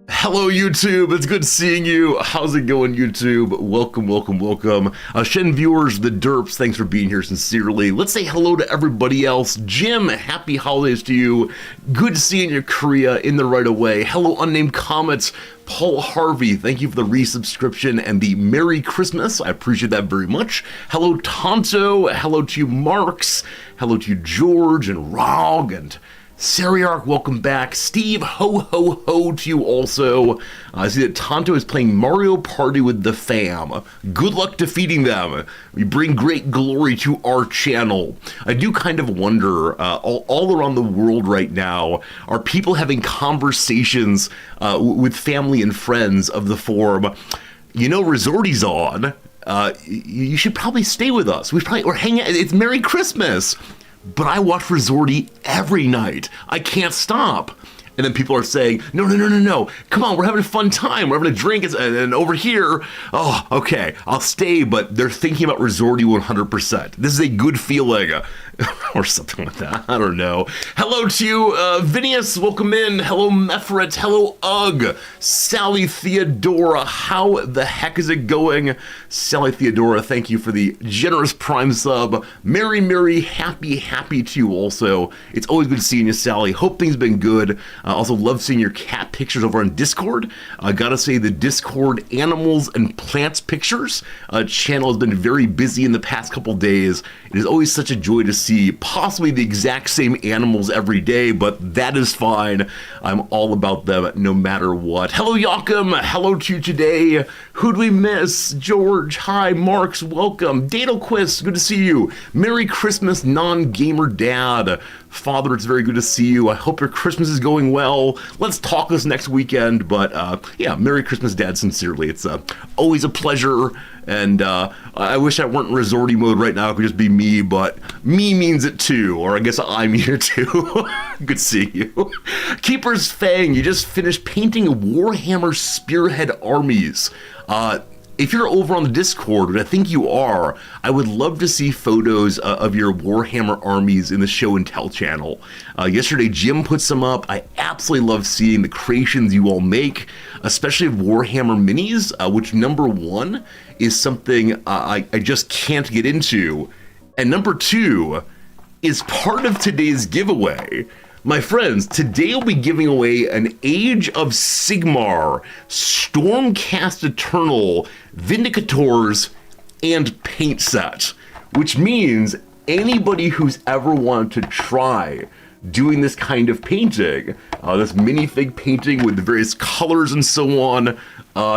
Hello YouTube, it's good seeing you. How's it going, YouTube? Welcome, welcome, welcome. Shen viewers, the derps, thanks for being here sincerely. Let's say hello to everybody else. Jim, happy holidays to you. Good seeing you, Korea, in the right away. Hello, Unnamed Comets. Paul Harvey, thank you for the resubscription and the Merry Christmas. I appreciate that very much. Hello, Tonto. Hello to you, Marks. Hello to you, George and Rog and Sariark, welcome back. Steve, ho ho ho to you also. I see that Tonto is playing Mario Party with the fam. Good luck defeating them. We bring great glory to our channel. I do kind of wonder, all around the world right now, are people having conversations with family and friends of the form, you know, Resorty's on. You should probably stay with us. We're hanging out. It's Merry Christmas. But I watch Resorty every night. I can't stop. And then people are saying, no. Come on, we're having a fun time. We're having a drink. And over here, oh, okay, I'll stay. But they're thinking about Resorty 100%. This is a good feeling. Or something like that. I don't know. Hello to you, Vinius. Welcome in. Hello, Mephret. Hello, Ugg. Sally Theodora. How the heck is it going? Sally Theodora, thank you for the generous Prime sub. Merry, happy to you also. It's always good seeing you, Sally. Hope things have been good. Also love seeing your cat pictures over on Discord. I gotta say, the Discord animals and plants pictures channel has been very busy in the past couple days. It is always such a joy to see possibly the exact same animals every day, but that is fine. I'm all about them no matter what. Hello, Yakum. Hello to you today. Who'd we miss? George. Hi, Marks. Welcome. Datalquist. Good to see you. Merry Christmas, non-gamer dad. Father, it's very good to see you. I hope your Christmas is going well. Let's talk this next weekend, but yeah, Merry Christmas, Dad, sincerely. It's always a pleasure, and I wish I weren't in Resorty mode right now. It could just be me, but me means it too, or I guess I mean it too. Good seeing you. Keeper's Fang, you just finished painting Warhammer Spearhead armies. If you're over on the Discord, which I think you are, I would love to see photos of your Warhammer armies in the Show and Tell channel. Yesterday, Jim put some up. I absolutely love seeing the creations you all make, especially of Warhammer minis, which number one is something I just can't get into. And number two is part of today's giveaway. My friends, today we'll be giving away an Age of Sigmar, Stormcast Eternal, Vindicators, and paint set, which means anybody who's ever wanted to try doing this kind of painting, this minifig painting with the various colors and so on,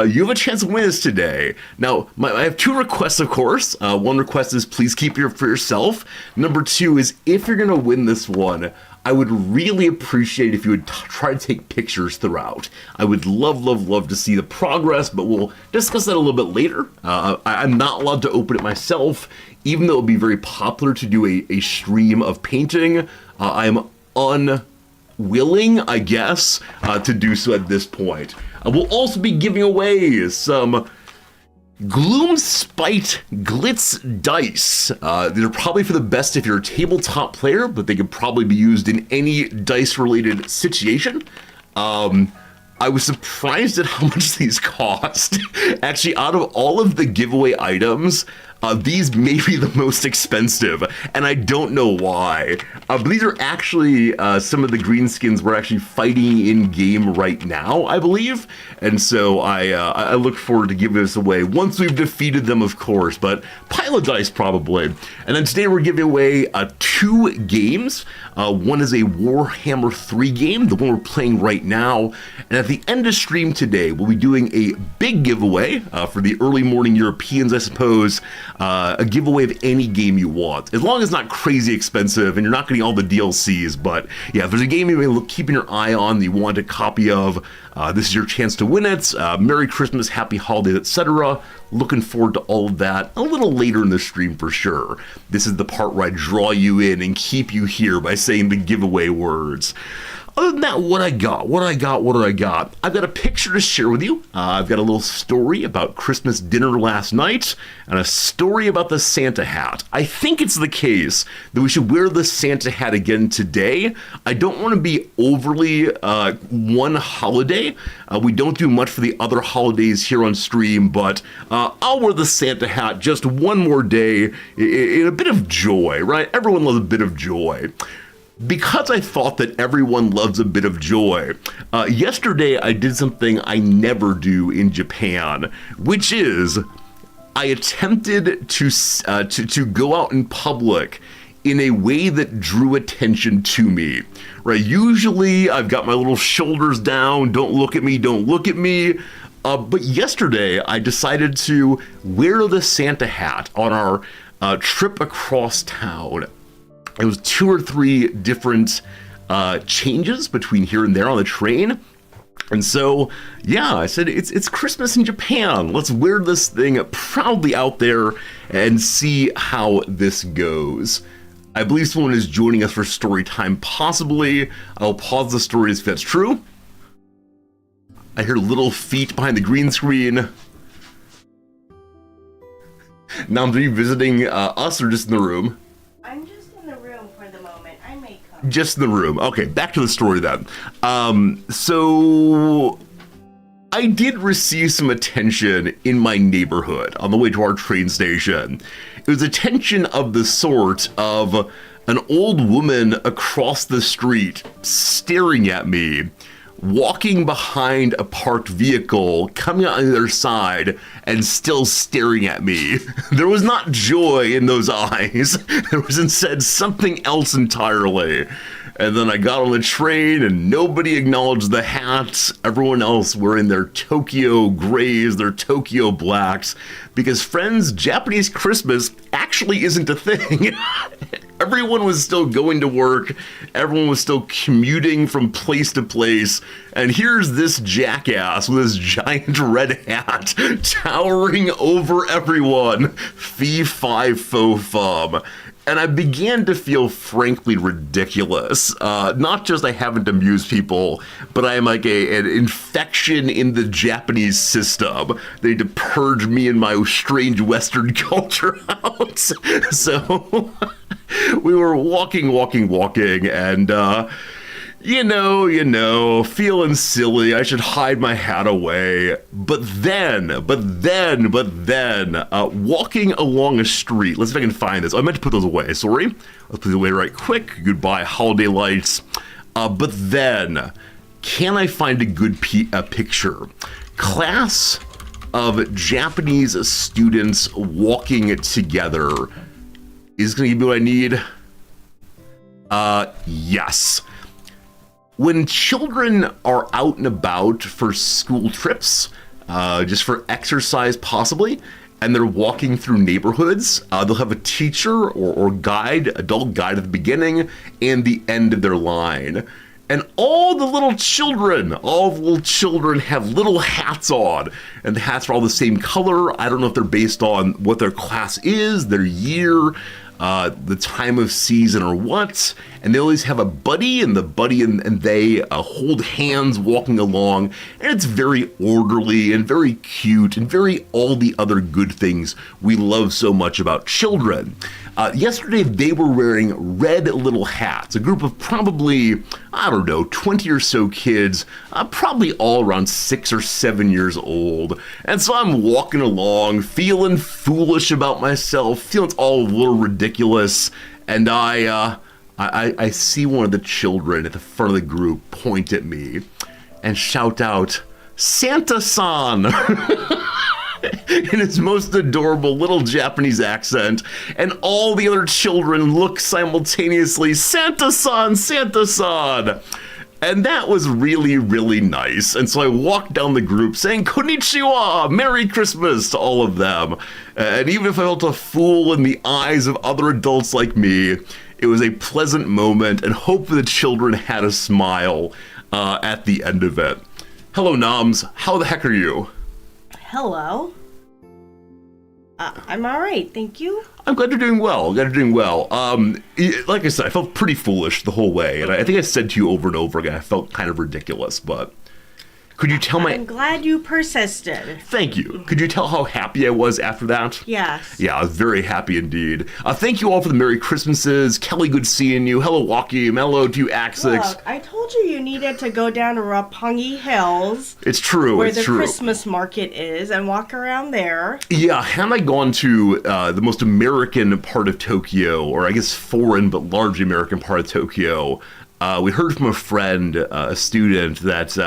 you have a chance to win this today. Now, I have two requests, of course. One request is please keep it for yourself. Number two is if you're going to win this one, I would really appreciate if you would try to take pictures throughout. I would love to see the progress, but we'll discuss that a little bit later. I'm not allowed to open it myself, even though it would be very popular to do a stream of painting. I'm unwilling, I guess, to do so at this point. We'll also be giving away some Gloomspite Glitz dice. They're probably for the best if you're a tabletop player, but they could probably be used in any dice-related situation. I was surprised at how much these cost. Actually, out of all of the giveaway items, these may be the most expensive, and I don't know why. But these are actually some of the greenskins we're actually fighting in game right now, I believe. And so I look forward to giving this away once we've defeated them, of course, but pile of dice probably. And then today we're giving away 2 games. One is a Warhammer 3 game, the one we're playing right now. And at the end of stream today, we'll be doing a big giveaway for the early morning Europeans, I suppose. A giveaway of any game you want, as long as it's not crazy expensive and you're not getting all the DLCs. But yeah, if there's a game you've been keeping your eye on that you want a copy of, this is your chance to win it. Merry Christmas, Happy Holidays, etc. Looking forward to all of that a little later in the stream for sure. This is the part where I draw you in and keep you here by saying the giveaway words. Other than that, what I got? I've got a picture to share with you. I've got a little story about Christmas dinner last night and a story about the Santa hat. I think it's the case that we should wear the Santa hat again today. I don't want to be overly one holiday. We don't do much for the other holidays here on stream, but I'll wear the Santa hat just one more day in a bit of joy, right? Everyone loves a bit of joy. Because I thought that everyone loves a bit of joy, yesterday I did something I never do in Japan, which is I attempted to go out in public in a way that drew attention to me. Right? Usually I've got my little shoulders down, don't look at me, don't look at me. But yesterday I decided to wear the Santa hat on our trip across town. It was 2 or 3 different changes between here and there on the train. And so, yeah, I said, it's Christmas in Japan. Let's wear this thing proudly out there and see how this goes. I believe someone is joining us for story time, possibly. I'll pause the story if that's true. I hear little feet behind the green screen. Now, are you visiting us or just in the room? Just in the room. Okay, back to the story then. So I did receive some attention in my neighborhood on the way to our train station. It was attention of the sort of an old woman across the street staring at me, walking behind a parked vehicle, coming out on the other side, and still staring at me. There was not joy in those eyes. There was instead something else entirely. And then I got on the train and nobody acknowledged the hats. Everyone else were in their Tokyo grays, their Tokyo blacks, because friends, Japanese Christmas actually isn't a thing. Everyone was still going to work. Everyone was still commuting from place to place. And here's this jackass with his giant red hat towering over everyone. Fee, fi, fo, fum. And I began to feel frankly ridiculous. Not just I haven't amused people, but I am like an infection in the Japanese system. They need to purge me and my strange Western culture out. So we were walking, and you know, feeling silly. I should hide my hat away. But then, walking along a street. Let's see if I can find this. I meant to put those away. Sorry. Let's put these away right quick. Goodbye, holiday lights. But then, can I find a good picture? Class of Japanese students walking together. Is this going to give me what I need? Yes. When children are out and about for school trips, just for exercise possibly, and they're walking through neighborhoods, they'll have a teacher or guide, adult guide at the beginning and the end of their line. And all the little children have little hats on, and the hats are all the same color. I don't know if they're based on what their class is, their year, the time of season or what, and they always have a buddy, and the buddy and they hold hands walking along, and it's very orderly and very cute and very all the other good things we love so much about children. Yesterday they were wearing red little hats, a group of probably, I don't know, 20 or so kids, probably all around 6 or 7 years old. And so I'm walking along, feeling foolish about myself, feeling it's all a little ridiculous, and I see one of the children at the front of the group point at me and shout out, "Santa-san!" in his most adorable little Japanese accent, and all the other children look simultaneously, "Santa-san, Santa-san!" And that was really, really nice. And so I walked down the group saying, "Konnichiwa! Merry Christmas!" to all of them. And even if I felt a fool in the eyes of other adults like me, it was a pleasant moment, and hopefully the children had a smile at the end of it. Hello, Noms. How the heck are you? Hello. I'm all right, thank you. I'm glad you're doing well. Like I said, I felt pretty foolish the whole way, and I think I said to you over and over again, I felt kind of ridiculous, but could you tell I'm glad you persisted. Thank you. Could you tell how happy I was after that? Yes. Yeah, I was very happy indeed. Thank you all for the Merry Christmases. Kelly, good seeing you. Hello, Walkie. Hello to you, Axix. Look, I told you needed to go down to Roppongi Hills. It's true, where it's the true. Christmas market is and walk around there. Yeah, had I gone to the most American part of Tokyo, or I guess foreign but largely American part of Tokyo, we heard from a friend, a student, that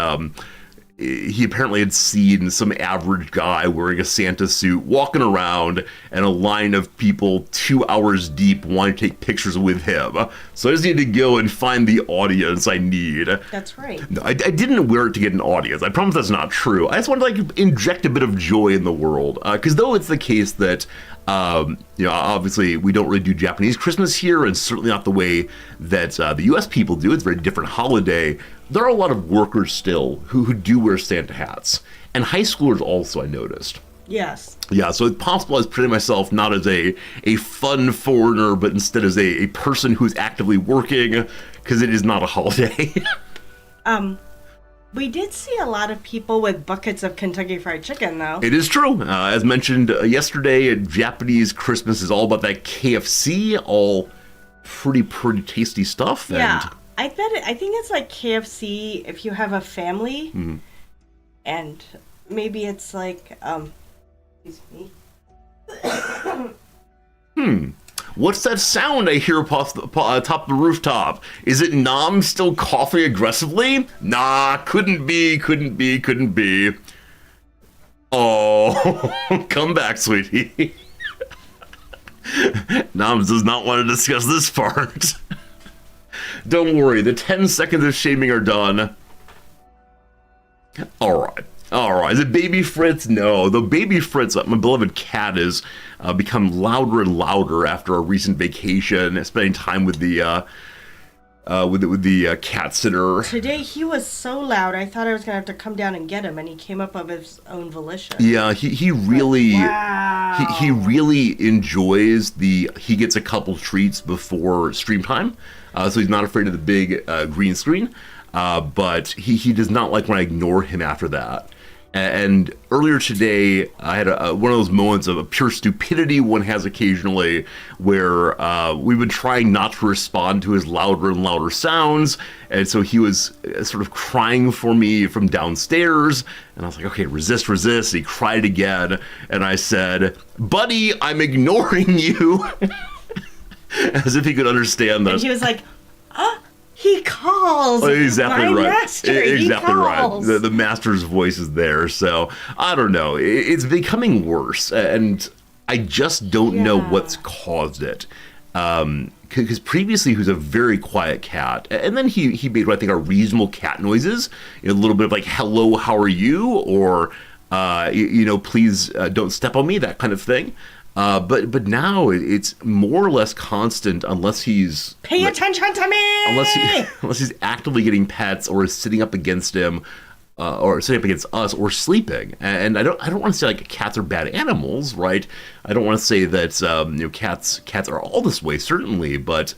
he apparently had seen some average guy wearing a Santa suit walking around and a line of people 2 hours deep wanting to take pictures with him. So I just need to go and find the audience I need. That's right. No, I didn't wear it to get an audience. I promise that's not true. I just wanted to inject a bit of joy in the world. Because though it's the case that obviously we don't really do Japanese Christmas here, and certainly not the way that the U.S. people do. It's a very different holiday. There are a lot of workers still who do wear Santa hats. And high schoolers also, I noticed. Yes. Yeah, so it's possible I was presenting myself not as a fun foreigner, but instead as a person who's actively working, because it is not a holiday. We did see a lot of people with buckets of Kentucky Fried Chicken, though. It is true. As mentioned yesterday, Japanese Christmas is all about that KFC, all pretty tasty stuff. Yeah, I think it's like KFC if you have a family, and maybe it's like, excuse me. What's that sound I hear atop the rooftop? Is it Nam still coughing aggressively? Nah, couldn't be. Oh, come back, sweetie. Nam does not want to discuss this part. Don't worry, the 10 seconds of shaming are done. All right. Is it Baby Fritz? No, the Baby Fritz, my beloved cat, has become louder and louder after our recent vacation, spending time with the cat sitter. Today he was so loud, I thought I was gonna have to come down and get him, and he came up of his own volition. Yeah, he really wow. he really enjoys he gets a couple treats before stream time, so he's not afraid of the big green screen. But he does not like when I ignore him after that. And earlier today, I had one of those moments of pure stupidity one has occasionally, where we've been trying not to respond to his louder and louder sounds, and so he was sort of crying for me from downstairs, and I was like, okay, resist. He cried again, and I said, buddy, I'm ignoring you. As if he could understand that. And he was like, he calls. Exactly my right. Master. Exactly right. The master's voice is there. So I don't know. It's becoming worse, and I just don't know what's caused it. Because previously he was a very quiet cat, and then he made what I think are reasonable cat noises. A little bit of like "Hello, how are you?" or please don't step on me, that kind of thing. But now it's more or less constant unless he's pay attention to me. Unless he's actively getting pets or is sitting up against him, or sitting up against us, or sleeping. And I don't want to say like cats are bad animals, right? I don't want to say that cats are all this way, certainly, but.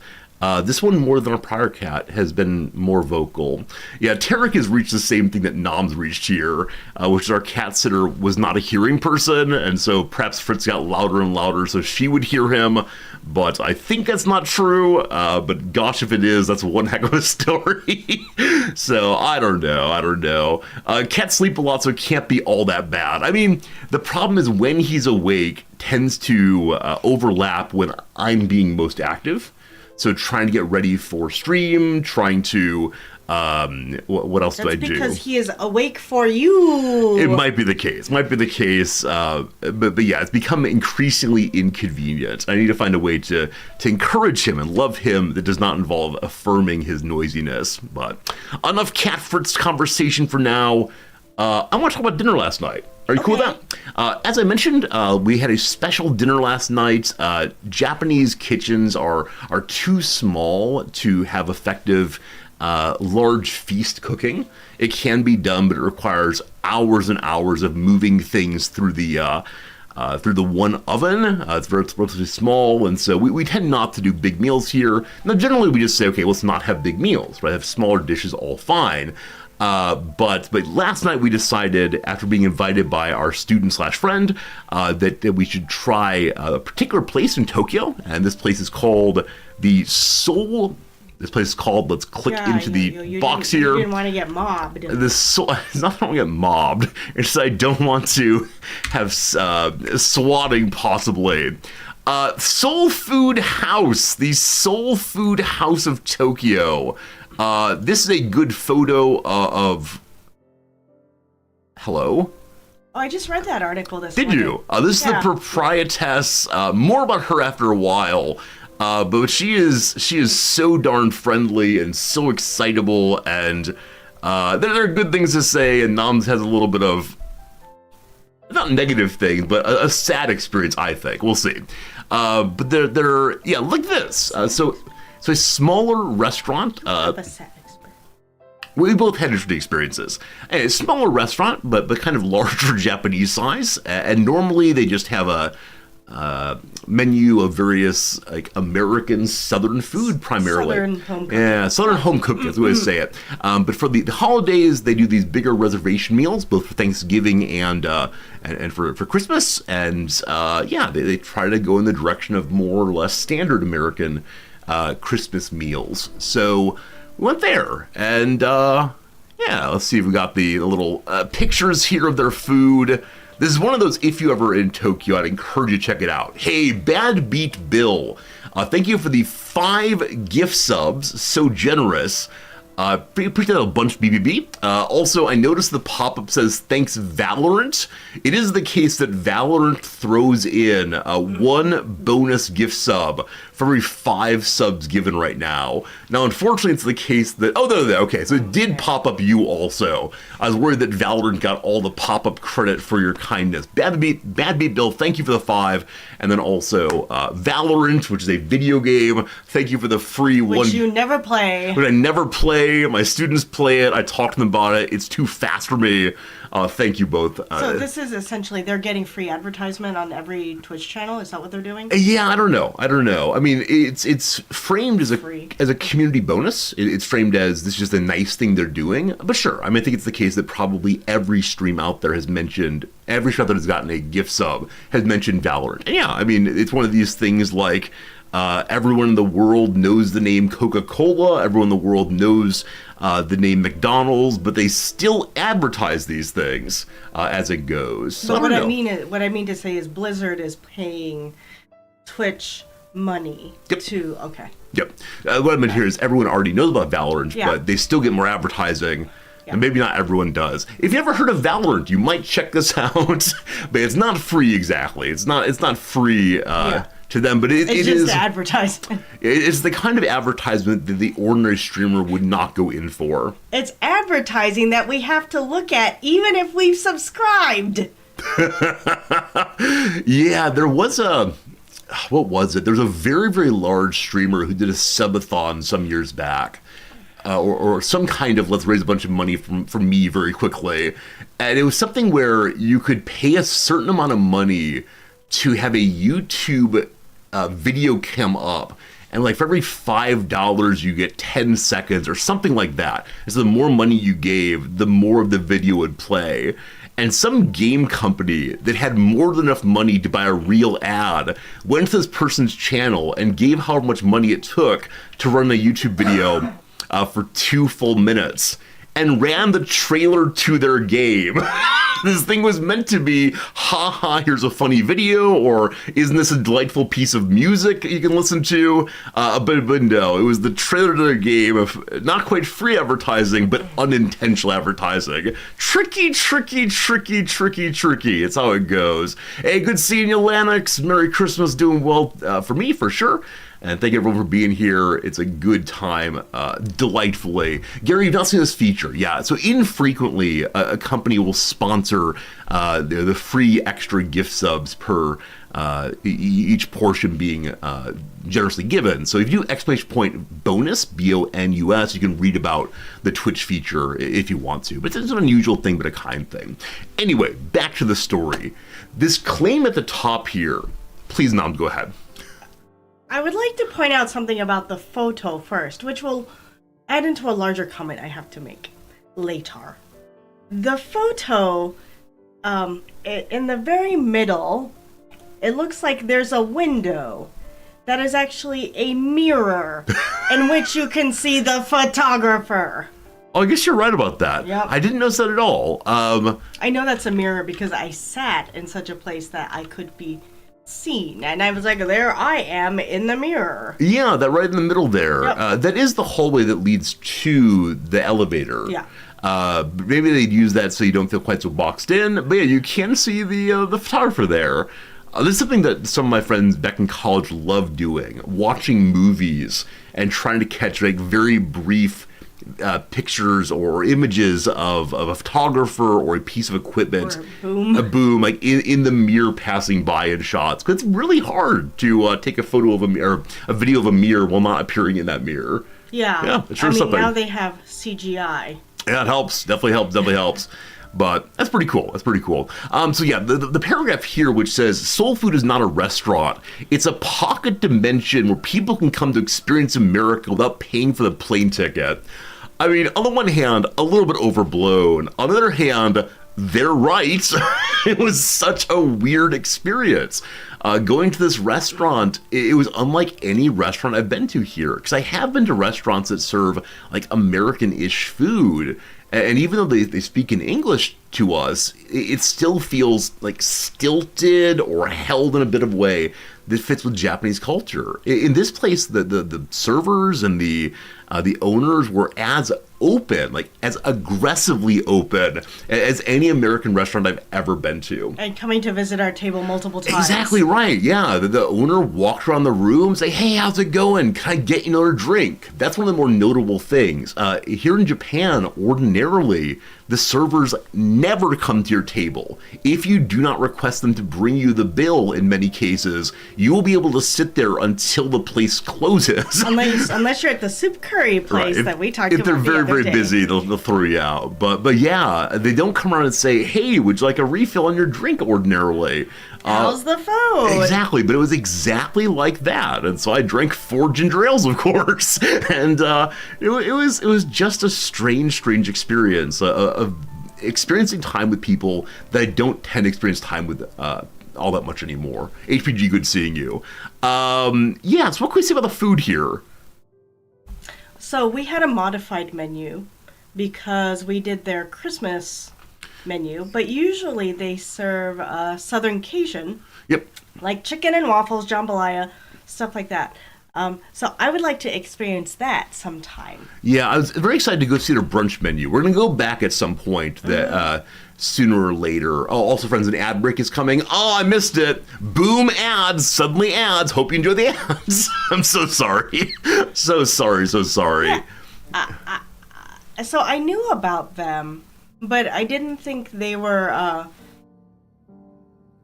This one, more than our prior cat, has been more vocal. Yeah, Tarek has reached the same thing that Nom's reached here, which is our cat sitter was not a hearing person, and so perhaps Fritz got louder and louder so she would hear him, but I think that's not true, but gosh, if it is, that's one heck of a story. So, I don't know. Cats sleep a lot, so it can't be all that bad. I mean, the problem is when he's awake, tends to overlap when I'm being most active. So trying to get ready for stream, trying to, what else do I do? That's because he is awake for you. It might be the case. But yeah, it's become increasingly inconvenient. I need to find a way to encourage him and love him that does not involve affirming his noisiness. But enough cat Fritz conversation for now. I want to talk about dinner last night. Are you cool with that? As I mentioned, we had a special dinner last night. Japanese kitchens are too small to have effective large feast cooking. It can be done, but it requires hours and hours of moving things through the through the one oven. It's relatively small, and so we tend not to do big meals here. Now, generally, we just say, okay, let's not have big meals, right? Have smaller dishes, all fine. But last night we decided, after being invited by our student/friend, that we should try a particular place in Tokyo, and this place is called the Seoul. This place is called. Let's click into the box here. You didn't want to get mobbed. It's not that I don't want to get mobbed. It's just I don't want to have swatting possibly. Soul Food House, the Soul Food House of Tokyo. This is a good photo of. Hello? Oh, I just read that article this morning. Did you? This is the proprietress. More about her after a while. But she is so darn friendly and so excitable, and there are good things to say, and Noms has a little bit of, not negative things, but a sad experience, I think. We'll see. But they're like this. So a smaller restaurant. A sad experience. We both had interesting experiences. A smaller restaurant, but kind of larger Japanese size, and normally they just have a menu of various like American Southern food primarily. Southern home cooked. Yeah, Southern home cooked is the way to say it. But for the holidays, they do these bigger reservation meals, both for Thanksgiving and for Christmas. And they try to go in the direction of more or less standard American Christmas meals. So we went there, and let's see if we got the little pictures here of their food. This is one of those, if you ever in Tokyo, I'd encourage you to check it out. Hey, Bad Beat Bill, thank you for the 5 gift subs, so generous. Appreciate that a bunch, BBB. Also, I noticed the pop-up says, thanks Valorant. It is the case that Valorant throws in 1 bonus gift sub for every 5 subs given right now. Now, unfortunately, it's the case that, okay, so it did pop up you also. I was worried that Valorant got all the pop-up credit for your kindness. Bad Beat Bill, thank you for the 5. And then also Valorant, which is a video game. Thank you for the free one. Which you never play. Which I never play. My students play it. I talk to them about it. It's too fast for me. Thank you both. So this is essentially they're getting free advertisement on every Twitch channel. Is that what they're doing? Yeah, I don't know. I mean, it's framed as a community bonus. It's framed as this is just a nice thing they're doing. But sure, I mean, I think it's the case that probably every stream out there has mentioned, every stream that has gotten a gift sub has mentioned Valorant. And yeah, I mean, it's one of these things like everyone in the world knows the name Coca-Cola. Everyone in the world knows the name McDonald's, but they still advertise these things as it goes. So but what I mean to say is Blizzard is paying Twitch money to. Okay. Yep. What I meant here is everyone already knows about Valorant, but they still get more advertising. And maybe not everyone does. If you ever heard of Valorant, you might check this out. But it's not free exactly. It's not free to them, but it is advertisement. It's the kind of advertisement that the ordinary streamer would not go in for. It's advertising that we have to look at even if we've subscribed. Yeah, there was what was it? There's a very, very large streamer who did a subathon some years back. Or some kind of let's raise a bunch of money from me very quickly. And it was something where you could pay a certain amount of money to have a YouTube video cam up. And like for every $5 you get 10 seconds or something like that. And so the more money you gave, the more of the video would play. And some game company that had more than enough money to buy a real ad went to this person's channel and gave however much money it took to run a YouTube video for 2 full minutes and ran the trailer to their game. This thing was meant to be, haha, here's a funny video, or isn't this a delightful piece of music you can listen to? But no, it was the trailer to their game of not quite free advertising, but unintentional advertising. Tricky. It's how it goes. Hey, good seeing you, Lanix. Merry Christmas, doing well for me, for sure. And thank everyone for being here. It's a good time, delightfully. Gary, you've not seen this feature. Yeah, so infrequently, a company will sponsor the free extra gift subs per each portion being generously given. So if you do exclamation point bonus, BONUS, you can read about the Twitch feature if you want to. But it's an unusual thing, but a kind thing. Anyway, back to the story. This claim at the top here, please, Nam, go ahead. I would like to point out something about the photo first, which will add into a larger comment I have to make later. The photo, in the very middle, it looks like there's a window that is actually a mirror in which you can see the photographer. Oh, I guess you're right about that. Yep. I didn't notice that at all. I know that's a mirror because I sat in such a place that I could be seen, and I was like, there I am in the mirror. Yeah, that right in the middle there. Yep. That is the hallway that leads to the elevator. Yeah. Maybe they'd use that so you don't feel quite so boxed in. But yeah, you can see the photographer there. This is something that some of my friends back in college loved doing, watching movies and trying to catch like very brief pictures or images of a photographer or a piece of equipment. Or a boom, like in the mirror passing by in shots. Because it's really hard to take a photo of a mirror, a video of a mirror while not appearing in that mirror. Yeah. It's sure something. Now they have CGI. Yeah, it helps. Definitely helps. But that's pretty cool. So yeah, the paragraph here which says Soul Food is not a restaurant. It's a pocket dimension where people can come to experience America without paying for the plane ticket. I mean, on the one hand, a little bit overblown. On the other hand, they're right. It was such a weird experience. Going to this restaurant, it was unlike any restaurant I've been to here. Because I have been to restaurants that serve like American-ish food. And even though they speak in English to us, it still feels like stilted or held in a bit of way that fits with Japanese culture. In this place, the servers and the owners were as open, like as aggressively open as any American restaurant I've ever been to. And coming to visit our table multiple times. Exactly right, yeah. The owner walked around the room, say, hey, how's it going? Can I get you another drink? That's one of the more notable things. Here in Japan, ordinarily, the servers never come to your table. If you do not request them to bring you the bill, in many cases, you will be able to sit there until the place closes. Unless you're at the soup curry place that we talked about. If they're very busy, they'll throw you out. But yeah, they don't come around and say, hey, would you like a refill on your drink ordinarily? How's the food? Exactly, but it was exactly like that. And so I drank 4 ginger ales, of course. And it was just a strange experience of experiencing time with people that I don't tend to experience time with all that much anymore. HPG, good seeing you. So what can we say about the food here? So we had a modified menu because we did their Christmas menu, but usually they serve Southern Cajun. Yep. Like chicken and waffles, jambalaya, stuff like that. So I would like to experience that sometime. Yeah, I was very excited to go see their brunch menu. We're going to go back at some point that sooner or later. Oh, also, friends, an ad break is coming. Oh, I missed it. Boom, ads. Suddenly ads. Hope you enjoy the ads. I'm so sorry. So sorry. Yeah. So I knew about them, but I didn't think they were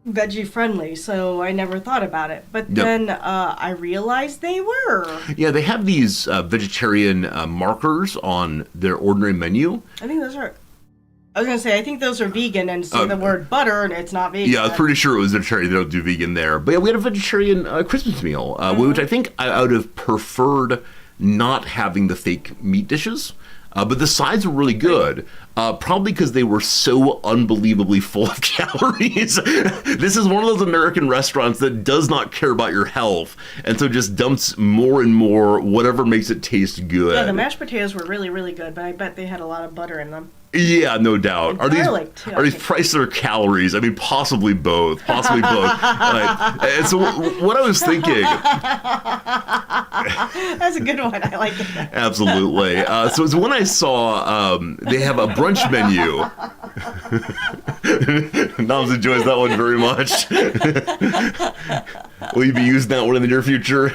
veggie friendly, so I never thought about it. But then I realized they were. Yeah, they have these vegetarian markers on their ordinary menu. I think those are vegan, and see the word butter, and it's not vegan. Yeah, I was pretty sure it was vegetarian. They don't do vegan there. But yeah, we had a vegetarian Christmas meal, which I think I would have preferred not having the fake meat dishes. But the sides were really good, probably because they were so unbelievably full of calories. This is one of those American restaurants that does not care about your health, and so just dumps more and more whatever makes it taste good. Yeah, the mashed potatoes were really, really good, but I bet they had a lot of butter in them. Yeah, no doubt. And garlic, too. Are these priced or calories? I mean, possibly both. So what I was thinking... That's a good one. I like it. Absolutely. So when I saw they have a brunch menu... Noms enjoys that one very much. Will you be using that one in the near future?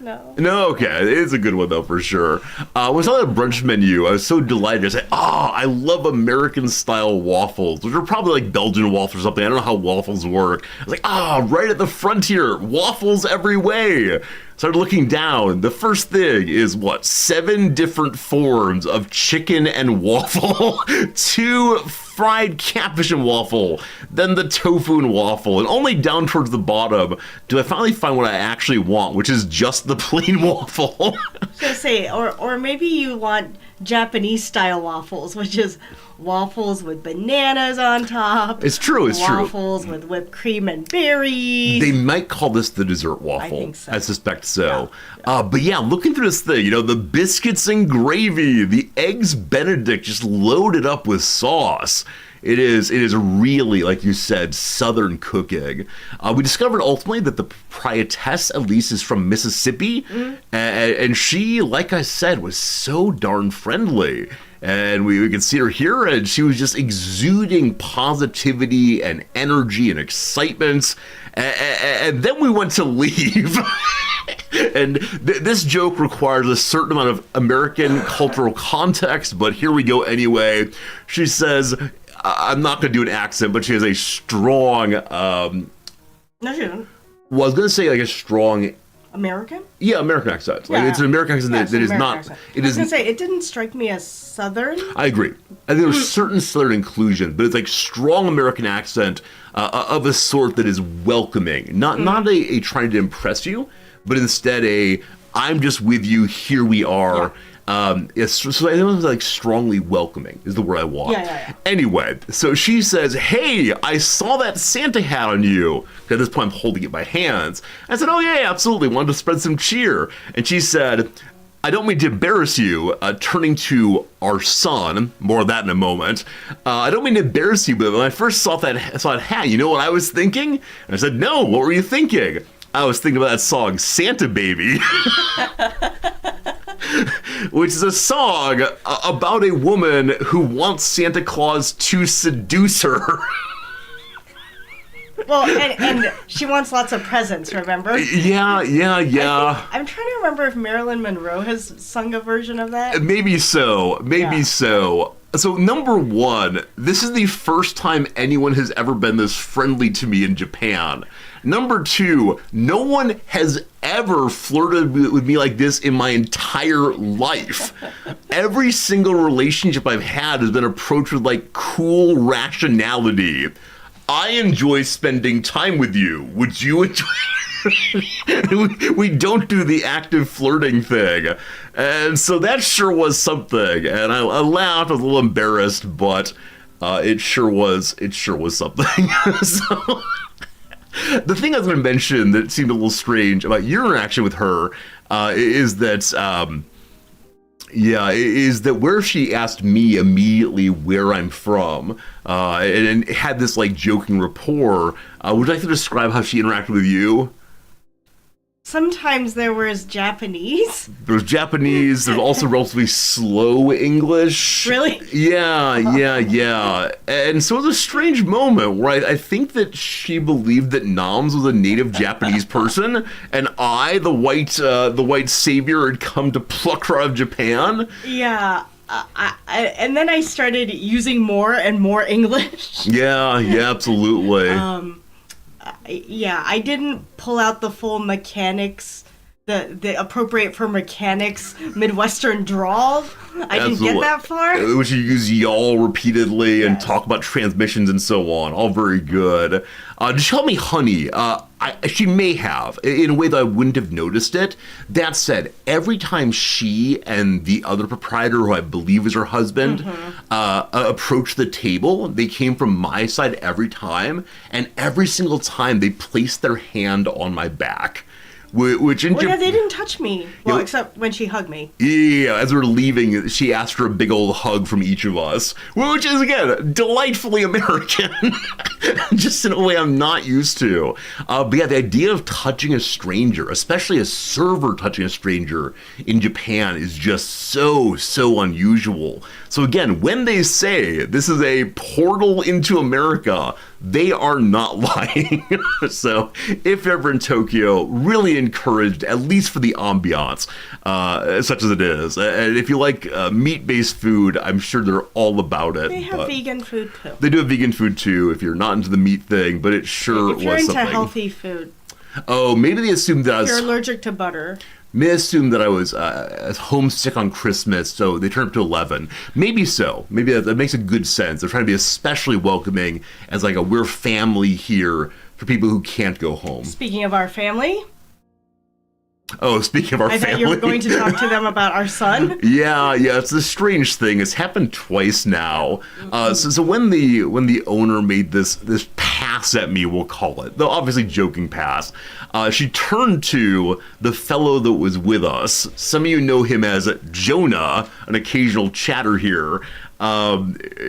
No. No, okay. It's a good one, though, for sure. When I saw that brunch menu, I was so delighted. I said, I love American-style waffles, which are probably like Belgian waffles or something. I don't know how waffles work. I was like, right at the frontier. Waffles every way. Started looking down. The first thing is, 7 different forms of chicken and waffle. 2 fried catfish and waffle, then the tofu and waffle, and only down towards the bottom do I finally find what I actually want, which is just the plain waffle. I was gonna say, or maybe you want Japanese style waffles, which is waffles with bananas on top. It's true, it's true. Waffles with whipped cream and berries. They might call this the dessert waffle. I think so. I suspect so. Yeah. But yeah, looking through this thing, the biscuits and gravy, the eggs Benedict just loaded up with sauce. It is really, like you said, Southern cooking. We discovered ultimately that the proprietress, at least, is from Mississippi. And she, like I said, was so darn friendly. And we could see her here, and she was just exuding positivity and energy and excitement. And then we went to leave. And this joke requires a certain amount of American cultural context, but here we go anyway. She says, I'm not going to do an accent, but she has a strong... No, she didn't. Well, I was going to say like a strong... American? Yeah, American accent. Like, it's an American accent that is not... Accent. I was going to say, it didn't strike me as Southern. I agree. I think there's certain Southern inclusion, but it's like strong American accent of a sort that is welcoming. Not a trying to impress you, but instead I'm just with you, here we are. Yeah. So I think it was like strongly welcoming is the word I want. Yeah. Anyway, so she says, hey, I saw that Santa hat on you. At this point, I'm holding it by hands. I said, oh yeah, absolutely. Wanted to spread some cheer. And she said, I don't mean to embarrass you, turning to our son, more of that in a moment. I don't mean to embarrass you, but when I first saw that hat, you know what I was thinking? And I said, no, what were you thinking? I was thinking about that song, Santa Baby. Which is a song about a woman who wants Santa Claus to seduce her. Well, and she wants lots of presents, remember? Yeah. I'm trying to remember if Marilyn Monroe has sung a version of that. Maybe so. So, number one, this is the first time anyone has ever been this friendly to me in Japan. Number two, no one has ever flirted with me like this in my entire life. Every single relationship I've had has been approached with, like, cool rationality. I enjoy spending time with you. Would you enjoy... we don't do the active flirting thing. And so that sure was something. And I laughed, I was a little embarrassed, but it sure was something. So the thing I was going to mention that seemed a little strange about your interaction with her is that where she asked me immediately where I'm from, and had this like joking rapport. Would you like to describe how she interacted with you? Sometimes there was Japanese. There's Japanese. There's also relatively slow English. Really? Yeah. And so it was a strange moment where I think that she believed that Noms was a native Japanese person, and I, the white savior, had come to pluck her out of Japan. Yeah. And then I started using more and more English. Yeah, absolutely. I didn't pull out the full mechanics, the appropriate for mechanics Midwestern drawl. I didn't get that far. Which you use y'all repeatedly and talk about transmissions and so on. All very good. Did she call me honey? She may have, in a way that I wouldn't have noticed it. That said, every time she and the other proprietor, who I believe is her husband, approached the table, they came from my side every time, and every single time they placed their hand on my back. Which in they didn't touch me. Well, except when she hugged me. Yeah, as we were leaving, she asked for a big old hug from each of us, which is, again, delightfully American. Just in a way I'm not used to. But yeah, the idea of touching a stranger, especially a server touching a stranger in Japan, is just so unusual. So again, when they say this is a portal into America, they are not lying. So if ever in Tokyo, really encouraged, at least for the ambiance, such as it is. And if you like meat-based food, I'm sure they're all about it. They have vegan food too. They do have vegan food too, if you're not into the meat thing, but it sure was something. If you're into healthy food. Oh, maybe they assumed that You're allergic to butter. May assume that I was homesick on Christmas, so they turned up to 11. Maybe so. Maybe that makes a good sense. They're trying to be especially welcoming as like we're family here for people who can't go home. Speaking of our family. Oh, speaking of our family. I thought you were going to talk to them about our son. Yeah, it's a strange thing. It's happened twice now. So when the owner made this pass at me, we'll call it, though obviously joking pass, she turned to the fellow that was with us. Some of you know him as Jonah, an occasional chatter here.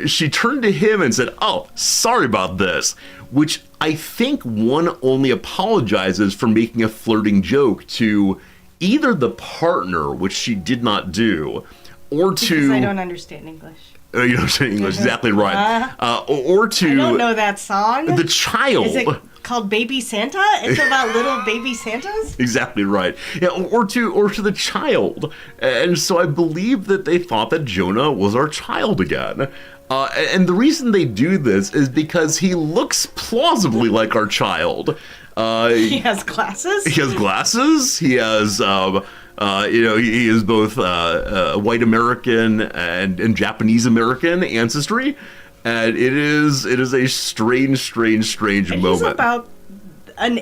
She turned to him and said, "Oh, sorry about this," which I think one only apologizes for making a flirting joke to either the partner, which she did not do, or to... Because I don't understand English. You don't understand English, exactly right. Or to... I don't know that song. The child. Is it called Baby Santa? It's about little baby Santas? Exactly right. Yeah, or to the child. And so I believe that they thought that Jonah was our child again. And the reason they do this is because he looks plausibly like our child. He has glasses? He has glasses. He has, he is both white American and Japanese American ancestry. And it is a strange and moment.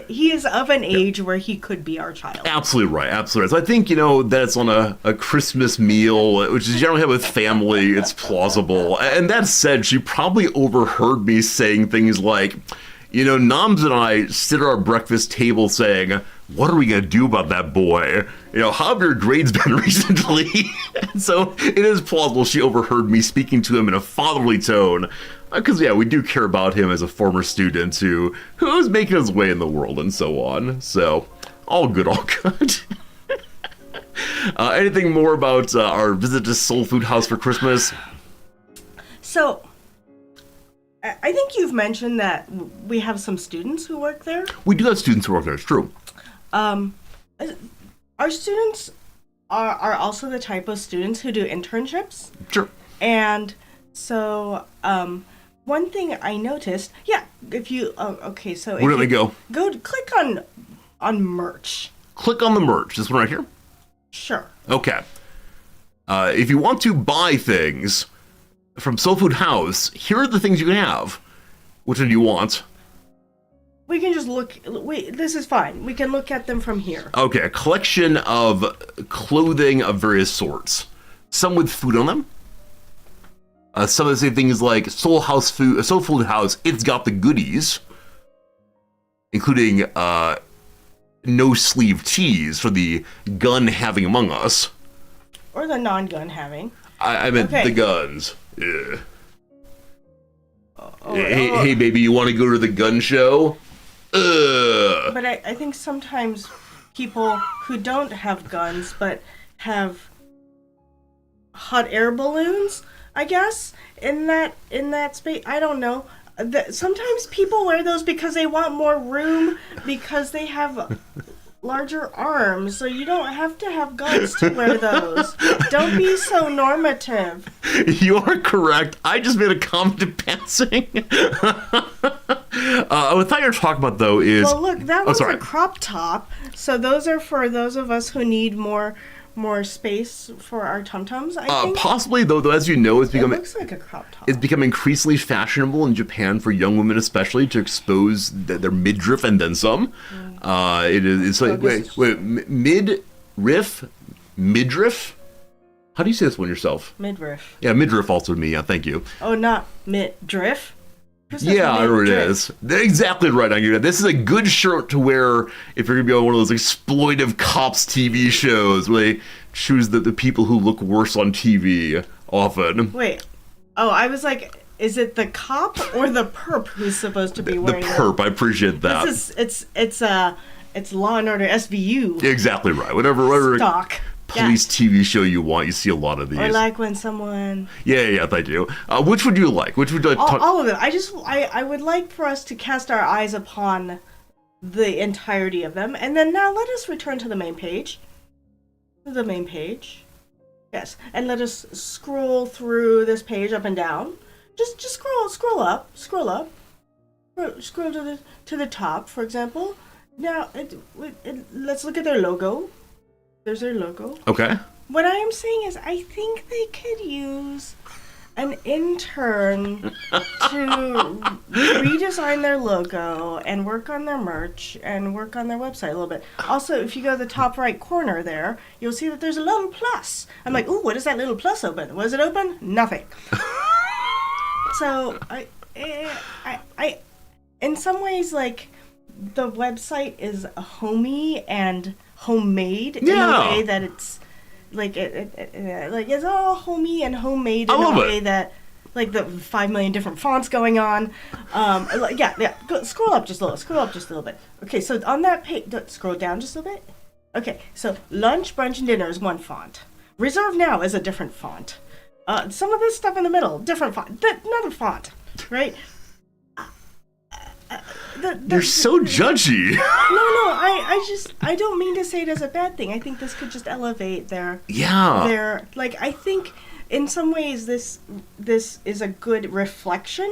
He is of an age where he could be our child. Absolutely right. So I think, that it's on a Christmas meal, which is generally with family, it's plausible. And that said, she probably overheard me saying things like, Noms and I sit at our breakfast table saying, what are we going to do about that boy? How have your grades been recently? And so it is plausible she overheard me speaking to him in a fatherly tone. Because, we do care about him as a former student who's making his way in the world and so on. So, all good. Anything more about our visit to Soul Food House for Christmas? So, I think you've mentioned that we have some students who work there. We do have students who work there, it's true. Our students are also the type of students who do internships. Sure. And so, one thing I noticed, if you, okay, so where do we go? Click on merch. Click on the merch, this one right here? Sure. Okay. If you want to buy things from Soul Food House, here are the things you can have. Which one do you want? We can just look, this is fine. We can look at them from here. Okay, a collection of clothing of various sorts. Some with food on them. Some of the same things like Soul Food House, it's got the goodies, including no sleeve tees for the gun having among us. Or the non-gun having. I meant the guns. Yeah. Hey, baby, you want to go to the gun show? But I think sometimes people who don't have guns but have hot air balloons, I guess, in that space. I don't know. Sometimes people wear those because they want more room because they have larger arms, so you don't have to have guns to wear those. Don't be so normative. You are correct. I just made a comment in passing. What I thought you were talking about, though, is... Well, look, that was a crop top, so those are for those of us who need more space for our tum-tums, I think. Possibly, though, as you know, it looks like a crop top. It's become increasingly fashionable in Japan for young women especially to expose their midriff and then some. It's like, wait, midriff? How do you say this one yourself? Midriff. Yeah, midriff also me, yeah, thank you. Oh, not midriff? Yeah, I know what it is. Exactly right, Angira. This is a good shirt to wear if you're going to be on one of those exploitive cops TV shows where they choose the people who look worse on TV often. Wait. Oh, I was like, is it the cop or the perp who's supposed to be wearing the perp, I appreciate that. It's Law and Order SVU. Exactly right. Whatever stock. police TV show you want. You see a lot of these. Or like when someone... Yeah, I do. Which would you like? Which would you like? All of them. I would like for us to cast our eyes upon the entirety of them. And then now let us return to the main page. The main page. Yes. And let us scroll through this page up and down. Just scroll up. Scroll to the top, for example. Now, let's look at their logo. There's their logo. Okay. What I am saying is, I think they could use an intern to redesign their logo and work on their merch and work on their website a little bit. Also, if you go to the top right corner there, you'll see that there's a little plus. I'm like, ooh, what is that little plus open? Was it open? Nothing. So, I, in some ways, like, the website is homey and homemade in a way that it's like it's all homey and homemade in a way that like the 5 million different fonts going on. Scroll up just a little bit. Okay, so on that page, scroll down just a little bit. Okay, so lunch, brunch, and dinner is one font. Reserve now is a different font. Some of this stuff in the middle, different font, another font, right? You're so judgy. No, I don't mean to say it as a bad thing. I think this could just elevate their like, I think in some ways this is a good reflection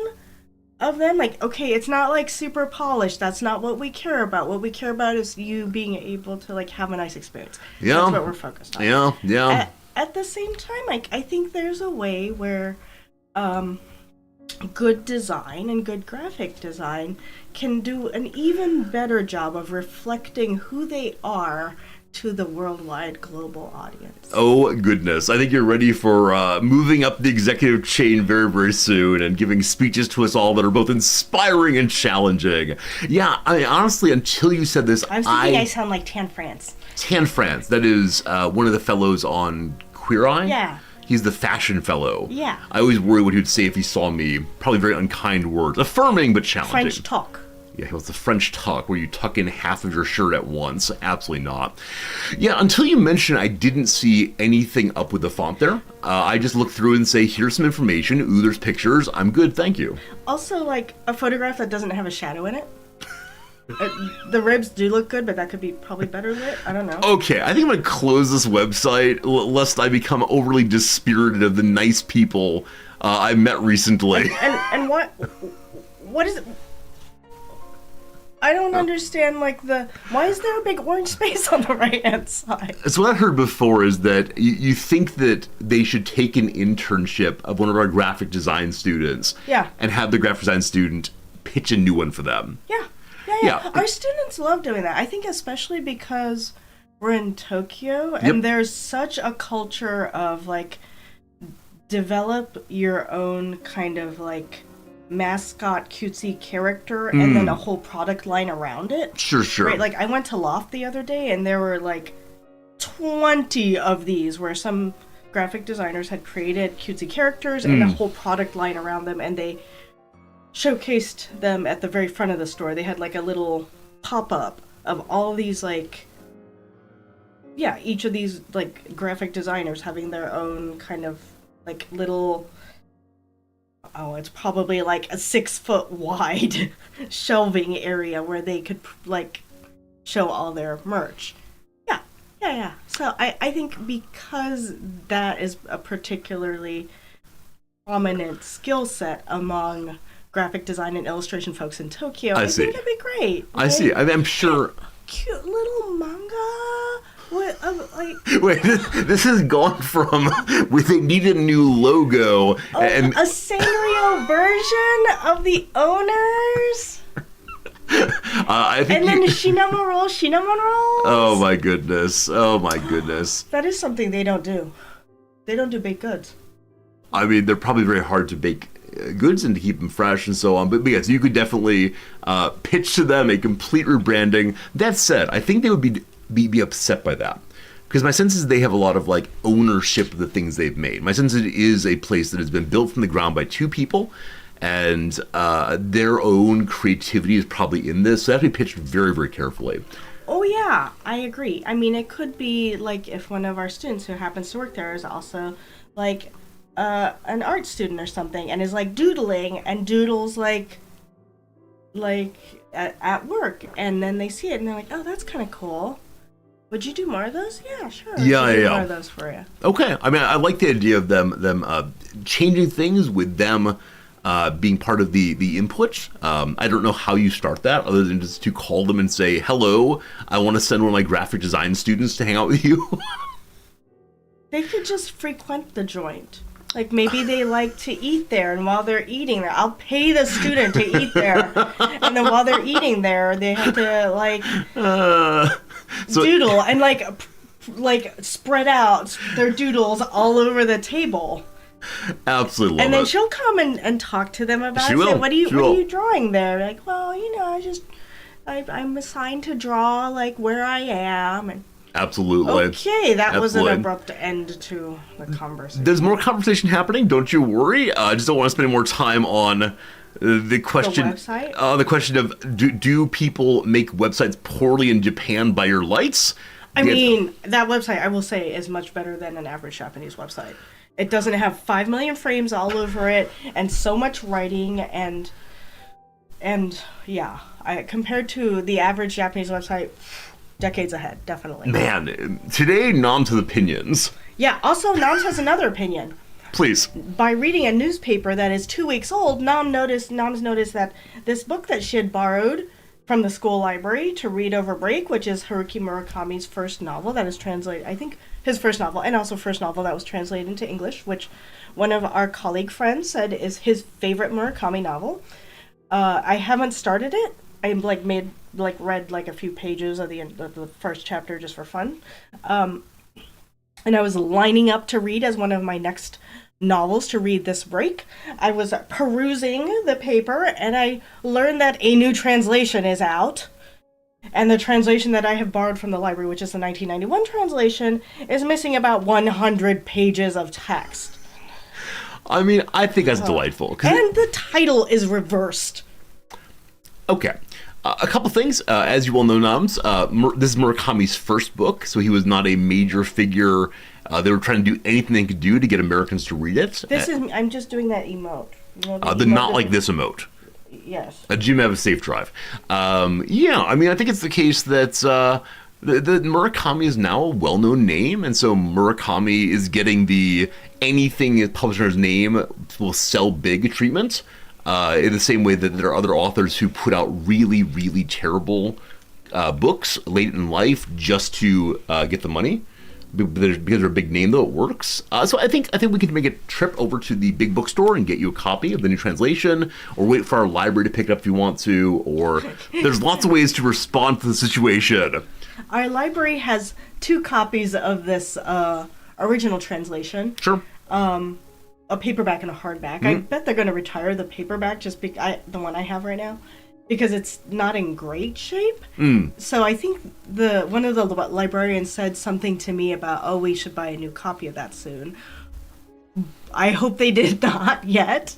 of them. Like, okay, it's not like super polished. That's not what we care about. What we care about is you being able to like have a nice experience. Yeah. That's what we're focused on. Yeah. At the same time, like, I think there's a way where good design and good graphic design can do an even better job of reflecting who they are to the worldwide global audience. Oh, goodness. I think you're ready for moving up the executive chain very, very soon and giving speeches to us all that are both inspiring and challenging. Yeah, I mean, honestly, until you said this, I was thinking I sound like Tan France. Tan France, that is one of the fellows on Queer Eye? Yeah. He's the fashion fellow. Yeah. I always worry what he would say if he saw me. Probably very unkind words. Affirming, but challenging. French talk. Yeah, it was the French tuck where you tuck in half of your shirt at once. Absolutely not. Yeah, until you mentioned I didn't see anything up with the font there. I just looked through and say, here's some information. Ooh, there's pictures. I'm good, thank you. Also, like, a photograph that doesn't have a shadow in it. The ribs do look good, but that could be probably better lit. I don't know. Okay, I think I'm going to close this website lest I become overly dispirited of the nice people I met recently. And what is it? I don't understand, like, why is there a big orange space on the right-hand side? So what I've heard before is that you think that they should take an internship of one of our graphic design students and have the graphic design student pitch a new one for them. Yeah. Our students love doing that. I think especially because we're in Tokyo and there's such a culture of, like, develop your own kind of, like, mascot cutesy character and then a whole product line around it. Sure. Right, like, I went to Loft the other day and there were, like, 20 of these where some graphic designers had created cutesy characters and a whole product line around them, and they showcased them at the very front of the store. They had like a little pop-up of all these, like, each of these, like, graphic designers having their own kind of, like, little, it's probably like a 6-foot wide shelving area where they could, like, show all their merch. Yeah. So I think because that is a particularly prominent skill set among graphic design and illustration folks in Tokyo, I think it'd be great. Right? I see. I'm sure. Cute little manga. Wait, this has gone from they needed a new logo and a Sanrio version of the owners. I think and then Shinamon rolls. Oh my goodness. That is something they don't do. They don't do baked goods. I mean, they're probably very hard to bake goods and to keep them fresh and so on. But yes, you could definitely pitch to them a complete rebranding. That said, I think they would be upset by that. Because my sense is they have a lot of, like, ownership of the things they've made. My sense is it is a place that has been built from the ground by two people, and their own creativity is probably in this. So that has to be pitched very, very carefully. Oh yeah, I agree. I mean, it could be like if one of our students who happens to work there is also like an art student or something, and is like doodling and doodles like at work, and then they see it and they're like, oh, that's kind of cool. Would you do more of those? Yeah, sure. Yeah, I'll do yeah. more of those for you. Okay. I mean, I like the idea of them changing things with them being part of the input. I don't know how you start that other than just to call them and say, hello, I want to send one of my graphic design students to hang out with you. They could just frequent the joint. Like maybe they like to eat there, and while they're eating there, I'll pay the student to eat there. And then while they're eating there, they have to like doodle and like spread out their doodles all over the table. Absolutely love And then it. she'll come and talk to them about She it. will. Say, what are you She will. drawing there? Like, well, I'm assigned to draw like where I am. And Absolutely. okay, that was an Absolutely. abrupt end to the conversation. There's more conversation happening. Don't you worry. I just don't want to spend more time on the question. The website? The question of do people make websites poorly in Japan by your lights? I mean, that website, I will say, is much better than an average Japanese website. It doesn't have 5 million frames all over it, and so much writing, and yeah, compared to the average Japanese website, decades ahead, definitely. Man, today Noms has opinions. Yeah, also, Noms has another opinion. Please. By reading a newspaper that is 2 weeks old, Noms noticed that this book that she had borrowed from the school library to read over break, which is Haruki Murakami's first novel that is translated, I think his first novel, and also first novel that was translated into English, which one of our colleague friends said is his favorite Murakami novel. I haven't started it. I read like a few pages of the first chapter just for fun. And I was lining up to read as one of my next novels to read this break. I was perusing the paper and I learned that a new translation is out. And the translation that I have borrowed from the library, which is the 1991 translation, is missing about 100 pages of text. I mean, I think that's delightful. And the title is reversed. Okay. A couple things. As you all know, Noms, this is Murakami's first book, so he was not a major figure. They were trying to do anything they could do to get Americans to read it. I'm just doing that emote. You know, The not like this emote. Yes. Jim have a safe drive. Yeah, I mean, I think it's the case that the Murakami is now a well-known name, and so Murakami is getting the anything published under his name will sell big treatment. In the same way that there are other authors who put out really, really terrible books late in life just to get the money. Because they're a big name, though, it works. So I think we could make a trip over to the big bookstore and get you a copy of the new translation, or wait for our library to pick it up if you want to, or there's lots of ways to respond to the situation. Our library has 2 copies of this original translation. Sure. A paperback and a hardback. I bet they're going to retire the paperback, the one I have right now, because it's not in great shape. So I think one of the librarians said something to me about, oh, we should buy a new copy of that soon. I hope they did not yet.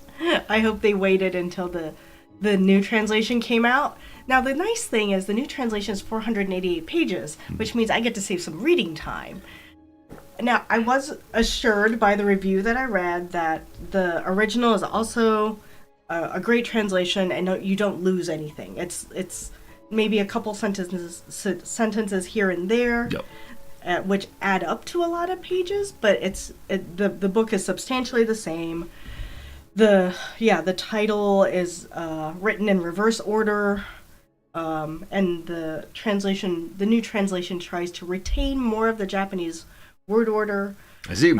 I hope they waited until the new translation came out. Now, the nice thing is the new translation is 488 pages, which means I get to save some reading time. Now, I was assured by the review that I read that the original is also a great translation, and you don't lose anything. It's maybe a couple sentences here and there, which add up to a lot of pages, but the book is substantially the same. The title is written in reverse order, and the new translation tries to retain more of the Japanese word order. I see.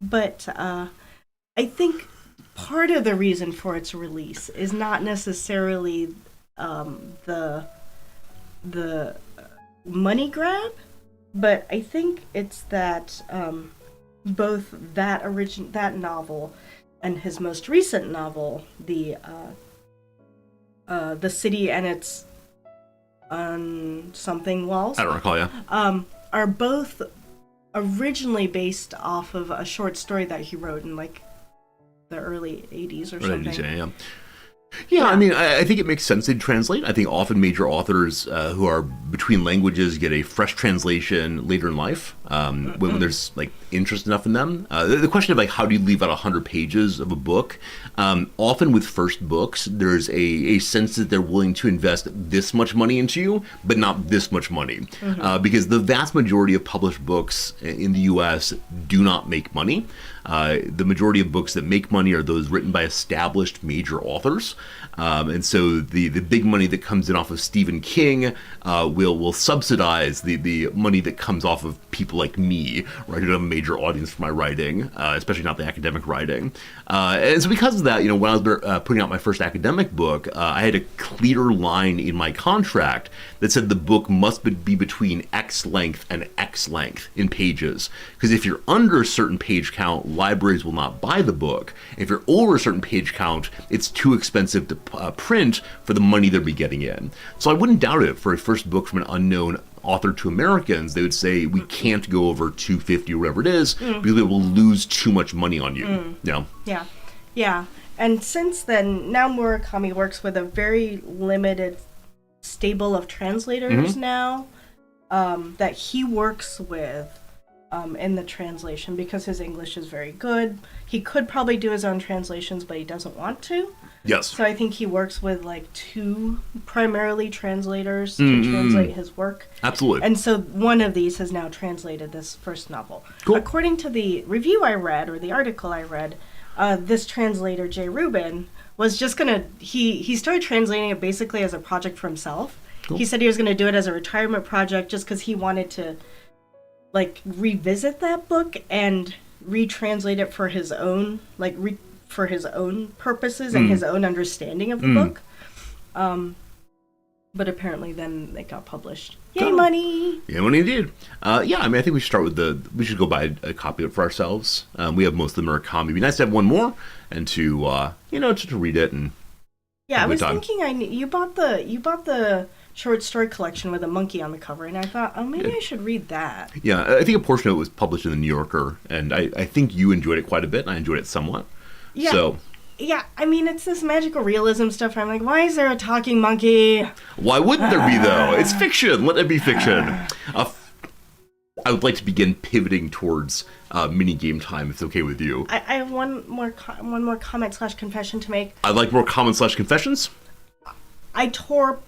But I think part of the reason for its release is not necessarily the money grab, but I think it's that both that novel and his most recent novel, the City and its something walls, I don't recall, yeah. are both originally based off of a short story that he wrote in like the early 80s or something. Yeah. Yeah, I mean, I think it makes sense to translate. I think often major authors who are between languages get a fresh translation later in life when there's like interest enough in them. The question of like how do you leave out 100 pages of a book? Often with first books, there's a sense that they're willing to invest this much money into you, but not this much money, because the vast majority of published books in the U.S. do not make money. The majority of books that make money are those written by established major authors. And so the big money that comes in off of Stephen King will subsidize the money that comes off of people like me, where I don't have a major audience for my writing, especially not the academic writing. And so because of that, when I was putting out my first academic book, I had a clear line in my contract that said the book must be between X length and X length in pages. Because if you're under a certain page count, libraries will not buy the book. If you're over a certain page count, it's too expensive to print for the money they'll be getting in. So I wouldn't doubt it for a first book from an unknown author to Americans. They would say, we can't go over 250 or whatever it is, because it will lose too much money on you. Yeah. And since then, now Murakami works with a very limited stable of translators now that he works with in the translation, because his English is very good. He could probably do his own translations, but he doesn't want to. Yes. So I think he works with like 2 primarily translators to translate his work. Absolutely. And so one of these has now translated this first novel. Cool. According to the review I read, or the article I read, this translator, Jay Rubin, was just gonna, he started translating it basically as a project for himself. Cool. He said he was gonna do it as a retirement project just because he wanted to like revisit that book and retranslate it for his own, like for his own purposes and his own understanding of the book. But apparently then it got published. Yay, money! Yeah, money indeed. I mean, I think we should start with we should go buy a copy of it for ourselves. We have most of the Murakami. It'd be nice to have one more and to, just to read it and I was thinking you bought the short story collection with a monkey on the cover, and I thought, maybe I should read that. Yeah, I think a portion of it was published in the New Yorker, and I think you enjoyed it quite a bit, and I enjoyed it somewhat. Yeah. So, yeah, I mean, it's this magical realism stuff. I'm like, why is there a talking monkey? Why wouldn't there be, though? It's fiction. Let it be fiction. I would like to begin pivoting towards mini game time, if it's okay with you. I have one more comment / confession to make. I'd like more comment / confessions. I tore...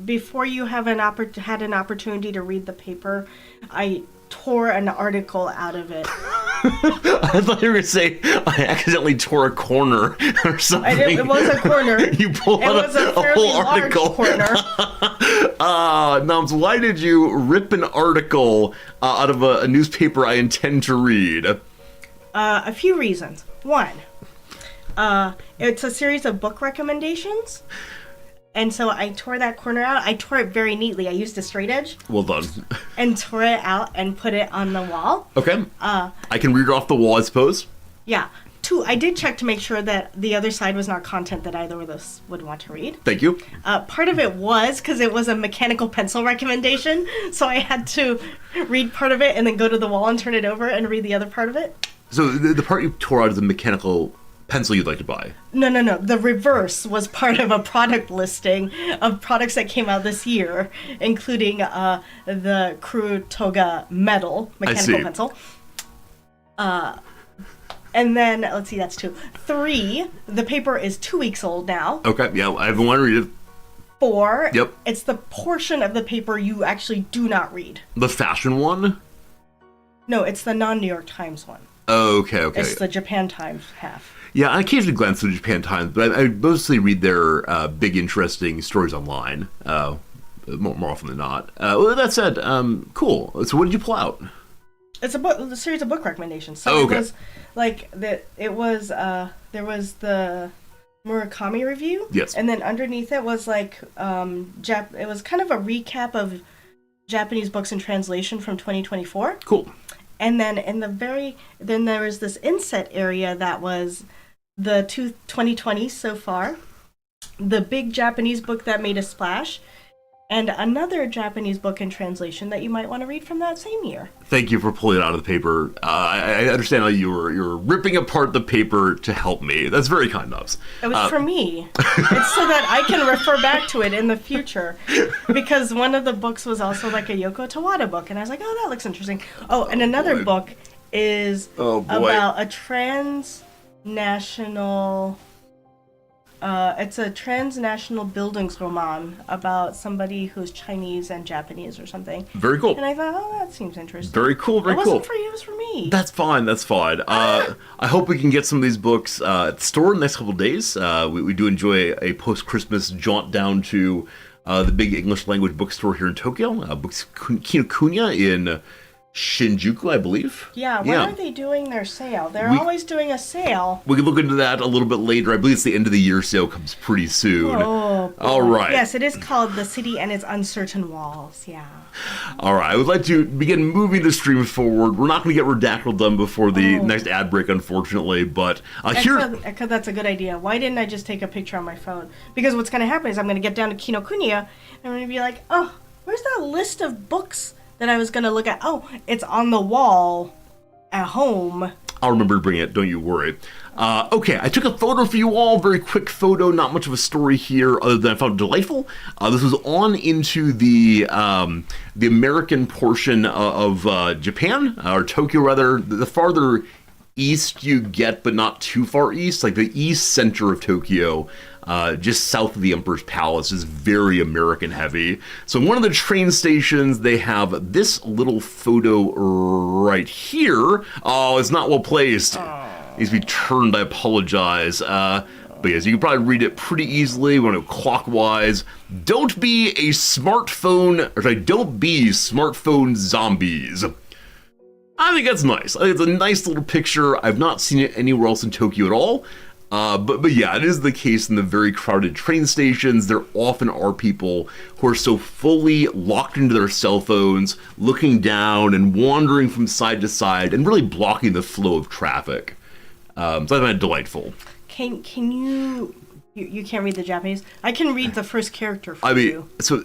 before you have had an opportunity to read the paper, I tore an article out of it. I thought you were going to say I accidentally tore a corner or something. It was a corner. You pulled out a whole article. Corner. Nums, why did you rip an article out of a newspaper I intend to read? A few reasons. One, it's a series of book recommendations. And so I tore that corner out. I tore it very neatly. I used a straight edge. Well done. And tore it out and put it on the wall. Okay. I can read it off the wall, I suppose. Yeah. 2, I did check to make sure that the other side was not content that either of us would want to read. Thank you. Part of it was because it was a mechanical pencil recommendation. So I had to read part of it and then go to the wall and turn it over and read the other part of it. So the part you tore out is the mechanical pencil you'd like to buy? No. The reverse was part of a product listing of products that came out this year, including the Kurotoga Metal mechanical pencil. And then, let's see, that's 2. 3, the paper is 2 weeks old now. Okay, yeah, I haven't wanted to read it. 4, yep. It's the portion of the paper you actually do not read. The fashion one? No, it's the non-New York Times one. Oh, okay. It's the Japan Times half. Yeah, I occasionally glance through the Japan Times, but I mostly read their big, interesting stories online, more often than not. Well, that said, cool. So what did you pull out? It's a series of book recommendations. So it was like there was the Murakami review. Yes. And then underneath it was like it was kind of a recap of Japanese books in translation from 2024. Cool. And then then there was this inset area that was the 2020s so far, the big Japanese book that made a splash, and another Japanese book in translation that you might want to read from that same year. Thank you for pulling it out of the paper. I understand how you're ripping apart the paper to help me. That's very kind of us. It was for me. It's so that I can refer back to it in the future. Because one of the books was also like a Yoko Tawada book, and I was like, oh, that looks interesting. Oh, and another book is about a transnational... it's a transnational Bildungsroman about somebody who's Chinese and Japanese or something. Very cool. And I thought, oh, that seems interesting. Very cool, very cool. It wasn't for you, it was for me. That's fine, that's fine. I hope we can get some of these books at the store in the next couple of days. We do enjoy a post-Christmas jaunt down to the big English language bookstore here in Tokyo, Books Kinokuniya in Shinjuku, I believe. Yeah, when are they doing their sale? They're always doing a sale. We can look into that a little bit later. I believe it's the end of the year sale comes pretty soon. Oh, boy. All right. Yes, it is called The City and Its Uncertain Walls, yeah. All right, I would like to begin moving the stream forward. We're not going to get Redactyl done before the next ad break, unfortunately, but here... That's a good idea. Why didn't I just take a picture on my phone? Because what's going to happen is I'm going to get down to Kinokuniya, and I'm going to be like, oh, where's that list of books that I was going to look at? Oh, it's on the wall at home. I'll remember to bring it, don't you worry. Okay, I took a photo for you all, very quick photo, not much of a story here, other than I found it delightful. This was on into the American portion of Japan, or Tokyo rather, the farther east you get, but not too far east, like the east center of Tokyo, just south of the Emperor's Palace, is very American heavy. So in one of the train stations, they have this little photo right here. Oh, it's not well placed. It needs to be turned, I apologize. But yes, you can probably read it pretty easily. We want to go clockwise. Don't be smartphone zombies. I think that's nice. I think it's a nice little picture. I've not seen it anywhere else in Tokyo at all. But yeah, it is the case in the very crowded train stations. There often are people who are so fully locked into their cell phones, looking down and wandering from side to side and really blocking the flow of traffic. So I find it delightful. Can you can't read the Japanese? I can read the first character for you. So,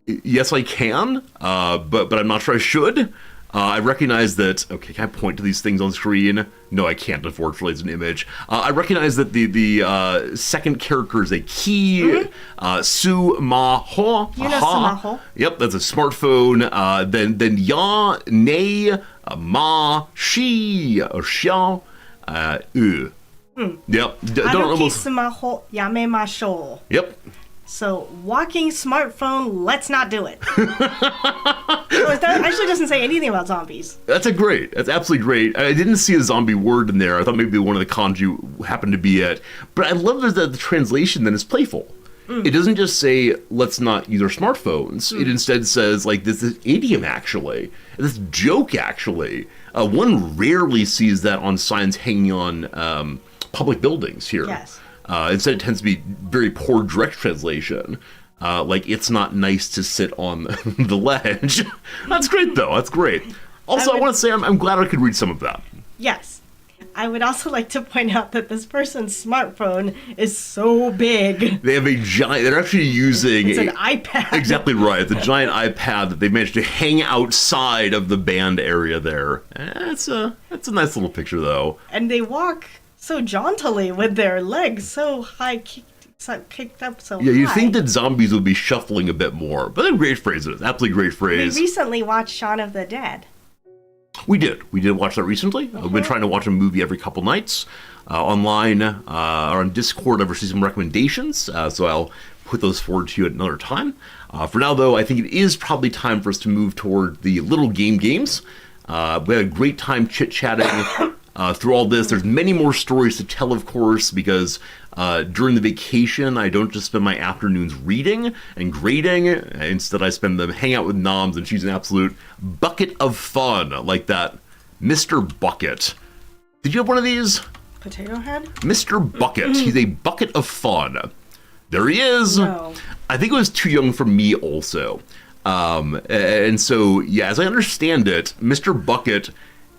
yes, I can, but I'm not sure I should. I recognize that, okay, can I point to these things on screen? No, I can't, unfortunately, it's an image. I recognize that the second character is a key, Sumaho. Sumaho. Yep, that's a smartphone. Then ya, ne, ma, shi, or xiao, u. Yep. Haruki sumaho yamemashou. Yep. So, walking smartphone, let's not do it. It actually doesn't say anything about zombies. That's absolutely great. I didn't see a zombie word in there. I thought maybe one of the kanji happened to be it. But I love that the translation then is playful. It doesn't just say, let's not use our smartphones. It instead says, like, this is idiom, actually. This joke, actually. One rarely sees that on signs hanging on public buildings here. Yes. Instead, it tends to be very poor direct translation. Like, it's not nice to sit on the ledge. That's great, though. That's great. Also, I want to say I'm glad I could read some of that. Yes. I would also like to point out that this person's smartphone is so big. They have a giant... They're actually using... It's an iPad. Exactly right. It's a giant iPad that they managed to hang outside of the band area there. It's a nice little picture, though. And they walk so jauntily with their legs so high, kicked up so high. Yeah, you'd think that zombies would be shuffling a bit more. But a great phrase. It's absolutely great phrase. We recently watched Shaun of the Dead. We did watch that recently. We've been trying to watch a movie every couple nights online or on Discord. I've received some recommendations, so I'll put those forward to you at another time. For now, though, I think it is probably time for us to move toward the little games. We had a great time chit-chatting through all this. There's many more stories to tell, of course, because during the vacation, I don't just spend my afternoons reading and grading. Instead, I spend them hanging out with Noms, and she's an absolute bucket of fun, like that Mr. Bucket. Did you have one of these? Potato Head? Mr. Bucket. He's a bucket of fun. There he is. No. I think it was too young for me also. And so, yeah, as I understand it, Mr. Bucket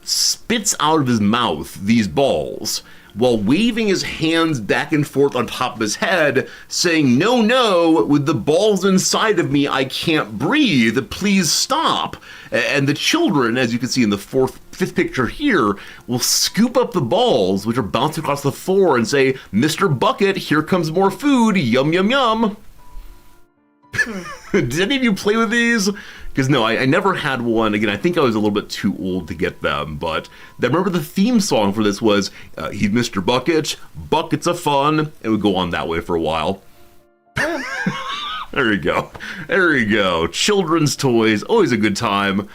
spits out of his mouth these balls, while waving his hands back and forth on top of his head, saying, "No, no, with the balls inside of me, I can't breathe. Please stop." And the children, as you can see in the fifth picture here, will scoop up the balls, which are bouncing across the floor, and say, "Mr. Bucket, here comes more food. Yum, yum, yum." Did any of you play with these? Because no, I never had one. Again, I think I was a little bit too old to get them, but I remember the theme song for this was, "He's Mr. Bucket, buckets of fun." It would go on that way for a while. There you go. There you go. Children's toys, always a good time.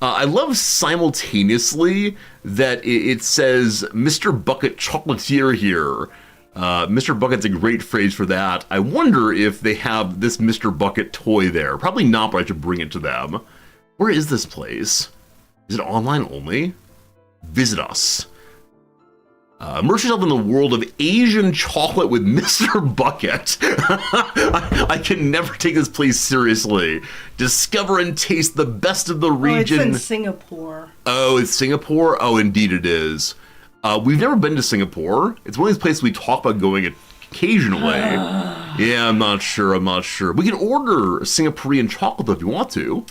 I love simultaneously that it says Mr. Bucket Chocolatier here. Mr. Bucket's a great phrase for that. I wonder if they have this Mr. Bucket toy there. Probably not, but I should bring it to them. Where is this place? Is it online only? Visit us. Immerse yourself in the world of Asian chocolate with Mr. Bucket. I can never take this place seriously. Discover and taste the best of the region. Oh, it's in Singapore. Oh, it's Singapore? Oh, indeed it is. We've never been to Singapore. It's one of these places we talk about going occasionally. Yeah, I'm not sure. We can order Singaporean chocolate though if you want to.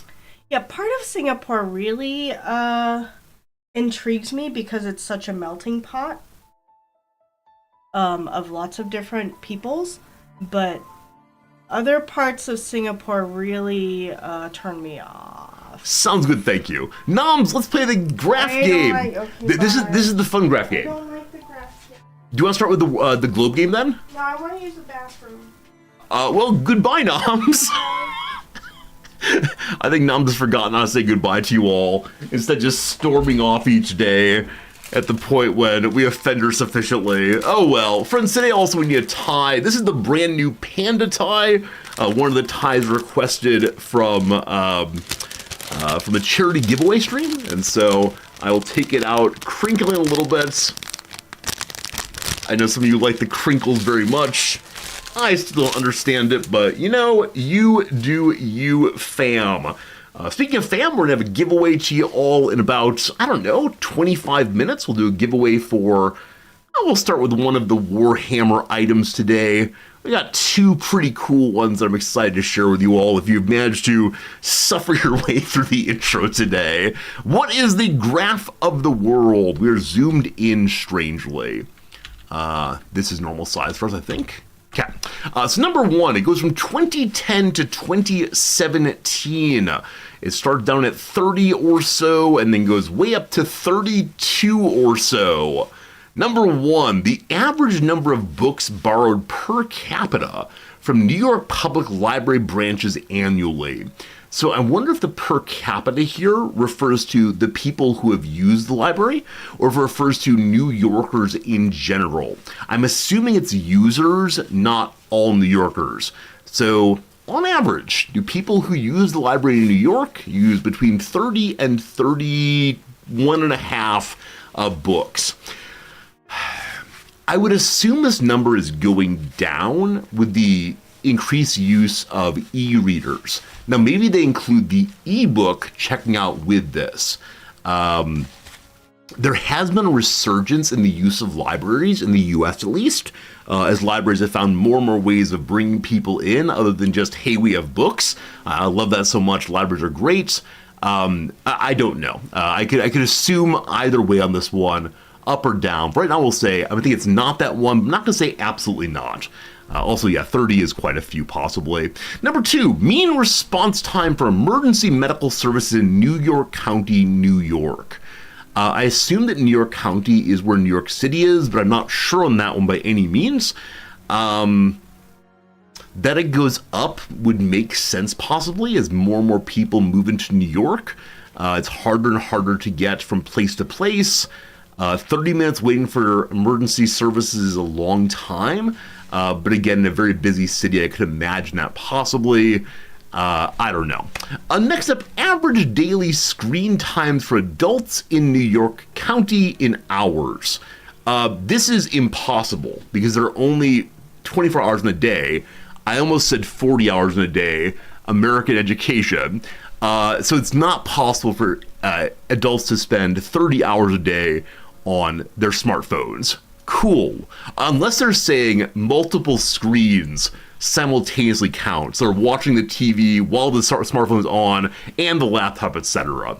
Yeah, part of Singapore really intrigues me because it's such a melting pot of lots of different peoples, but other parts of Singapore really turn me off. Sounds good, thank you. Noms, let's play the graph game. This is the fun graph game. I don't like the graph game. Do you want to start with the globe game then? No, I want to use the bathroom. Well, goodbye, Noms. I think Noms has forgotten how to say goodbye to you all, instead just storming off each day at the point when we offend her sufficiently. Oh well. Friends, today also we need a tie. This is the brand new panda tie. One of the ties requested from the charity giveaway stream, and so I will take it out, crinkling a little bit. I know some of you like the crinkles very much. I still don't understand it, but you know, you do you, fam. Speaking of fam, we're going to have a giveaway to you all in about, I don't know, 25 minutes. We'll do a giveaway for, we'll start with one of the Warhammer items today. We got two pretty cool ones that I'm excited to share with you all if you've managed to suffer your way through the intro today. What is the graph of the world? We're zoomed in strangely. This is normal size for us, I think. Okay. So number one, it goes from 2010 to 2017. It starts down at 30 or so and then goes way up to 32 or so. Number one, the average number of books borrowed per capita from New York Public Library branches annually. So I wonder if the per capita here refers to the people who have used the library or if it refers to New Yorkers in general. I'm assuming it's users, not all New Yorkers. So on average, do people who use the library in New York use between 30 and 31 and a half books? I would assume this number is going down with the increased use of e-readers. Now, maybe they include the e-book checking out with this. There has been a resurgence in the use of libraries, in the US at least, as libraries have found more and more ways of bringing people in other than just, hey, we have books. I love that so much. Libraries are great. I don't know. I could assume either way on this one, up or down. Right now, we'll say, I would think it's not that one. I'm not going to say absolutely not. Also, yeah, 30 is quite a few, possibly. Number two, mean response time for emergency medical services in New York County, New York. I assume that New York County is where New York City is, but I'm not sure on that one by any means. That it goes up would make sense, possibly, as more and more people move into New York. It's harder and harder to get from place to place. 30 minutes waiting for emergency services is a long time. But again, in a very busy city, I could imagine that possibly. I don't know. Next up, average daily screen times for adults in New York County in hours. This is impossible because there are only 24 hours in a day. I almost said 40 hours in a day, American education. So it's not possible for adults to spend 30 hours a day on their smartphones. cool. Unless they're saying multiple screens simultaneously count. So they're watching the TV while the smartphone is on and the laptop, etc.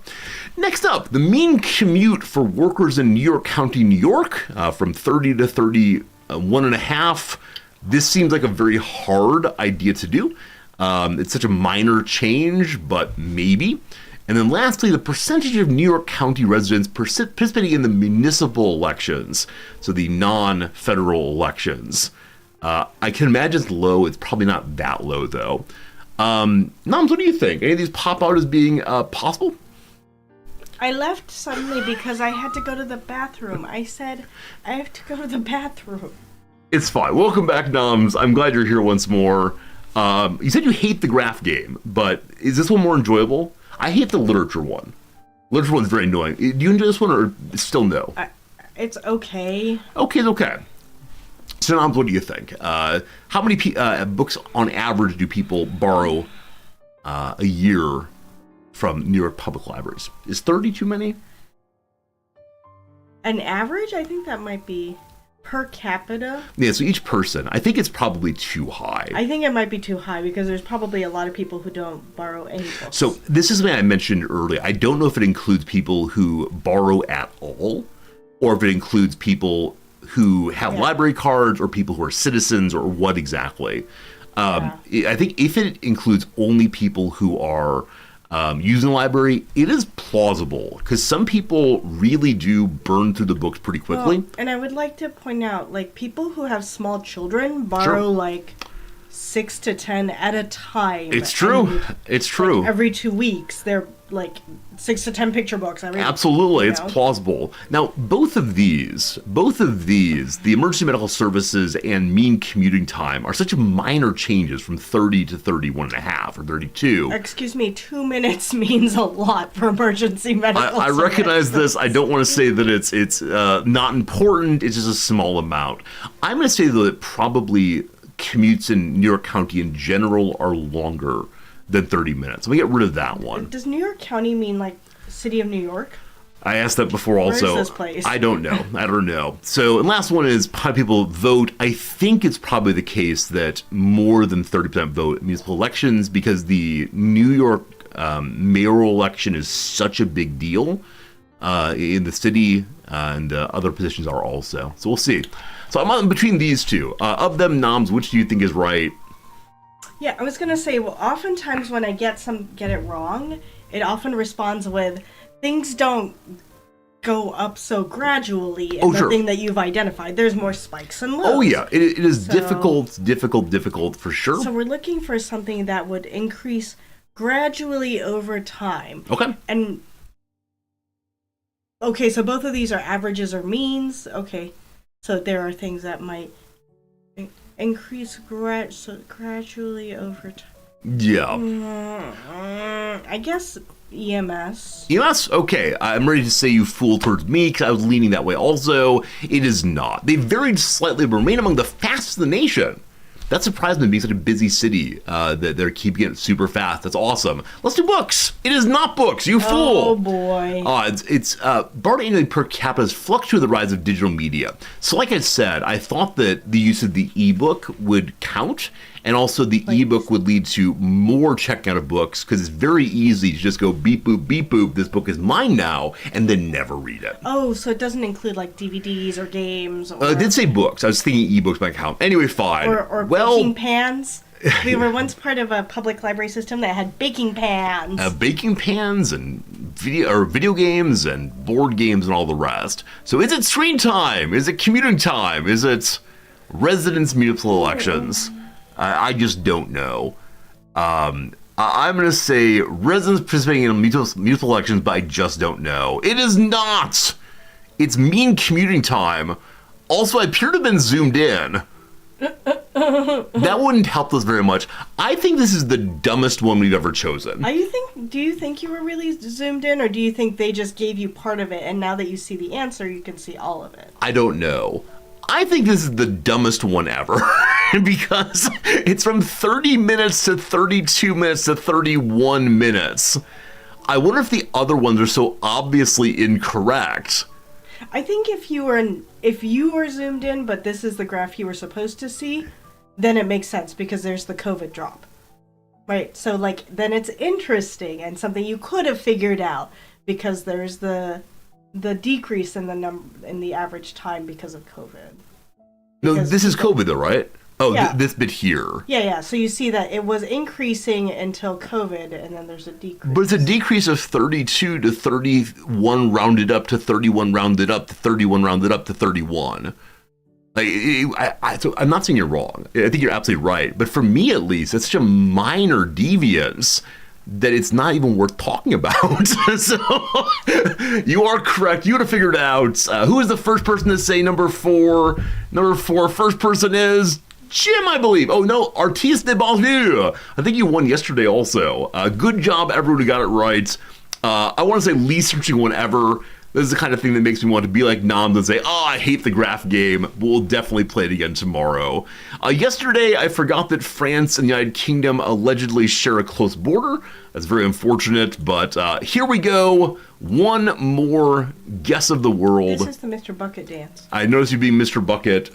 Next up, the mean commute for workers in New York County, New York, from 30 to 31 and a half. This seems like a very hard idea to do. It's such a minor change, but maybe. And then lastly, the percentage of New York County residents participating in the municipal elections, so the non-federal elections. I can imagine it's low. It's probably not that low, though. Noms, what do you think? Any of these pop out as being possible? I left suddenly because I had to go to the bathroom. I said, I have to go to the bathroom. It's fine. Welcome back, Noms. I'm glad you're here once more. You said you hate the graph game, but is this one more enjoyable? I hate the literature one. Literature one's very annoying. Do you enjoy this one, or still no? It's okay. Okay, it's okay. So, Noms, what do you think? How many books on average do people borrow a year from New York public libraries? Is 30 too many? An average? I think that might be per capita. Yeah, so each person. I think it's probably too high. I think it might be too high because there's probably a lot of people who don't borrow any books. So this is something I mentioned earlier. I don't know if it includes people who borrow at all, or if it includes people who have library cards, or people who are citizens, or what exactly. I think if it includes only people who are using the library, it is plausible, because some people really do burn through the books pretty quickly. Well, and I would like to point out, like, people who have small children borrow like 6 to 10 at a time. It's true. It's true. Like, every 2 weeks, they're like 6 to 10 picture books. Absolutely, it's plausible. Now, both of these, the emergency medical services and mean commuting time, are such minor changes from 30 to 31 and a half, or 32. Excuse me, 2 minutes means a lot for emergency medical I recognize this. I don't want to say that it's not important. It's just a small amount. I'm going to say that probably commutes in New York County in general are longer than 30 minutes. Let me get rid of that one. Does New York County mean like City of New York? I asked that before also. Where is this place? I don't know. So, and last one is how people vote. I think it's probably the case that more than 30% vote in municipal elections, because the New York mayoral election is such a big deal in the city, and other positions are also. So we'll see. So I'm on between these two. Of them, Noms, which do you think is right? Yeah, I was gonna say, well, oftentimes when I get it wrong, it often responds with, things don't go up so gradually in the thing that you've identified. There's more spikes and lows. Oh yeah, it is difficult for sure. So we're looking for something that would increase gradually over time. Okay. And okay, so both of these are averages or means. Okay, so there are things that might increase gradually over time. Yeah. I guess EMS. EMS? Okay, I'm ready to say you fool towards me, because I was leaning that way also. It is not. They varied slightly, but remain among the fastest in the nation. That surprised me, being such a busy city, that they're keeping it super fast. That's awesome. Let's do books. It is not books, you fool. Oh boy. It's borrowed annually per capita has fluctuated with the rise of digital media. So like I said, I thought that the use of the ebook would count, and also the ebook would lead to more checking out of books, because it's very easy to just go beep boop, this book is mine now, and then never read it. Oh, so it doesn't include like DVDs or games? Or... I did say books. I was thinking ebooks might count. Anyway, fine. Or baking pans. We were once part of a public library system that had baking pans. Baking pans and video games and board games and all the rest. So is it screen time? Is it commuting time? Is it residence municipal elections? I just don't know. I'm going to say residents participating in municipal elections, but I just don't know. It is not. It's mean commuting time. Also, I appear to have been zoomed in. That wouldn't help us very much. I think this is the dumbest one we've ever chosen. Do you think you were really zoomed in, or do you think they just gave you part of it, and now that you see the answer, you can see all of it? I don't know. I think this is the dumbest one ever, because it's from 30 minutes to 32 minutes to 31 minutes. I wonder if the other ones are so obviously incorrect I think if you were zoomed in, but this is the graph you were supposed to see, then it makes sense because there's the COVID drop. Right? So like then it's interesting and something you could have figured out because there's the decrease in the average time because of COVID. No, this is COVID though, right? Oh, Yeah. this bit here. Yeah. So you see that it was increasing until COVID, and then there's a decrease. But it's a decrease of 32 to 31 rounded up to 31 rounded up to 31 rounded up to 31. Like, so I'm not saying you're wrong. I think you're absolutely right. But for me, at least, it's such a minor deviance that it's not even worth talking about. So you are correct. You would have figured out. Who is the first person to say number 4? Number 4, first person is Jim, I believe. Oh, no, Artiste de Banlieue. I think you won yesterday also. Good job, everyone who got it right. I want to say least searching one ever. This is the kind of thing that makes me want to be like Noms and say, oh, I hate the graph game, but we'll definitely play it again tomorrow. Yesterday, I forgot that France and the United Kingdom allegedly share a close border. That's very unfortunate, but here we go. One more guess of the world. This is the Mr. Bucket dance. I noticed you being Mr. Bucket.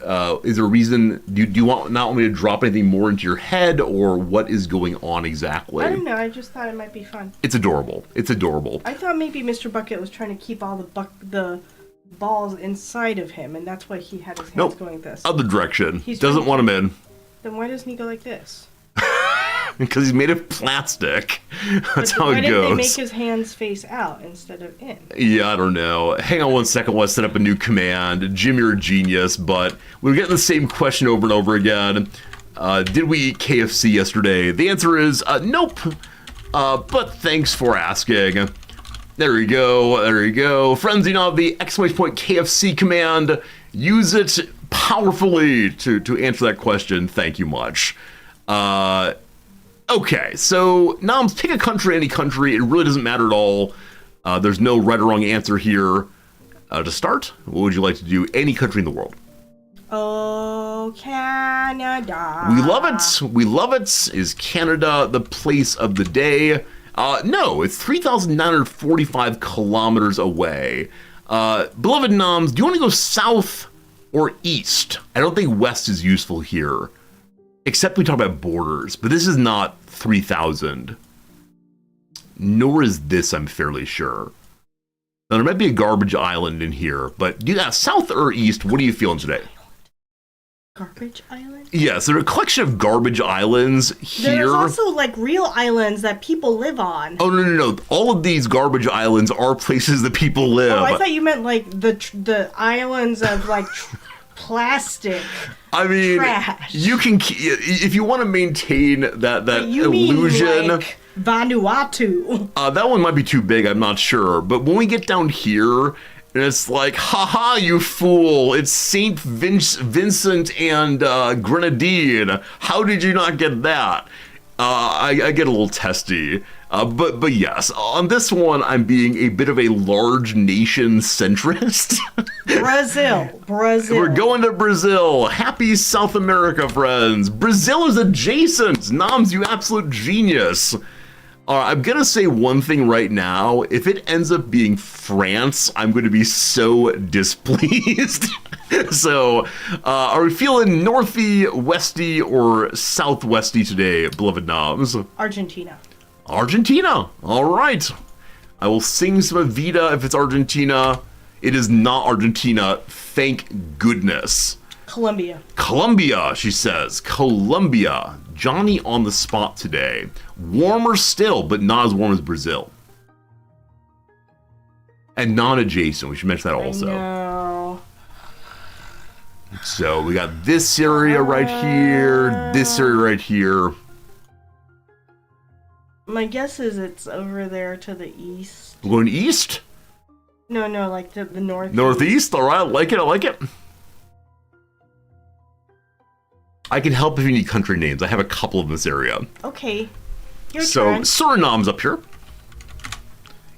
Is there a reason? Do you want me to drop anything more into your head, or what is going on exactly? I don't know. I just thought it might be fun. It's adorable. It's adorable. I thought maybe Mr. Bucket was trying to keep all the balls inside of him, and that's why he had his hands going like this. Other direction. He's doesn't want him in. Then why doesn't he go like this? Because he's made of plastic. That's how it Why goes. didn't they make his hands face out instead of in? Yeah, I don't know. Hang on one second while I set up a new command. Jim, you're a genius, but we're getting the same question over and over again. Did we eat KFC yesterday? The answer is nope. But thanks for asking. There you go. There you go. Friends, you know the exclamation point KFC command. Use it powerfully to answer that question. Thank you much. Okay, so Noms, pick a country, any country. It really doesn't matter at all. There's no right or wrong answer here. To start, what would you like to do? Any country in the world. Oh, Canada. We love it. We love it. Is Canada the place of the day? No, it's 3,945 kilometers away. Beloved Noms, do you want to go south or east? I don't think west is useful here. Except we talk about borders, but this is not 3,000. Nor is this, I'm fairly sure. Now, there might be a garbage island in here, but south or east, what are you feeling today? Garbage island? Yes, there are a collection of garbage islands here. There's also like real islands that people live on. Oh, no. All of these garbage islands are places that people live. Oh, I thought you meant like the islands of like plastic. I mean, trash. You can, if you want to maintain that You illusion. mean like Vanuatu. That one might be too big, I'm not sure. But when we get down here, and it's like, haha, you fool, it's St. Vincent and Grenadine. How did you not get that? I get a little testy. But yes, on this one, I'm being a bit of a large nation centrist. Brazil. We're going to Brazil. Happy South America, friends. Brazil is adjacent. Noms, you absolute genius. I'm going to say one thing right now. If it ends up being France, I'm going to be so displeased. So, are we feeling northy, westy, or southwesty today, beloved Noms? Argentina. Argentina. All right. I will sing some Evita if it's Argentina. It is not Argentina. Thank goodness. Colombia, she says. Colombia. Johnny on the spot today. Warmer still, but not as warm as Brazil. And non-adjacent. We should mention that also. No. So we got this area right here. This area right here. My guess is it's over there to the east. We're going east? No, like the northeast. Northeast? All right, I like it. I can help if you need country names. I have a couple of this area. Okay. Your So, turn. Suriname's up here.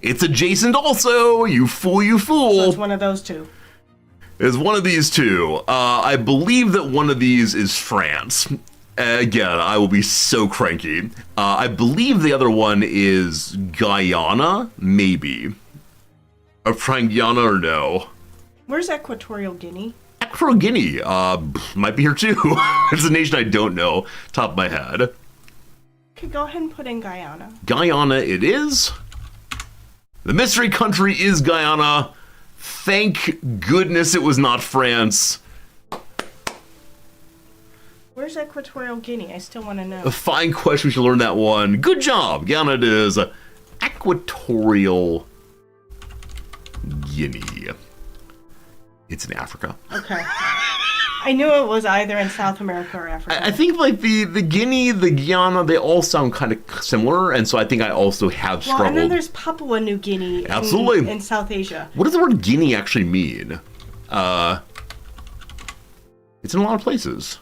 It's adjacent also, you fool. So it's one of those two. It's one of these two. I believe that one of these is France. Again, I will be so cranky. I believe the other one is Guyana, maybe. I'm trying Guyana or no? Where's Equatorial Guinea? Equatorial Guinea might be here too. It's a nation I don't know, top of my head. Okay, go ahead and put in Guyana. Guyana it is. The mystery country is Guyana. Thank goodness it was not France. Where's Equatorial Guinea? I still want to know. A fine question. We should learn that one. Good job. Guyana it is. Equatorial Guinea. It's in Africa. Okay. I knew it was either in South America or Africa. I think like the Guinea, the Guyana, they all sound kind of similar, and so I think I also have struggled. Well, and then there's Papua New Guinea Absolutely. in South Asia. What does the word Guinea actually mean? It's in a lot of places.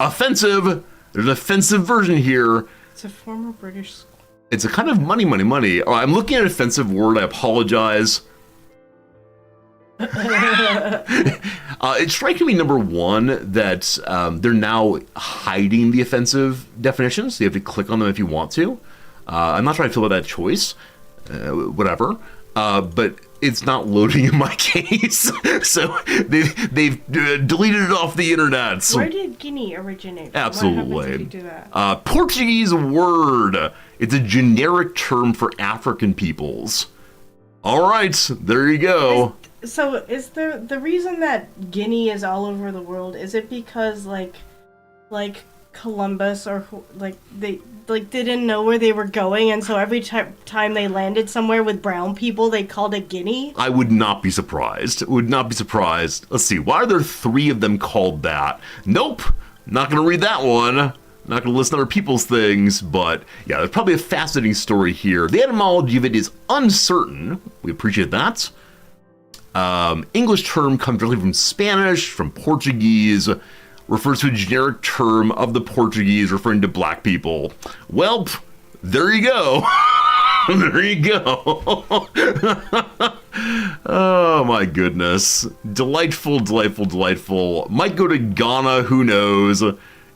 Offensive. There's an offensive version here. It's a former British school. It's a kind of money. Oh, I'm looking at an offensive word. I apologize. It's striking me, number one, that they're now hiding the offensive definitions. So you have to click on them if you want to. I'm not sure how I feel about that choice. Whatever. But it's not loading in my case. So they've deleted it off the internet. So where did Guinea originate from? absolutely. What happens if you do that? Portuguese word. It's a generic term for African peoples. All right, there you go. So is the reason that Guinea is all over the world, is it because like Columbus or they didn't know where they were going, and so every time they landed somewhere with brown people they called it Guinea? I would not be surprised. Let's see, why are there 3 of them called that? Nope, not gonna read that one. Not going to list other people's things, but yeah, there's probably a fascinating story here. The etymology of it is uncertain. We appreciate that. English term comes directly from Spanish, from Portuguese, refers to a generic term of the Portuguese referring to black people. Well, there you go. There you go. Oh my goodness. Delightful. Might go to Ghana, who knows.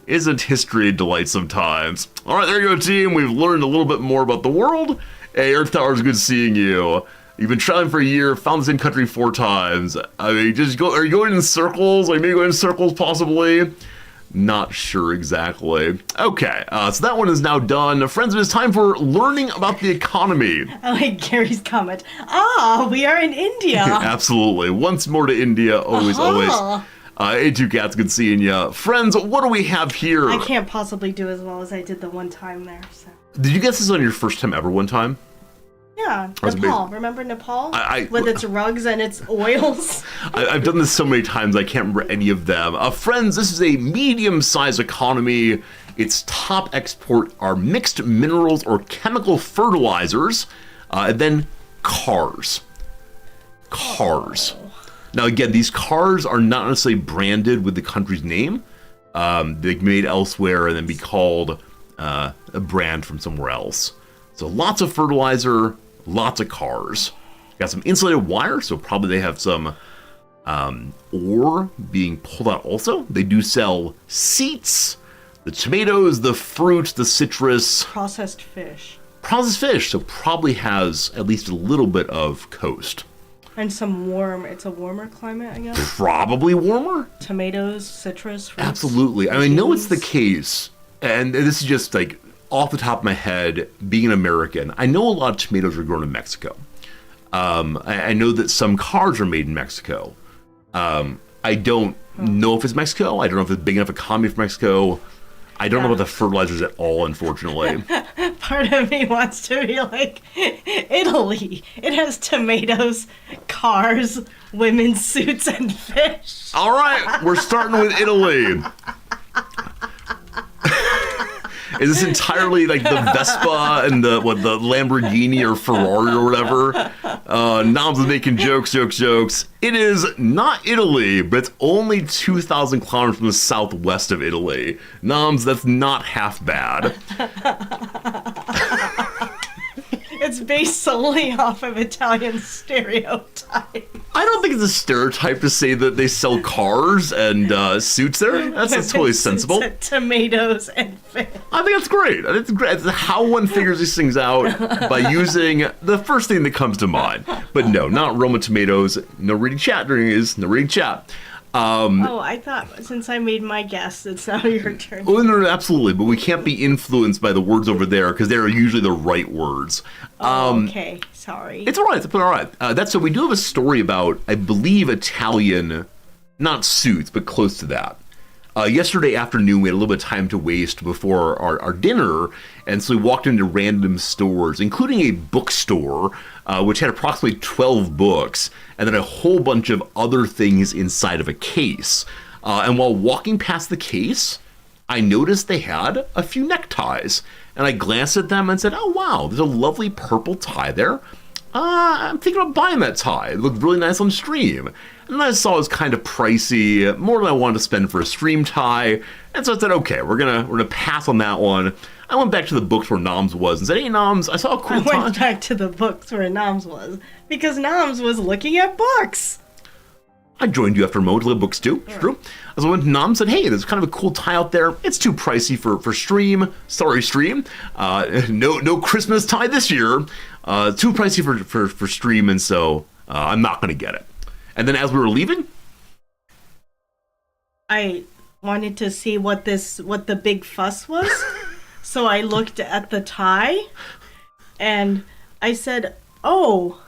Isn't history a delight sometimes? All right, there you go, team. We've learned a little bit more about the world. Hey, Earth Tower's good seeing you. You've been traveling for a year, found the same country 4 times. I mean, are you going in circles? Like maybe going in circles, possibly? Not sure exactly. Okay, so that one is now done. Friends, it is time for learning about the economy. I like Gary's comment. We are in India. Absolutely. Once more to India, always. Hey, two cats, good seeing ya. Friends, what do we have here? I can't possibly do as well as I did the one time there. So. Did you guess this on your first time ever one time? Yeah, Nepal. Remember Nepal? With its rugs and its oils? I've done this so many times, I can't remember any of them. Friends, this is a medium-sized economy. Its top export are mixed minerals or chemical fertilizers, and then cars. Cars. Oh. Now, again, these cars are not necessarily branded with the country's name. They're made elsewhere and then be called a brand from somewhere else. So lots of fertilizer, lots of cars. Got some insulated wire, so probably they have some ore being pulled out also. They do sell seats, the tomatoes, the fruit, the citrus. Processed fish. Processed fish, so probably has at least a little bit of coast. And it's a warmer climate, I guess? Probably warmer. Tomatoes, citrus, fruits. Absolutely. I mean, I know it's the case, and this is just like off the top of my head, being an American, I know a lot of tomatoes are grown in Mexico. I know that some cars are made in Mexico. I don't know if it's Mexico. I don't know if it's big enough economy for Mexico. I don't know about the fertilizers at all, unfortunately. Part of me wants to be like, Italy. It has tomatoes, cars, women's suits, and fish. All right, we're starting with Italy. Is this entirely like the Vespa and the Lamborghini or Ferrari or whatever? Noms is making jokes. It is not Italy, but it's only 2,000 kilometers from the southwest of Italy. Noms, that's not half bad. It's based solely off of Italian stereotype. I don't think it's a stereotype to say that they sell cars and suits there. That's totally sensible. Tomatoes and fish. I think that's great. It's great. It's how one figures these things out by using the first thing that comes to mind. But no, not Roma tomatoes. No reading chat during this. No reading chat. I thought since I made my guess, it's now your turn. Oh, no, absolutely. But we can't be influenced by the words over there because they're usually the right words. Okay, sorry. It's all right. It's all right. So we do have a story about, I believe, Italian, not suits, but close to that. Yesterday afternoon, we had a little bit of time to waste before our dinner, and so we walked into random stores, including a bookstore, which had approximately 12 books, and then a whole bunch of other things inside of a case. And while walking past the case, I noticed they had a few neckties, and I glanced at them and said, oh, wow, there's a lovely purple tie there. I'm thinking about buying that tie. It looked really nice on stream. And then I saw it was kind of pricey, more than I wanted to spend for a stream tie. And so I said, okay, we're gonna pass on that one. I went back to the books where Noms was and said, hey, Noms, I saw a cool tie. I went back to the books where Noms was because Noms was looking at books. I joined you after a moment to look at books too. It's true. So I went to Noms and said, hey, there's kind of a cool tie out there. It's too pricey for stream. Sorry, stream. No Christmas tie this year. Too pricey for stream, and so I'm not going to get it. And then as we were leaving, I wanted to see what the big fuss was. So I looked at the tie and I said, oh,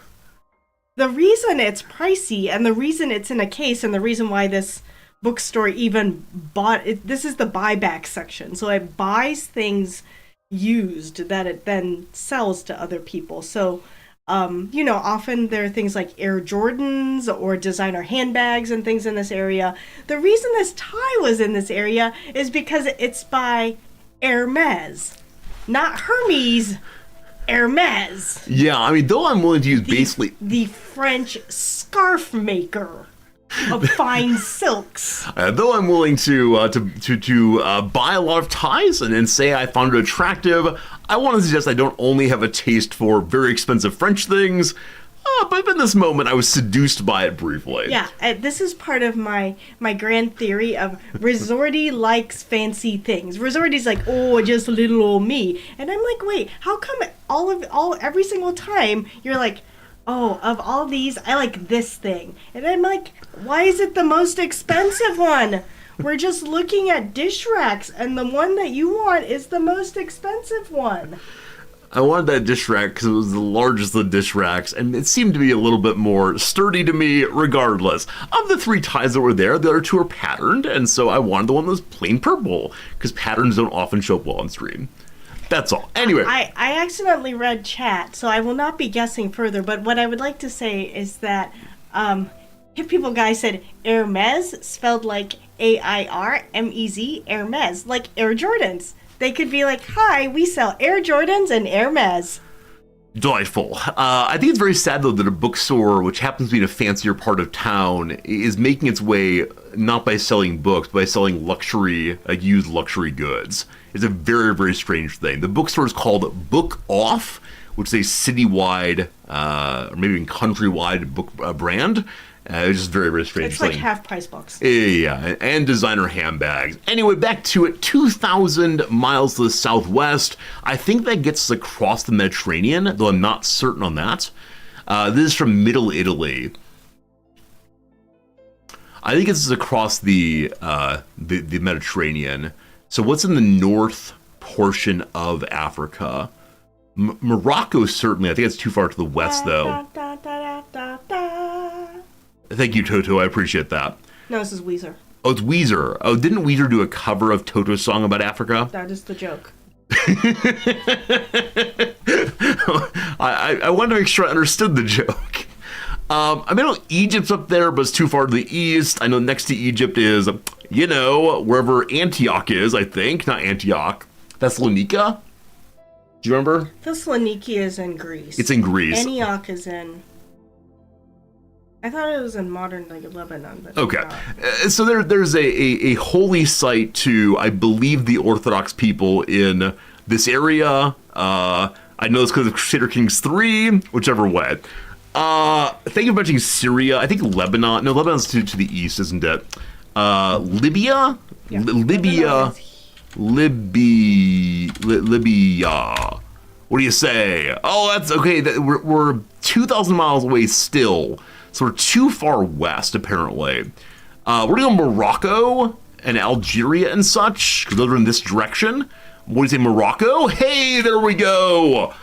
the reason it's pricey and the reason it's in a case and the reason why this bookstore even bought it, this is the buyback section. So it buys things used that it then sells to other people. So, often there are things like Air Jordans or designer handbags and things in this area. The reason this tie was in this area is because it's by Hermes, not Hermes, Hermes. Yeah, I mean, though I'm willing to use basically the French scarf maker of fine silks. Though I'm willing to buy a lot of ties and say I found it attractive, I want to suggest I don't only have a taste for very expensive French things, but in this moment I was seduced by it briefly. Yeah, this is part of my grand theory of Resorty likes fancy things. Resorty's like, oh, just little old me. And I'm like, wait, how come every single time you're like, oh, of all these, I like this thing. And I'm like, why is it the most expensive one? We're just looking at dish racks, and the one that you want is the most expensive one. I wanted that dish rack because it was the largest of the dish racks, and it seemed to be a little bit more sturdy to me regardless. Of the 3 ties that were there, the other 2 are patterned, and so I wanted the one that was plain purple, because patterns don't often show up well on stream. That's all. Anyway. I accidentally read chat, so I will not be guessing further, but what I would like to say is that Hip People Guy said Hermes, spelled like AIRMEZ, Hermes, like Air Jordans. They could be like, hi, we sell Air Jordans and Hermes. Delightful. I think it's very sad, though, that a bookstore, which happens to be in a fancier part of town, is making its way not by selling books, but by selling luxury, used luxury goods. It's a very, very strange thing. The bookstore is called Book Off, which is a citywide, or maybe even countrywide book brand. It's just very, very strange. It's like half-price books. Yeah, and designer handbags. Anyway, back to it. 2,000 miles to the southwest. I think that gets us across the Mediterranean, though I'm not certain on that. This is from Middle Italy. I think it's across the Mediterranean. So what's in the north portion of Africa? Morocco, certainly. I think it's too far to the west, though. Thank you, Toto. I appreciate that. No, this is Weezer. Oh, it's Weezer. Oh, didn't Weezer do a cover of Toto's song about Africa? That is the joke. I wanted to make sure I understood the joke. I know Egypt's up there, but it's too far to the east. I know next to Egypt is, wherever Antioch is, I think. Not Antioch. Thessalonica? Do you remember? Thessaloniki is in Greece. It's in Greece. Antioch is in... I thought it was in modern Lebanon. But okay. So there's a holy site to, I believe, the Orthodox people in this area. I know it's because of Crusader Kings 3, whichever way. Thank you for mentioning Syria. I think Lebanon. No, Lebanon's to the east, isn't it? Libya? Yeah. Libya. Libya. What do you say? Oh, that's okay. We're 2,000 miles away still. So we're too far west, apparently. We're going to go Morocco and Algeria and such, because those are in this direction. What do you say, Morocco? Hey, there we go.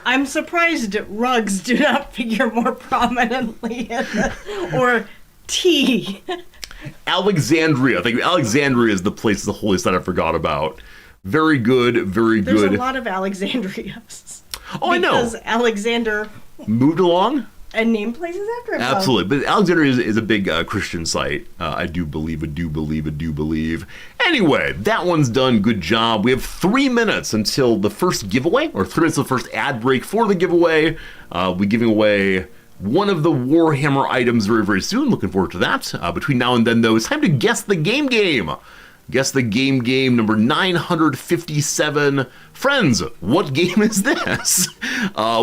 I'm surprised rugs do not figure more prominently or tea. Alexandria. Thank you. Alexandria is the place, the holy site I forgot about. Very good, very good. There's a lot of Alexandrias. Oh, I know. Because Alexander moved along? And named places after himself. Absolutely. But Alexandria is a big Christian site. I do believe. Anyway, that one's done. Good job. We have 3 minutes until the first giveaway, or 3 minutes until the first ad break for the giveaway. We're giving away one of the Warhammer items very, very soon. Looking forward to that. Between now and then, though, it's time to guess the game. Guess the game number 957. Friends, what game is this?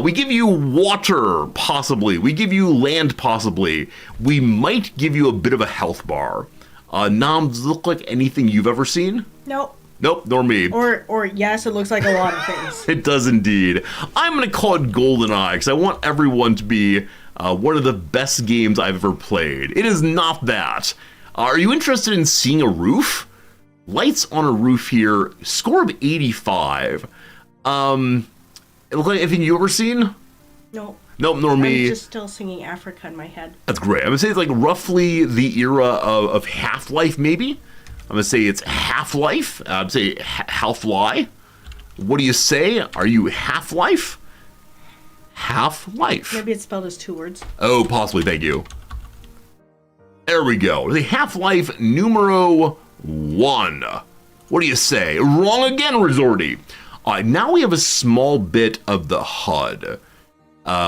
We give you water, possibly. We give you land, possibly. We might give you a bit of a health bar. Nom, does it look like anything you've ever seen? Nope. Nope, nor me. Or yes, it looks like a lot of things. It does indeed. I'm going to call it GoldenEye, because I want everyone to be one of the best games I've ever played. It is not that. Are you interested in seeing a roof? Lights on a roof here, score of 85. It look like anything you ever seen? Nope. Nope, nor me. I'm just still singing Africa in my head. That's great. I'm gonna say it's like roughly the era of Half-Life, maybe. I'm gonna say it's Half-Life. I'd say Half-Life. What do you say? Are you Half-Life? Half-Life. Maybe it's spelled as 2 words. Oh, possibly. Thank you. There we go. The Half-Life numero 1. What do you say? Wrong again, Resorty. Now we have a small bit of the HUD,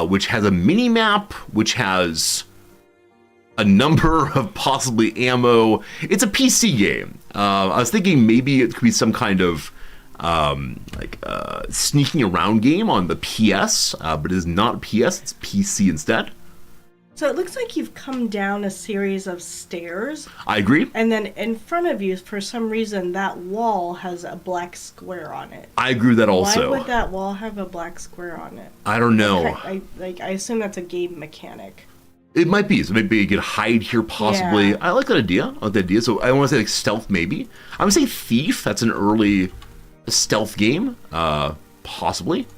which has a mini-map, which has a number of possibly ammo. It's a PC game. I was thinking maybe it could be some kind of sneaking around game on the PS, but it is not PS, it's PC instead. So it looks like you've come down a series of stairs. I agree. And then in front of you, for some reason, that wall has a black square on it. I agree with that also. Why would that wall have a black square on it? I don't know. I assume that's a game mechanic. It might be. So maybe you could hide here, possibly. Yeah. I like that idea. So I want to say like stealth, maybe. I'm going to say Thief. That's an early stealth game, possibly.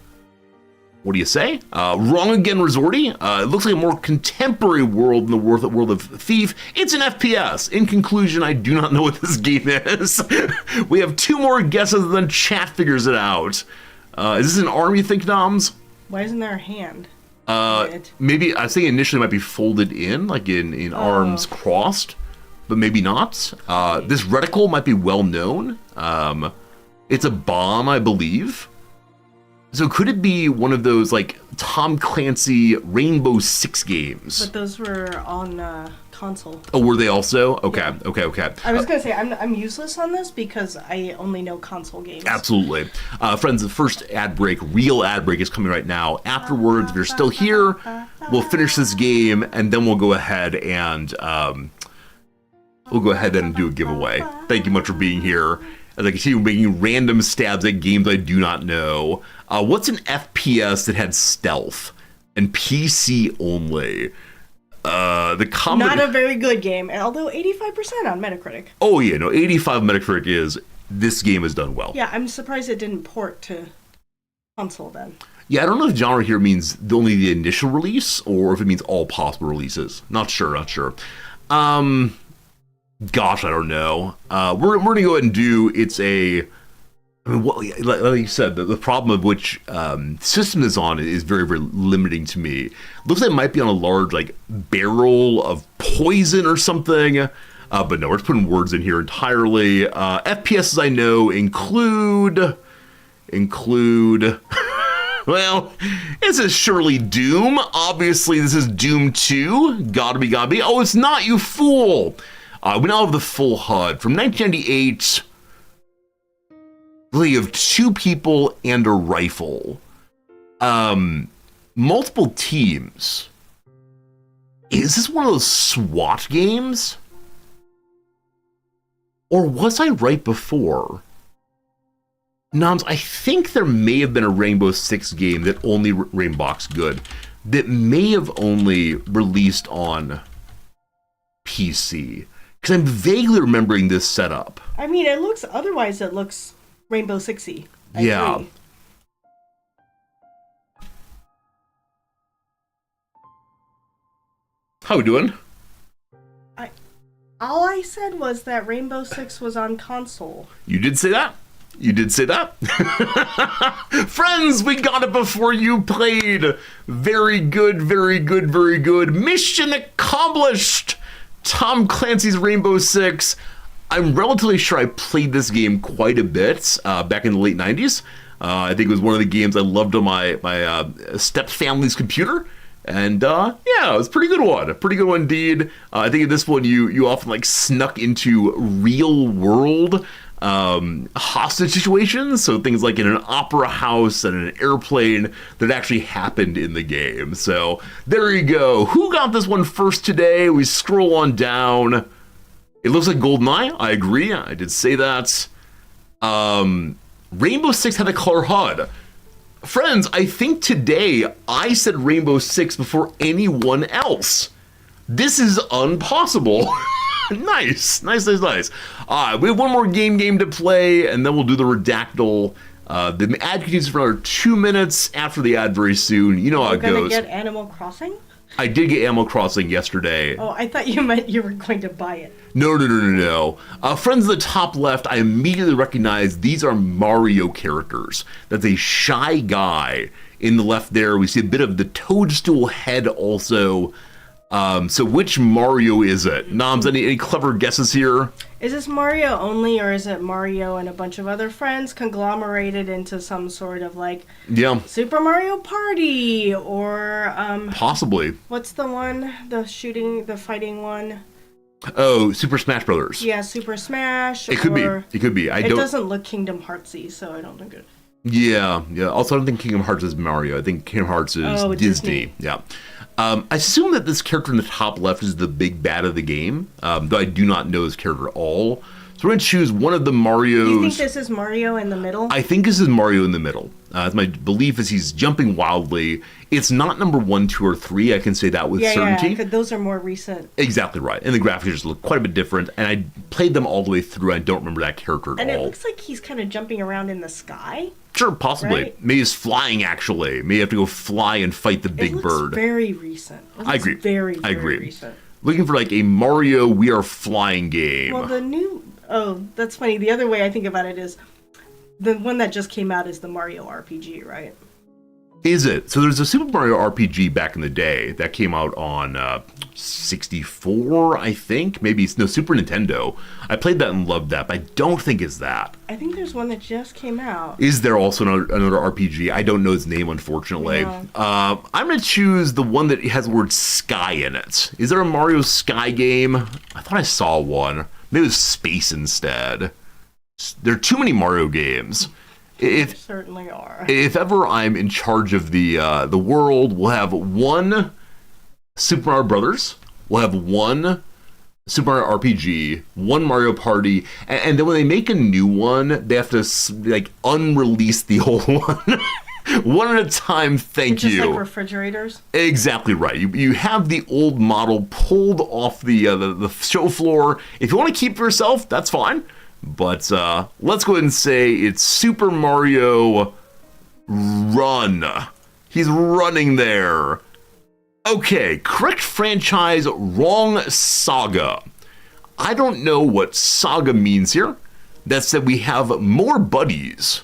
What do you say? Wrong again, Resorty. It looks like a more contemporary world than the world of Thief. It's an FPS. In conclusion, I do not know what this game is. We have 2 more guesses, and then chat figures it out. Is this an arm, you think, Noms? Why isn't there a hand? Maybe, I think initially it might be folded in, like in arms crossed, but maybe not. This reticle might be well known. It's a bomb, I believe. So could it be one of those like Tom Clancy Rainbow Six games? But those were on console. Oh, were they also? Okay, yeah. Okay. I was gonna say I'm useless on this because I only know console games. Absolutely, friends. The first real ad break is coming right now. Afterwards, if you're still here, we'll finish this game and then we'll go ahead and do a giveaway. Thank you much for being here. As I continue making random stabs at games I do not know. What's an FPS that had stealth and PC only? Not a very good game, although 85% on Metacritic. Oh yeah, no, 85 Metacritic is, this game is done well. Yeah, I'm surprised it didn't port to console then. Yeah, I don't know if genre here means only the initial release or if it means all possible releases. Not sure. Gosh, I don't know. We're going to go ahead and do, like you said, the problem of which system is on is very, very limiting to me. Looks like it might be on a large barrel of poison or something. But no, we're just putting words in here entirely. FPSs I know include... Well, this is surely Doom. Obviously, this is Doom 2. Gotta be. Oh, it's not, you fool! We now have the full HUD from 1998. You have 2 people and a rifle. Multiple teams. Is this one of those SWAT games? Or was I right before? Noms, I think there may have been a Rainbow Six game that only Rainbox Good that may have only released on PC. Because I'm vaguely remembering this setup. I mean, it looks Rainbow Six-y. Yeah. Agree. How we doing? All I said was that Rainbow Six was on console. You did say that. You did say that. Friends, we got it before you played. Very good, very good, very good. Mission accomplished. Tom Clancy's Rainbow Six. I'm relatively sure I played this game quite a bit back in the late 90s. I think it was one of the games I loved on my step-family's computer. And yeah, it was a pretty good one. A pretty good one indeed. I think in this one you often like snuck into real world hostage situations. So things like in an opera house and an airplane that actually happened in the game. So there you go. Who got this one first today? We scroll on down. It looks like GoldenEye. I agree. I did say that. Rainbow Six had a color HUD. Friends, I think today I said Rainbow Six before anyone else. This is impossible. Nice. We have one more game to play, and then we'll do the redactyl. The ad continues for another 2 minutes after the ad very soon. You know how it goes. You're gonna get Animal Crossing? I did get Animal Crossing yesterday. Oh, I thought you meant you were going to buy it. No. Friends at the top left, I immediately recognize these are Mario characters. That's a shy guy. In the left there, we see a bit of the toadstool head also. So which Mario is it? Noms, any clever guesses here? Is this Mario only, or is it Mario and a bunch of other friends conglomerated into some sort of like Super Mario Party, or possibly. What's the one? The fighting one? Oh, Super Smash Brothers. Yeah, Super Smash. It could be. It doesn't look Kingdom Heartsy, so I don't think it. Yeah. Also, I don't think Kingdom Hearts is Mario. I think Kingdom Hearts is Disney. Yeah. I assume that this character in the top left is the big bad of the game, though I do not know this character at all. So we're going to choose one of the Marios. You think this is Mario in the middle? I think this is Mario in the middle. My belief is he's jumping wildly. It's not number 1, 2, or 3. I can say that with certainty. Yeah, those are more recent. Exactly right. And the graphics just look quite a bit different. And I played them all the way through. I don't remember that character at all. And it looks like he's kind of jumping around in the sky. Sure, possibly. Right? Maybe he's flying, actually. Maybe you have to go fly and fight the big bird. Very recent. I agree. Very I agree. recent. Looking for like a Mario We Are Flying game. Well, the new... Oh, that's funny. The other way I think about it is the one that just came out is the Mario RPG, right? Is it? So there's a Super Mario RPG back in the day that came out on 64, I think. Maybe, no, Super Nintendo. I played that and loved that, but I don't think it's that. I think there's one that just came out. Is there also another RPG? I don't know its name, unfortunately. No. I'm going to choose the one that has the word Sky in it. Is there a Mario Sky game? I thought I saw one. Maybe it was Space instead. There are too many Mario games. There certainly are. If ever I'm in charge of the world, we'll have one Super Mario Brothers, we'll have one Super Mario RPG, one Mario Party, and then when they make a new one, they have to like unrelease the old one. One at a time, thank you. Just like refrigerators? Exactly right. You have the old model pulled off the show floor. If you want to keep it for yourself, that's fine. But let's go ahead and say it's Super Mario Run. He's running there. Okay, correct franchise, wrong saga. I don't know what saga means here. That said, we have more buddies.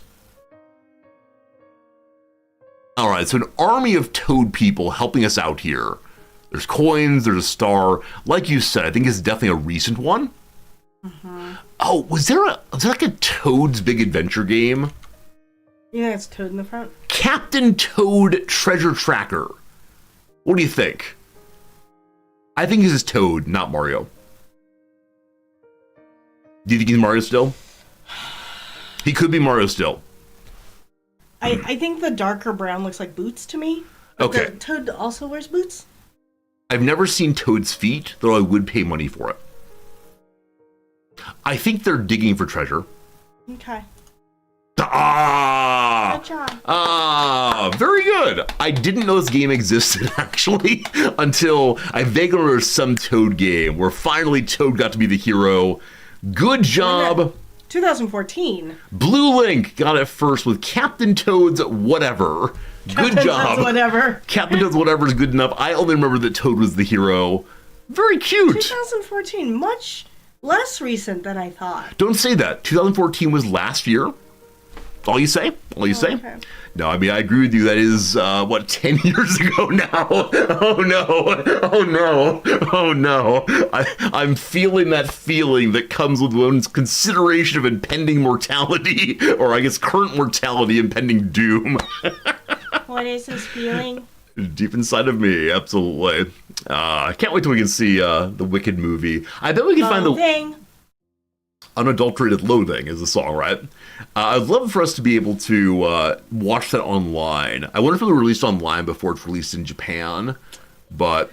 All right, so an army of toad people helping us out here. There's coins, there's a star. Like you said, I think it's definitely a recent one. Mm-hmm. Oh, was there like a Toad's Big Adventure game? Yeah, it's Toad in the front. Captain Toad Treasure Tracker. What do you think? I think this is Toad, not Mario. Do you think he's Mario still? He could be Mario still. I think the darker brown looks like boots to me. But Okay. the Toad also wears boots? I've never seen Toad's feet, though I would pay money for it. I think they're digging for treasure. Okay. Ah! Good job. Ah, very good. I didn't know this game existed, actually, until I vaguely remember some Toad game where finally Toad got to be the hero. Good job. 2014. Blue Link got it first with Captain Toad's Whatever. Good job. Whatever. Captain Toad's Whatever is good enough. I only remember that Toad was the hero. Very cute. 2014, much less recent than I thought. Don't say that. 2014 was last year. All you say? All you say? Okay. No, I mean, I agree with you. That is, 10 years ago now? Oh, no. Oh, no. Oh, no. I'm feeling that feeling that comes with one's consideration of impending mortality, or I guess current mortality, impending doom. What is this feeling? Deep inside of me, absolutely. I can't wait till we can see the WHIII movie. I bet we can find the... Thing. Unadulterated Loathing is the song, right? I'd love for us to be able to watch that online. I wonder if it'll be released online before it's released in Japan, but...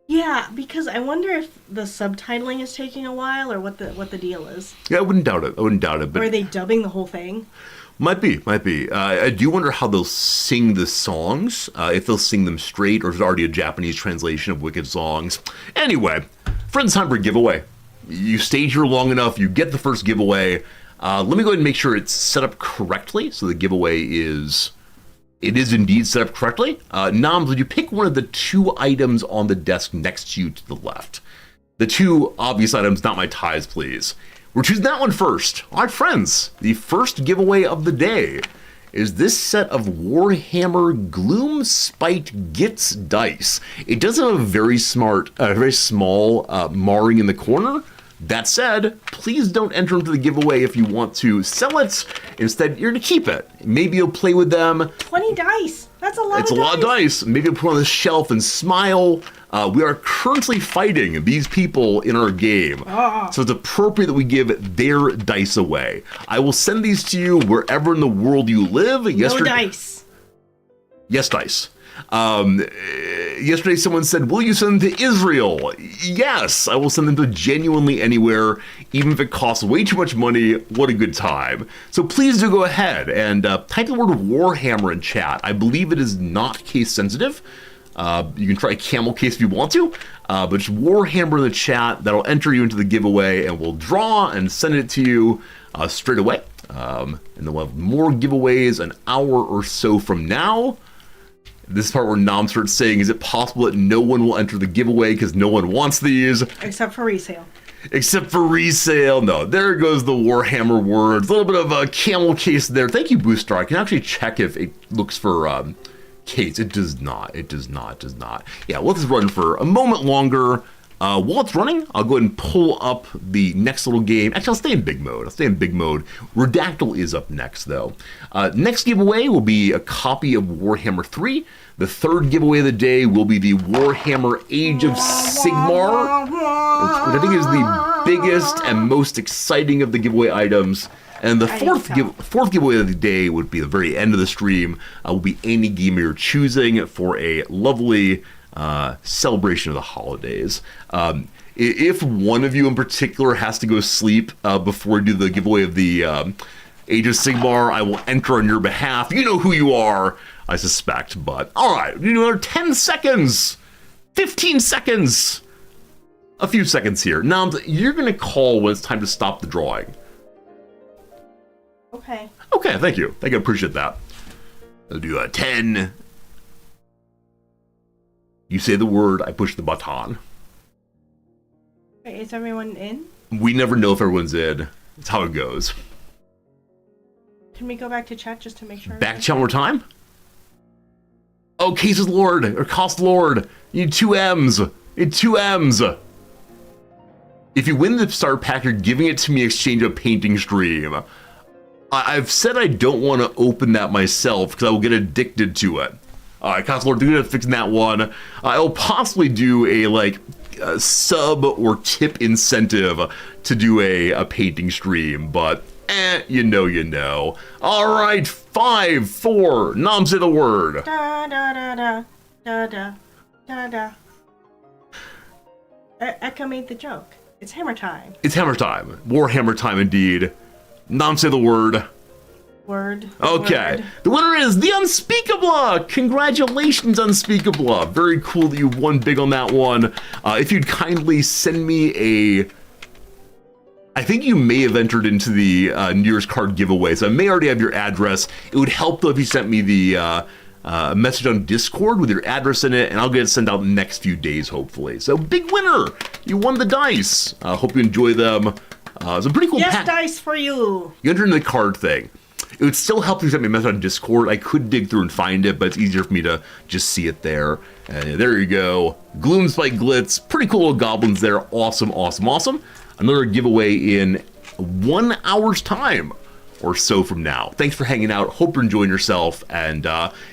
Yeah, because I wonder if the subtitling is taking a while or what the deal is. Yeah, I wouldn't doubt it. But Or are they dubbing the whole thing? Might be. I do wonder how they'll sing the songs, if they'll sing them straight, or if it's already a Japanese translation of WHIII songs. Anyway, friends, time for a giveaway. You stayed here long enough, you get the first giveaway. Let me go ahead and make sure it's set up correctly, so the giveaway is indeed set up correctly. Noms, would you pick one of the two items on the desk next to you to the left? The two obvious items, not my ties, please. We're choosing that one first. All right, friends, the first giveaway of the day is this set of Warhammer Gloom Spite Gits dice. It does have a very small marring in the corner. That said, please don't enter into the giveaway if you want to sell it. Instead, you're going to keep it. Maybe you'll play with them. 20 dice. That's a lot of dice. It's a lot of dice. Maybe you'll put on the shelf and smile. We are currently fighting these people in our game. So it's appropriate that we give their dice away. I will send these to you wherever in the world you live. No dice. Yes, dice. Yesterday someone said, will you send them to Israel? Yes, I will send them to genuinely anywhere, even if it costs way too much money. What a good time. So please do go ahead and type the word Warhammer in chat. I believe it is not case sensitive. You can try camel case if you want to, but just Warhammer in the chat. That'll enter you into the giveaway, and we'll draw and send it to you straight away. And then we'll have more giveaways an hour or so from now. This part where Nom starts saying, is it possible that no one will enter the giveaway because no one wants these? Except for resale. Except for resale. No, there goes the Warhammer words. A little bit of a camel case there. Thank you, Booster. I can actually check if it looks for case. It does not. It does not. Yeah, let's run for a moment longer. While it's running, I'll go ahead and pull up the next little game. Actually, I'll stay in big mode. Redactyl is up next, though. Next giveaway will be a copy of Warhammer III. The third giveaway of the day will be the Warhammer Age of Sigmar, which I think is the biggest and most exciting of the giveaway items. And the fourth giveaway of the day would be the very end of the stream. Will be any game you're choosing for a lovely celebration of the holidays. If one of you in particular has to go sleep before we do the giveaway of the Age of Sigmar, I will enter on your behalf. You know who you are, I suspect. But all right, we do another 10 seconds, 15 seconds, a few seconds here. Now you're gonna call when it's time to stop the drawing. Okay. Okay, thank you. I appreciate that. I'll do a 10. You say the word, I push the button. Wait, is everyone in? We never know if everyone's in. That's how it goes. Can we go back to chat just to make sure? Back to chat one more time? Oh, Cases Lord, or Cost Lord. You need 2 M's. You need 2 M's. If you win the starter pack, you're giving it to me in exchange of painting stream. I've said I don't want to open that myself because I will get addicted to it. All right, Cost Lord, do it fixing that one. I'll possibly do a sub or tip incentive to do a painting stream, but You know. All right, 5, 4, Nom, say the word. Da da da da da da da da. Echo made the joke. It's hammer time. It's hammer time. Warhammer time indeed. Nom, say the word. Word. Okay. Word. The winner is the Unspeakable. Congratulations, Unspeakable. Very cool that you won big on that one. If you'd kindly send me I think you may have entered into the New Year's card giveaway, so I may already have your address. It would help though if you sent me the message on Discord with your address in it, and I'll get it sent out in the next few days, hopefully. So, big winner! You won the dice. Hope you enjoy them. It's a pretty cool pack. Yes, dice for you. You enter into the card thing. It would still help if you sent me a message on Discord. I could dig through and find it, but it's easier for me to just see it there. And there you go. Gloomspike Glitz. Pretty cool little goblins there. Awesome. Another giveaway in 1 hour's time or so from now. Thanks for hanging out. Hope you're enjoying yourself. And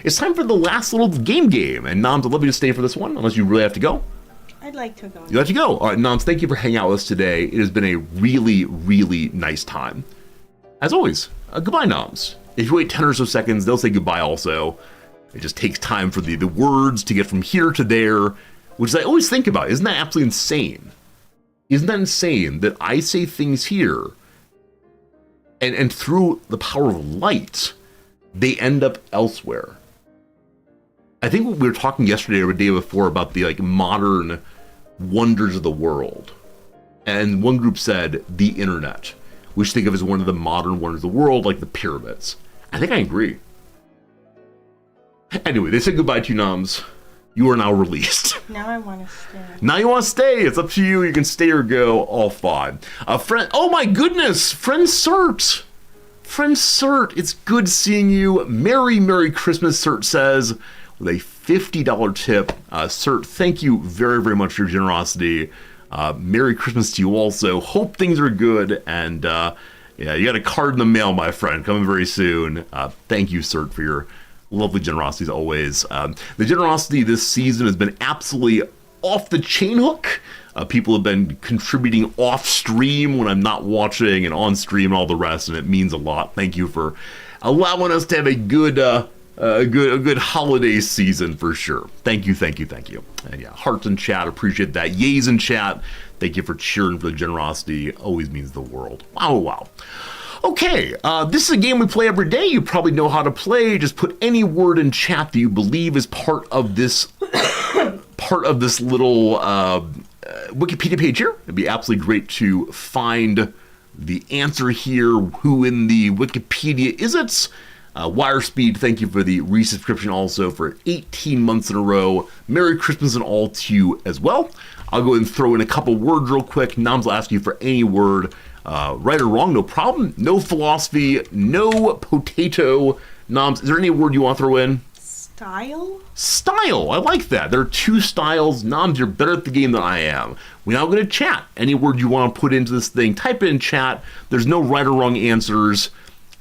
it's time for the last little game. And Noms, I'd love you to stay for this one, unless you really have to go. I'd like to go. You have to go. All right, Noms, thank you for hanging out with us today. It has been a really, really nice time. As always, goodbye, Noms. If you wait 10 or so seconds, they'll say goodbye also. It just takes time for the words to get from here to there, which I always think about. Isn't that absolutely insane? Isn't that insane that I say things here, and through the power of light, they end up elsewhere? I think we were talking yesterday or the day before about the modern wonders of the world. And one group said the internet, which think of as one of the modern wonders of the world, like the pyramids. I think I agree. Anyway, they said goodbye to you, Noms. You are now released. Now I want to stay. Now you want to stay. It's up to you. You can stay or go. All fine. Friend. Oh my goodness. Friend Cert. It's good seeing you. Merry Christmas, Cert says, with a $50 tip. Cert, thank you very, very much for your generosity. Merry Christmas to you also. Hope things are good. And yeah, you got a card in the mail, my friend, coming very soon. Thank you, Cert, for your lovely generosity as always. The generosity this season has been absolutely off the chain hook. People have been contributing off stream when I'm not watching and on stream and all the rest, and it means a lot. Thank you for allowing us to have a good holiday season for sure. Thank you. And yeah, hearts in chat, appreciate that. Yays in chat, thank you for cheering for the generosity. Always means the world. Wow. Okay, this is a game we play every day. You probably know how to play. Just put any word in chat that you believe is part of this little Wikipedia page here. It'd be absolutely great to find the answer here. Who in the Wikipedia is it? Wire Speed, thank you for the resubscription also for 18 months in a row. Merry Christmas and all to you as well. I'll go ahead and throw in a couple words real quick. Noms will ask you for any word. Right or wrong, no problem. No philosophy, no potato. Noms, is there any word you want to throw in? Style, I like that. There are two styles. Noms, you're better at the game than I am. We're now going to chat. Any word you want to put into this thing, type it in chat. There's no right or wrong answers.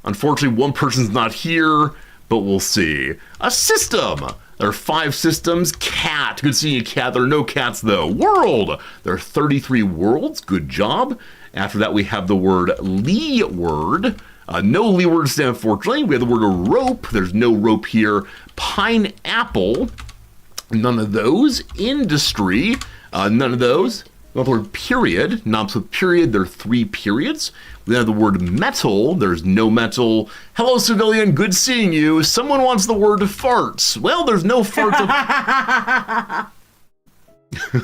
Unfortunately, one person's not here, but we'll see. A system. There are 5 systems. Cat. Good seeing you, Cat. There are no cats, though. World. There are 33 worlds. Good job. After that, we have the word leeward. No leeward stand, unfortunately. We have the word rope. There's no rope here. Pineapple. None of those. Industry. None of those. We have the word period. Noms with period. There are 3 periods. We have the word metal. There's no metal. Hello, civilian. Good seeing you. Someone wants the word farts. Well, there's no farts.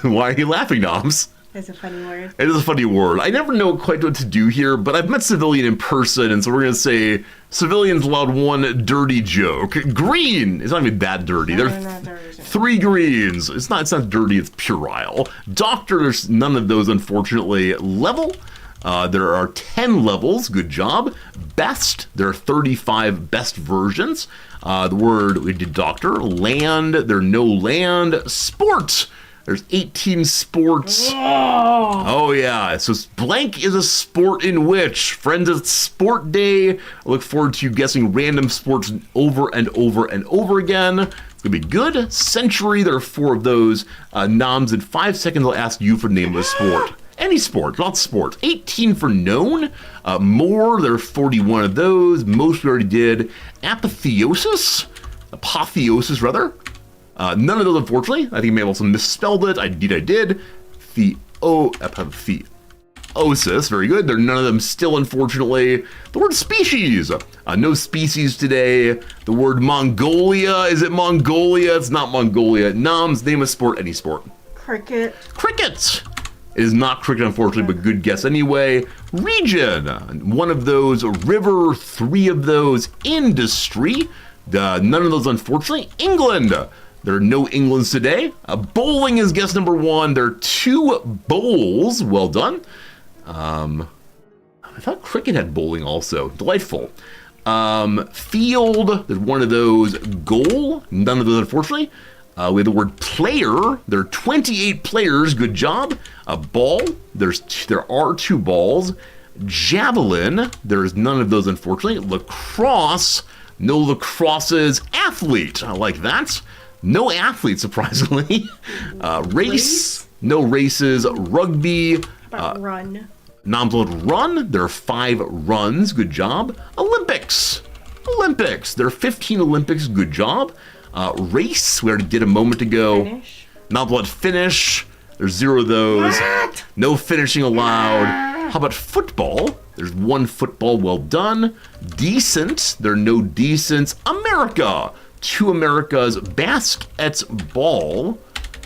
Why are you laughing, Noms? It's a funny word. It is a funny word. I never know quite what to do here, but I've met Civilian in person, and so we're going to say Civilian's allowed one dirty joke. Green! It's not even that dirty. No, There's not dirty. 3 greens. It's not dirty, it's puerile. Doctor, there's none of those, unfortunately. Level, there are 10 levels. Good job. Best, there are 35 best versions. The word, we did doctor. Land, there are no land. Sport, there's 18 sports. Oh yeah, so blank is a sport in which. Friends, it's sport day. I look forward to you guessing random sports over and over and over again. It's gonna be good. Century, there are 4 of those. Noms, in 5 seconds I'll ask you for the name of the sport. Any sport, not sports. 18 for known. More, there are 41 of those. Most we already did. Apotheosis, rather. None of those, unfortunately. I think I may have also misspelled it. Indeed, I did. Theosis, very good. There are none of them still, unfortunately. The word species. No species today. The word Mongolia. Is it Mongolia? It's not Mongolia. Noms, name a sport, any sport. Cricket. Cricket. It is not cricket, unfortunately, but good guess anyway. Region. One of those. River. 3 of those. Industry. None of those, unfortunately. England. There are no Englands today. Bowling is guess number 1. There are 2 bowls. Well done. I thought cricket had bowling also. Delightful. Field. There's one of those. Goal. None of those, unfortunately. We have the word player. There are 28 players. Good job. Ball. There are 2 balls. Javelin. There's none of those, unfortunately. Lacrosse. No lacrosses. Athlete. I like that. No athlete, surprisingly. Race. No races. Rugby. Run. Non-blood run. There are 5 runs. Good job. Olympics. There are 15 Olympics. Good job. Race. We already did a moment ago. Finish. Non-blood finish. There's 0 of those. What? No finishing allowed. How about football? There's 1 football. Well done. Decent. There are no decents. America. 2 Americas. Basketball.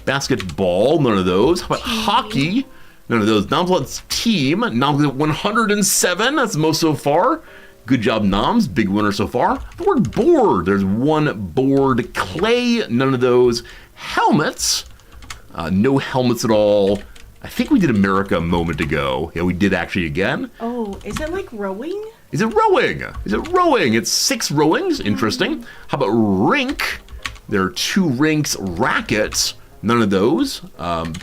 None of those. How about hockey? None of those. Noms, team. Noms 107. That's the most so far. Good job, Noms. Big winner so far. The word board. There's 1 board. Clay. None of those. Helmets. No helmets at all. I think we did America a moment ago. Yeah, we did actually again. Oh, is it like rowing? Is it rowing? It's 6 rowings. Interesting. How about rink? There are 2 rinks. Rackets. None of those.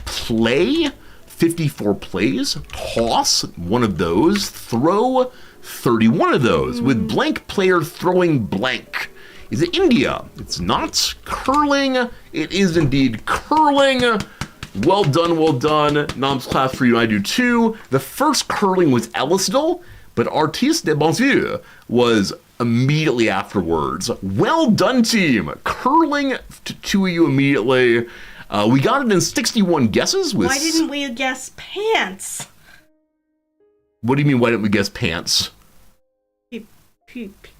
Play. 54 plays. Toss. 1 of those. Throw. 31 of those. With blank player throwing blank. Is it India? It's not. Curling. It is indeed curling. Well done. Noms class for you. I do too. The first curling was Ellisdale, but Artiste de Bonjour was immediately afterwards. Well done, team. Curling to 2 of you immediately. We got it in 61 guesses. Why didn't we guess pants? What do you mean, why didn't we guess pants?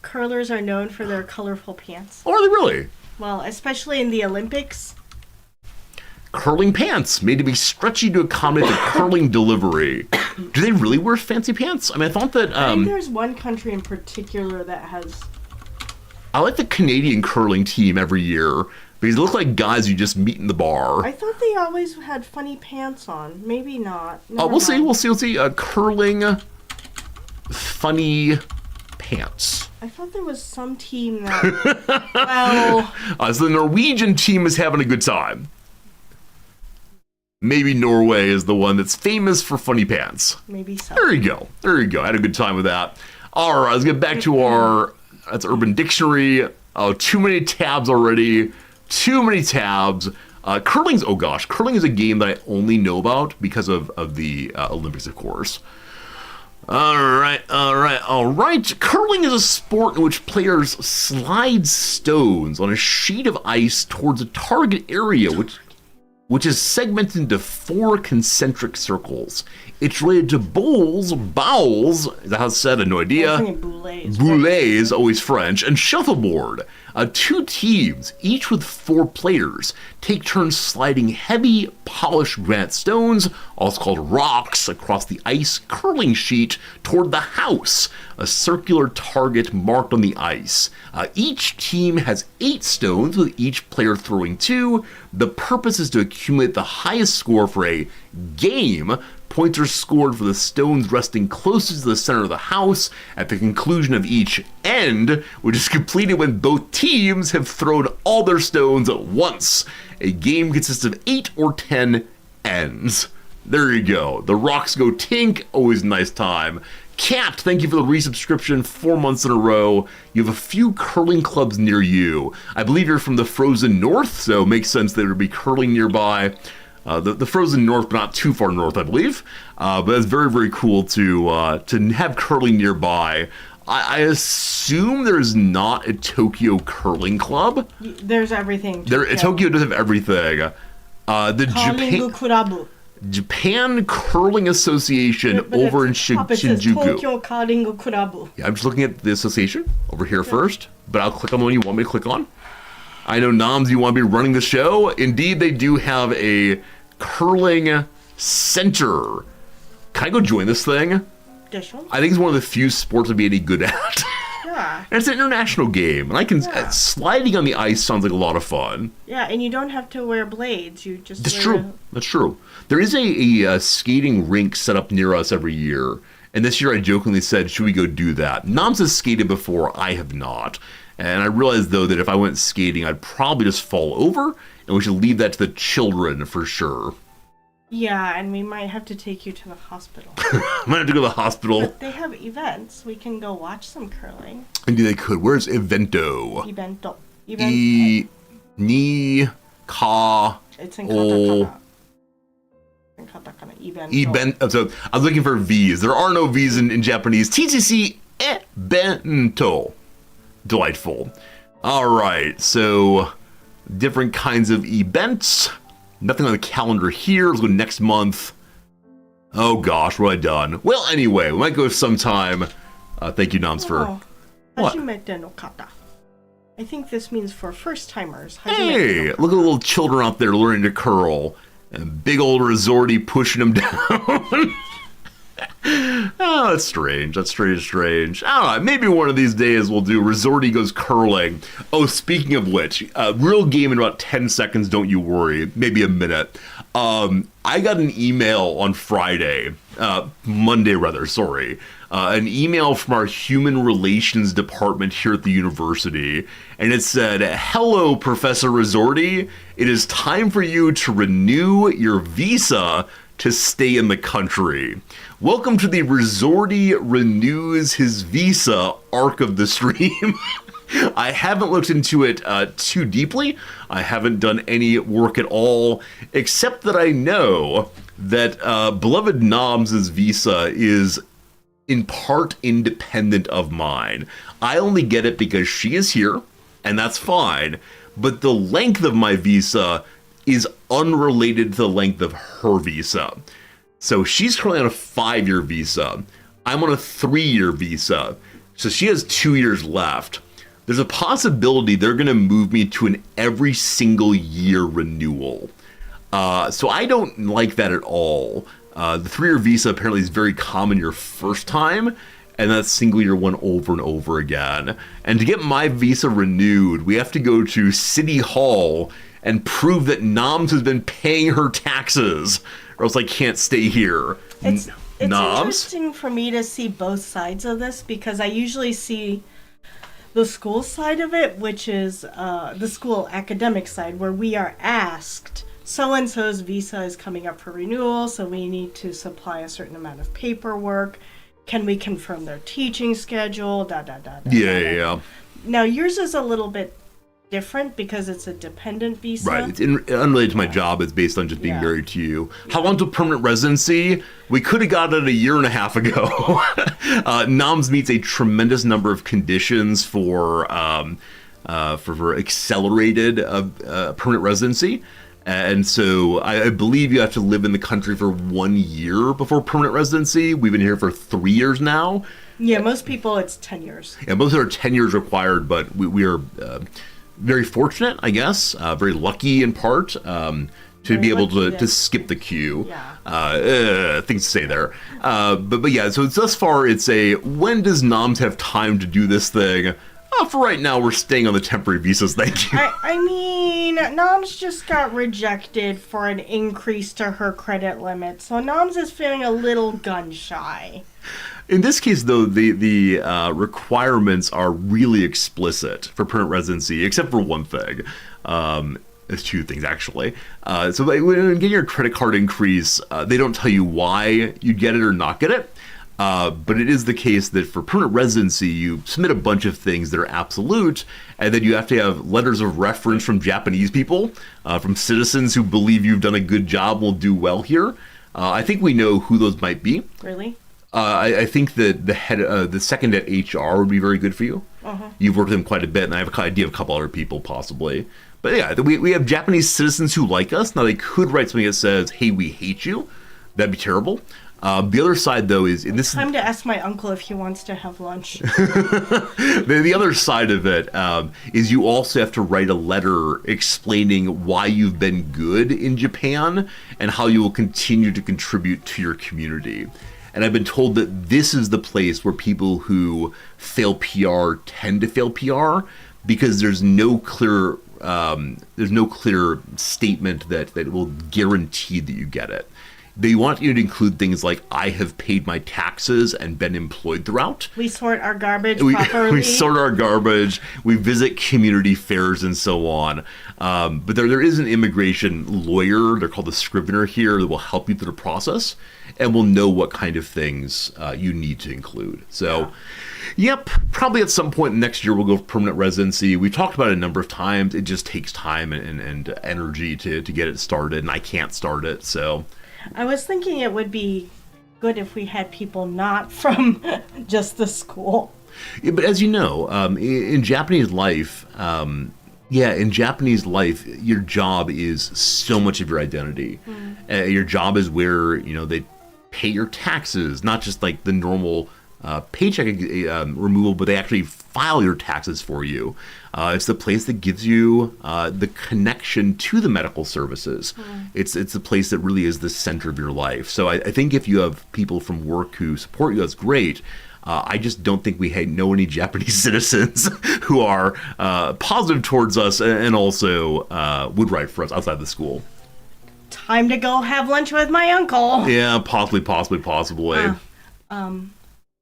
Curlers are known for their colorful pants. Oh, are they really? Well, especially in the Olympics. Curling pants, made to be stretchy to accommodate the curling delivery. Do they really wear fancy pants? I mean, I thought that... I think there's one country in particular that has... I like the Canadian curling team every year, because they look like guys you just meet in the bar. I thought they always had funny pants on. Maybe not. We'll see. Curling funny pants. I thought there was some team that... well... So the Norwegian team is having a good time. Maybe Norway is the one that's famous for funny pants. Maybe so. There you go. I had a good time with that. All right, let's get back to our... That's Urban Dictionary. Oh, too many tabs already. Curling is a game that I only know about because of the Olympics, of course. All right. Curling is a sport in which players slide stones on a sheet of ice towards a target area, which is segmented into 4 concentric circles. It's related to bowls, is that how it's said? I have no idea. Boulets, always French, and shuffleboard. 2 teams, each with 4 players, take turns sliding heavy, polished granite stones, also called rocks, across the ice curling sheet toward the house, a circular target marked on the ice. Each team has 8 stones, with each player throwing 2. The purpose is to accumulate the highest score for a game. Points are scored for the stones resting closest to the center of the house at the conclusion of each end, which is completed when both teams have thrown all their stones at once. A game consists of 8 or 10 ends. There you go. The rocks go tink. Always a nice time. Cat, thank you for the resubscription 4 months in a row. You have a few curling clubs near you. I believe you're from the frozen north, so it makes sense that there would be curling nearby. the frozen north, but not too far north, I believe. But it's very, very cool to have curling nearby. I assume there's not a Tokyo curling club. There's everything. Tokyo does have everything. The Japan Curling Association over in Shinjuku. Tokyo Curling Club. Yeah, I'm just looking at the association over here first, but I'll click on the one you want me to click on. I know, Noms, you want to be running the show. Indeed, they do have a curling center. Can I go join this thing? I think it's one of the few sports I'd be any good at. Yeah. And it's an international game, and I can sliding on the ice sounds like a lot of fun. Yeah, and you don't have to wear blades. You just That's true. That's true. There is a skating rink set up near us every year, and this year I jokingly said, should we go do that? Noms has skated before, I have not. And I realized, though, that if I went skating, I'd probably just fall over, and we should leave that to the children for sure. Yeah, and we might have to take you to the hospital. I might have to go to the hospital. But they have events. We can go watch some curling. Indeed, they could. Where's Evento? Evento. Ni, ka, it's in katakana. In katakana. Evento. So I was looking for V's. There are no V's in Japanese. TCC Evento. Delightful. All right, so different kinds of events. Nothing on the calendar here. Let's go next month. Oh gosh, what have I done? Well, anyway, we might go sometime. Thank you, Noms, for... What? Hajimete no kata. I think this means for first-timers. Hey, look at the little children out there learning to curl. And big old resorty pushing them down. Oh, that's strange. That's strange. I don't know. Maybe one of these days we'll do Resorty Goes Curling. Oh, speaking of which, real game in about 10 seconds, don't you worry. Maybe a minute. I got an email on Monday rather, sorry. An email from our Human Relations Department here at the university. And it said, "Hello, Professor Resorty. It is time for you to renew your visa to stay in the country. Welcome to the Resorty Renews His Visa arc of the stream." I haven't looked into it too deeply. I haven't done any work at all, except that I know that beloved Noms' visa is in part independent of mine. I only get it because she is here, and that's fine, but the length of my visa is unrelated to the length of her visa. So she's currently on a 5-year visa. I'm on a 3-year visa. So she has 2 years left. There's a possibility they're going to move me to an every single year renewal. So I don't like that at all. The 3-year visa apparently is very common your first time, and that's single year one over and over again. And to get my visa renewed, we have to go to City Hall and prove that Noms has been paying her taxes, or else I can't stay here. It's interesting for me to see both sides of this, because I usually see the school side of it, which is the school academic side, where we are asked, so-and-so's visa is coming up for renewal, so we need to supply a certain amount of paperwork. Can we confirm their teaching schedule? Yeah. Now, yours is a little bit different because it's a dependent visa. Right. It's unrelated to my job. It's based on just being married to you. How long to permanent residency? We could have got it a year and a half ago. Noms meets a tremendous number of conditions for accelerated permanent residency. And so I believe you have to live in the country for 1 year before permanent residency. We've been here for 3 years now. Yeah, most people it's 10 years. Yeah, most are 10 years required, but we are very fortunate, I guess, very lucky in part to be able to skip the queue. Yeah. Things to say there. But yeah, so it's, thus far it's a, when does Noms have time to do this thing? For right now, we're staying on the temporary visas, thank you. I mean, Noms just got rejected for an increase to her credit limit, so Noms is feeling a little gun shy. In this case, though, the requirements are really explicit for permanent residency, except for one thing. There's two things, actually. So when you get your credit card increase, they don't tell you why you get it or not get it. But it is the case that for permanent residency, you submit a bunch of things that are absolute, and then you have to have letters of reference from Japanese people, from citizens who believe you've done a good job and will do well here. I think we know who those might be. Really? I think that the second at HR would be very good for you. You've worked with them quite a bit, and I have an idea of a couple other people possibly. But yeah, we have Japanese citizens who like us. Now, they could write something that says, hey, we hate you. That'd be terrible. The other side, though, is... and this Time to ask my uncle if he wants to have lunch. The other side of it is you also have to write a letter explaining why you've been good in Japan and how you will continue to contribute to your community. And I've been told that this is the place where people who fail PR tend to fail PR because there's no clear statement that will guarantee that you get it. They want you to include things like, I have paid my taxes and been employed throughout. We sort our garbage properly. We sort our garbage. We visit community fairs and so on. But there is an immigration lawyer, they're called the scrivener here, that will help you through the process and will know what kind of things you need to include. So, yep, probably at some point next year we'll go for permanent residency. We've talked about it a number of times. It just takes time and energy to get it started, and I can't start it, so... I was thinking it would be good if we had people not from just the school. Yeah, but as you know, in Japanese life, your job is so much of your identity. Your job is where, they pay your taxes, not just like the normal paycheck removal, but they actually file your taxes for you. It's the place that gives you the connection to the medical services. It's the place that really is the center of your life. So I think if you have people from work who support you, that's great. I just don't think we know any Japanese citizens who are positive towards us and also would write for us outside the school. Time to go have lunch with my uncle. Yeah, possibly.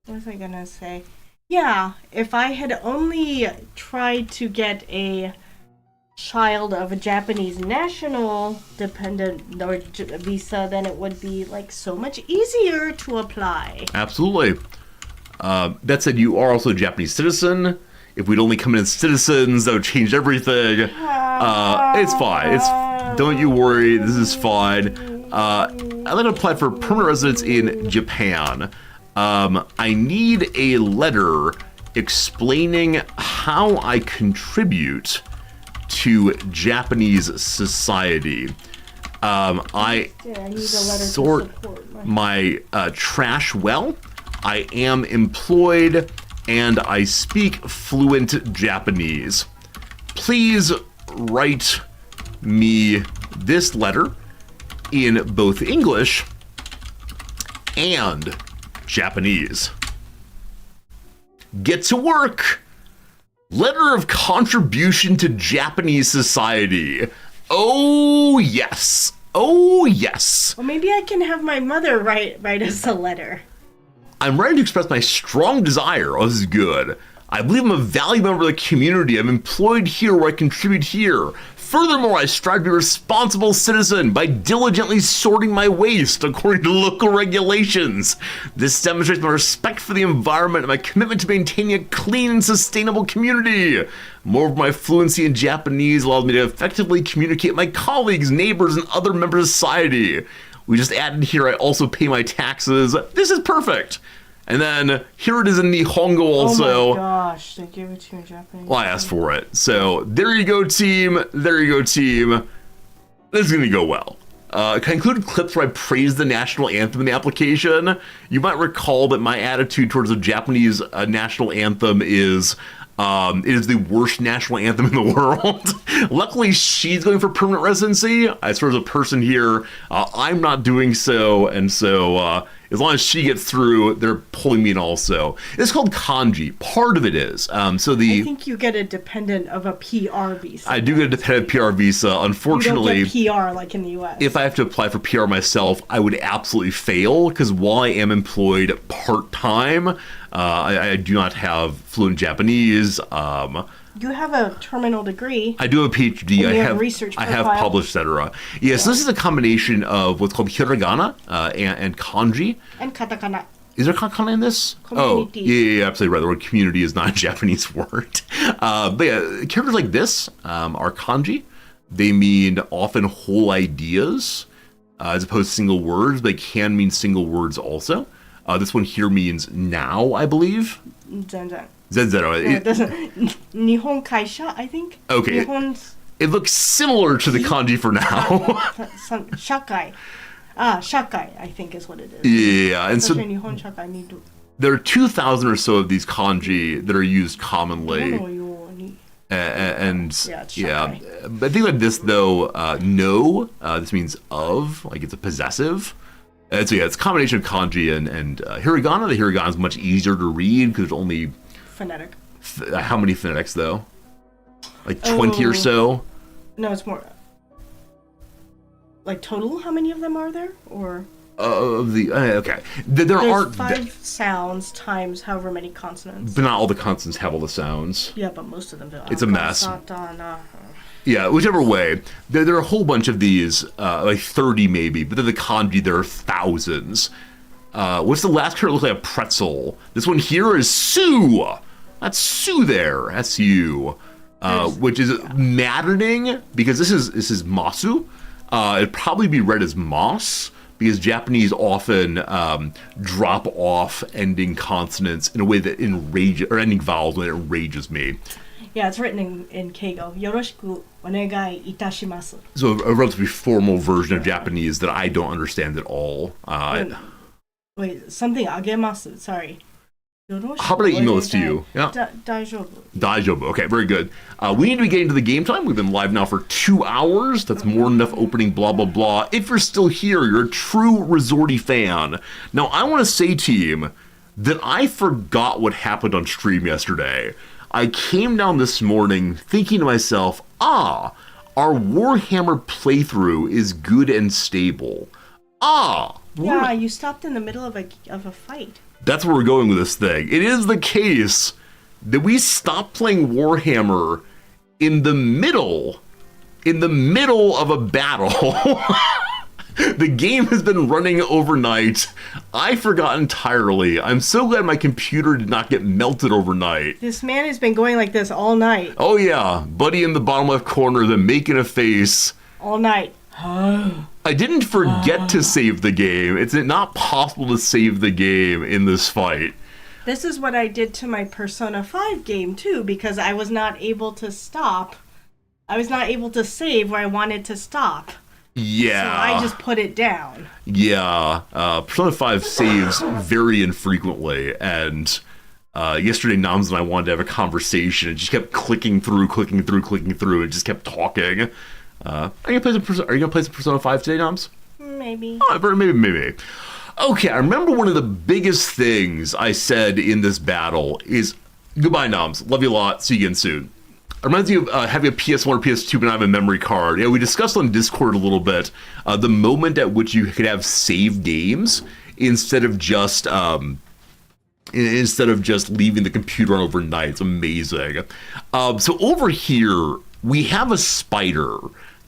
What was I gonna say? Yeah, if I had only tried to get a child of a Japanese national dependent or visa, then it would be like so much easier to apply. Absolutely. That said, you are also a Japanese citizen. If we'd only come in as citizens, that would change everything. It's fine. Don't you worry. This is fine. I'd like to apply for permanent residence in Japan. I need a letter explaining how I contribute to Japanese society. I need a letter sort to support my trash well. I am employed and I speak fluent Japanese. Please write me this letter in both English and Japanese. Get to work. Letter of contribution to Japanese society. Oh, yes. Oh, yes. Well, maybe I can have my mother write us a letter. I'm writing to express my strong desire. Oh, this is good. I believe I'm a valued member of the community. I'm employed here where I contribute here. Furthermore, I strive to be a responsible citizen by diligently sorting my waste according to local regulations. This demonstrates my respect for the environment and my commitment to maintaining a clean and sustainable community. Moreover, my fluency in Japanese allows me to effectively communicate with my colleagues, neighbors, and other members of society. We just added here, I also pay my taxes. This is perfect. And then here it is in Nihongo also. Oh my gosh, they gave it to you in Japanese. Well, I asked for it. So there you go, team. There you go, team. This is going to go well. Can I include clips where I praise the national anthem in the application? You might recall that my attitude towards the Japanese national anthem is... it is the worst national anthem in the world. Luckily, she's going for permanent residency. As far as a person here, I'm not doing so, and so as long as she gets through, they're pulling me in also. It's called kanji. Part of it is. I think you get a dependent of a PR visa. I do get a dependent PR visa. Unfortunately, you don't get PR like in the U.S. If I have to apply for PR myself, I would absolutely fail because while I am employed part-time, I do not have fluent Japanese. You have a terminal degree. I do have a PhD. I have research profile. I have published, etc. Yes, This is a combination of what's called hiragana and kanji. And katakana. Is there kana in this? Community. Oh, yeah, absolutely right. The word community is not a Japanese word. But yeah, characters like this are kanji. They mean often whole ideas as opposed to single words. They can mean single words also. This one here means now, I believe. Zenzen. Zenzen. It doesn't. Nihon kaisha, I think. Okay. Nihon's It looks similar to the kanji for now. shakai. Shakai, I think is what it is. Yeah, and so Nihon shakai need to. there are 2,000 or so of these kanji that are used commonly. And yeah, but I think like this though, no, this means of, like it's a possessive. And so yeah, it's a combination of kanji and hiragana. The hiragana is much easier to read because there's only phonetic. How many phonetics though? Like 20 or so? No, it's more. Like total, how many of them are there? Or okay, there are 5 sounds times however many consonants. But not all the consonants have all the sounds. Yeah, but most of them do. It's a mess. Yeah, whichever way. There are a whole bunch of these, like 30 maybe, but then the kanji, there are thousands. What's the last character look like a pretzel? This one here is Su. That's Su there. S-U. Which is maddening because this is Masu. It'd probably be read as Moss because Japanese often drop off ending consonants in a way that enrages, or ending vowels when it enrages me. Yeah, it's written in Keigo. Yoroshiku onegai itashimasu. So a relatively formal version of Japanese that I don't understand at all. Wait, something agemasu. Sorry. How about I email this to you? Yeah. Daijoubu. Okay, very good. We need to be getting to the game time. We've been live now for 2 hours. That's more than enough opening, blah, blah, blah. If you're still here, you're a true Resorty fan. Now, I want to say, team, that I forgot what happened on stream yesterday. I came down this morning thinking to myself, our Warhammer playthrough is good and stable. Yeah, you stopped in the middle of a fight. That's where we're going with this thing. It is the case that we stopped playing Warhammer in the middle of a battle. The game has been running overnight. I forgot entirely. I'm so glad my computer did not get melted overnight. This man has been going like this all night. Oh yeah, buddy in the bottom left corner, then making a face. All night. I didn't forget to save the game. It's not possible to save the game in this fight. This is what I did to my Persona 5 game too, because I was not able to stop. I was not able to save where I wanted to stop. Yeah. So I just put it down. Yeah. Persona 5 saves very infrequently, and yesterday Noms and I wanted to have a conversation. It just kept clicking through. It just kept talking. Are you gonna play some Persona 5 today, Noms? Maybe. Oh, maybe. Okay, I remember one of the biggest things I said in this battle is, goodbye, Noms. Love you a lot. See you again soon. It reminds me of having a PS1 or PS2 but not have a memory card. Yeah, we discussed on Discord a little bit the moment at which you could have save games instead of just leaving the computer on overnight. It's amazing. So over here, we have a spider.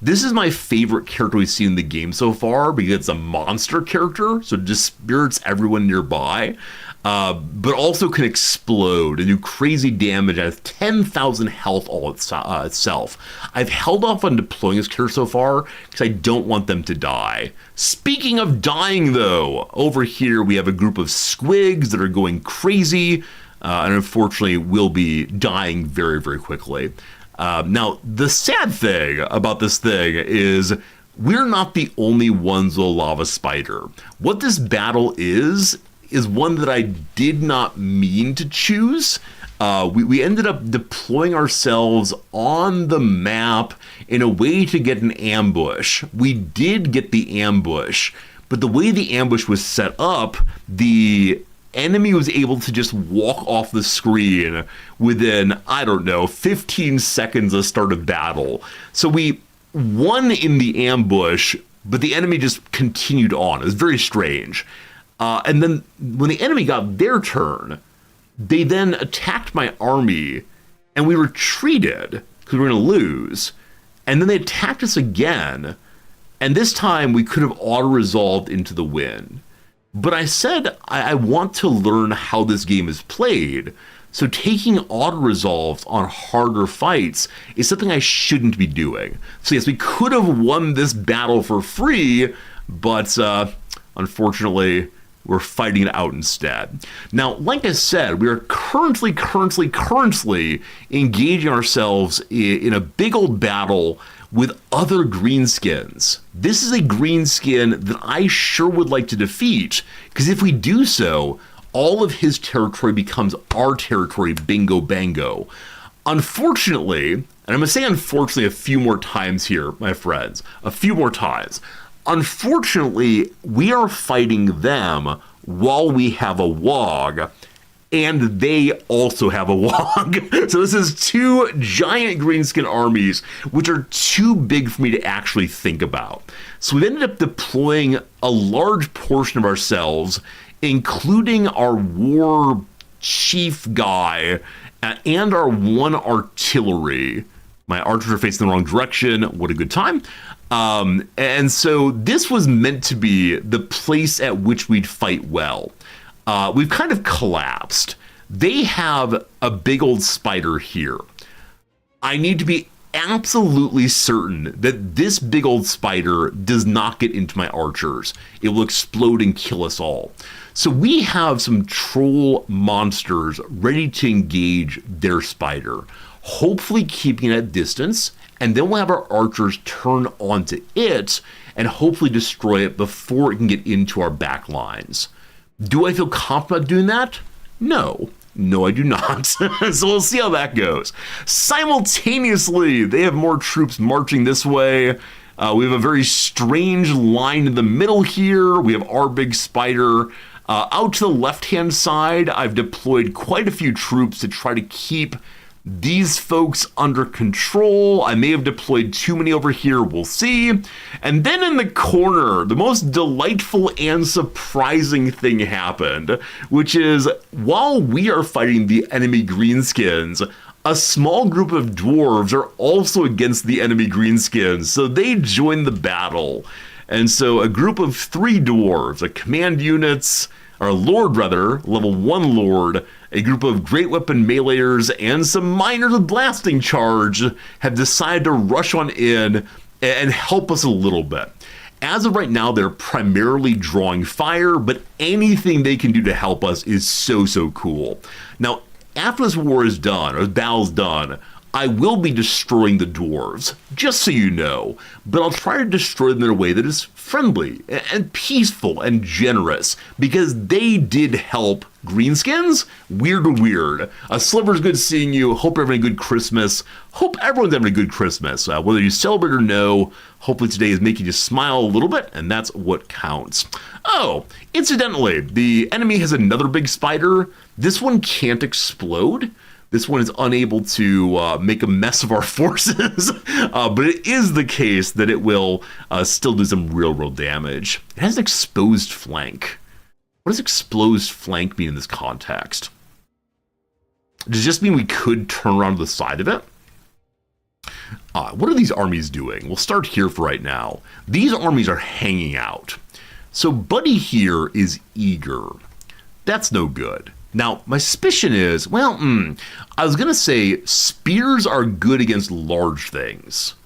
This is my favorite character we've seen in the game so far because it's a monster character, so it dispirits everyone nearby, but also can explode and do crazy damage and has 10,000 health all itself. I've held off on deploying this character so far because I don't want them to die. Speaking of dying, though, over here we have a group of squigs that are going crazy and unfortunately will be dying very, very quickly. Now, the sad thing about this thing is we're not the only ones with a lava spider. What this battle is one that I did not mean to choose. We ended up deploying ourselves on the map in a way to get an ambush. We did get the ambush, but the way the ambush was set up, the enemy was able to just walk off the screen within, 15 seconds of start of battle. So we won in the ambush, but the enemy just continued on. It was very strange. And then when the enemy got their turn, they then attacked my army, and we retreated because we were going to lose. And then they attacked us again, and this time we could have auto-resolved into the win. But I said I want to learn how this game is played. So taking auto-resolves on harder fights is something I shouldn't be doing. So yes, we could have won this battle for free, but unfortunately, we're fighting it out instead. Now, like I said, we are currently engaging ourselves in a big old battle with other greenskins. This is a greenskin that I sure would like to defeat, because if we do so, all of his territory becomes our territory, bingo bango. Unfortunately, and I'm gonna say unfortunately a few more times here, my friends, a few more times. Unfortunately, we are fighting them while we have a WHIII, and they also have a WHIII. So this is two giant greenskin armies, which are too big for me to actually think about. So we've ended up deploying a large portion of ourselves, including our war chief guy and our one artillery. My archers are facing the wrong direction. What a good time. And so this was meant to be the place at which we'd fight well. We've kind of collapsed. They have a big old spider here. I need to be absolutely certain that this big old spider does not get into my archers. It will explode and kill us all. So we have some troll monsters ready to engage their spider, hopefully keeping it at distance, and then we'll have our archers turn onto it and hopefully destroy it before it can get into our back lines. Do I feel confident about doing that? No. No, I do not. So we'll see how that goes. Simultaneously, they have more troops marching this way. We have a very strange line in the middle here. We have our big spider. Out to the left-hand side, I've deployed quite a few troops to try to keep these folks under control. I may have deployed too many over here, we'll see. And then in the corner, the most delightful and surprising thing happened, which is while we are fighting the enemy greenskins, a small group of dwarves are also against the enemy greenskins, so they join the battle. And so a group of 3 dwarves, a command units, or a lord rather, level 1 lord, a group of great weapon meleeers, and some miners with blasting charge have decided to rush on in and help us a little bit. As of right now, they're primarily drawing fire, but anything they can do to help us is so cool. Now, after this war is done, or the battle's done, I will be destroying the dwarves, just so you know, but I'll try to destroy them in a way that is friendly and peaceful and generous, because they did help greenskins. Weird. Sliver's good seeing you. Hope you're having a good Christmas. Hope everyone's having a good Christmas. Whether you celebrate or no, hopefully today is making you smile a little bit, and that's what counts. Oh, incidentally, the enemy has another big spider. This one can't explode. This one is unable to make a mess of our forces, but it is the case that it will still do some real damage. It has an exposed flank. What does exposed flank mean in this context? Does it just mean we could turn around to the side of it? What are these armies doing? We'll start here for right now. These armies are hanging out. So Buddy here is eager. That's no good. Now, my suspicion is, well, I was going to say spears are good against large things.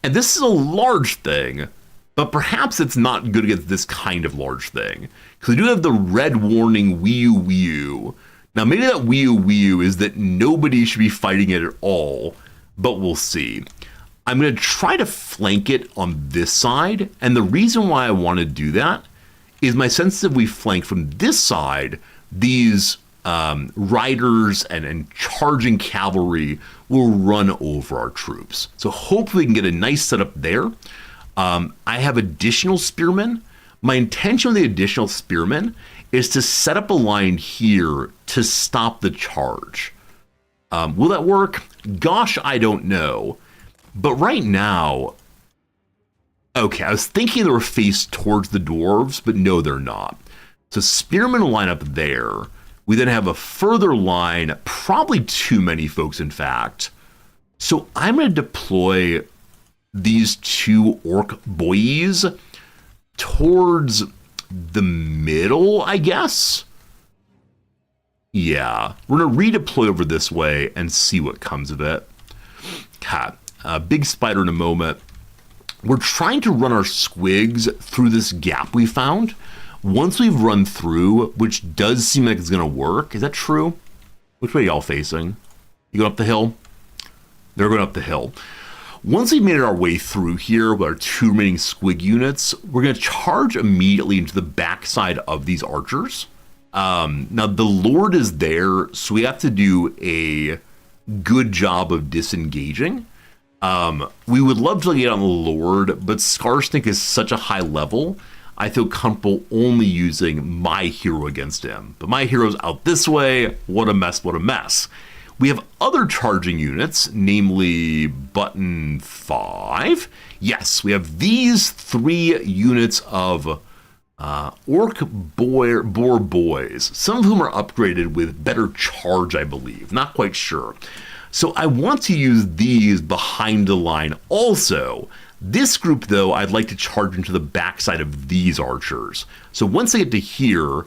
And this is a large thing, but perhaps it's not good against this kind of large thing. Because we do have the red warning WHIII. Now, maybe that WHIII is that nobody should be fighting it at all, but we'll see. I'm going to try to flank it on this side, and the reason why I want to do that is my sense that if we flank from this side, these riders and charging cavalry will run over our troops. So hopefully we can get a nice setup there. I have additional spearmen. My intention with the additional spearmen is to set up a line here to stop the charge. Will that work? Gosh, I don't know. But right now, okay, I was thinking they were faced towards the dwarves, but no, they're not. So spearmen will line up there. We then have a further line, probably too many folks, in fact. So I'm going to deploy these 2 orc boys towards the middle, I guess. Yeah, we're gonna redeploy over this way and see what comes of it. God, big spider in a moment. We're trying to run our squigs through this gap we found. Once we've run through, which does seem like it's gonna work. Is that true? Which way are y'all facing? You going up the hill? They're going up the hill. Once we've made our way through here with our 2 remaining squig units, we're going to charge immediately into the backside of these archers. Now, the Lord is there, so we have to do a good job of disengaging. We would love to get on the Lord, but Skarsnik is such a high level, I feel comfortable only using my hero against him. But my hero's out this way. What a mess, what a mess. We have other charging units, namely button 5. Yes, we have these 3 units of Orc Boar Boys, some of whom are upgraded with better charge, I believe. Not quite sure. So I want to use these behind the line also. This group, though, I'd like to charge into the backside of these archers. So once they get to here,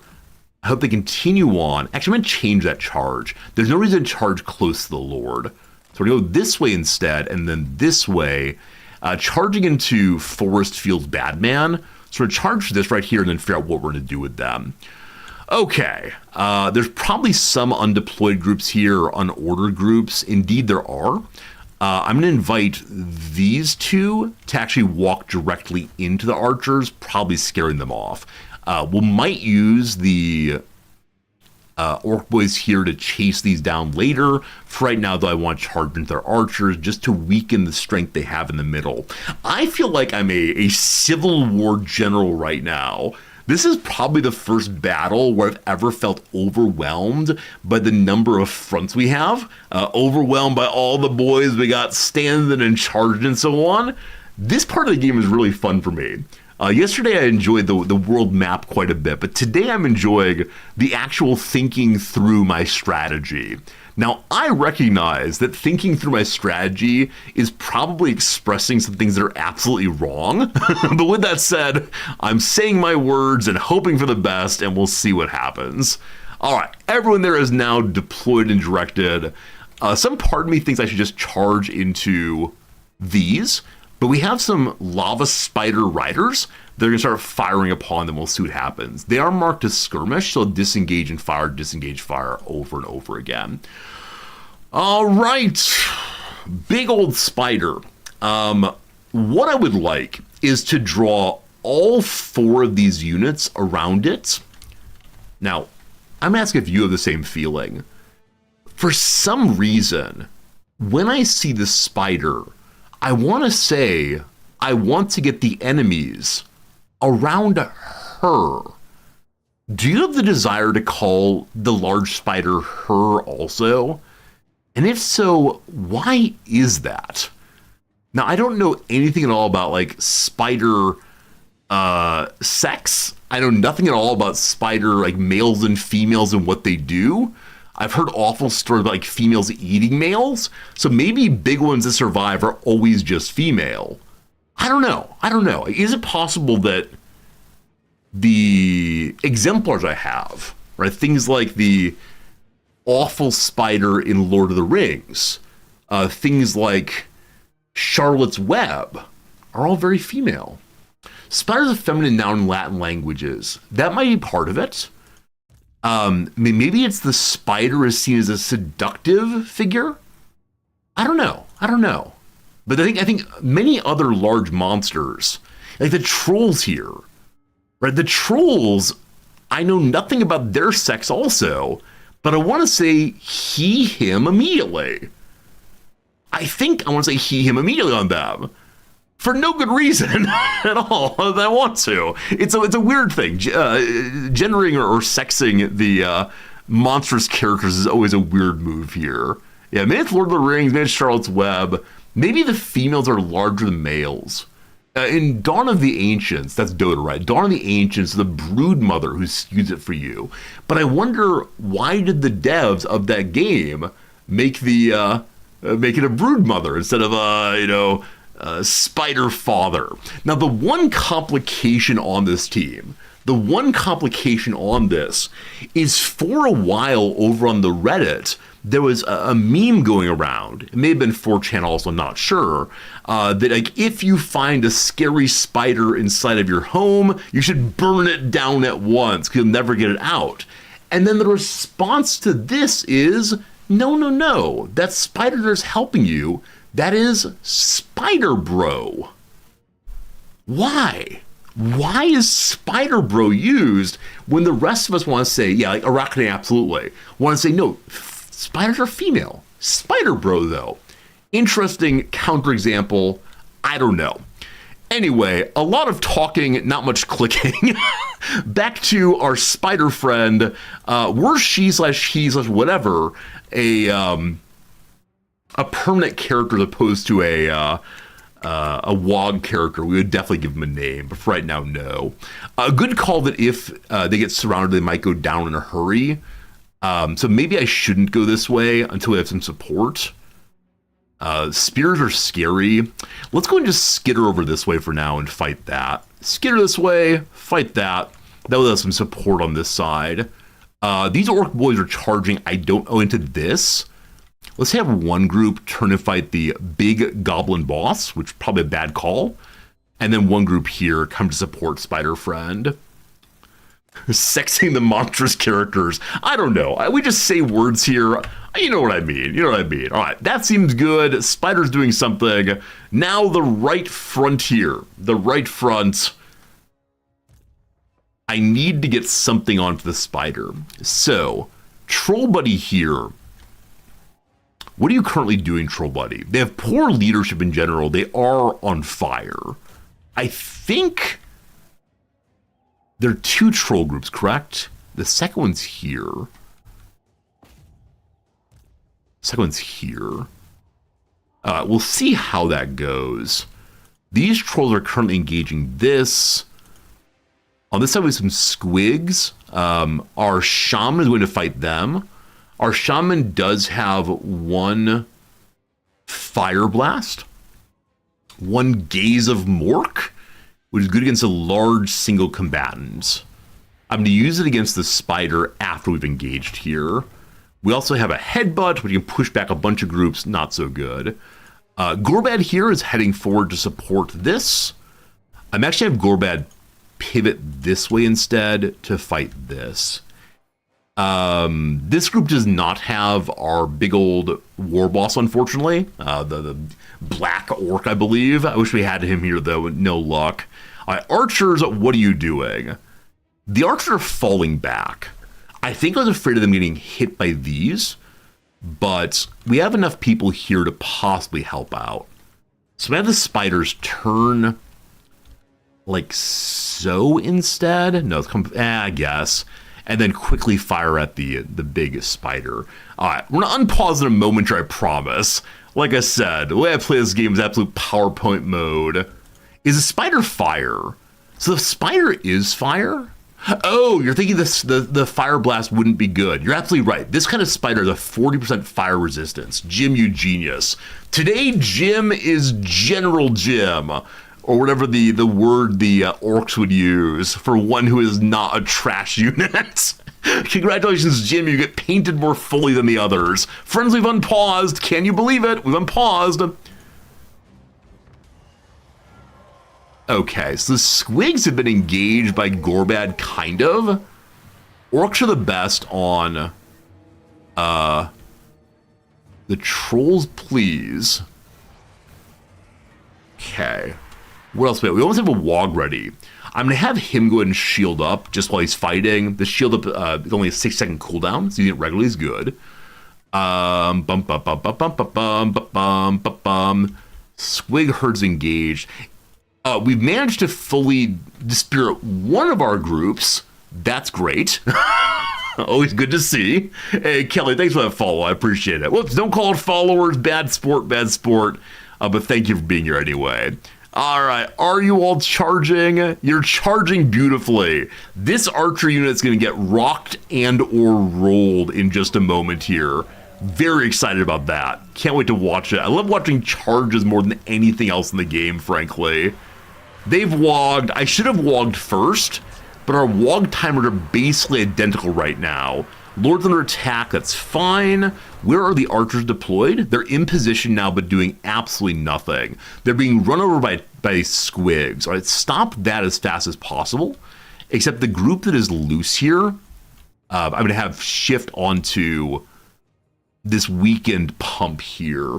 I hope they continue on. Actually, I'm going to change that charge. There's no reason to charge close to the Lord. So we're going to go this way instead, and then this way. Charging into Forest Fields Badman. So we're going to charge this right here and then figure out what we're going to do with them. Okay, there's probably some undeployed groups here, unordered groups. Indeed, there are. I'm going to invite these 2 to actually walk directly into the archers, probably scaring them off. We might use the Orc Boys here to chase these down later. For right now, though, I want to charge into their archers just to weaken the strength they have in the middle. I feel like I'm a Civil War general right now. This is probably the first battle where I've ever felt overwhelmed by the number of fronts we have, overwhelmed by all the boys we got standing and charged and so on. This part of the game is really fun for me. Yesterday I enjoyed the world map quite a bit, but today I'm enjoying the actual thinking through my strategy. Now, I recognize that thinking through my strategy is probably expressing some things that are absolutely wrong. But with that said, I'm saying my words and hoping for the best, and we'll see what happens. All right, everyone there is now deployed and directed. Some part of me thinks I should just charge into these, but we have some lava spider riders. They're going to start firing upon them. We'll see what happens. They are marked as skirmish, so disengage and fire over and over again. All right. Big old spider. What I would like is to draw all 4 of these units around it. Now, I'm asking if you have the same feeling. For some reason, when I see the spider, I want to say I want to get the enemies around her. Do you have the desire to call the large spider her also? And if so, why is that? Now, I don't know anything at all about like spider sex. I know nothing at all about spider like males and females and what they do. I've heard awful stories about like females eating males. So maybe big ones that survive are always just female. I don't know. Is it possible that the exemplars I have, right, things like the awful spider in Lord of the Rings, things like Charlotte's Web, are all very female? Spider's a feminine noun in Latin languages. That might be part of it. Maybe it's the spider is seen as a seductive figure. I don't know. But I think many other large monsters, like the trolls here, right? The trolls, I know nothing about their sex also, but I want to say he, him immediately. I think I want to say he, him immediately on them. For no good reason at all that I want to. It's a weird thing. Gendering or sexing the monstrous characters is always a weird move here. Yeah, maybe it's Lord of the Rings, maybe it's Charlotte's Web. Maybe the females are larger than males. In Dawn of the Ancients, that's Dota, right? Dawn of the Ancients, the brood mother who skews it for you. But I wonder, why did the devs of that game make it a brood mother instead of spider father? Now, the one complication on this team The one complication on this is for a while over on the Reddit, there was a meme going around. It may have been 4chan also, I'm not sure. That like if you find a scary spider inside of your home, you should burn it down at once because you'll never get it out. And then the response to this is, no. That spider that's helping you, that is Spider Bro. Why? Why is Spider Bro used when the rest of us want to say, yeah, like Arachne absolutely, want to say, no, spiders are female. Spider Bro, though. Interesting counterexample. I don't know. Anyway, a lot of talking, not much clicking. Back to our spider friend. Were she/he/whatever a permanent character as opposed to a WHIII character, we would definitely give them a name, but for right now, no. A good call that if they get surrounded, they might go down in a hurry. So maybe I shouldn't go this way until we have some support. Spears are scary. Let's go and just skitter over this way for now and fight that. Skitter this way, fight that. That will have some support on this side. These orc boys are charging, I don't know, into this. Let's have one group turn and fight the big goblin boss, which is probably a bad call. And then one group here come to support Spider Friend. Sexing the monstrous characters. I don't know. We just say words here. You know what I mean. All right, that seems good. Spider's doing something. Now the right frontier. The right front. I need to get something onto the spider. So, Troll Buddy here. What are you currently doing, Troll Buddy? They have poor leadership in general. They are on fire. I think there are two troll groups, correct? The second one's here. We'll see how that goes. These trolls are currently engaging this. On this side, we have some squigs. Our shaman is going to fight them. Our shaman does have one fire blast, one gaze of Mork, which is good against a large single combatant. I'm going to use it against the spider after we've engaged here. We also have a headbutt, which can push back a bunch of groups, not so good. Gorbad here is heading forward to support this. I'm actually have Gorbad pivot this way instead to fight this. This group does not have our big old war boss, unfortunately. The black orc, I believe. I wish we had him here, though. No luck. All right, archers, what are you doing? The archers are falling back. I think I was afraid of them getting hit by these, but we have enough people here to possibly help out. So we have the spiders turn like so instead. No, it's I guess. And then quickly fire at the big spider. All right, we're going to unpause in a moment here, I promise. Like I said, the way I play this game is absolute PowerPoint mode. Is the spider fire? So the spider is fire? Oh, you're thinking the fire blast wouldn't be good. You're absolutely right. This kind of spider has a 40% fire resistance. Jim, you genius. Today, Jim is General Jim. Or whatever the word the orcs would use for one who is not a trash unit. Congratulations, Jim, you get painted more fully than the others. Friends, we've unpaused. Can you believe it? We've unpaused. Okay, so the squigs have been engaged by Gorbad, kind of. Orcs are the best on the trolls, please. Okay. What else? We almost have a Wog ready. I'm going to have him go ahead and shield up just while he's fighting. The shield up is only a 6-second cooldown, so using it regularly is good. Squig herds engaged. We've managed to fully dispirit one of our groups. That's great. Always good to see. Hey, Kelly, thanks for that follow. I appreciate it. Whoops, don't call it followers. Bad sport. But thank you for being here anyway. All right, are you all charging? You're charging beautifully. This archer unit is going to get rocked and or rolled in just a moment here. Very excited about that. Can't wait to watch it. I love watching charges more than anything else in the game, frankly. They've wogged. I should have wogged first, but our Wog timers are basically identical right now. Lord's under attack, that's fine. Where are the archers deployed? They're in position now, but doing absolutely nothing. They're being run over by squigs. All right, stop that as fast as possible. Except the group that is loose here, I'm going to have shift onto this weakened pump here.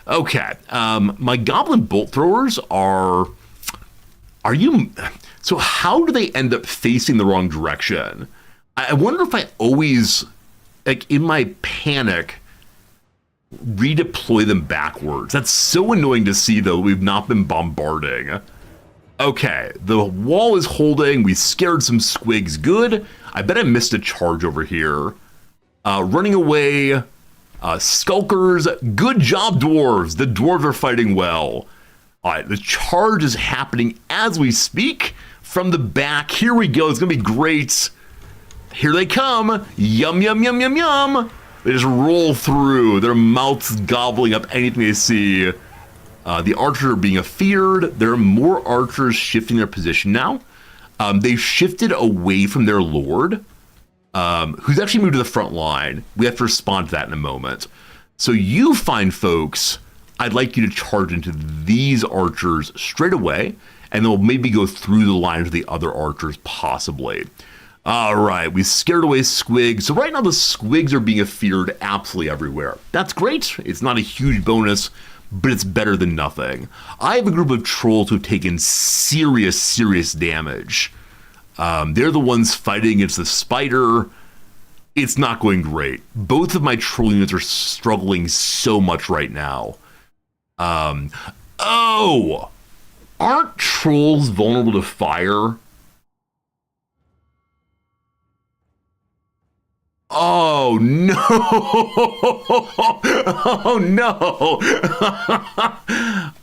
Okay, my goblin bolt throwers are you... So how do they end up facing the wrong direction? I wonder if I always, like in my panic, redeploy them backwards. That's so annoying to see, though. We've not been bombarding. Okay, the wall is holding. We scared some squigs. Good. I bet I missed a charge over here. Running away. Skulkers. Good job, dwarves. The dwarves are fighting well. All right, the charge is happening as we speak. From the back. Here we go. It's going to be great. Here they come. Yum, yum, yum, yum, yum. They just roll through, their mouths gobbling up anything they see. The archers are being feared. There are more archers shifting their position now. They've shifted away from their lord, who's actually moved to the front line. We have to respond to that in a moment. So you fine folks, I'd like you to charge into these archers straight away, and they'll maybe go through the lines of the other archers, possibly. All right, we scared away squigs. So right now the squigs are being feared absolutely everywhere. That's great. It's not a huge bonus, but it's better than nothing. I have a group of trolls who've taken serious, serious damage. They're the ones fighting against the spider. It's not going great. Both of my troll units are struggling so much right now. Oh! Aren't trolls vulnerable to fire? Oh no! Oh no!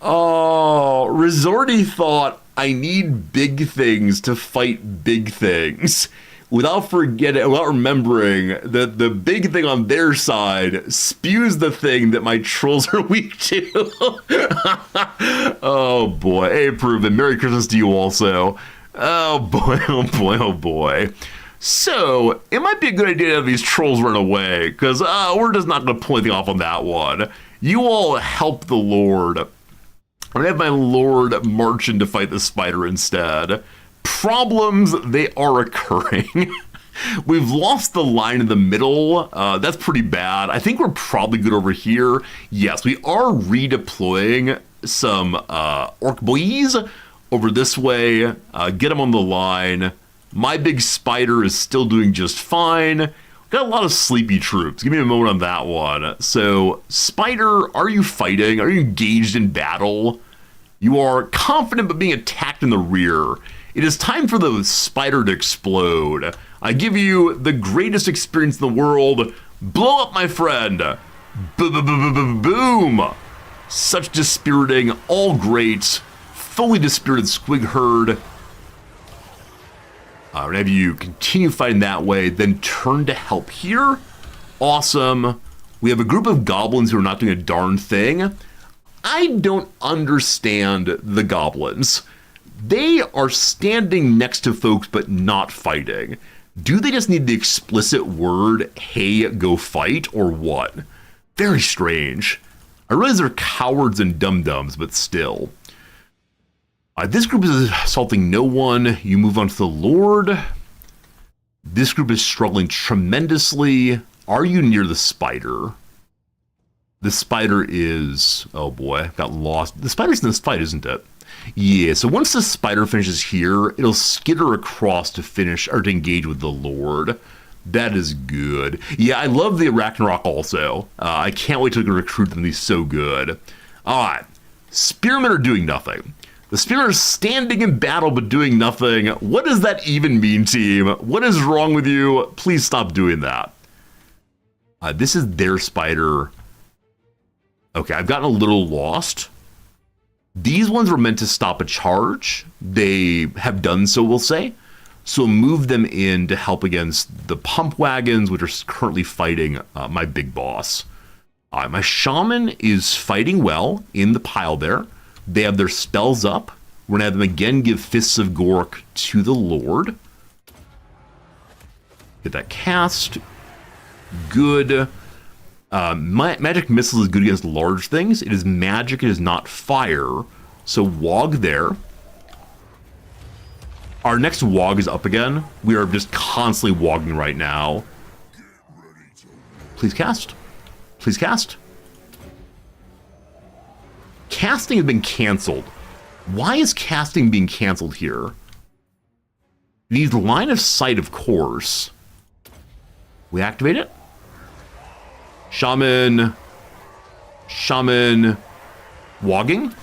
Oh, Resorty thought I need big things to fight big things, without remembering that the big thing on their side spews the thing that my trolls are weak to. Oh boy, hey Proven, Merry Christmas to you also. Oh boy, oh boy, oh boy. So, it might be a good idea to have these trolls run away, because we're just not going to pull anything off on that one. You all help the Lord. I'm going to have my Lord march in to fight the spider instead. Problems, they are occurring. We've lost the line in the middle. That's pretty bad. I think we're probably good over here. Yes, we are redeploying some orc boys over this way. Get them on the line. My big spider is still doing just fine. Got a lot of sleepy troops. Give me a moment on that one. So, spider, are you fighting? Are you engaged in battle? You are confident but being attacked in the rear. It is time for the spider to explode. I give you the greatest experience in the world. Blow up, my friend. Boom. Such dispiriting, all great. Fully dispirited squig herd. We're gonna have you continue fighting that way, then turn to help here. Awesome. We have a group of goblins who are not doing a darn thing. I don't understand the goblins. They are standing next to folks but not fighting. Do they just need the explicit word, hey, go fight, or what? Very strange. I realize they're cowards and dum-dums, but still. This group is assaulting no one. You move on to the Lord. This group is struggling tremendously. Are you near the spider? The spider is... Oh boy, got lost. The spider's in this fight, isn't it? Yeah, so once the spider finishes here, it'll skitter across to finish, or to engage with the Lord. That is good. Yeah, I love the Arachnarok also. I can't wait to recruit them. He's so good. Alright, spearmen are doing nothing. The spearmen are standing in battle but doing nothing. What does that even mean, team? What is wrong with you? Please stop doing that. This is their spider. Okay, I've gotten a little lost. These ones were meant to stop a charge. They have done so, we'll say. So move them in to help against the pump wagons, which are currently fighting my big boss. My shaman is fighting well in the pile there. They have their spells up. We're going to have them again give Fists of Gork to the Lord. Get that cast. Good. Magic missile is good against large things. It is magic, it is not fire. So Wog there. Our next Wog is up again. We are just constantly wogging right now. Please cast. Please cast. Casting has been canceled. Why is casting being canceled here? It needs line of sight, of course. We activate it. Shaman. Shaman. Wogging.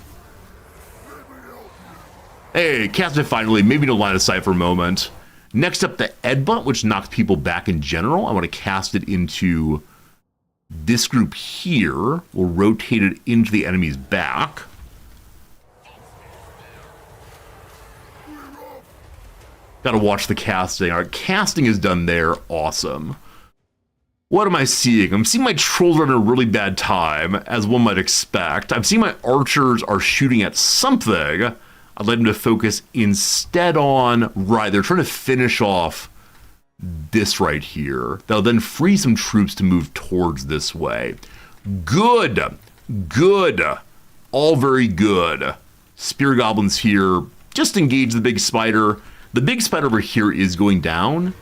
Hey, cast it finally. Maybe no line of sight for a moment. Next up, the Edbutt, which knocks people back in general. I want to cast it into this group here. We'll rotate it into the enemy's back. Gotta watch the casting. Our casting is done there. Awesome. What am I seeing? I'm seeing my trolls are having a really bad time, as one might expect. I'm seeing my archers are shooting at something. I'd like them to focus instead on, right, they're trying to finish off this right here. That'll then free some troops to move towards this way. Good. Good. All very good. Spear goblins here. Just engage the big spider. The big spider over here is going down.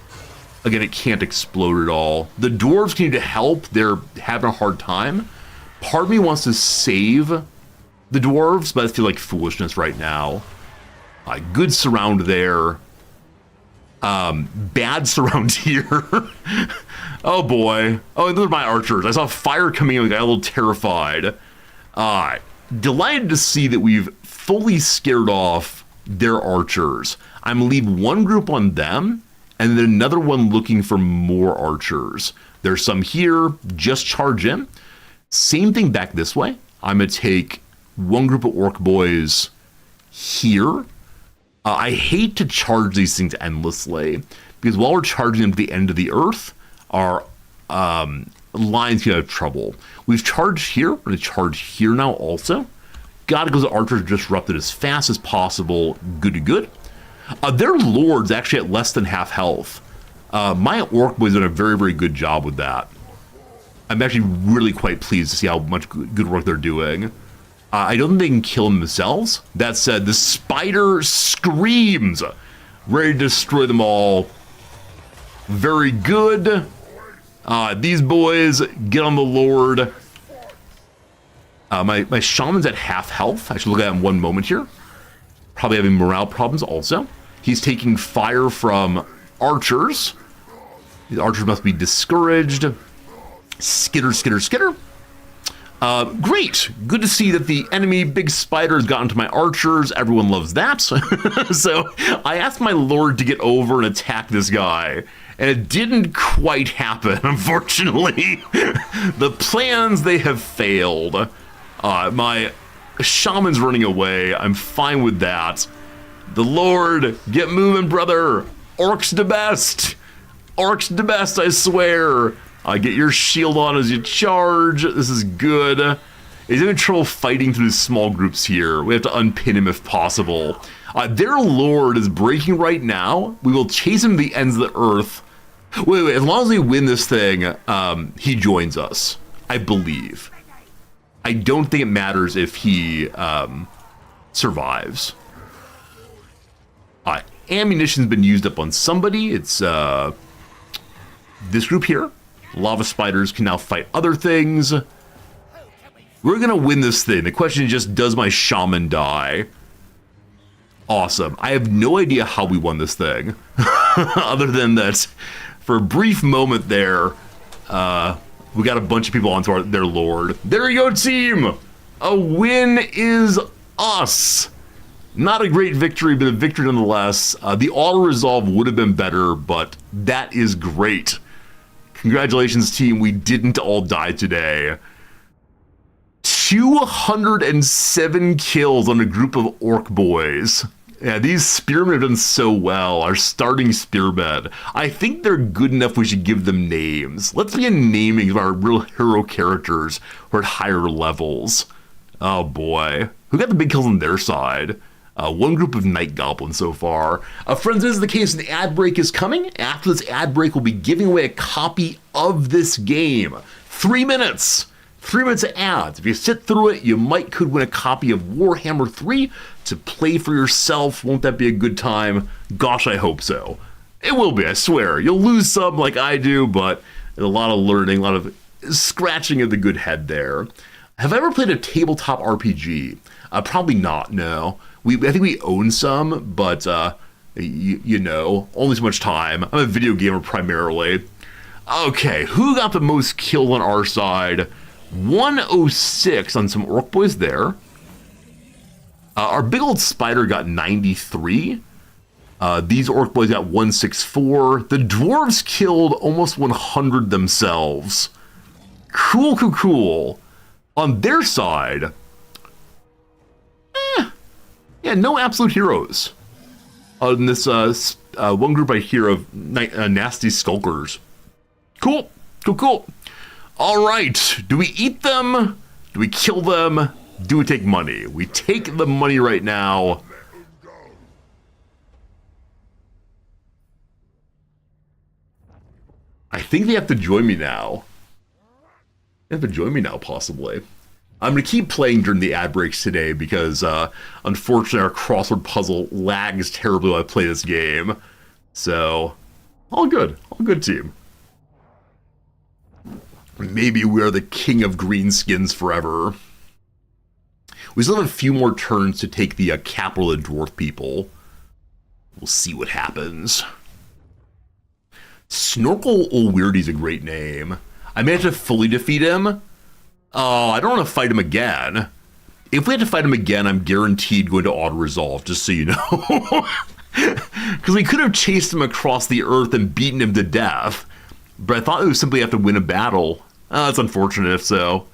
Again, it can't explode at all. The dwarves need to help. They're having a hard time. Part of me wants to save the dwarves, but I feel like foolishness right now. Good surround there. Bad surround here. Oh boy. Oh, and those are my archers. I saw fire coming in and got a little terrified. Delighted to see that we've fully scared off their archers. I'm gonna leave one group on them, and then another one looking for more archers. There's some here, just charge in. Same thing back this way. I'm gonna take one group of orc boys here. I hate to charge these things endlessly, because while we're charging them to the end of the earth, our lines can have trouble. We've charged here, we're gonna charge here now also. Gotta go to archers disrupted as fast as possible. Good to good. Their lord's actually at less than half health. My orc boys did a very, very good job with that. I'm actually really quite pleased to see how much good work they're doing. I don't think they can kill themselves. That said, the spider screams, ready to destroy them all. Very good. These boys get on the lord. My shaman's at half health. I should look at it in one moment here. Probably having morale problems also. He's taking fire from archers. The archers must be discouraged. Skitter, skitter, skitter. Great. Good to see that the enemy big spider has gotten to my archers. Everyone loves that. So I asked my lord to get over and attack this guy, and it didn't quite happen, unfortunately. The plans, they have failed. My shaman's running away. I'm fine with that. The lord, get moving, brother. Orcs the best. Orcs the best, I swear. Get your shield on as you charge. This is good. He's having trouble fighting through small groups here. We have to unpin him if possible. Their lord is breaking right now. We will chase him to the ends of the earth. Wait, as long as we win this thing, he joins us, I believe. I don't think it matters if he survives. Ammunition's been used up on somebody. It's this group here. Lava spiders can now fight other things. We're gonna win this thing. The question is just, does my shaman die? Awesome. I have no idea how we won this thing. Other than that, for a brief moment there, we got a bunch of people onto their lord. There you go, team! A win is us! Not a great victory, but a victory nonetheless. The auto-resolve would have been better, but that is great. Congratulations, team. We didn't all die today. 207 kills on a group of orc boys. Yeah, these spearmen have done so well. Our starting spearmen. I think they're good enough we should give them names. Let's begin naming our real hero characters who are at higher levels. Oh boy. Who got the big kills on their side? One group of night goblins so far. Friends, this is the case. The ad break is coming. After this ad break, we'll be giving away a copy of this game. 3 minutes. 3 minutes of ads. If you sit through it, you could win a copy of Warhammer 3 to play for yourself. Won't that be a good time? Gosh, I hope so. It will be, I swear. You'll lose some like I do, but a lot of learning, a lot of scratching of the good head there. Have I ever played a tabletop RPG? Probably not, no. I think we own some, but you know, only so much time. I'm a video gamer primarily. Okay, who got the most kill on our side? 106 on some orc boys there. Our big old spider got 93. These orc boys got 164. The dwarves killed almost 100 themselves. Cool, cool, cool. On their side, yeah, no absolute heroes. In this one group I hear of nasty skulkers. Cool, cool, cool. All right, do we eat them? Do we kill them? Do we take money? We take the money right now. I think they have to join me now. They have to join me now, possibly. I'm going to keep playing during the ad breaks today because, unfortunately, our crossword puzzle lags terribly while I play this game. So, all good. All good, team. Maybe we are the king of greenskins forever. We still have a few more turns to take the capital of the dwarf people. We'll see what happens. Snorkel O'Weirdy's a great name. I may have to fully defeat him. Oh, I don't want to fight him again. If we had to fight him again, I'm guaranteed going to auto-resolve, just so you know. Because we could have chased him across the earth and beaten him to death. But I thought we would simply have to win a battle. That's unfortunate if so.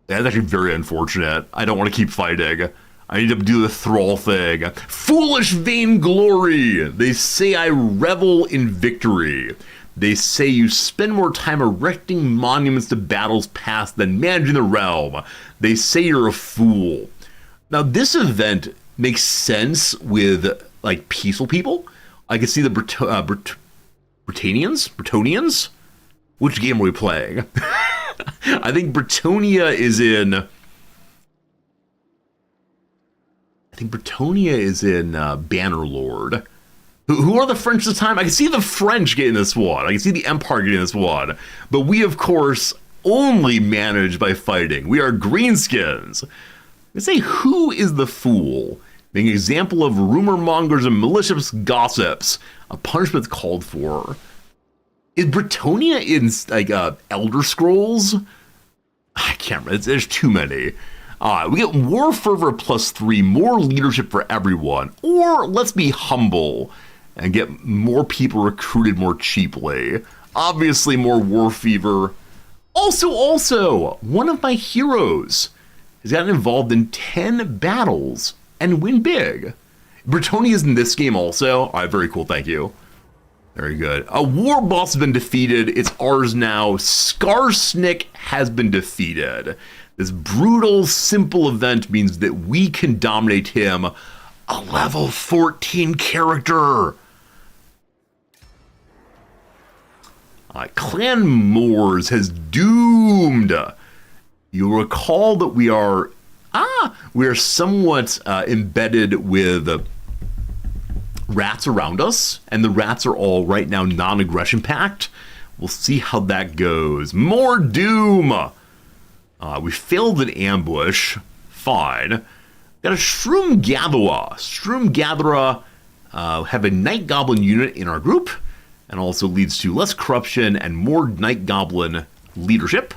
That's actually very unfortunate. I don't want to keep fighting. I need to do the thrall thing. Foolish vainglory! They say I revel in victory. They say you spend more time erecting monuments to battles past than managing the realm. They say you're a fool. Now, this event makes sense with, like, peaceful people. I can see the Bretonians? Which game are we playing? I think Bretonia is in... Bannerlord. Who are the French this time? I can see the French getting this one. I can see the Empire getting this one. But we, of course, only manage by fighting. We are greenskins. I say, who is the fool? Being an example of rumor mongers and malicious gossips. A punishment called for. Is Bretonia in, like, Elder Scrolls? I can't remember. There's too many. We get War Fervor +3, more leadership for everyone. Or let's be humble and get more people recruited more cheaply. Obviously, more War Fever. Also, one of my heroes has gotten involved in 10 battles and win big. Bretonia's in this game also. All right, very cool, thank you. Very good. A war boss has been defeated. It's ours now. Skarsnik has been defeated. This brutal, simple event means that we can dominate him. A level 14 character. Clan Moors has doomed. You'll recall that we are somewhat embedded with rats around us, and the rats are all right now non-aggression pact. We'll see how that goes. More doom. We failed an ambush. Fine. Got a Shroom Gatherer. Shroom Gatherer have a Night Goblin unit in our group, and also leads to less corruption and more Night Goblin leadership.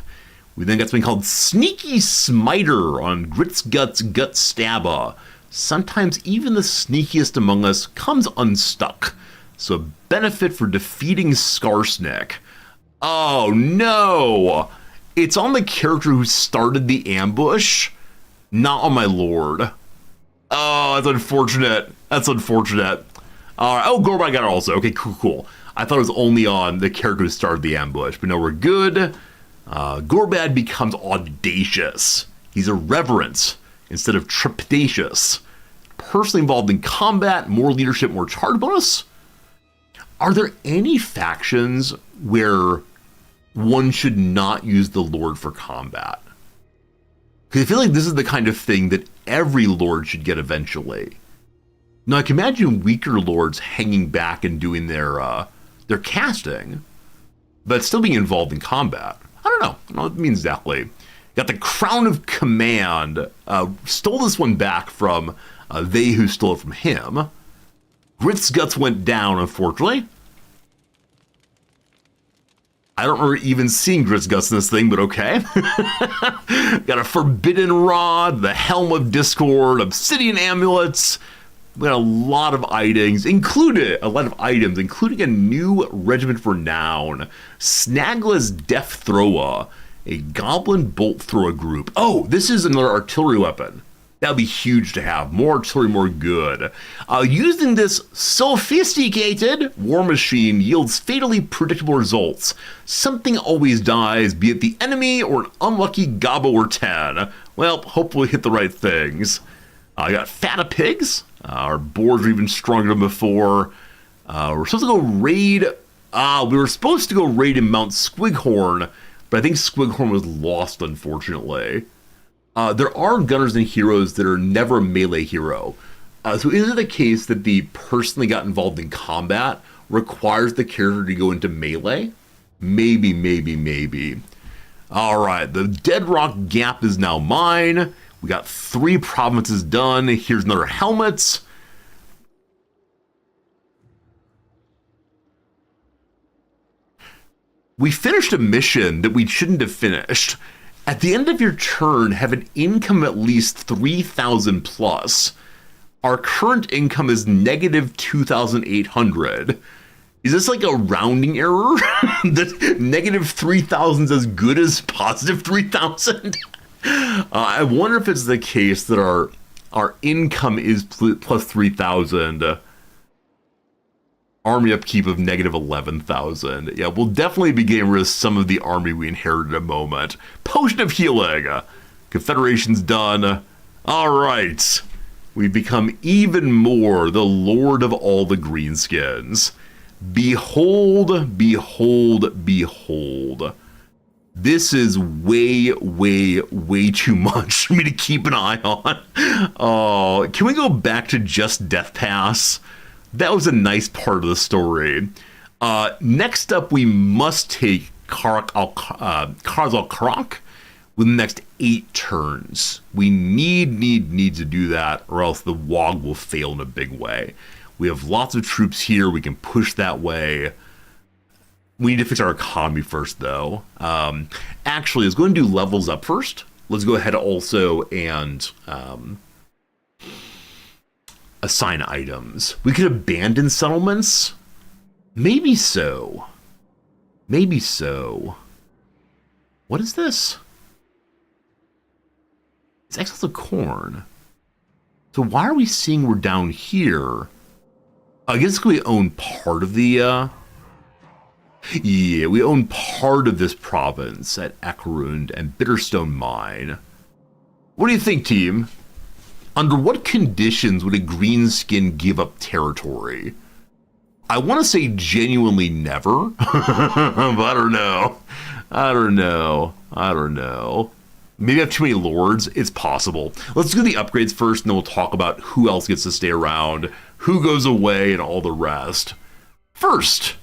We then got something called Sneaky Smiter on Grits Guts Gut Stabba. Sometimes even the sneakiest among us comes unstuck. So a benefit for defeating Skarsnik. Oh no! It's on the character who started the ambush, not on my lord. Oh, that's unfortunate. That's unfortunate. Oh, Gorbad got it also. Okay, cool. I thought it was only on the character who started the ambush, but no, we're good. Gorbad becomes audacious. He's irreverent instead of trepidatious. Personally involved in combat, more leadership, more charge bonus. Are there any factions where one should not use the Lord for combat? Because I feel like this is the kind of thing that every Lord should get eventually. Now I can imagine weaker Lords hanging back and doing their casting, but still being involved in combat. I don't know what it means exactly. Got the Crown of Command. Stole this one back from they who stole it from him. Grit's Guts went down, unfortunately. I don't remember even seeing Grit's Guts in this thing, but okay. Got a Forbidden Rod, the Helm of Discord, Obsidian Amulets. We got a lot of items, including a new Regiment for Renown, Snagless Death Thrower, a Goblin Bolt Thrower group. Oh, this is another artillery weapon. That would be huge to have. More artillery, more good. Using this sophisticated war machine yields fatally predictable results. Something always dies, be it the enemy or an unlucky Gobbo or 10. Well, hopefully hit the right things. I got Fata Pigs. Our boards are even stronger than before. We're supposed to go raid. We were supposed to go raid in Mount Squighorn, but I think Squighorn was lost, unfortunately. There are gunners and heroes that are never a melee hero. So is it the case that the person that got involved in combat requires the character to go into melee? Maybe. All right, the Dead Rock Gap is now mine. We got 3 provinces done. Here's another helmet. We finished a mission that we shouldn't have finished. At the end of your turn, have an income at least 3,000 plus. Our current income is negative 2,800. Is this like a rounding error? That negative 3,000 is as good as positive 3,000? I wonder if it's the case that our income is plus 3,000. Army upkeep of negative 11,000. Yeah, we'll definitely be getting rid of some of the army we inherited in a moment. Potion of Healing. Confederation's done. All right. We've become even more the Lord of all the greenskins. Behold, behold, behold. This is way too much for me to keep an eye on. Oh, can we go back to just Death Pass? That was a nice part of the story. Next up, we must take Karzal Karak within the next 8 turns. We need to do that, or else the WHIII will fail in a big way. We have lots of troops here. We can push that way. We need to fix our economy first, though. Actually, let's go and do levels up first. Let's go ahead also and assign items. We could abandon settlements. Maybe so. What is this? It's excess of corn. So why are we seeing we're down here? I guess we own part of the yeah, we own part of this province at Akerund and Bitterstone Mine. What do you think, team? Under what conditions would a greenskin give up territory? I want to say genuinely never, but I don't know. Maybe I have too many lords. It's possible. Let's do the upgrades first, and then we'll talk about who else gets to stay around, who goes away, and all the rest. First,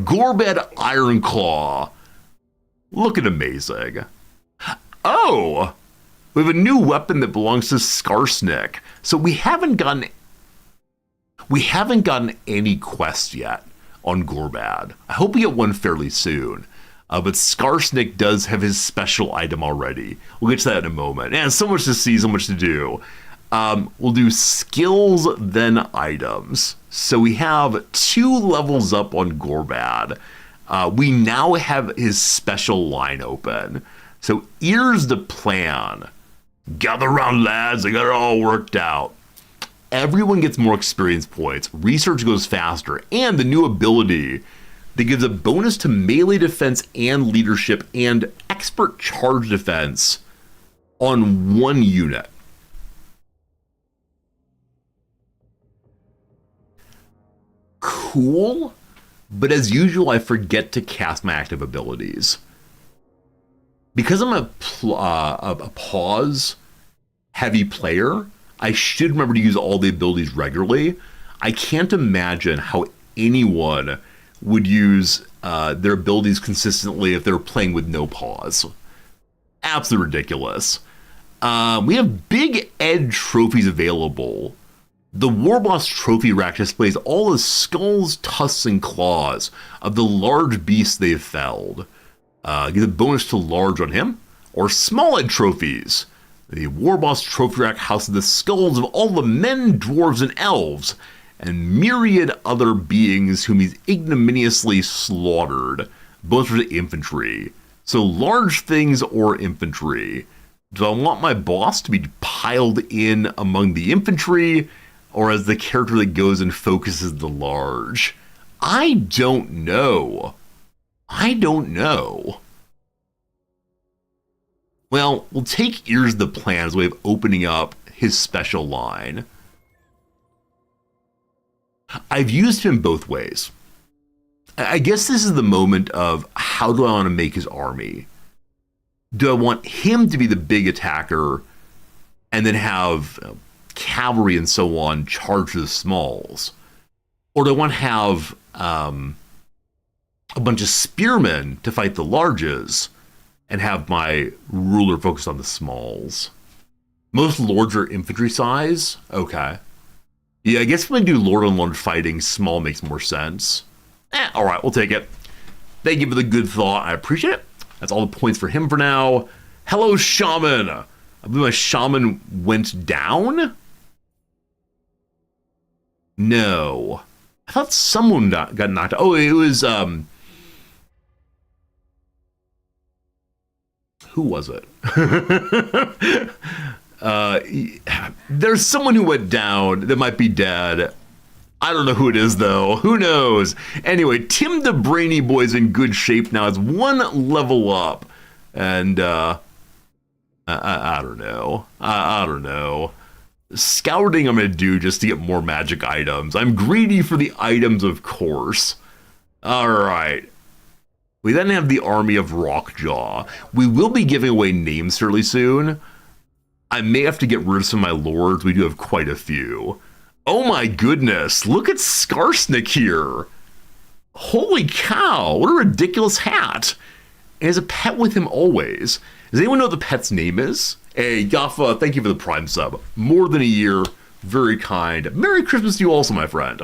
Gorbed Ironclaw. Looking amazing. Oh! We have a new weapon that belongs to Skarsnik. So we haven't gotten any quests yet on Gorbad. I hope we get one fairly soon. But Skarsnik does have his special item already. We'll get to that in a moment. And so much to see, so much to do. We'll do skills, then items. So we have 2 levels up on Gorbad. We now have his special line open. So here's the plan. Gather around, lads. I got it all worked out. Everyone gets more experience points. Research goes faster. And the new ability that gives a bonus to melee defense and leadership and expert charge defense on one unit. Cool, but as usual, I forget to cast my active abilities. Because I'm a pause heavy player, I should remember to use all the abilities regularly. I can't imagine how anyone would use their abilities consistently if they're playing with no pause. Absolutely ridiculous. We have Big Ed trophies available. The Warboss trophy rack displays all the skulls, tusks, and claws of the large beasts they've felled. Get a bonus to large on him. Or Small Ed trophies. The Warboss trophy rack houses the skulls of all the men, dwarves, and elves, and myriad other beings whom he's ignominiously slaughtered. Bonus for the infantry. So large things or infantry. Do I want my boss to be piled in among the infantry, or as the character that goes and focuses the large? I don't know. Well, we'll take Ears the Plan as a way of opening up his special line. I've used him both ways. I guess this is the moment of how do I want to make his army? Do I want him to be the big attacker and then have cavalry and so on charge the smalls? Or do I want to have a bunch of spearmen to fight the larges and have my ruler focus on the smalls? Most lords are infantry size. Okay. Yeah, I guess when I do lord on lord fighting, small makes more sense. All right, we'll take it. Thank you for the good thought. I appreciate it. That's all the points for him for now. Hello, Shaman. I believe my Shaman went down? No. I thought someone got knocked out. Oh, it was, who was it? There's someone who went down that might be dead. I don't know who it is, though. Who knows? Anyway, Tim the Brainy Boy's in good shape now. It's one level up. And, I don't know. I don't know. Scouting I'm going to do just to get more magic items. I'm greedy for the items, of course. All right. We then have the army of Rockjaw. We will be giving away names fairly soon. I may have to get rid of some of my lords. We do have quite a few. Oh my goodness, look at Skarsnik here. Holy cow, what a ridiculous hat. And he has a pet with him always. Does anyone know what the pet's name is? Hey, Yaffa, thank you for the Prime sub. More than a year, very kind. Merry Christmas to you also, my friend.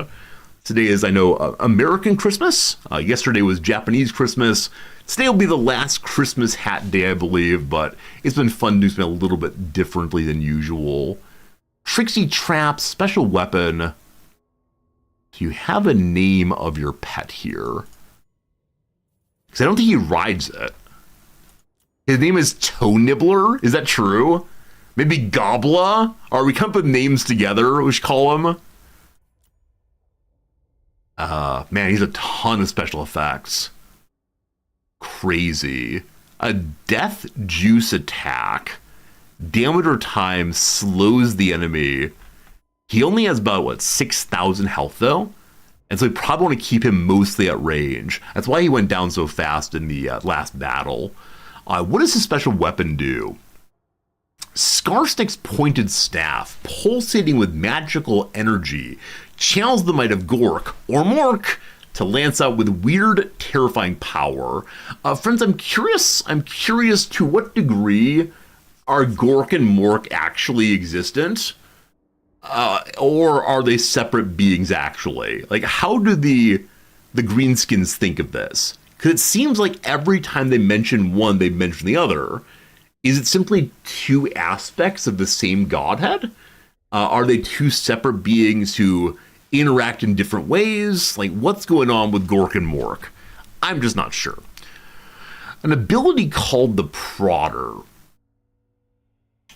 Today is, I know, American Christmas. Yesterday was Japanese Christmas. Today will be the last Christmas hat day, I believe, but it's been fun to do something a little bit differently than usual. Trixie Trap, special weapon. Do you have a name of your pet here? Because I don't think he rides it. His name is Toe Nibbler. Is that true? Maybe Gobla? Are we coming up with names together, we should call him? Man, he's a ton of special effects. Crazy. A death juice attack. Diameter time slows the enemy. He only has about, 6,000 health, though? And so we probably want to keep him mostly at range. That's why he went down so fast in the last battle. What does his special weapon do? Skarsnik's pointed staff, pulsating with magical energy, channels the might of Gork, or Mork, to lance out with weird, terrifying power. Friends, I'm curious to what degree are Gork and Mork actually existent? Or are they separate beings actually? Like, how do the greenskins think of this? Because it seems like every time they mention one, they mention the other. Is it simply two aspects of the same godhead? Are they two separate beings who interact in different ways? Like, what's going on with Gork and Mork? I'm just not sure. An ability called the Prodder.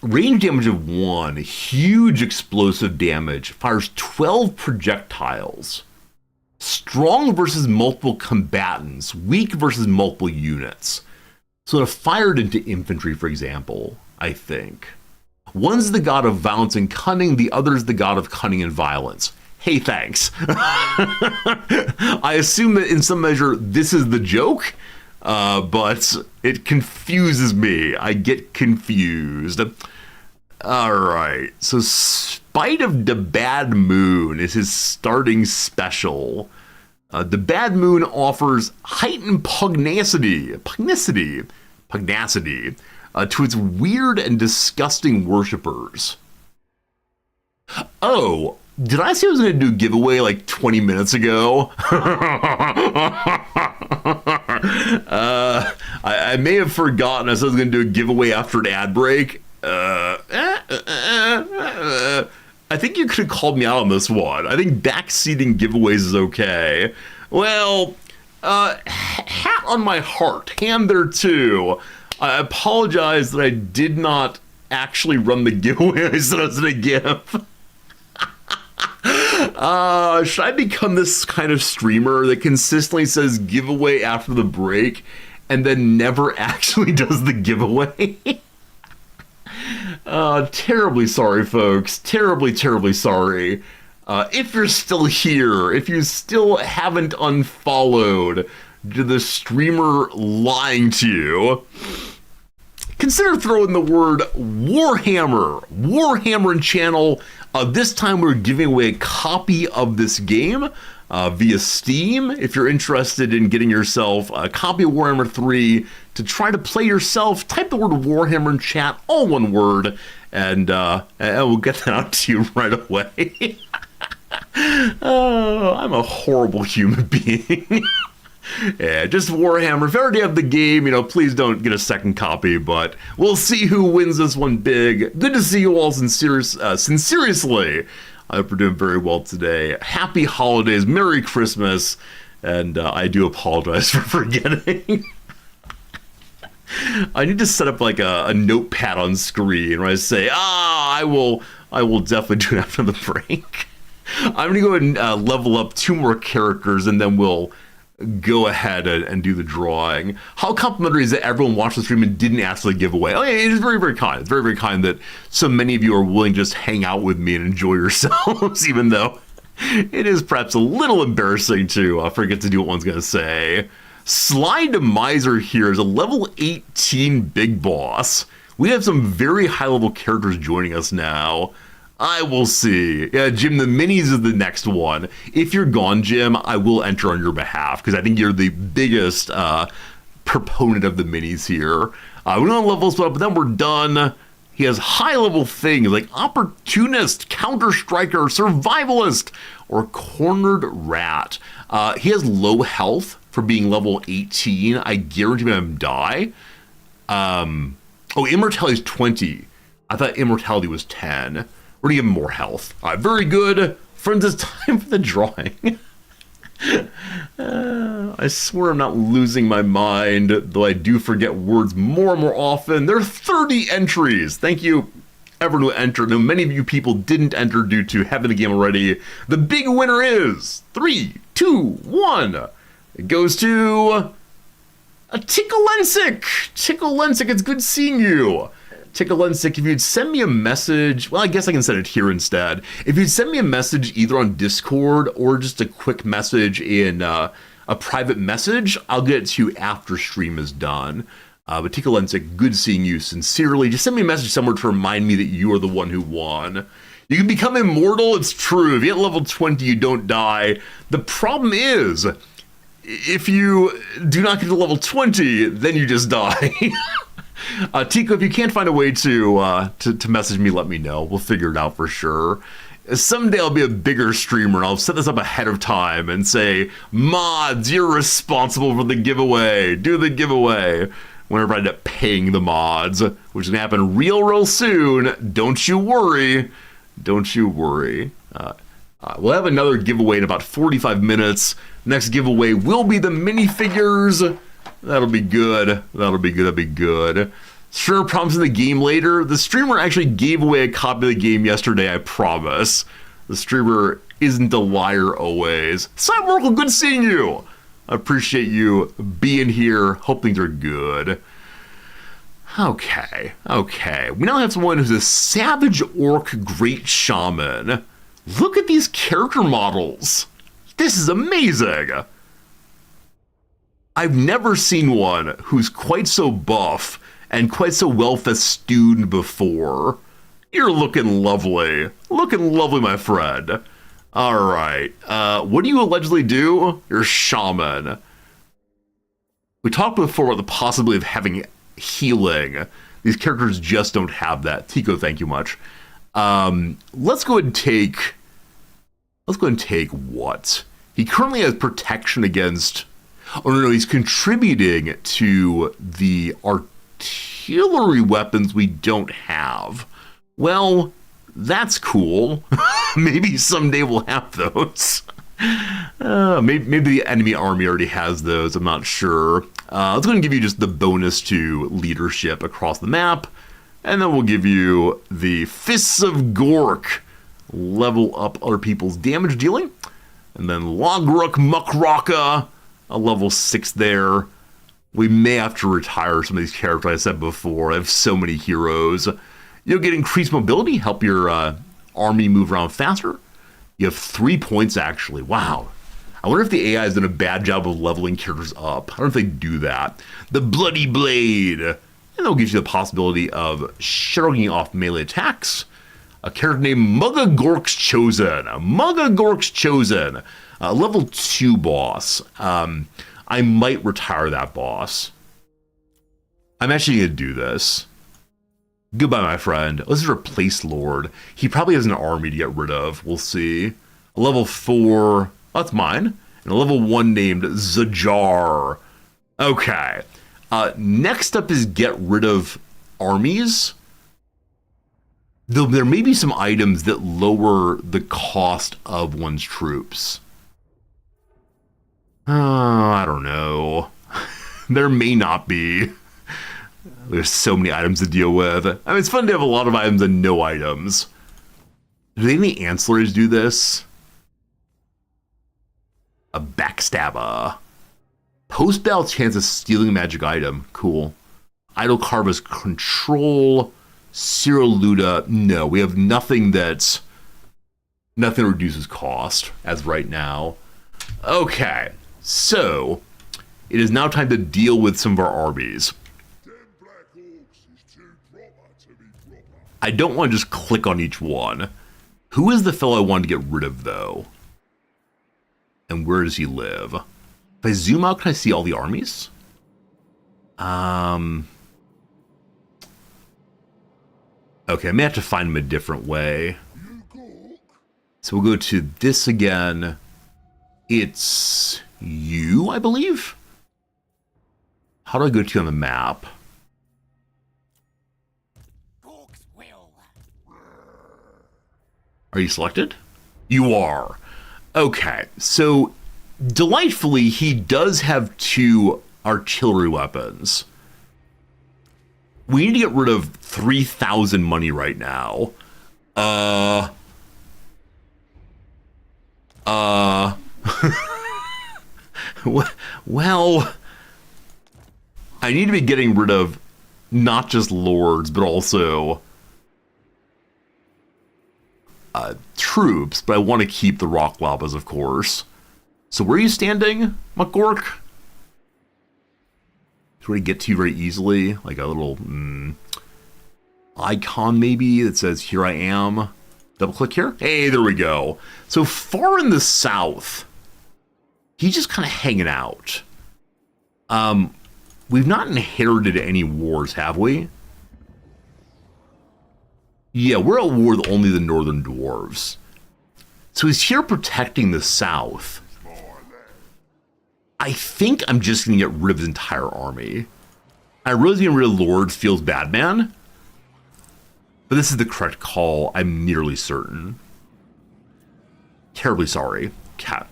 Range damage of 1, huge explosive damage, fires 12 projectiles. Strong versus multiple combatants, weak versus multiple units. So if fired into infantry, for example, I think. One's the god of violence and cunning, the other's the god of cunning and violence. Hey, thanks. I assume that in some measure this is the joke, but it confuses me. I get confused. All right, so Spite of the Bad Moon is his starting special. The Bad Moon offers heightened pugnacity to its weird and disgusting worshippers. Oh, did I say I was going to do a giveaway like 20 minutes ago? I may have forgotten I said I was going to do a giveaway after an ad break. I think you could have called me out on this one. I think backseating giveaways is okay. Well, hat on my heart, hand there too. I apologize that I did not actually run the giveaway I said I was going to give. Should I become this kind of streamer that consistently says giveaway after the break and then never actually does the giveaway? Terribly sorry, folks. Terribly, terribly sorry. If you're still here, if you still haven't unfollowed the streamer lying to you, consider throwing the word Warhammer in channel. This time we're giving away a copy of this game via Steam. If you're interested in getting yourself a copy of Warhammer 3 to try to play yourself, type the word Warhammer in chat, all one word, and we'll get that out to you right away. Oh, I'm a horrible human being. Yeah, just Warhammer. If you already have the game, please don't get a second copy, but we'll see who wins this one big. Good to see you all sincerely. I hope you're doing very well today. Happy holidays, Merry Christmas, and I do apologize for forgetting. I need to set up like a notepad on screen where I say, I will definitely do it after the break. I'm gonna go ahead and level up 2 more characters, and then we'll go ahead and do the drawing. How complimentary is that everyone watched the stream and didn't actually give away? Oh, yeah, it is very, very kind. It's very, very kind that so many of you are willing to just hang out with me and enjoy yourselves, even though it is perhaps a little embarrassing to forget to do what one's going to say. Sly Demiser here is a level 18 big boss. We have some very high-level characters joining us now. I will see. Yeah, Jim, the minis is the next one. If you're gone, Jim, I will enter on your behalf because I think you're the biggest proponent of the minis here. We don't level split up, but then we're done. He has high-level things like Opportunist, Counter-Striker, Survivalist, or Cornered Rat. He has low health for being level 18. I guarantee him die. Immortality is 20. I thought Immortality was 10. We're gonna give him more health. Very good. Friends, it's time for the drawing. I swear I'm not losing my mind, though I do forget words more and more often. There are 30 entries. Thank you, everyone who entered. Now, many of you people didn't enter due to having the game already. The big winner is 3, 2, 1. It goes to Tickle-Lensic. Tickle-Lensic, it's good seeing you. Tickle-Lensic, if you'd send me a message, well, I guess I can send it here instead. If you'd send me a message either on Discord or just a quick message in a private message, I'll get it to you after stream is done. But Tickle-Lensic, good seeing you sincerely. Just send me a message somewhere to remind me that you are the one who won. You can become immortal, it's true. If you hit level 20, you don't die. The problem is, if you do not get to level 20, then you just die. Tico, if you can't find a way to message me, let me know. We'll figure it out for sure. Someday I'll be a bigger streamer and I'll set this up ahead of time and say, mods, you're responsible for the giveaway. Do the giveaway. Whenever I end up paying the mods, which is going to happen real soon. Don't you worry. Don't you worry. We'll have another giveaway in about 45 minutes. Next giveaway will be the minifigures. That'll be good. That'll be good. Sure, promising the game later. The streamer actually gave away a copy of the game yesterday, I promise. The streamer isn't a liar always. Cyberworkle, good seeing you. I appreciate you being here. Hope things are good. Okay, okay. We now have someone who's a savage orc great shaman. Look at these character models. This is amazing. I've never seen one who's quite so buff and quite so well festooned before. You're looking lovely. Looking lovely, my friend. All right. What do you allegedly do? You're a shaman. We talked before about the possibility of having healing. These characters just don't have that. Tico, thank you much. Let's go ahead and take what? He currently has protection against... Oh, no, he's contributing to the artillery weapons we don't have. Well, that's cool. Maybe someday we'll have those. Maybe the enemy army already has those. I'm not sure. Let's go and give you just the bonus to leadership across the map. And then we'll give you the Fists of Gork. Level up other people's damage dealing. And then Logruk Muckraka, a level 6 there. We may have to retire some of these characters I said before. I have so many heroes. You'll get increased mobility, help your army move around faster. You have 3 points, actually. Wow. I wonder if the AI has done a bad job of leveling characters up. I don't know if they do that. The Bloody Blade. And that'll give you the possibility of shrugging off melee attacks. A character named Mugga Gork's Chosen. Mugga Gork's Chosen. Level 2 boss. I might retire that boss. I'm actually going to do this. Goodbye, my friend. Let's replace Lord. He probably has an army to get rid of. We'll see. A level 4. That's mine. And a level 1 named Zajar. Okay. Next up is get rid of armies. Though there may be some items that lower the cost of one's troops. I don't know. There may not be. There's so many items to deal with. I mean, it's fun to have a lot of items and no items. Do any ancillaries do this? A backstabber. Post-battle chance of stealing a magic item. Cool. Idle Carver's control. Cyril Luda. No, we have nothing that's... Nothing reduces cost as right now. Okay, so it is now time to deal with some of our armies. I don't want to just click on each one. Who is the fellow I want to get rid of, though? And where does he live? If I zoom out, can I see all the armies? Okay, I may have to find him a different way. So we'll go to this again. It's you, I believe? How do I go to you on the map? Are you selected? You are. Okay, so delightfully, he does have 2 artillery weapons. We need to get rid of 3,000 money right now. Well, I need to be getting rid of not just lords, but also troops, but I want to keep the rock llamas, of course. So where are you standing, McGork? Where to get to you very easily, like a little icon maybe that says "Here I am." Double click here. Hey, there we go. So far in the south, he's just kind of hanging out. We've not inherited any wars, have we? Yeah, we're at war with only the northern dwarves. So he's here protecting the south. I think I'm just going to get rid of his entire army. I realize getting rid of lords feels bad, man. But this is the correct call, I'm nearly certain. Terribly sorry. Cat.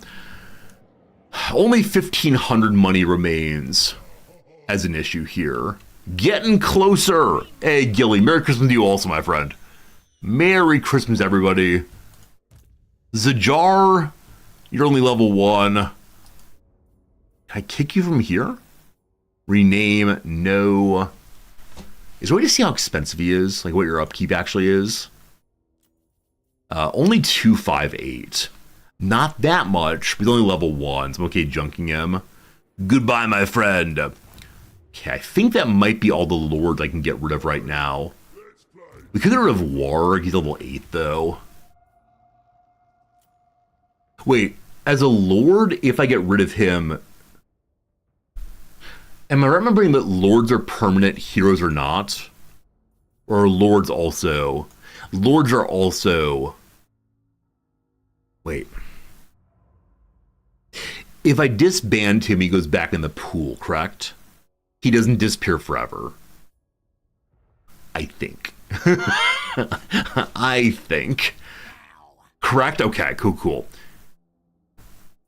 Only 1,500 money remains as an issue here. Getting closer. Hey, Gilly, Merry Christmas to you also, my friend. Merry Christmas, everybody. Zajar, you're only level 1. Can I kick you from here? Rename, no. Is there a way to see how expensive he is? Like what your upkeep actually is? Only 258. Not that much, but only level 1, so I'm okay junking him. Goodbye, my friend. Okay, I think that might be all the lords I can get rid of right now. We could get rid of Warg, he's level 8 though. Wait, as a lord, if I get rid of him... Am I remembering that lords are permanent, heroes are not? Or are lords also... Lords are also... Wait. If I disband him, he goes back in the pool, correct? He doesn't disappear forever. I think. I think. Correct? Okay, cool.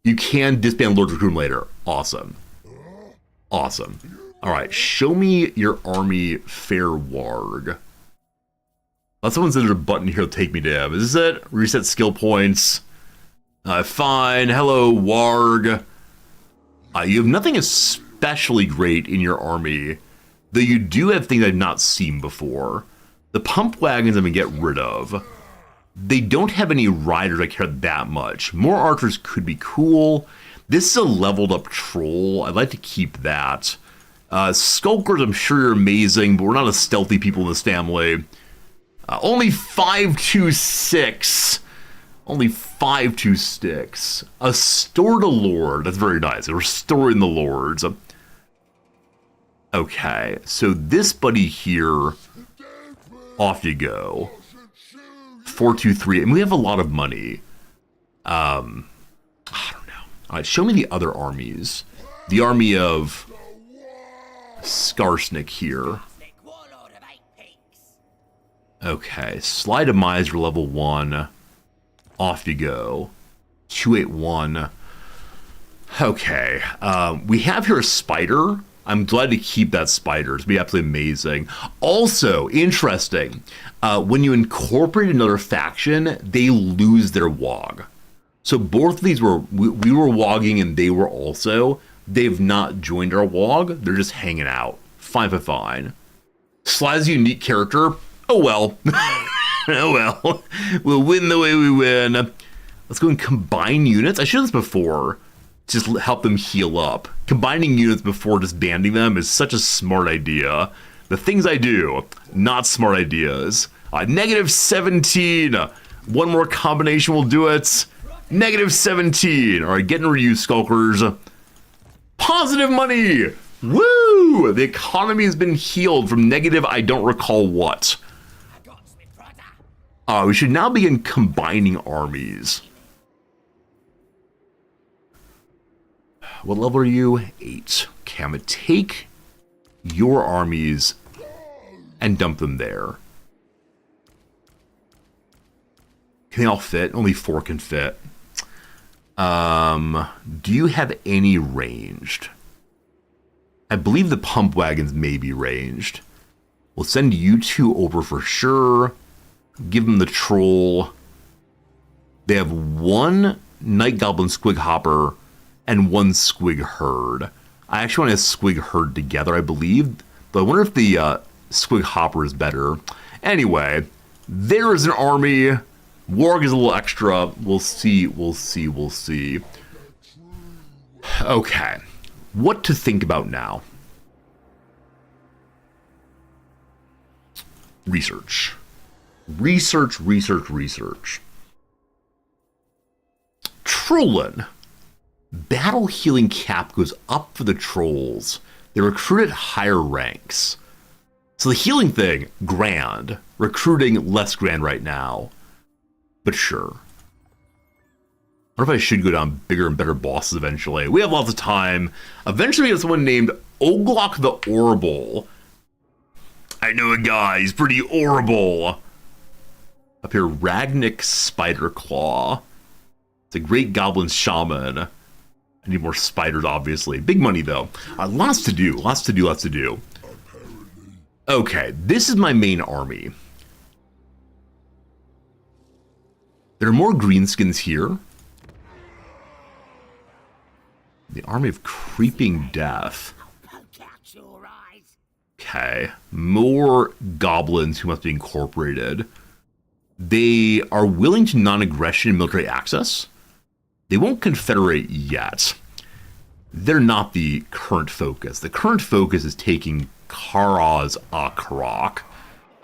You can disband Lord Recruit later. Awesome. Awesome. Alright, show me your army, Fair Warg. That's someone said there's a button here to take me to him. Is this it? Reset skill points. Fine. Hello, Warg. You have nothing especially great in your army, though you do have things I've not seen before. The pump wagons I'm going to get rid of. They don't have any riders I care that much. More archers could be cool. This is a leveled up troll. I'd like to keep that. Skulkers, I'm sure you're amazing, but we're not as stealthy people in this family. Only 526. Only 526. A store to lord. That's very nice. We're restoring the lords. Okay, so this buddy here, off you go. 423, and we have a lot of money. I don't know. All right, show me the other armies. The army of Skarsnik here. Okay, Slide of Miser level 1. Off you go. 281. Okay, we have here a spider. I'm glad to keep that spider. It's be absolutely amazing. Also, interesting, when you incorporate another faction, they lose their WOG. So both of these were, we were WOGing and they were also. They've not joined our WOG. They're just hanging out. Fine. Sly's a unique character. Oh well. Oh well. We'll win the way we win. Let's go and combine units. I should have this before. Just help them heal up. Combining units before just banding them is such a smart idea. The things I do, not smart ideas. Negative 17. One more combination will do it. Negative 17. All right, getting rid of you, Skulkers. Positive money. Woo! The economy has been healed from negative I don't recall what. We should now begin combining armies. What level are you? 8. Okay, I'm going to take your armies and dump them there. Can they all fit? Only 4 can fit. Do you have any ranged? I believe the pump wagons may be ranged. We'll send you 2 over for sure. Give them the troll. They have 1 Night Goblin Squig Hopper and 1 Squig Herd. I actually want to Squig Herd together, I believe. But I wonder if the Squig Hopper is better. Anyway, there is an army. Warg is a little extra. We'll see. Okay. What to think about now? Research. Trollin. Battle healing cap goes up for the trolls. They recruit at higher ranks. So the healing thing, grand. Recruiting, less grand right now. But sure. I wonder if I should go down bigger and better bosses eventually. We have lots of time. Eventually we get someone named Oglok the Orrible. I know a guy, he's pretty horrible. Up here, Ragnik Spiderclaw. It's a great goblin shaman. I need more spiders, obviously. Big money, though. Lots to do. Okay, this is my main army. There are more greenskins here. The army of creeping death. Okay. More goblins who must be incorporated. They are willing to non-aggression and military access. They won't confederate yet. They're not the current focus. The current focus is taking Karaz Akarok.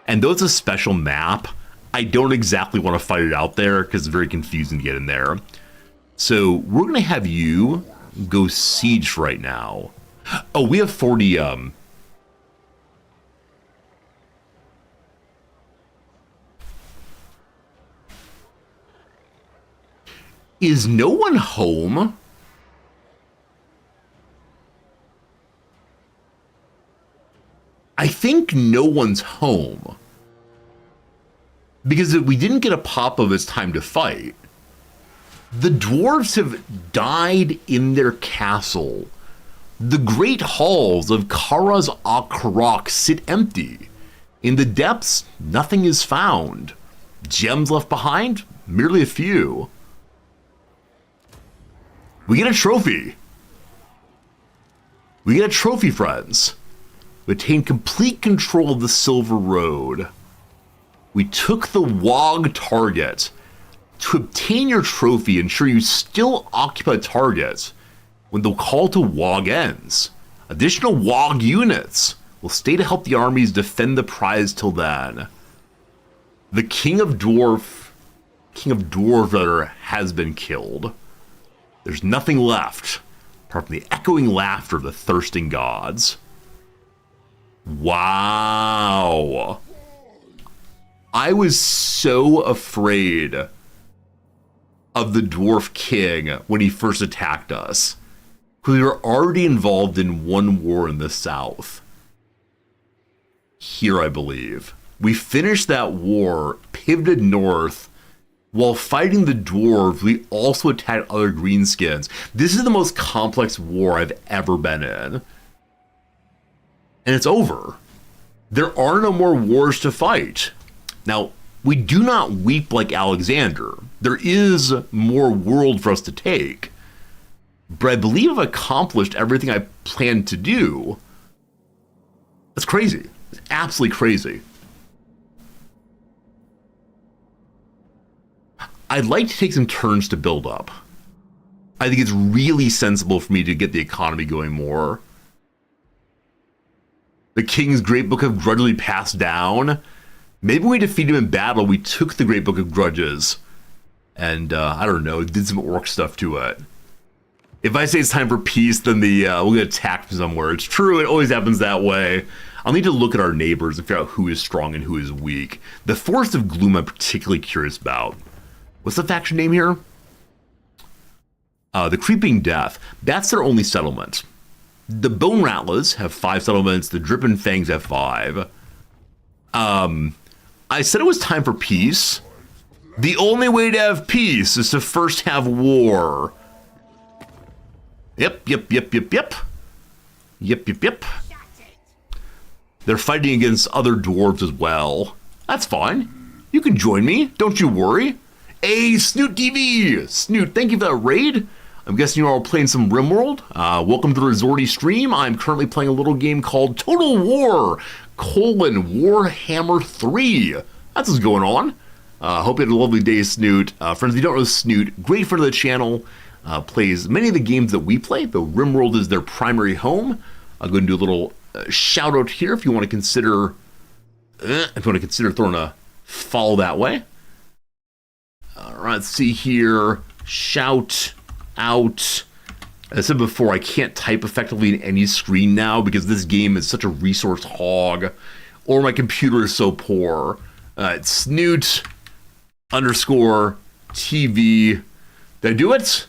And though it's a special map, I don't exactly want to fight it out there because it's very confusing to get in there. So we're going to have you go siege right now. Oh, we have 40... Is no one home? I think no one's home. Because if we didn't get a pop of it's time to fight, the dwarves have died in their castle. The great halls of Karaz Akarok sit empty. In the depths, nothing is found. Gems left behind? Merely a few. We get a trophy. We get a trophy, friends. We obtain complete control of the Silver Road. We took the WHIII target. To obtain your trophy, ensure you still occupy targets when the call to WHIII ends. Additional WHIII units will stay to help the armies defend the prize till then. The King of Dwarves has been killed. There's nothing left apart from the echoing laughter of the thirsting gods. Wow. I was so afraid of the Dwarf King when he first attacked us, because we were already involved in one war in the south. Here, I believe. We finished that war, pivoted north. While fighting the dwarves, we also attacked other greenskins. This is the most complex war I've ever been in. And it's over. There are no more wars to fight. Now, we do not weep like Alexander. There is more world for us to take. But I believe I've accomplished everything I planned to do. That's crazy. It's absolutely crazy. I'd like to take some turns to build up. I think it's really sensible for me to get the economy going more. The King's Great Book of Grudges passed down. Maybe when we defeated him in battle, we took the Great Book of Grudges and, I don't know, did some orc stuff to it. If I say it's time for peace, then we'll get attacked from somewhere. It's true, it always happens that way. I'll need to look at our neighbors and figure out who is strong and who is weak. The Forest of Gloom I'm particularly curious about. What's the faction name here? The Creeping Death. That's their only settlement. The Bone Rattlers have 5 settlements. The Dripping Fangs have 5. I said it was time for peace. The only way to have peace is to first have war. Yep. They're fighting against other dwarves as well. That's fine. You can join me. Don't you worry. Hey, Snoot TV! Snoot, thank you for that raid. I'm guessing you're all playing some RimWorld. Welcome to the Resorty stream. I'm currently playing a little game called Total War, Warhammer III. That's what's going on. Hope you had a lovely day, Snoot. Friends, if you don't know Snoot, great friend of the channel. Plays many of the games that we play, though RimWorld is their primary home. I'll go and do a little shout out here if you want to consider throwing a follow that way. All right, let's see here. Shout out. As I said before, I can't type effectively in any screen now because this game is such a resource hog, or my computer is so poor. It's Snoot _ TV. Did I do it?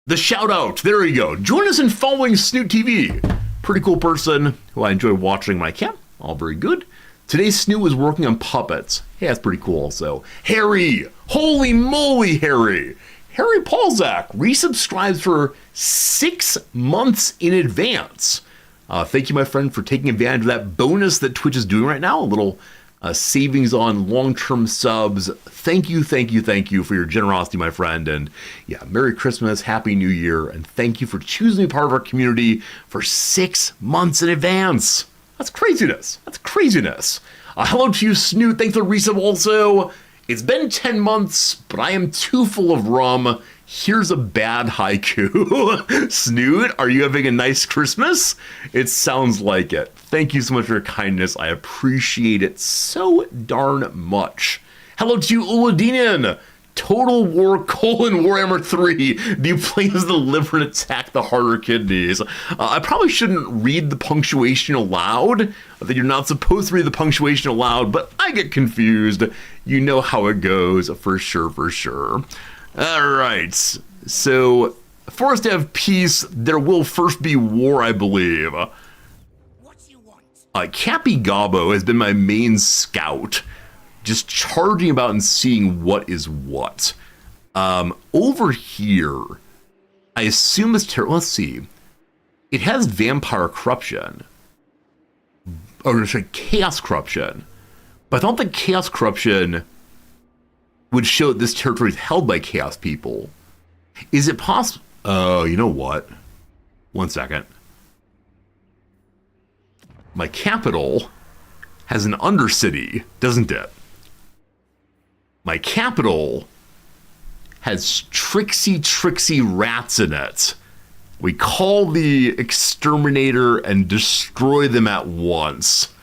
The shout out. There you go. Join us in following Snoot TV. Pretty cool person who I enjoy watching when I can. All very good. Today, Snoot was working on puppets. Hey, that's pretty cool also. Harry! Holy moly, Harry! Harry Paulzak resubscribes for 6 months in advance. Thank you, my friend, for taking advantage of that bonus that Twitch is doing right now. A little savings on long-term subs. Thank you for your generosity, my friend. And yeah, Merry Christmas, Happy New Year, and thank you for choosing to be part of our community for 6 months in advance. That's craziness. Hello to you, Snoot. Thanks for the resub also. It's been 10 months, but I am too full of rum. Here's a bad haiku. Snoot, are you having a nice Christmas? It sounds like it. Thank you so much for your kindness. I appreciate it so darn much. Hello to you, Uladinian. Total War: Warhammer 3. Do you play as the liver and attack the harder kidneys? I probably shouldn't read the punctuation aloud. I think you're not supposed to read the punctuation aloud, but I get confused. You know how it goes, for sure. All right. So, for us to have peace, there will first be war, I believe. Cappy Gobbo has been my main scout, just charging about and seeing what is what. Over here, I assume it's let's see. It has vampire corruption. Or sorry, chaos corruption. But I don't think chaos corruption would show that this territory is held by chaos people. Is it possible? Oh, you know what? 1 second. My capital has an undercity, doesn't it? My capital has tricksy rats in it. We call the exterminator and destroy them at once.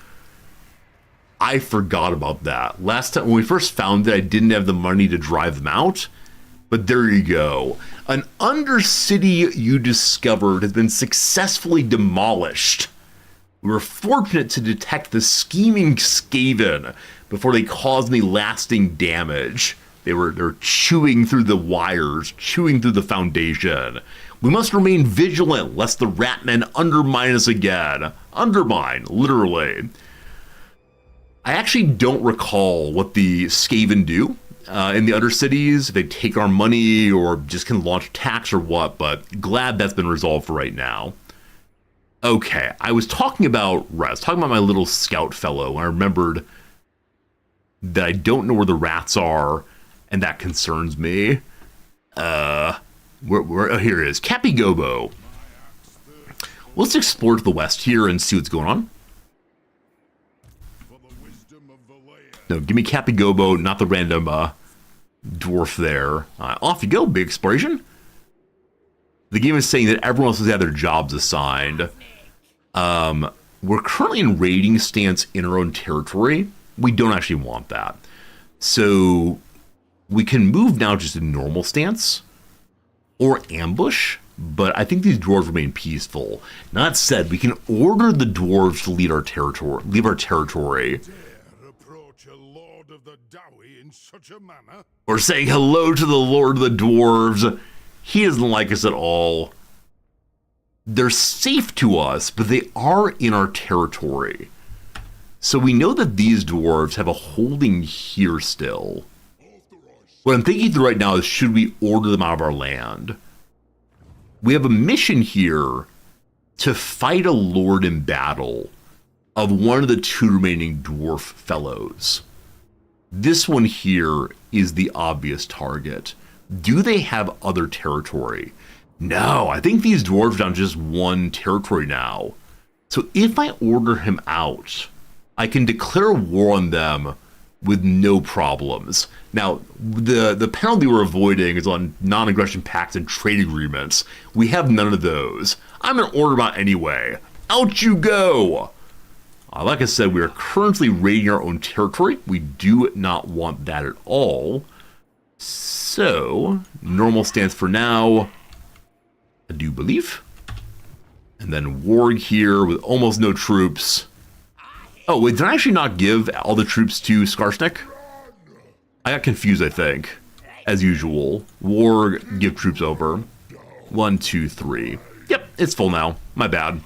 I forgot about that. Last time when we first found it, I didn't have the money to drive them out. But there you go. An undercity you discovered has been successfully demolished. We were fortunate to detect the scheming Skaven before they caused any lasting damage. They're chewing through the wires, chewing through the foundation. We must remain vigilant lest the Ratmen undermine us again. Undermine, literally. I actually don't recall what the Skaven do in the other cities. If they take our money or just can launch attacks or what, but glad that's been resolved for right now. Okay, I was talking about my little scout fellow, and I remembered that I don't know where the rats are, and that concerns me. Here it is. Cappy Gobo. Let's explore to the west here and see what's going on. No, give me Cappy Gobo, not the random dwarf there. Off you go, big exploration. The game is saying that everyone else has had their jobs assigned. We're currently in raiding stance in our own territory. We don't actually want that. So we can move now just in normal stance or ambush, but I think these dwarves remain peaceful. That said, we can order the dwarves to leave our territory. Or saying hello to the Lord of the Dwarves. He doesn't like us at all. They're safe to us, but they are in our territory. So we know that these dwarves have a holding here still. What I'm thinking through right now is, should we order them out of our land? We have a mission here to fight a lord in battle of one of the 2 remaining dwarf fellows. This one here is the obvious target. Do they have other territory? No, I think these dwarves are down just 1 territory now. So if I order him out, I can declare war on them with no problems. Now, the penalty we're avoiding is on non-aggression pacts and trade agreements. We have none of those. I'm going to order them out anyway. Out you go! Like I said, we are currently raiding our own territory. We do not want that at all. So, normal stance for now, I do believe. And then Warg here with almost no troops. Oh, wait, did I actually not give all the troops to Skarsnik? I got confused, I think. As usual. Warg, give troops over. 1, 2, 3. Yep, it's full now. My bad.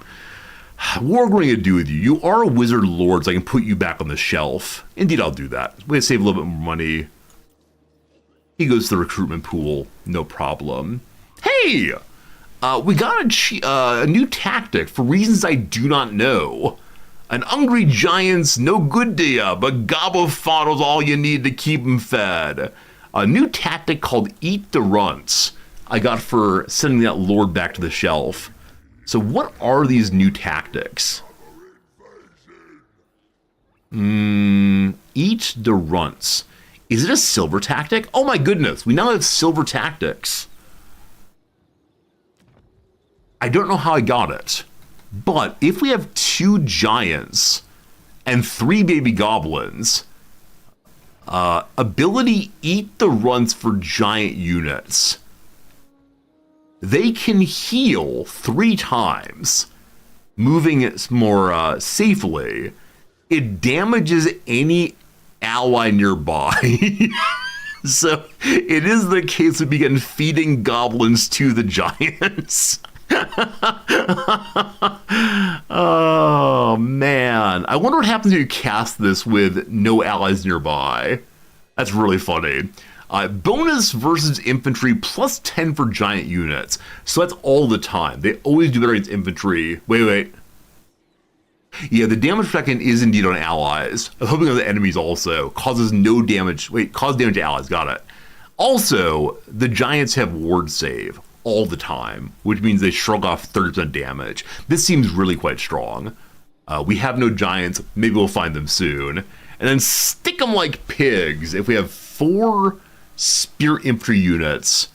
Warg, what are you gonna do with you? You are a wizard lord, so I can put you back on the shelf. Indeed, I'll do that. We're gonna save a little bit more money. He goes to the recruitment pool. No problem. Hey! We got a new tactic for reasons I do not know. An hungry giant's no good to ya, but gobble foddle's all you need to keep him fed. A new tactic called Eat the Runts I got for sending that lord back to the shelf. So what are these new tactics? Eat the Runts. Is it a silver tactic? Oh my goodness, we now have silver tactics. I don't know how I got it, but if we have 2 giants and 3 baby goblins, ability Eat the Runts for giant units. They can heal 3 times, moving it more safely. It damages any ally nearby. So it is the case of begin feeding goblins to the giants. Oh man, I wonder what happens if you cast this with no allies nearby. That's really funny. Bonus versus infantry plus 10 for giant units. So that's all the time. They always do better against infantry. Wait. Yeah, the damage effect is indeed on allies. I'm hoping on the enemies also. Causes no damage. Cause damage to allies. Got it. Also, the giants have ward save all the time, which means they shrug off 30% damage. This seems really quite strong. We have no giants. Maybe we'll find them soon. And then stick them like pigs. If we have 4 spear infantry units,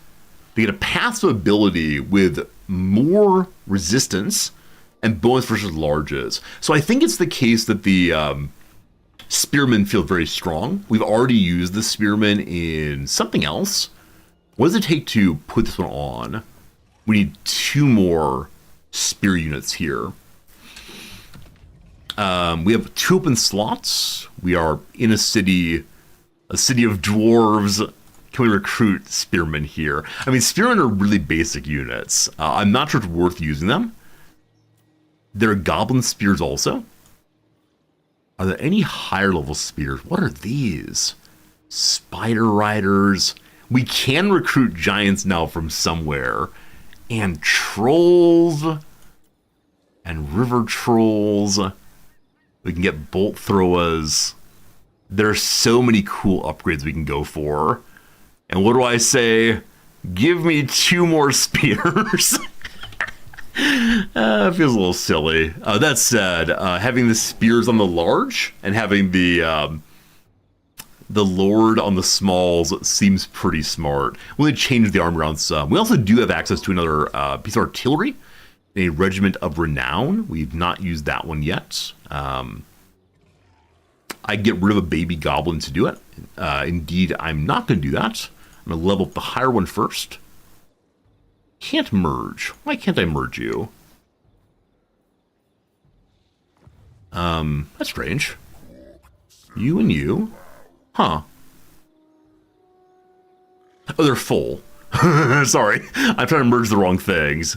they get a passive ability with more resistance and bonus versus larges. So I think it's the case that the spearmen feel very strong. We've already used the spearmen in something else. What does it take to put this one on? We need 2 more spear units here. We have 2 open slots. We are in a city of dwarves. Can we recruit spearmen here? I mean, spearmen are really basic units. I'm not sure it's worth using them. There are goblin spears also. Are there any higher level spears? What are these? Spider riders. We can recruit giants now from somewhere. And trolls. And river trolls. We can get bolt throwers. There are so many cool upgrades we can go for. And what do I say? Give me 2 more spears. It feels a little silly. That said, having the spears on the large and having the lord on the smalls seems pretty smart. We'll need to change the armor around some. We also do have access to another piece of artillery, a regiment of renown. We've not used that one yet. I get rid of a baby goblin to do it. Indeed, I'm not going to do that. I'm going to level up the higher one first. Can't merge. Why can't I merge you? That's strange. You and you? Huh. Oh, they're full. Sorry. I'm trying to merge the wrong things.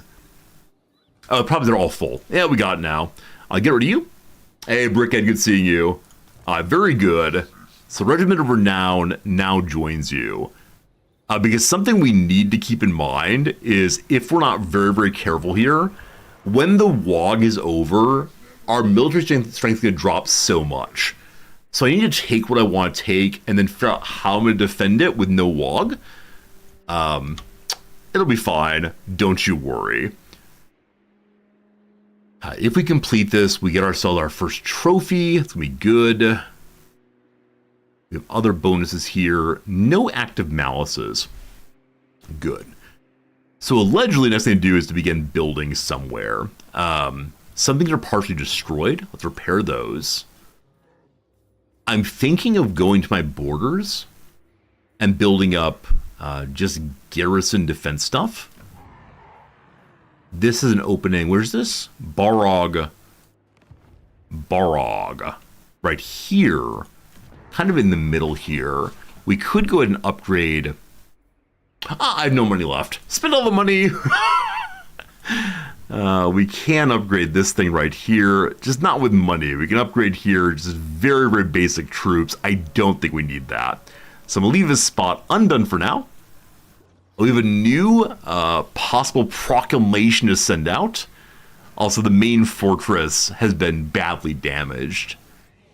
Oh, probably they're all full. Yeah, we got it now. I'll get rid of you. Hey, Brickhead, good seeing you. Very good. So Regiment of Renown now joins you. Because something we need to keep in mind is if we're not very, very careful here, when the WHIII is over, our military strength is going to drop so much. So I need to take what I want to take and then figure out how I'm going to defend it with no WHIII. It'll be fine. Don't you worry. If we complete this, we get ourselves our first trophy. It's going to be good. We have other bonuses here. No active malices. Good. So allegedly, next thing to do is to begin building somewhere. Some things are partially destroyed. Let's repair those. I'm thinking of going to my borders and building up just garrison defense stuff. This is an opening. Where's this? Barog. Right here. Kind of in the middle here. We could go ahead and upgrade. I have no money left. Spend all the money. We can upgrade this thing right here. Just not with money. We can upgrade here. Just very, very basic troops. I don't think we need that. So I'm going to leave this spot undone for now. We have a new possible proclamation to send out. Also, the main fortress has been badly damaged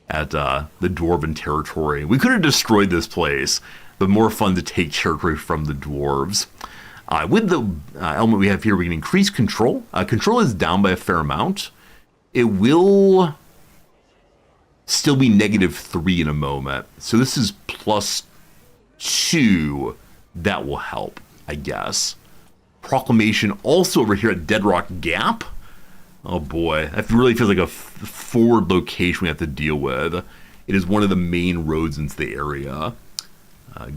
at the Dwarven territory. We could have destroyed this place, but more fun to take territory from the dwarves. With the element we have here, we can increase control. Control is down by a fair amount. It will still be -3 in a moment. So this is +2. That will help, I guess. Proclamation also over here at Deadrock Gap. Oh boy, that really feels like a forward location we have to deal with. It is one of the main roads into the area.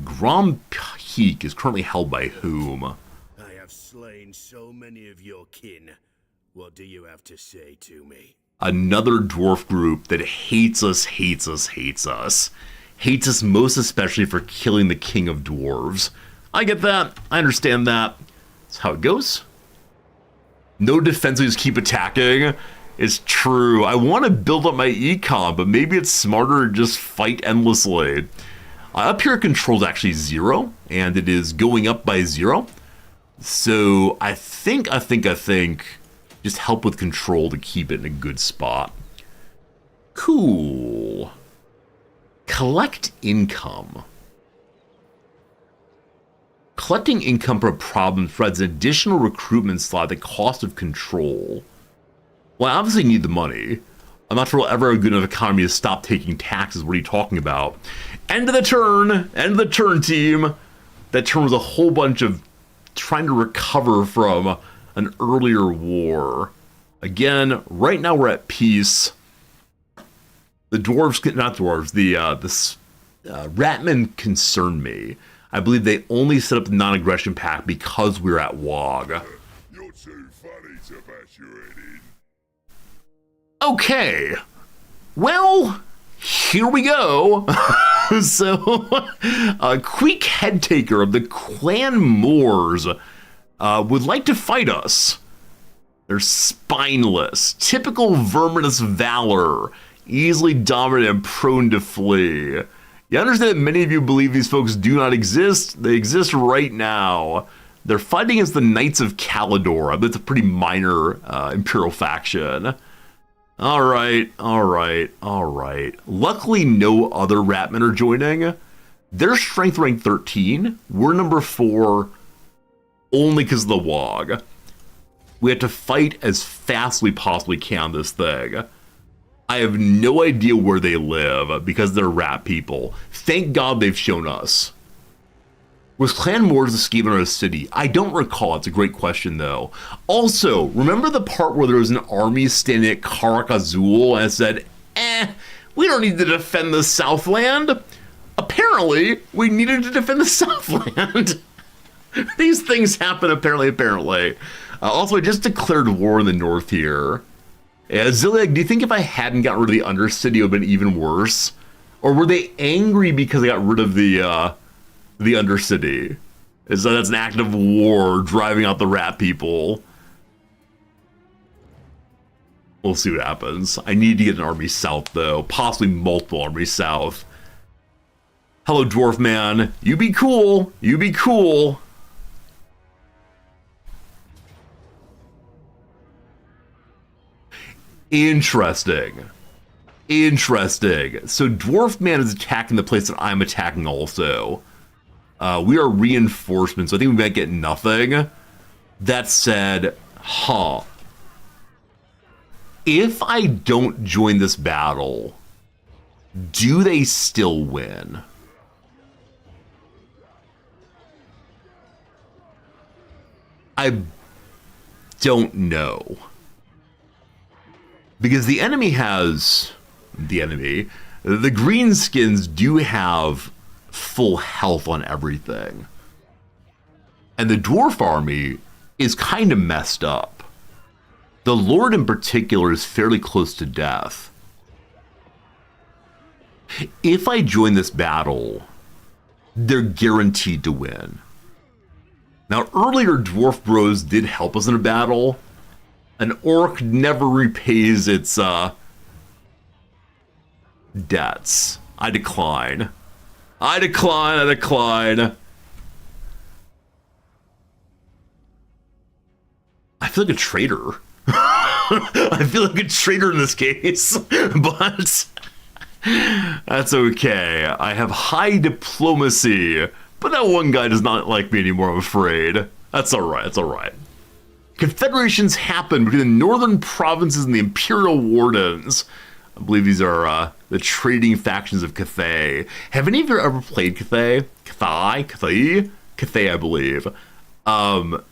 Grom Peak is currently held by whom? I have slain so many of your kin. What do you have to say to me? Another dwarf group that hates us, hates us, hates us. Hates us most especially for killing the king of dwarves. I get that. I understand that. That's how it goes. No defenses, keep attacking. It's true. I want to build up my econ, but maybe it's smarter to just fight endlessly. Up here, control is actually 0, and it is going up by 0. So I think just help with control to keep it in a good spot. Cool. Collect income. Collecting income from problems provides an additional recruitment slot at the cost of control. Well, I obviously need the money. I'm not sure we'll ever have a good enough economy to stop taking taxes. What are you talking about? End of the turn! End of the turn, team! That turn was a whole bunch of trying to recover from an earlier war. Again, right now we're at peace. The dwarves, not dwarves, the Ratmen concern me. I believe they only set up the non-aggression pact because we're at WHIII. You're too funny to bash your head in. Okay. Well, here we go. So, Queek Headtaker of the Clan Moors would like to fight us. They're spineless, typical verminous valor, easily dominant and prone to flee. You understand that many of you believe these folks do not exist? They exist right now. They're fighting as the Knights of Calidor. That's a pretty minor Imperial faction. All right. Luckily, no other Ratmen are joining. They're strength rank 13. We're number 4 only because of the WHIII. We have to fight as fast as we possibly can this thing. I have no idea where they live because they're rat people. Thank God they've shown us. Was Clan Moors escaping out of the city? I don't recall. It's a great question, though. Also, remember the part where there was an army standing at Karak Azul and it said, we don't need to defend the Southland? Apparently, we needed to defend the Southland. These things happen, apparently. Also, I just declared war in the north here. Ziliag, do you think if I hadn't gotten rid of the Undercity, it would have been even worse? Or were they angry because I got rid of the Undercity? So that's an act of war, driving out the rat people. We'll see what happens. I need to get an army south, though. Possibly multiple armies south. Hello, Dwarf Man. You be cool. You be cool. Interesting. So Dwarf Man is attacking the place that I'm attacking also. We are reinforcements, so I think we might get nothing. That said, if I don't join this battle, do they still win? I don't know. Because the greenskins do have full health on everything. And the dwarf army is kind of messed up. The Lord in particular is fairly close to death. If I join this battle, they're guaranteed to win. Now, earlier Dwarf Bros did help us in a battle. An orc never repays its debts. I decline. I feel like a traitor. I feel like a traitor in this case, but that's okay. I have high diplomacy, but that one guy does not like me anymore, I'm afraid. That's alright, that's alright. Confederations happen between the northern provinces and the Imperial Wardens. I believe these are the trading factions of Cathay. Have any of you ever played Cathay? Cathay, I believe. Because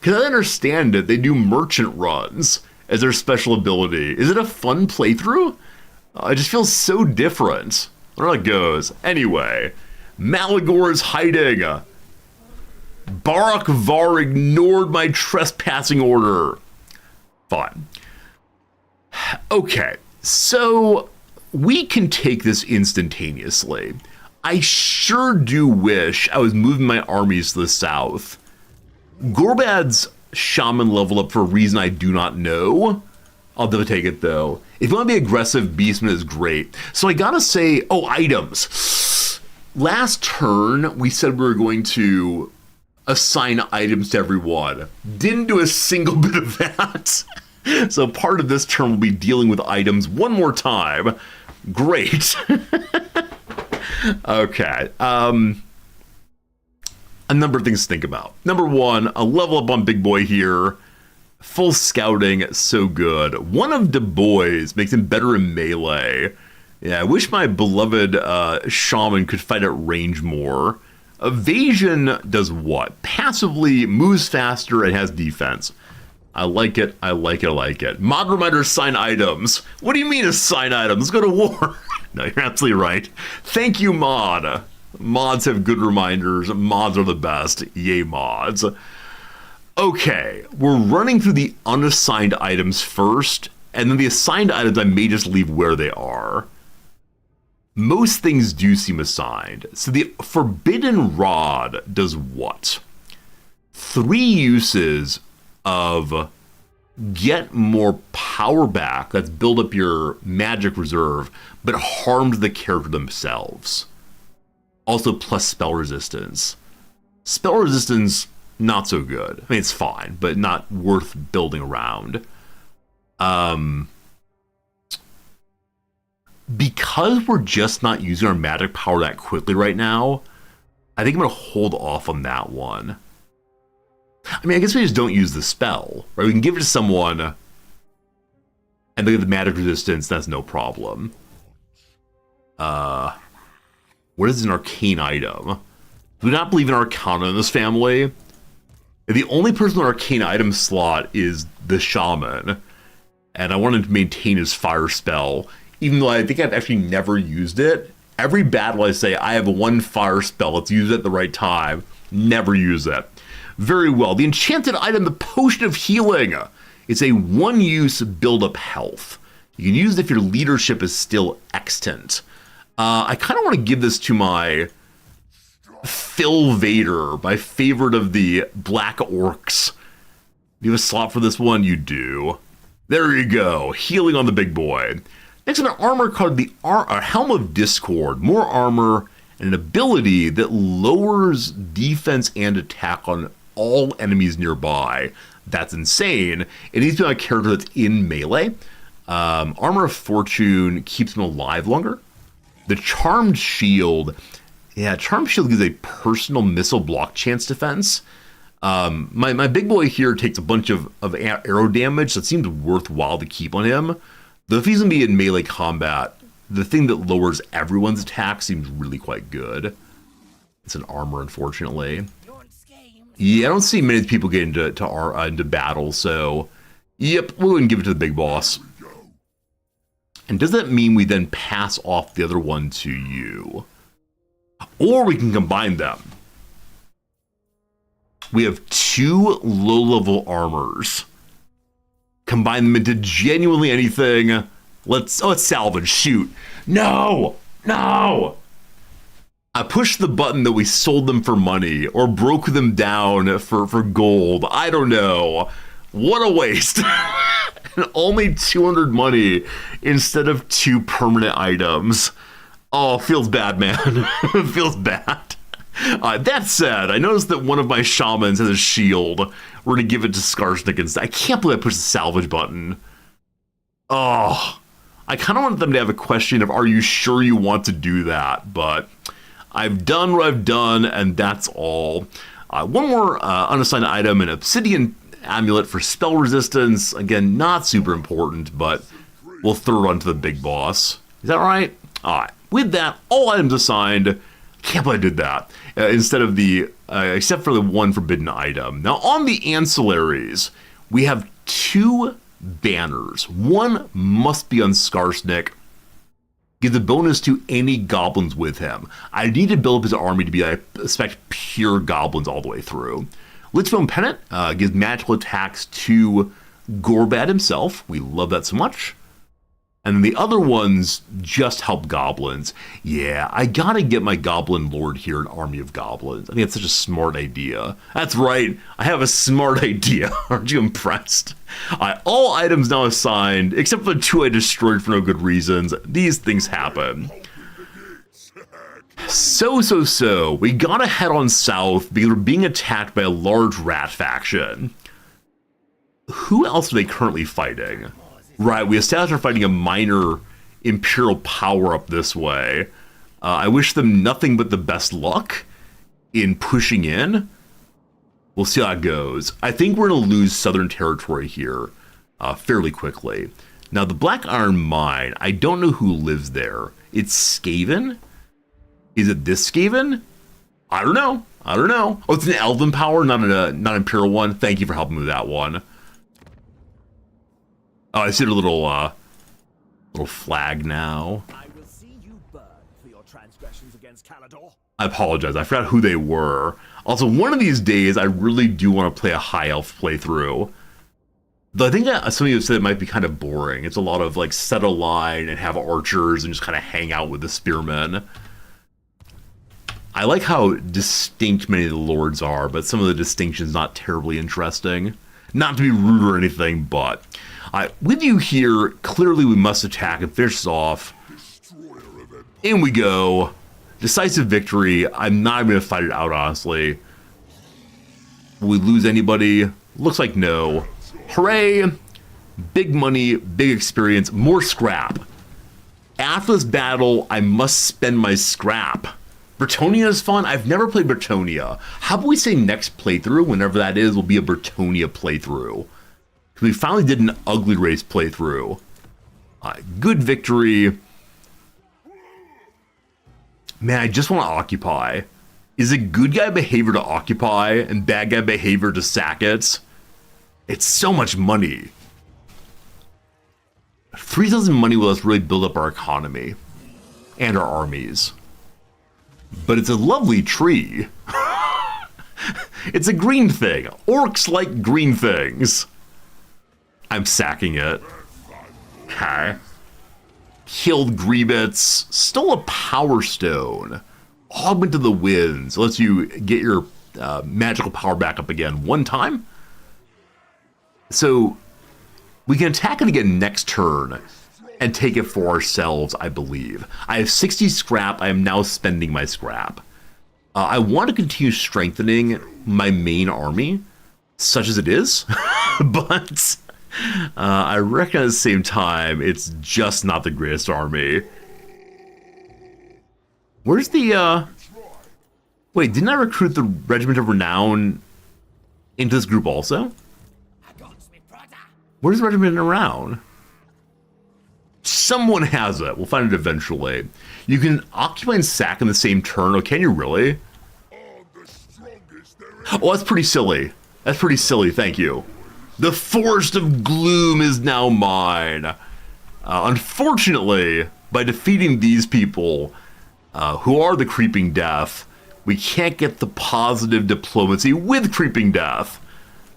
I understand it, they do merchant runs as their special ability. Is it a fun playthrough? It just feels so different. I don't know how it goes. Anyway, Malagor is hiding. Barak Var ignored my trespassing order. Fine. Okay, so we can take this instantaneously. I sure do wish I was moving my armies to the south. Gorbad's shaman leveled up for a reason I do not know. I'll never take it though. If you want to be aggressive, Beastman is great. So I gotta say, items. Last turn, we said we were going to assign items to everyone. Didn't do a single bit of that. So part of this turn will be dealing with items one more time. Great. Okay. A number of things to think about. Number one, a level up on Big Boy here. Full scouting, so good. One of Du Bois makes him better in melee. Yeah, I wish my beloved shaman could fight at range more. Evasion does what? Passively moves faster and has defense. I like it, I like it, I like it. Mod reminder, assign items. What do you mean assign items? Let's go to war. No, you're absolutely right. Thank you, mod. Mods have good reminders. Mods are the best. Yay, mods. Okay, we're running through the unassigned items first, and then the assigned items I may just leave where they are. Most things do seem assigned. So the Forbidden Rod does what? 3 uses of get more power back, that's build up your magic reserve, but harmed the character themselves. Also plus spell resistance. Spell resistance, not so good. I mean, it's fine, but not worth building around. Because we're just not using our magic power that quickly right now, I think I'm going to hold off on that one. I mean, I guess we just don't use the spell, right? We can give it to someone and they get the magic resistance, that's no problem. What is an arcane item? Do not believe in Arcana in this family. The only person with an arcane item slot is the shaman, and I wanted to maintain his fire spell, even though I think I've actually never used it. Every battle I say, I have one fire spell, let's use it at the right time. Never use it. Very well. The enchanted item, the Potion of Healing. It's a one-use build-up health. You can use it if your leadership is still extant. I kind of want to give this to my Phil Vader, my favorite of the Black Orcs. Do you have a slot for this one? You do. There you go. Healing on the big boy. Next, an armor card, the Helm of Discord. More armor and an ability that lowers defense and attack on all enemies nearby. That's insane. It needs to be on a character that's in melee. Armor of Fortune keeps him alive longer. The Charmed Shield. Yeah, Charmed Shield gives a personal missile block chance defense. My big boy here takes a bunch of arrow damage, so it seems worthwhile to keep on him. Though if he's going to be in melee combat, the thing that lowers everyone's attack seems really quite good. It's an armor, unfortunately. Yeah, I don't see many people get into battle, so yep, we'll go and give it to the big boss. And does that mean we then pass off the other one to you? Or we can combine them. We have 2 low-level armors. Combine them into genuinely anything. Let's salvage. Shoot. No! No! I pushed the button that we sold them for money or broke them down for gold. I don't know. What a waste. And only 200 money instead of 2 permanent items. Oh, feels bad, man. It feels bad. That said, I noticed that one of my shamans has a shield. We're going to give it to Skarsnik instead. I can't believe I pushed the salvage button. Oh, I kind of want them to have a question of, are you sure you want to do that? But I've done what I've done, and that's all. One more unassigned item, an obsidian amulet for spell resistance. Again, not super important, but we'll throw it onto the big boss. Is that right? All right. With that, all items assigned. Can't believe I did that. Instead of the, except for the one forbidden item. Now, on the ancillaries, we have 2 banners. One must be on Skarsnik. Gives a bonus to any goblins with him. I need to build up his army to be, I expect, pure goblins all the way through. Lichbone Pennant gives magical attacks to Gorbad himself. We love that so much. And then the other ones just help goblins. Yeah, I gotta get my goblin lord here an army of goblins. I think it's such a smart idea. That's right, I have a smart idea. Aren't you impressed? All items now assigned, except for the 2 I destroyed for no good reasons. These things happen. So, we gotta head on south because we're being attacked by a large rat faction. Who else are they currently fighting? Right, we established we're fighting a minor imperial power up this way. I wish them nothing but the best luck in pushing in. We'll see how it goes. I think we're going to lose southern territory here fairly quickly. Now, the Black Iron Mine, I don't know who lives there. It's Skaven? Is it this Skaven? I don't know. Oh, it's an Elven power, not an Imperial one. Thank you for helping me with that one. Oh, I see a little flag now. I will see you burn for your transgressions against Calador. I apologize. I forgot who they were. Also, one of these days, I really do want to play a High Elf playthrough. Though I think that some of you said it might be kind of boring. It's a lot of, like, set a line and have archers and just kind of hang out with the spearmen. I like how distinct many of the lords are, but some of the distinctions not terribly interesting. Not to be rude or anything, but... with you here, clearly we must attack and finish this off. In we go. Decisive victory. I'm not even going to fight it out, honestly. Will we lose anybody? Looks like no. Hooray! Big money, big experience, more scrap. After this battle, I must spend my scrap. Bretonnia is fun. I've never played Bretonnia. How about we say next playthrough, whenever that is, will be a Bretonnia playthrough. We finally did an ugly race playthrough. Good victory. Man, I just want to occupy. Is it good guy behavior to occupy and bad guy behavior to sack it? It's so much money. 3,000 money will us really build up our economy and our armies. But it's a lovely tree. It's a green thing. Orcs like green things. I'm sacking it. Okay. Killed Grievets. Stole a Power Stone. Augment of the Winds. Lets you get your magical power back up again one time. So we can attack it again next turn and take it for ourselves, I believe. I have 60 scrap. I am now spending my scrap. I want to continue strengthening my main army, such as it is, but I reckon at the same time, it's just not the greatest army. Where's the, wait, didn't I recruit the Regiment of Renown into this group also? Where's the Regiment of Renown? Someone has it. We'll find it eventually. You can occupy and sack in the same turn. Oh, can you really? Oh, that's pretty silly. That's pretty silly, thank you. The Forest of Gloom is now mine. Unfortunately, by defeating these people, who are the Creeping Death, we can't get the positive diplomacy with Creeping Death.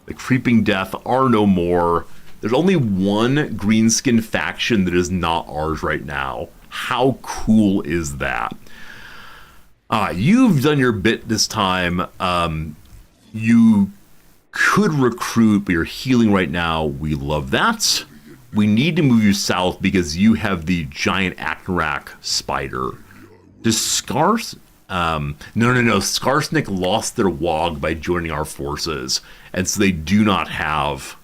The Creeping Death are no more. There's only one greenskin faction that is not ours right now. How cool is that? You've done your bit this time. You could recruit, but you're healing right now. We love that. We need to move you south because you have the giant Aknarak spider. Does Scars... No. Skarsnik lost their WOG by joining our forces, and so they do not have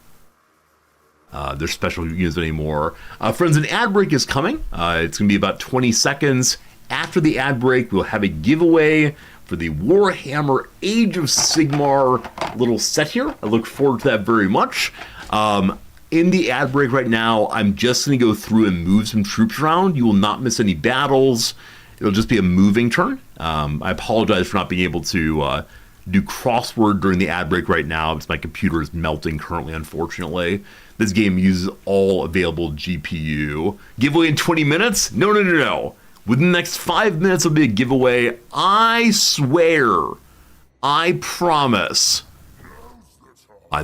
their special units anymore. Friends, an ad break is coming. It's going to be about 20 seconds. After the ad break, we'll have a giveaway for the Warhammer Age of Sigmar little set here. I look forward to that very much. In the ad break right now, I'm just going to go through and move some troops around. You will not miss any battles. It'll just be a moving turn. I apologize for not being able to do crossword during the ad break right now because my computer is melting currently, unfortunately. This game uses all available GPU. Giveaway in 20 minutes? No. Within the next 5 minutes will be a giveaway. I swear. I promise.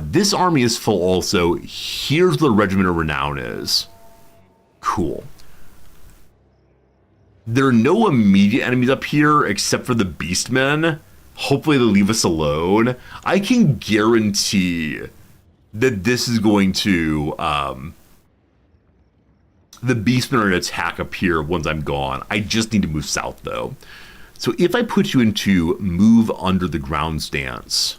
This army is full also. Here's what the Regiment of Renown is. Cool. There are no immediate enemies up here except for the Beastmen. Hopefully they leave us alone. I can guarantee that this is going to... the Beastmen are going to attack up here once I'm gone. I just need to move south, though. So if I put you into move under the ground stance...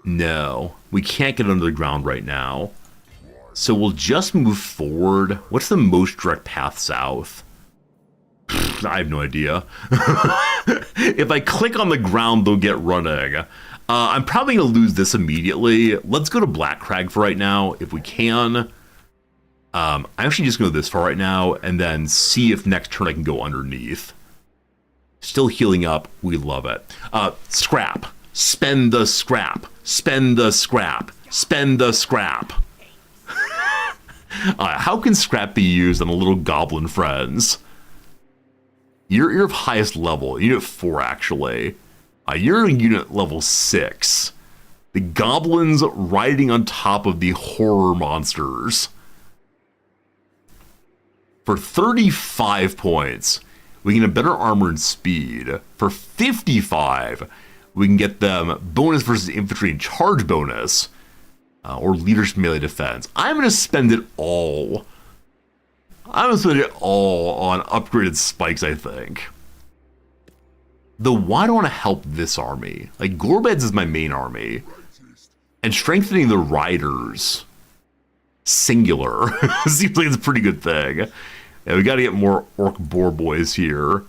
No, we can't get under the ground right now. So we'll just move forward. What's the most direct path south? I have no idea. If I click on the ground, they'll get running. I'm probably going to lose this immediately. Let's go to Black Crag for right now, if we can. I'm actually just going to go this far right now, and then see if next turn I can go underneath. Still healing up. We love it. Scrap. Spend the scrap. Spend the scrap. Spend the scrap. How can scrap be used on the little goblin friends? You're of highest level. Unit 4, actually. You're in unit level 6. The goblins riding on top of the horror monsters. For 35 points, we can get better armor and speed. For 55, we can get them bonus versus infantry and charge bonus. Or leadership melee defense. I'm going to spend it all. I'm going to spend it all on upgraded spikes, I think. Though, why do I want to help this army? Like, Gorbeds is my main army. And strengthening the riders, singular, seems like it's a pretty good thing. And we got to get more Orc Boar Boys here.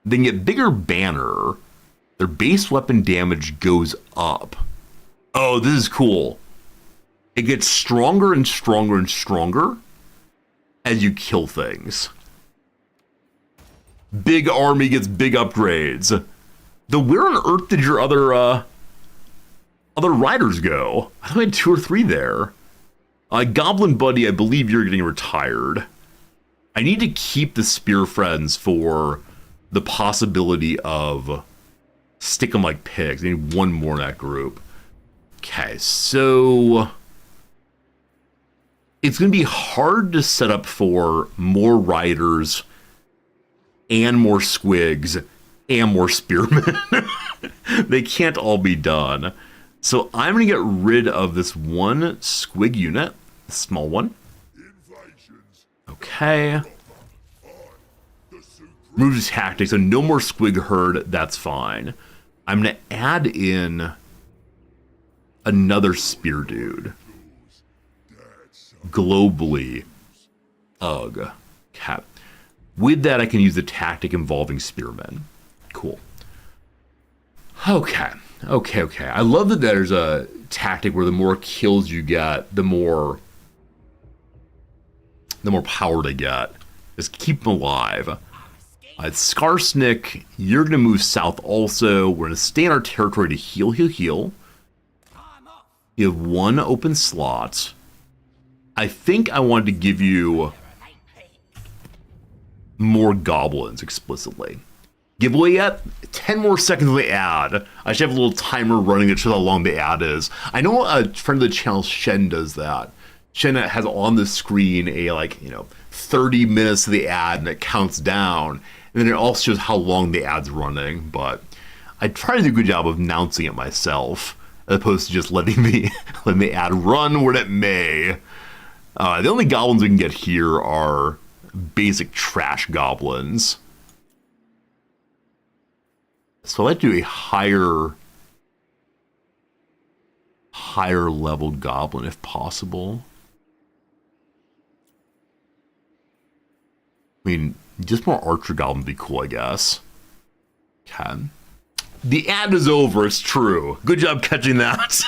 They can get bigger banner. Their base weapon damage goes up. Oh, this is cool. It gets stronger and stronger and stronger as you kill things. Big army gets big upgrades. Though where on earth did your other riders go? I thought I had 2 or 3 there. Goblin Buddy, I believe you're getting retired. I need to keep the Spear Friends for the possibility of stick 'em like pigs. I need 1 more in that group. Okay, so it's going to be hard to set up for more riders and more squigs and more spearmen. They can't all be done. So I'm going to get rid of this 1 squig unit, the small one. Okay. Move to tactics, so no more squig herd, that's fine. I'm going to add in another spear dude. Globally. Ugh. Okay. With that, I can use the tactic involving spearmen. Cool. Okay. I love that there's a tactic where the more kills you get, the more power they get. Just keep them alive. Skarsnik, you're going to move south also. We're going to stay in our territory to heal. You have 1 open slot. I think I wanted to give you more goblins explicitly. Giveaway yet? 10 more seconds of the ad. I should have a little timer running that shows how long the ad is. I know a friend of the channel, Shen, does that. Shen has on the screen a 30 minutes of the ad and it counts down. And then it also shows how long the ad's running. But I try to do a good job of announcing it myself, as opposed to just letting the ad run when it may. The only goblins we can get here are basic trash goblins. So I'd like to do a higher leveled goblin if possible. I mean, just more archer goblin would be cool, I guess. Okay. The ad is over, it's true. Good job catching that.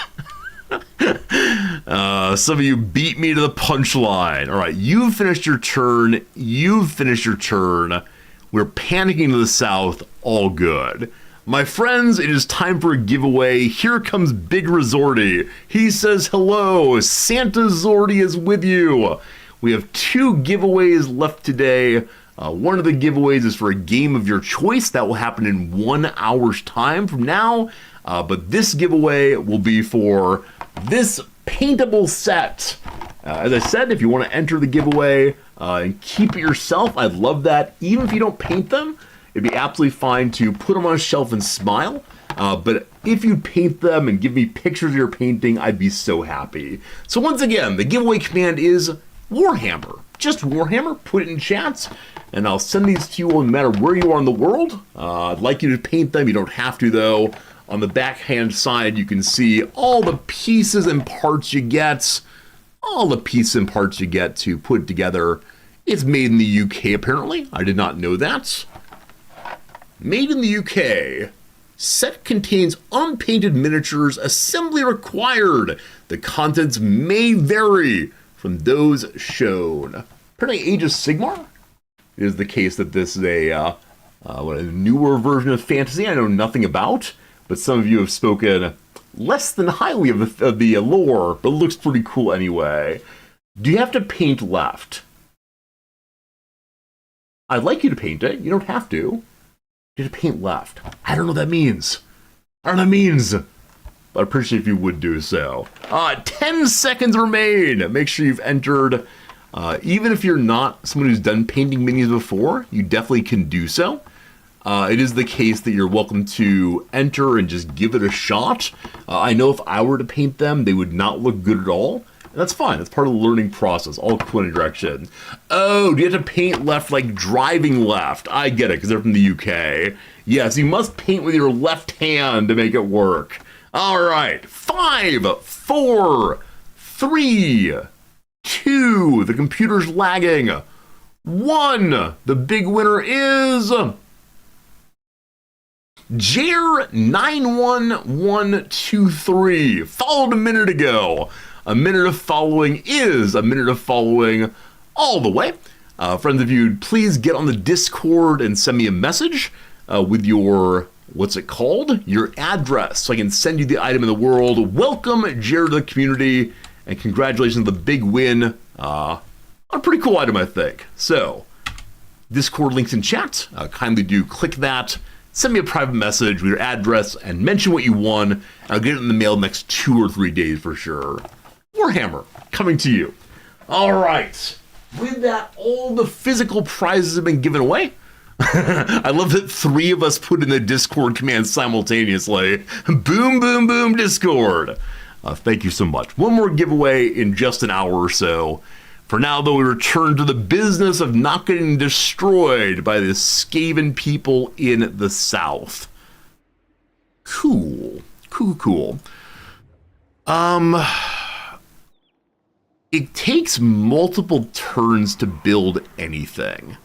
Some of you beat me to the punchline. All right, you've finished your turn. You've finished your turn. We're panicking to the south. All good. My friends, it is time for a giveaway. Here comes Big Resorty. He says hello. Santa Zordy is with you. We have 2 giveaways left today. One of the giveaways is for a game of your choice. That will happen in 1 hour's time from now. But this giveaway will be for this paintable set. As I said, if you want to enter the giveaway and keep it yourself, I'd love that. Even if you don't paint them, it'd be absolutely fine to put them on a shelf and smile. But if you paint them and give me pictures of your painting, I'd be so happy. So once again, the giveaway command is Warhammer. Just Warhammer. Put it in chat, and I'll send these to you no matter where you are in the world. I'd like you to paint them. You don't have to, though. On the backhand side, you can see all the pieces and parts you get. All the pieces and parts you get to put it together. It's made in the UK, apparently. I did not know that. Made in the UK. Set contains unpainted miniatures. Assembly required. The contents may vary from those shown. Apparently, Age of Sigmar is the case that this is a newer version of fantasy I know nothing about, but some of you have spoken less than highly of the lore, but it looks pretty cool anyway. Do you have to paint left? I'd like you to paint it. You don't have to. You have to paint left. I don't know what that means. I don't know what that means. But I appreciate if you would do so. 10 seconds remain. Make sure you've entered. Even if you're not someone who's done painting minis before, you definitely can do so. It is the case that you're welcome to enter and just give it a shot. I know if I were to paint them, they would not look good at all. And that's fine. That's part of the learning process. All point in direction. Oh, do you have to paint left like driving left? I get it, because they're from the UK. Yes, you must paint with your left hand to make it work. All right. 5, 4, 3, 2. The computer's lagging. 1. The big winner is Jer91123. Followed a minute ago. A minute of following is a minute of following all the way. Friends, if you'd please get on the Discord and send me a message with your, what's it called? Your address, so I can send you the item in the world. Welcome, Jared, to the community, and congratulations on the big win. A pretty cool item, I think. So, Discord links in chat. Kindly do click that. Send me a private message with your address and mention what you won. I'll get it in the mail next 2 or 3 days for sure. Warhammer, coming to you. All right. With that, all the physical prizes have been given away. I love that 3 of us put in the Discord command simultaneously. Boom, boom, boom, Discord. Thank you so much. One more giveaway in just an hour or so. For now, though, we return to the business of not getting destroyed by the Skaven people in the south. Cool. Cool. It takes multiple turns to build anything.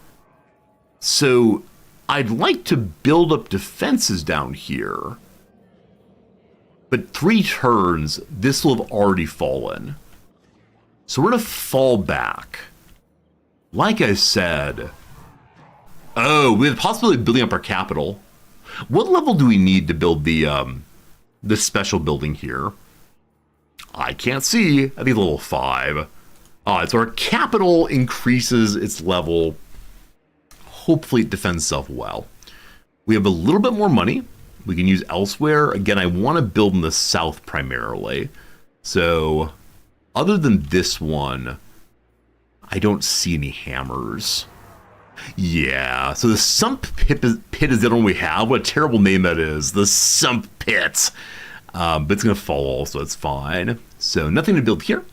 So I'd like to build up defenses down here. But 3 turns, this will have already fallen. So we're going to fall back. Like I said, we have the possibility of building up our capital. What level do we need to build the special building here? I can't see. I think level 5. So our capital increases its level. Hopefully it defends itself well. We have a little bit more money we can use elsewhere. Again, I want to build in the south primarily. So other than this one, I don't see any hammers. Yeah, so the sump pit is the other one we have. What a terrible name that is. The sump pit. But it's going to fall also. It's fine. So nothing to build here.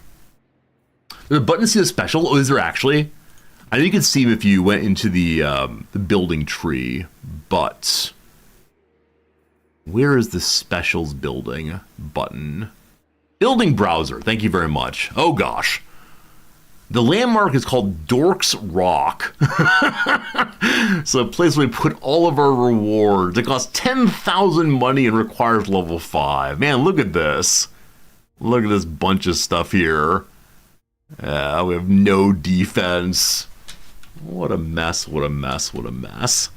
There's a button to see the special. Oh, is there actually? I know you can see him if you went into the building tree, but Where is the specials building button? Building browser. Thank you very much. Oh gosh. The landmark is called Dork's Rock. So a place where we put all of our rewards. It costs 10,000 money and requires level 5. Man, look at this. Look at this bunch of stuff here. We have no defense. What a mess, what a mess, what a mess.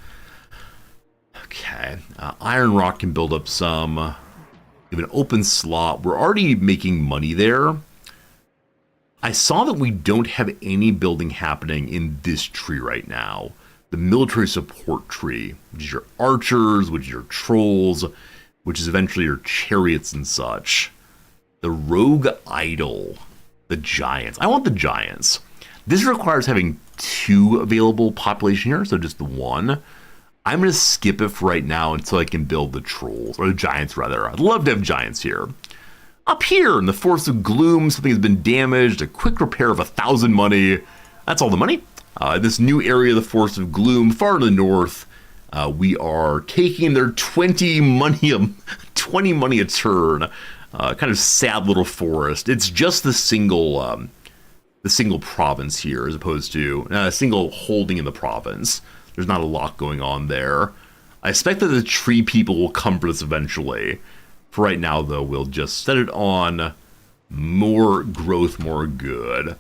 Okay, Iron Rock can build up some. We have an open slot. We're already making money there. I saw that we don't have any building happening in this tree right now. The military support tree, which is your archers, which is your trolls, which is eventually your chariots and such. The rogue idol, the giants. I want the giants. This requires having 2 available population here, so just the 1. I'm going to skip it for right now until I can build the trolls, or the giants rather. I'd love to have giants here. Up here in the Forest of Gloom, something has been damaged. A quick repair of 1,000 money. That's all the money. This new area of the Forest of Gloom, far to the north, we are taking their 20 money a turn. Kind of sad little forest. It's just the single province here, as opposed to a single holding in the province. There's not a lot going on there. I expect that the tree people will come for this eventually. For right now, though, we'll just set it on more growth, more good.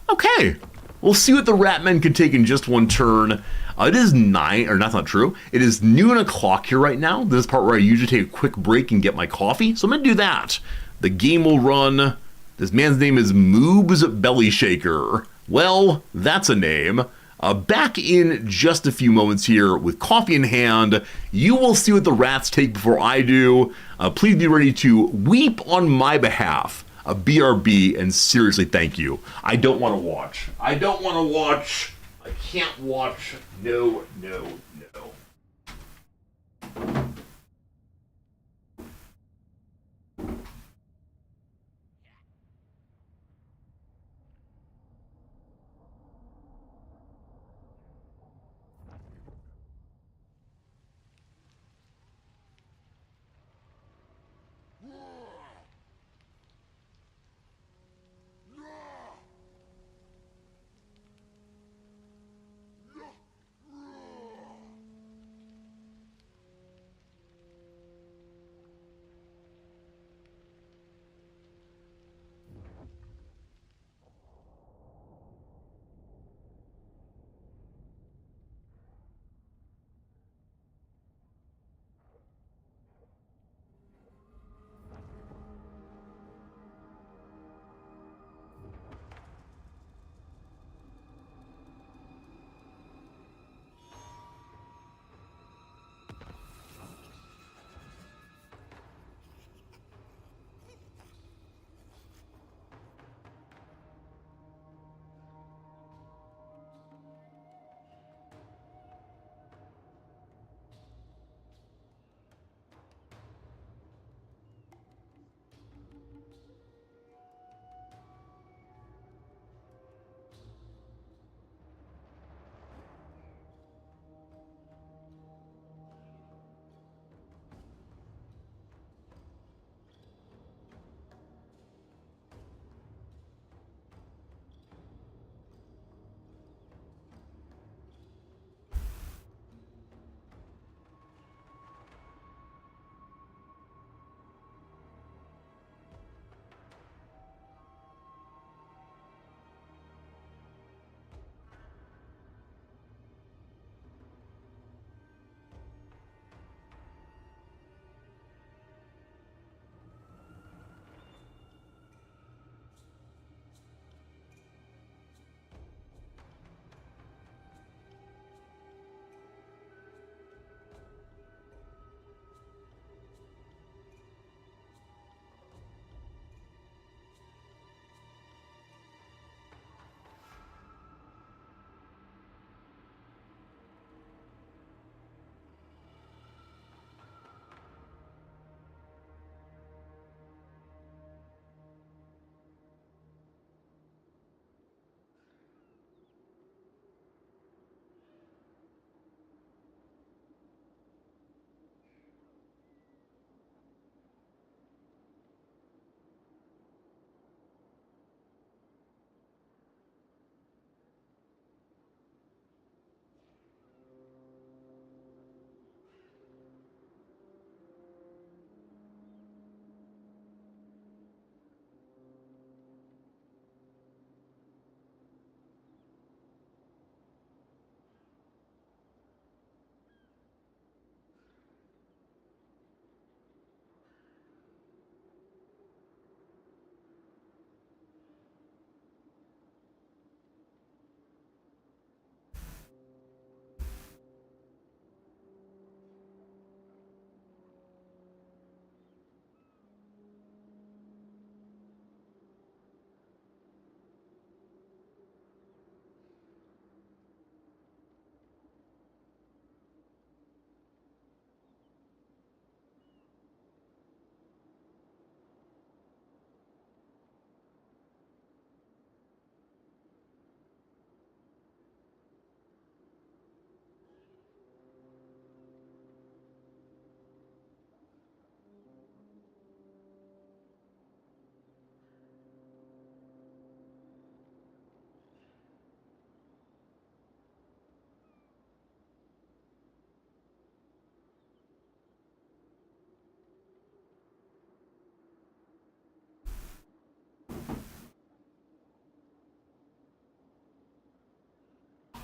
Okay, we'll see what the Ratmen can take in just 1 turn. It is 9, or that's not true. It is noon o'clock here right now. This is the part where I usually take a quick break and get my coffee. So I'm going to do that. The game will run. This man's name is Moob's Belly Shaker. Well, that's a name. Back in just a few moments here with coffee in hand. You will see what the rats take before I do. Please be ready to weep on my behalf. BRB, and seriously, thank you. I don't want to watch. I don't want to watch. I can't watch. No, no, no.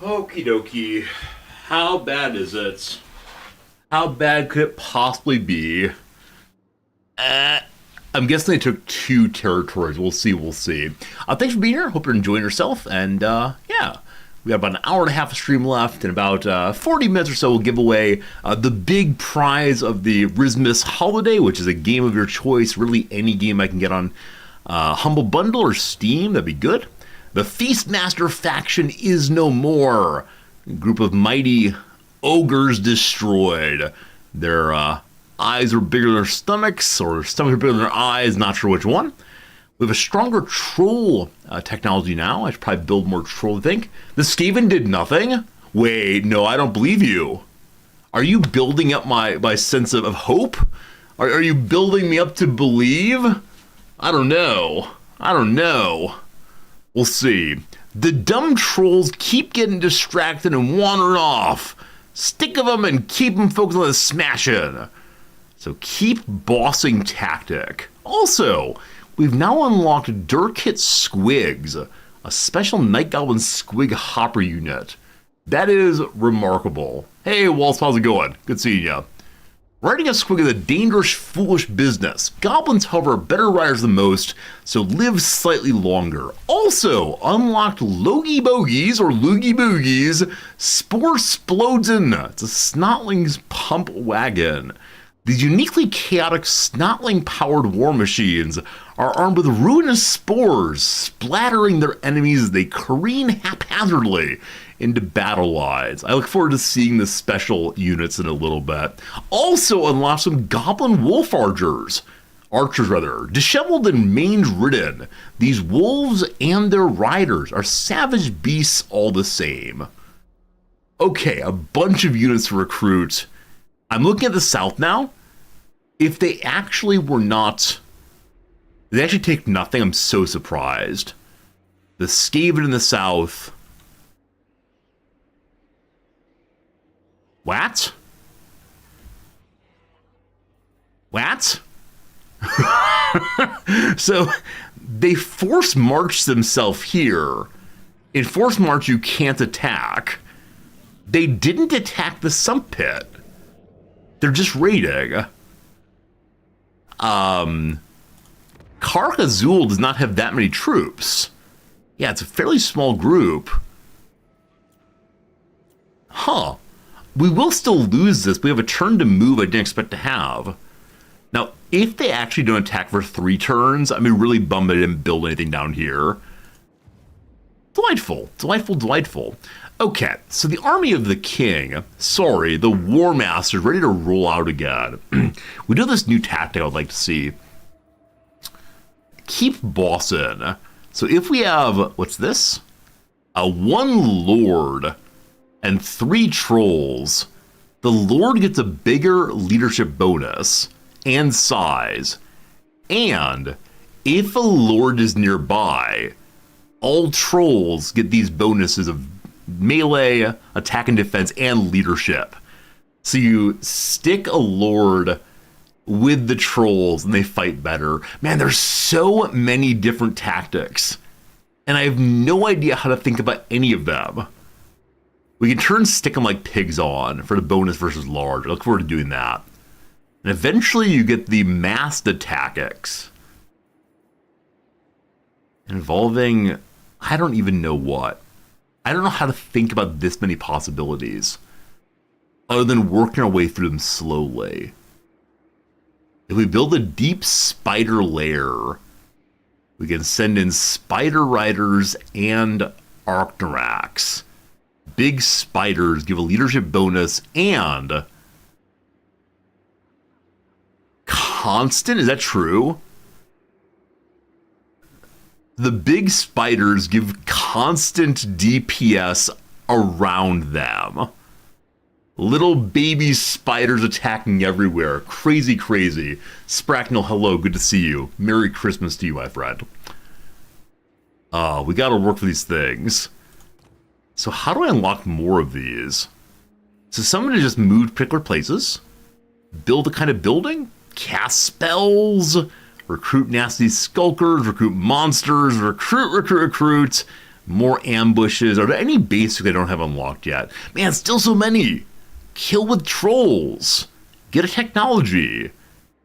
Okie dokie. How bad is it? How bad could it possibly be? I'm guessing they took 2 territories. We'll see, we'll see. Thanks for being here. Hope you're enjoying yourself. And yeah, we got about an hour and a half of stream left. In about 40 minutes or so, we'll give away the big prize of the Christmas holiday, which is a game of your choice. Really any game I can get on Humble Bundle or Steam. That'd be good. The Feastmaster faction is no more. A group of mighty ogres destroyed. Their eyes are bigger than their stomachs, or their stomachs are bigger than their eyes, not sure which one. We have a stronger troll technology now. I should probably build more troll, I think. The Skaven did nothing? Wait, no, I don't believe you. Are you building up my sense of hope? Are you building me up to believe? I don't know. We'll see. The dumb trolls keep getting distracted and wandering off. Stick of them and keep them focused on the smashing. So keep bossing tactic. Also, we've now unlocked Dirk-Hit Squigs, a special Night Goblin Squig Hopper unit. That is remarkable. Hey, Waltz, how's it going? Good seeing ya. Riding a squig is a dangerous, foolish business. Goblins, however, are better riders than most, so live slightly longer. Also, unlocked Logie Bogies, or Loogie Boogies, Spore Splodzen. It's a Snotling's pump wagon. These uniquely chaotic Snotling-powered war machines are armed with ruinous spores, splattering their enemies as they careen haphazardly into battle lines. I look forward to seeing the special units in a little bit. Also unlock some Goblin Wolf Archers, disheveled and mange-ridden. These wolves and their riders are savage beasts all the same. Okay, a bunch of units to recruit. I'm looking at the south now. If they actually were not... They actually take nothing. I'm so surprised. The Skaven in the south... What? So, they force march themselves here. In force march, you can't attack. They didn't attack the sump pit. They're just raiding. Kark Azul does not have that many troops. Yeah, it's a fairly small group. Huh. We will still lose this. We have a turn to move I didn't expect to have. Now, if they actually don't attack for 3 turns, I'm really bummed I didn't build anything down here. Delightful. Okay, so the army of the king, the war master, is ready to roll out again. We do this new tactic I would like to see. Keep bossing. So if we have, what's this? 1 lord and 3 trolls, the lord gets a bigger leadership bonus and size. And if a lord is nearby, all trolls get these bonuses of melee, attack and defense, and leadership. So you stick a lord with the trolls and they fight better. Man, there's so many different tactics. And I have no idea how to think about any of them. We can turn stick 'em like pigs on for the bonus versus large. I look forward to doing that. And eventually you get the massed tactics. Involving, I don't even know what. I don't know how to think about this many possibilities. Other than working our way through them slowly. If we build a deep spider lair, we can send in spider riders and Archnarax. Big spiders give a leadership bonus and constant, is that true? The big spiders give constant DPS around them. Little baby spiders attacking everywhere. Crazy, crazy. Spracknell, hello, good to see you. Merry Christmas to you, my friend. We gotta work for these things. So how do I unlock more of these? So someone just moved particular places, build a kind of building, cast spells, recruit nasty skulkers, recruit monsters, recruit. more ambushes. Are there any basics I don't have unlocked yet? Man, still so many. Kill with trolls. Get a technology.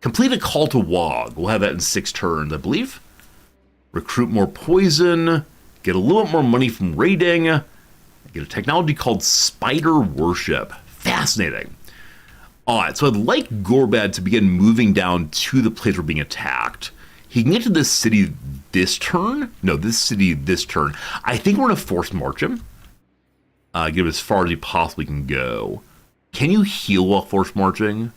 Complete a call to Wog. We'll have that in 6 turns, I believe. Recruit more poison. Get a little bit more money from raiding. Get a technology called Spider Worship. Fascinating. Alright, so I'd like Gorbad to begin moving down to the place we're being attacked. He can get to this city this turn. No, this city this turn. I think we're going to force march him. Get him as far as he possibly can go. Can you heal while force marching?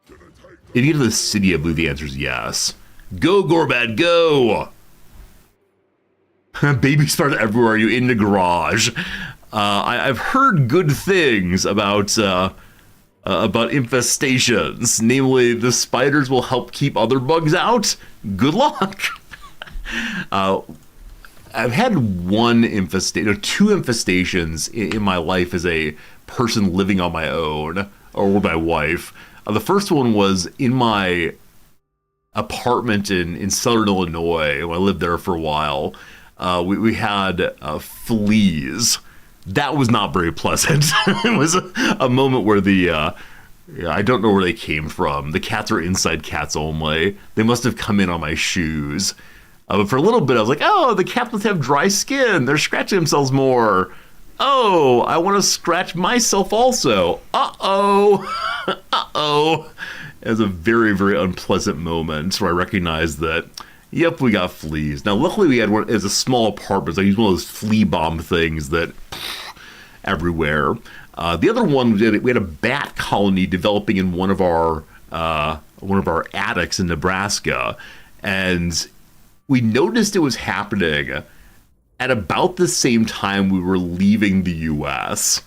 If you get to the city, I believe the answer is yes. Go, Gorbad, go! Baby spiders everywhere. Are you in the garage? I've heard good things about infestations. Namely, the spiders will help keep other bugs out. Good luck. I've had two infestations in my life as a person living on my own, or with my wife. The first one was in my apartment in Southern Illinois when I lived there for a while. We had fleas. That was not very pleasant. It was a moment where I don't know where they came from. The cats are inside cats only. They must have come in on my shoes. But for a little bit, I was like, oh, the cats must have dry skin. They're scratching themselves more. Oh, I want to scratch myself also. Uh-oh. Uh-oh. It was a very, very unpleasant moment where I recognized that, yep, we got fleas. Now, luckily, we had one. It's a small apartment. So I used one of those flea bomb things that everywhere. The other one, we had a bat colony developing in one of our attics in Nebraska, and we noticed it was happening at about the same time we were leaving the U.S.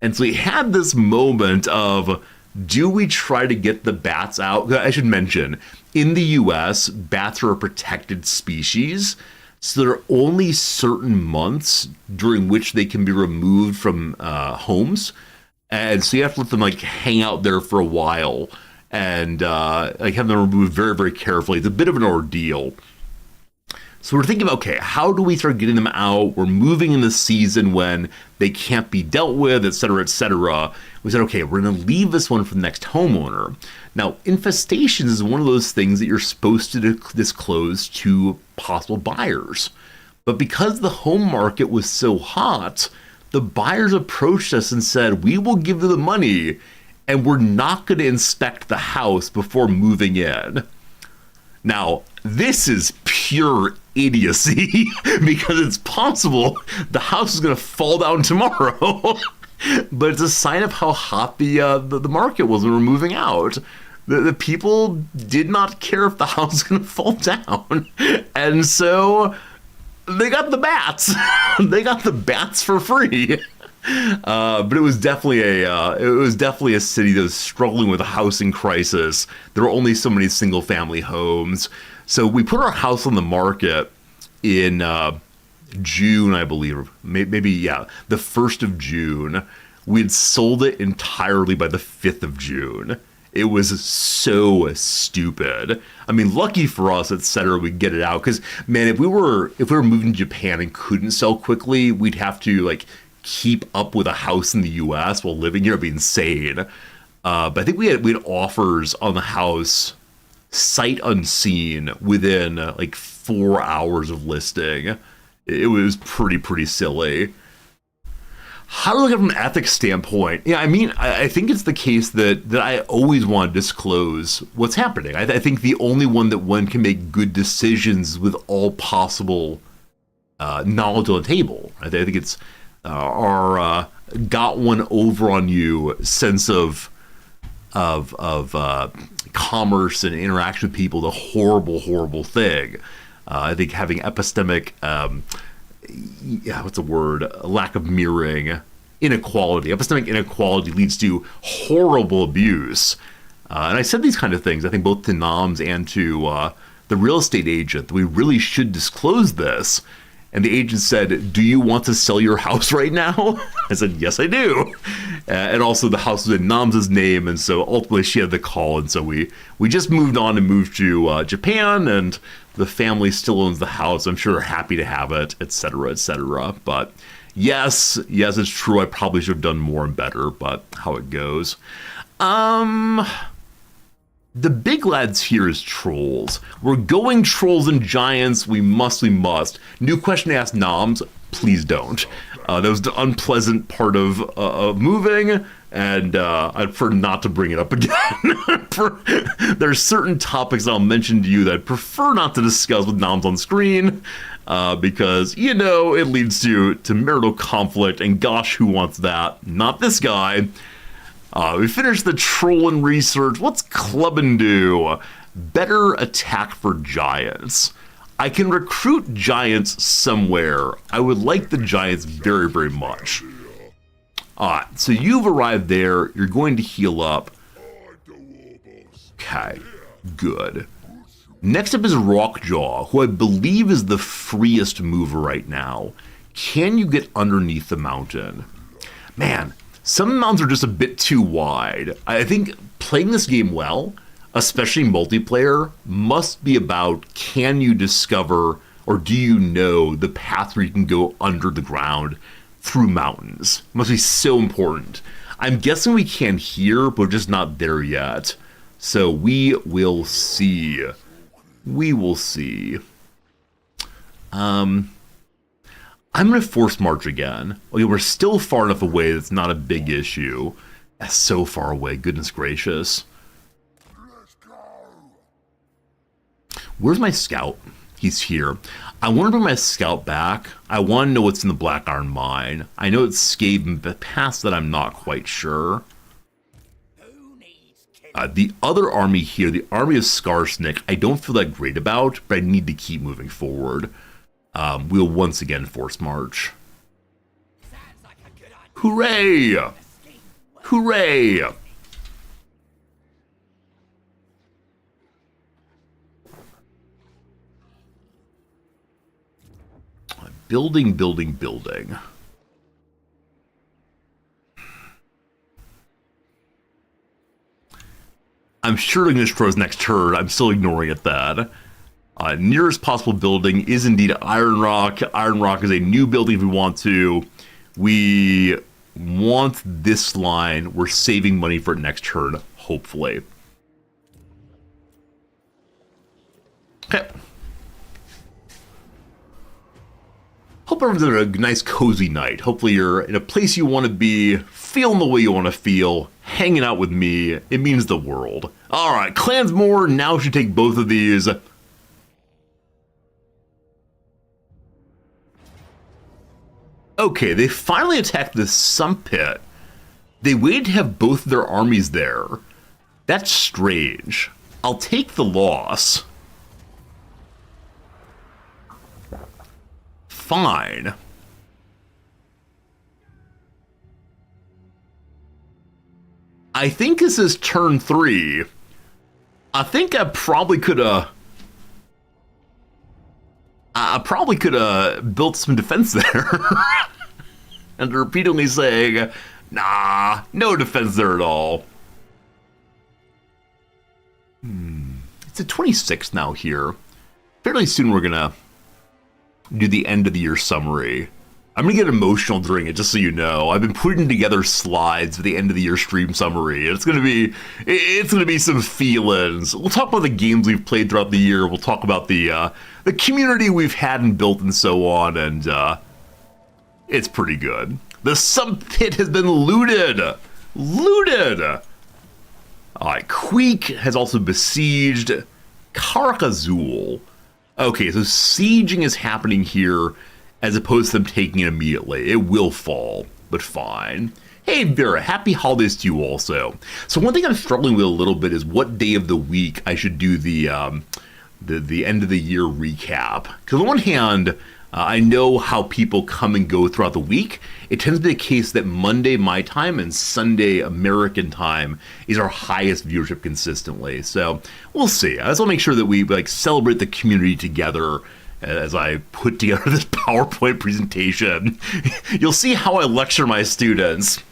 And so we had this moment of, do we try to get the bats out? I should mention, in the U.S., bats are a protected species, so there are only certain months during which they can be removed from homes, and so you have to let them hang out there for a while and have them removed very, very carefully. It's a bit of an ordeal. So we're thinking, okay, how do we start getting them out? We're moving in the season when they can't be dealt with, et cetera, et cetera. We said, okay, we're going to leave this one for the next homeowner. Now, infestations is one of those things that you're supposed to disclose to possible buyers. But because the home market was so hot, the buyers approached us and said, we will give you the money, and we're not going to inspect the house before moving in. Now, this is pure idiocy because it's possible the house is going to fall down tomorrow. But it's a sign of how hot the market was when we were moving out. The people did not care if the house was going to fall down. And so they got the bats. They got the bats for free. But it was definitely a city that was struggling with a housing crisis. There were only so many single family homes. So we put our house on the market in June, I believe, maybe the 1st of June. We'd sold it entirely by the 5th of June. It was so stupid. I mean, lucky for us, etc., we get it out. Because, man, if we were moving to Japan and couldn't sell quickly, we'd have to keep up with a house in the U.S. while living here. It'd be insane. But I think we had offers on the house sight unseen within 4 hours of listing. It was pretty silly. How do I look at it from an ethics standpoint? Yeah, I mean, I think it's the case that I always want to disclose what's happening. I think the only one that one can make good decisions with all possible knowledge on the table. I think it's our got one over on you sense of commerce and interaction with people, the horrible thing. I think having epistemic, what's the word? A lack of mirroring, inequality. Epistemic inequality leads to horrible abuse. And I said these kind of things, I think, both to Noms and to the real estate agent, that we really should disclose this. And the agent said, do you want to sell your house right now? I said, yes, I do. And also the house was in Namza's name, and so ultimately she had the call, and so we just moved on and moved to Japan, and the family still owns the house. I'm sure they're happy to have it, etc., etc. But yes, it's true. I probably should have done more and better, but how it goes. The big lads here is trolls. We're going trolls and giants. We must. New question to ask Noms. Please don't. That was the unpleasant part of moving, and I'd prefer not to bring it up again. There's certain topics I'll mention to you that I'd prefer not to discuss with Noms on screen, because, it leads to marital conflict, and gosh, who wants that? Not this guy. We finished the trollin' research. What's clubbin' do? Better attack for giants. I can recruit giants somewhere. I would like the giants very, very much. Alright, so you've arrived there. You're going to heal up. Okay, good. Next up is Rockjaw, who I believe is the freest mover right now. Can you get underneath the mountain? Man, some mountains are just a bit too wide. I think playing this game well, especially multiplayer, must be about, can you discover or do you know the path where you can go under the ground through mountains? Must be so important. I'm guessing we can here, but we're just not there yet. So we will see. We will see. I'm going to force march again. Okay, we're still far enough away that's not a big issue. That's so far away, goodness gracious. Where's my scout? He's here. I want to bring my scout back. I want to know what's in the Black Iron Mine. I know it's Skaven, but past that I'm not quite sure. The other army here, the army of Skarsnik, I don't feel that great about, but I need to keep moving forward. We'll once again force march. Hooray! Hooray! Building, building, building. I'm sure they're going to destroy his next turn. I'm still ignoring it that. Nearest possible building is indeed Iron Rock. Iron Rock is a new building if we want to. We want this line. We're saving money for next turn, hopefully. Okay. Hope everyone's having a nice cozy night. Hopefully you're in a place you want to be, feeling the way you want to feel, hanging out with me. It means the world. Alright, Clansmore now should take both of these. Okay, they finally attacked the Sump Pit. They waited to have both their armies there. That's strange. I'll take the loss. Fine. I think this is turn 3. I think I probably could have... built some defense there. And repeatedly saying, nah, no defense there at all. It's a 26 now here. Fairly soon we're gonna do the end of the year summary. I'm gonna get emotional during it, just so you know. I've been putting together slides for the end of the year stream summary. It's gonna be some feelings. We'll talk about the games we've played throughout the year. We'll talk about the community we've had and built and so on, and it's pretty good. The Sump Pit has been looted! Looted! Alright, Queek has also besieged Karak-Azul. Okay, so sieging is happening here as opposed to them taking it immediately. It will fall, but fine. Hey Vera, happy holidays to you also. So one thing I'm struggling with a little bit is what day of the week I should do the end of the year recap. Because on one hand, I know how people come and go throughout the week. It tends to be the case that Monday my time and Sunday American time is our highest viewership consistently. So we'll see. I just want to make sure that we celebrate the community together as I put together this PowerPoint presentation. You'll see how I lecture my students.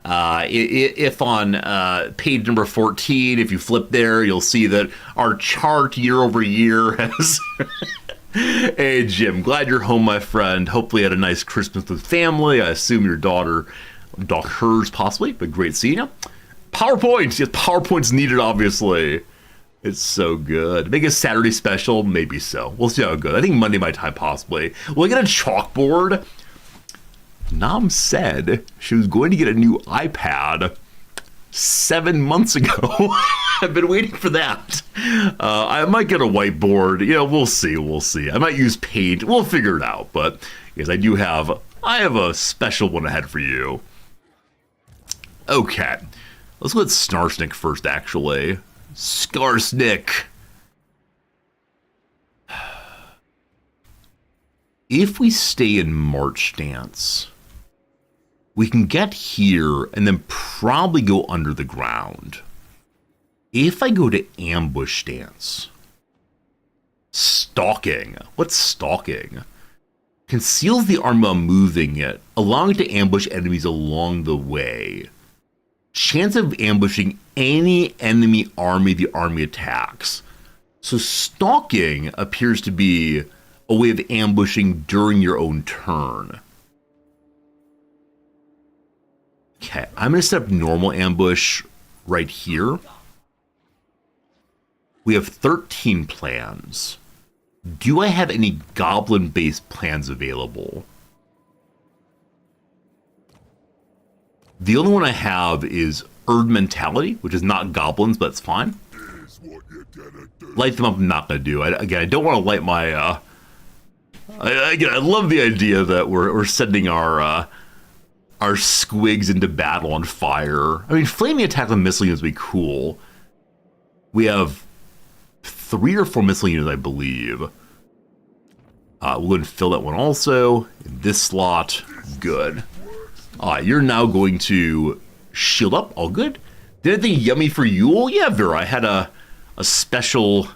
If on page number 14, if you flip there, you'll see that our chart year over year has... Hey, Jim, glad you're home, my friend. Hopefully you had a nice Christmas with family. I assume your daughters possibly, but great seeing you. PowerPoint! Yes, PowerPoint's needed, obviously. It's so good. Make a Saturday special? Maybe so. We'll see how it goes. I think Monday my time, possibly. We'll get a chalkboard. Nam said she was going to get a new iPad 7 months ago. I've been waiting for that. I might get a whiteboard. You know, we'll see. We'll see. I might use Paint. We'll figure it out. But yes, I have a special one ahead for you. Okay. Let's go with Snarsnick first, actually. Skarsnick. If we stay in March stance, we can get here and then probably go under the ground. If I go to ambush stance, stalking. What's stalking? Conceals the army while moving it, allowing it to ambush enemies along the way. Chance of ambushing any enemy army the army attacks. So stalking appears to be a way of ambushing during your own turn. Okay, I'm going to set up normal ambush right here. We have 13 plans. Do I have any goblin-based plans available? The only one I have is Erd Mentality, which is not goblins, but it's fine. Light them up, I'm not going to do. I don't want to light my... I love the idea that we're sending our squigs into battle on fire. I mean, flaming attack with missile units would be cool. We have 3 or 4 missile units, I believe. We'll go ahead and fill that one also. In this slot, good. You're now going to shield up, all good. Did anything yummy for Yule? Yeah, Vera, I had a special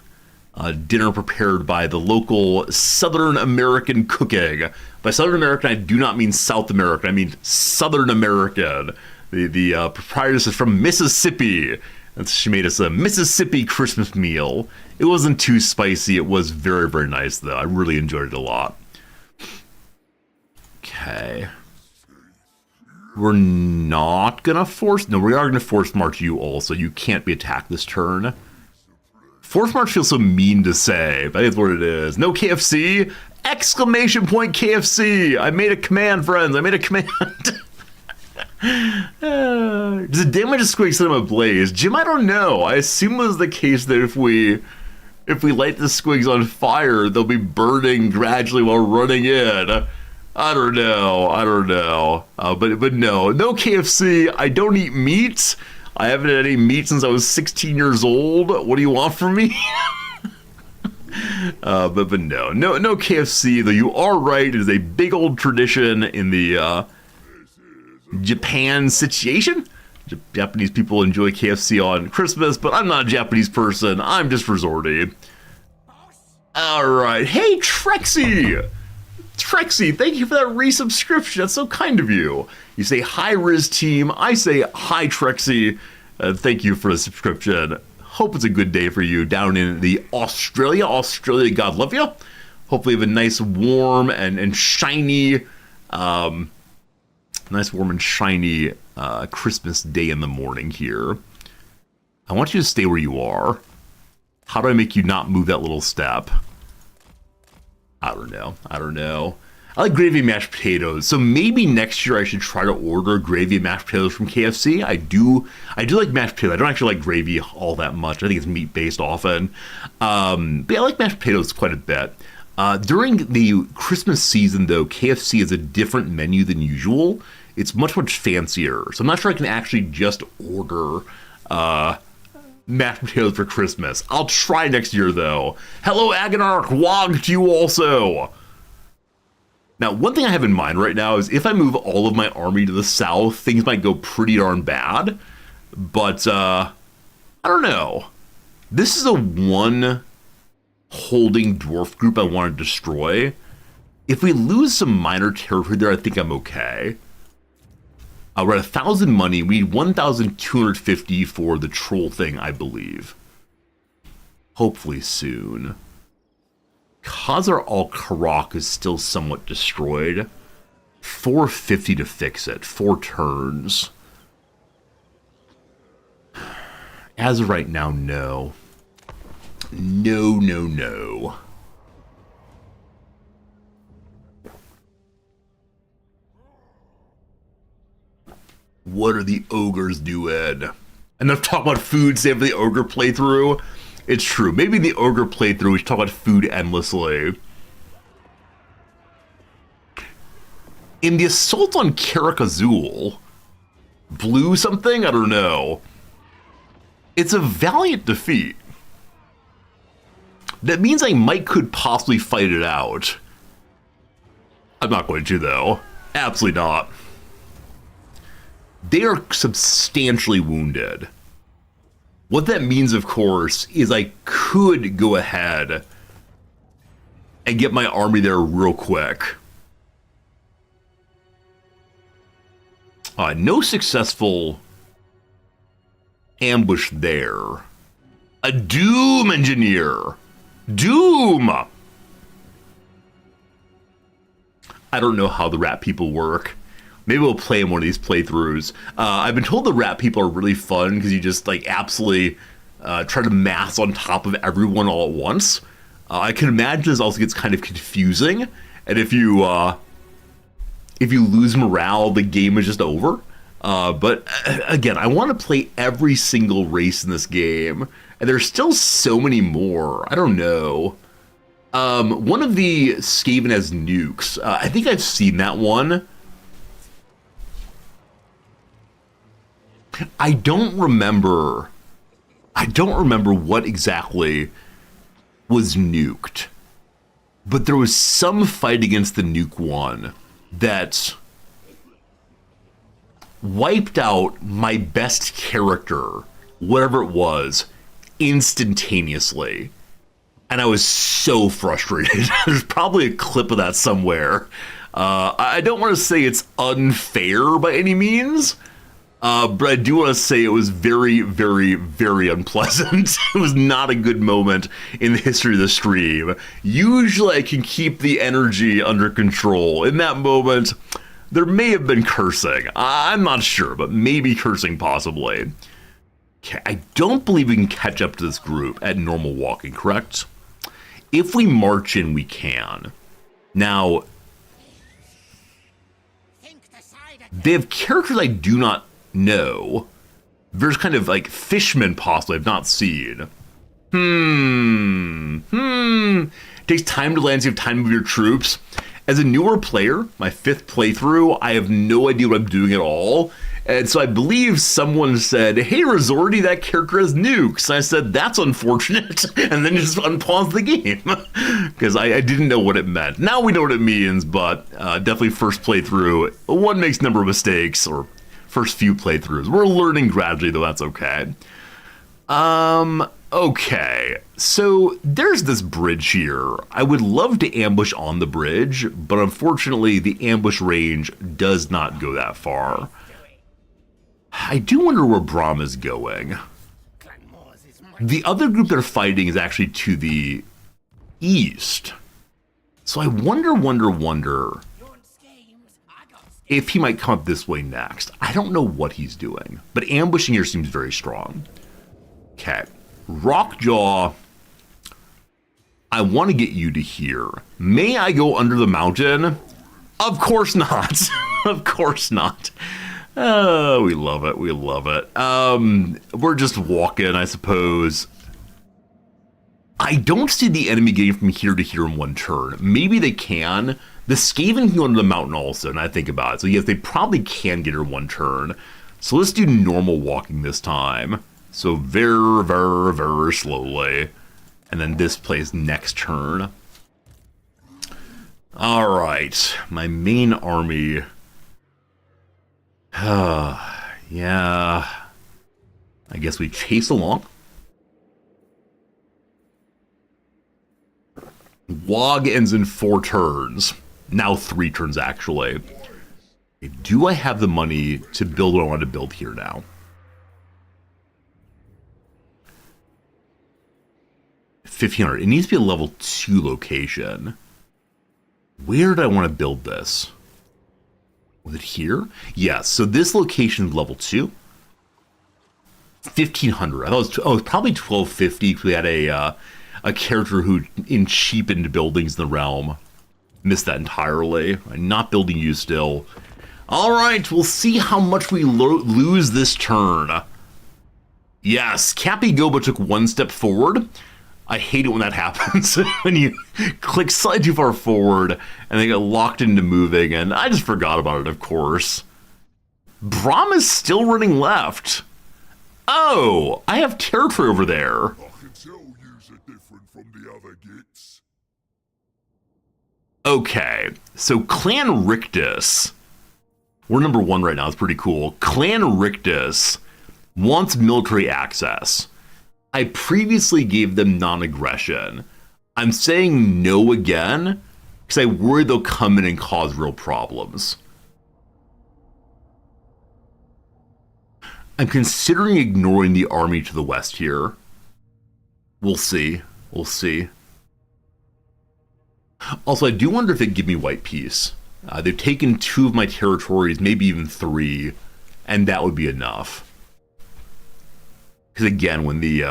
dinner prepared by the local Southern American cooking. By Southern American, I do not mean South American, I mean Southern American. The proprietress is from Mississippi. And she made us a Mississippi Christmas meal. It wasn't too spicy. It was very, very nice, though. I really enjoyed it a lot. Okay. We're not going to force... No, we are going to force march you all, so you can't be attacked this turn. Force march feels so mean to say, but that's what it is. No KFC? Exclamation point KFC! I made a command, friends. I made a command. Does it damage a squig set them ablaze? Jim, I don't know. I assume it was the case that if we light the squigs on fire, they'll be burning gradually while running in. I don't know. But no KFC. I don't eat meat. I haven't had any meat since I was 16 years old. What do you want from me? But no KFC. Though you are right. It is a big old tradition in the Japan situation. Japanese people enjoy KFC on Christmas, but I'm not a Japanese person. I'm just resorty. All right. Hey, Trexie, thank you for that resubscription. That's so kind of you. You say hi, Riz team. I say hi, Trexie. Thank you for the subscription. Hope it's a good day for you down in the Australia. God love you. Hopefully you have a nice, warm and shiny, Christmas day in the morning here. I want you to stay where you are. How do I make you not move that little step? I don't know. I like gravy and mashed potatoes, so maybe next year I should try to order gravy and mashed potatoes from KFC. I do like mashed potatoes. I don't actually like gravy all that much. I think it's meat-based often. But yeah, I like mashed potatoes quite a bit. During the Christmas season, though, KFC is a different menu than usual. It's much fancier, so I'm not sure I can actually just order mashed potatoes for Christmas. I'll try next year, though. Hello, Agonarch. Wog to you also. Now, one thing I have in mind right now is if I move all of my army to the south, things might go pretty darn bad. But, I don't know. This is a one holding dwarf group I want to destroy. If we lose some minor territory there, I think I'm okay. We're at 1,000 money. We need 1,250 for the troll thing, I believe. Hopefully soon. Khazar al-Karak is still somewhat destroyed. 450 to fix it. 4 turns. As of right now, no. No. What are the ogres doing? Enough talk about food, save for the ogre playthrough. It's true. Maybe the ogre playthrough, we should talk about food endlessly. In the assault on Karak Azul, blue something? I don't know. It's a valiant defeat. That means I could possibly fight it out. I'm not going to, though. Absolutely not. They are substantially wounded. What that means, of course, is I could go ahead and get my army there real quick. No successful ambush there. A Doom engineer. Doom! I don't know how the rat people work. Maybe we'll play in one of these playthroughs. I've been told the rat people are really fun because you just like absolutely try to mass on top of everyone all at once. I can imagine this also gets kind of confusing, and if you lose morale, the game is just over. But again, I want to play every single race in this game, and there's still so many more. I don't know. One of the Skaven has nukes. I think I've seen that one. I don't remember what exactly was nuked, but there was some fight against the nuke one that wiped out my best character, whatever it was, instantaneously. And I was so frustrated. There's probably a clip of that somewhere. I don't want to say it's unfair by any means, but I do want to say it was very, very, very unpleasant. It was not a good moment in the history of the stream. Usually I can keep the energy under control. In that moment, there may have been cursing. I'm not sure, but maybe cursing possibly. Okay, I don't believe we can catch up to this group at normal walking, correct? If we march in, we can. Now, they have characters I do not know. There's kind of like fishmen possibly I've not seen. Takes time to land, so you have time to move your troops. As a newer player, my 5th playthrough, I have no idea what I'm doing at all. And so I believe someone said, hey, Resorty, that character has nukes. And I said, that's unfortunate. And then just unpaused the game. Because I didn't know what it meant. Now we know what it means, but definitely first playthrough, one makes a number of mistakes, or first few playthroughs. We're learning gradually, though that's okay. Okay, so there's this bridge here. I would love to ambush on the bridge, but unfortunately the ambush range does not go that far. I do wonder where Brahm is going. The other group they're fighting is actually to the east. So I wonder if he might come up this way next. I don't know what he's doing, but ambushing here seems very strong. Okay. Rockjaw, I want to get you to here. May I go under the mountain? Of course not. Of course not. Oh, we love it. We love it. We're just walking, I suppose. I don't see the enemy getting from here to here in one turn. Maybe they can. The Skaven can go under the mountain also, and I think about it. So yes, they probably can get her one turn. So let's do normal walking this time. So very, very, very slowly. And then this plays next turn. All right. My main army. Yeah. I guess we chase along. WHIII ends in 4 turns. Now 3 turns, actually. Do I have the money to build what I want to build here now? $1,500. It needs to be a level 2 location. Where do I want to build this? Was it here? Yes. So this location is level 2. 1,500. I thought it was probably 1,250 because we had a character who cheapened buildings in the realm. Missed that entirely. I'm not building you still. All right, we'll see how much we lose this turn. Yes, Cappy Goba took one step forward. I hate it when that happens. When you click slightly too far forward and they get locked into moving, and I just forgot about it, of course. Brahm is still running left. Oh, I have territory over there. I can tell yous are different from the other gits. Okay, so Clan Rictus. We're number 1 right now. It's pretty cool. Clan Rictus wants military access. I previously gave them non-aggression. I'm saying no again because I worry they'll come in and cause real problems. I'm considering ignoring the army to the west here. We'll see. We'll see. Also, I do wonder if they'd give me white peace. They've taken 2 of my territories, maybe even 3, and that would be enough. Because again, when the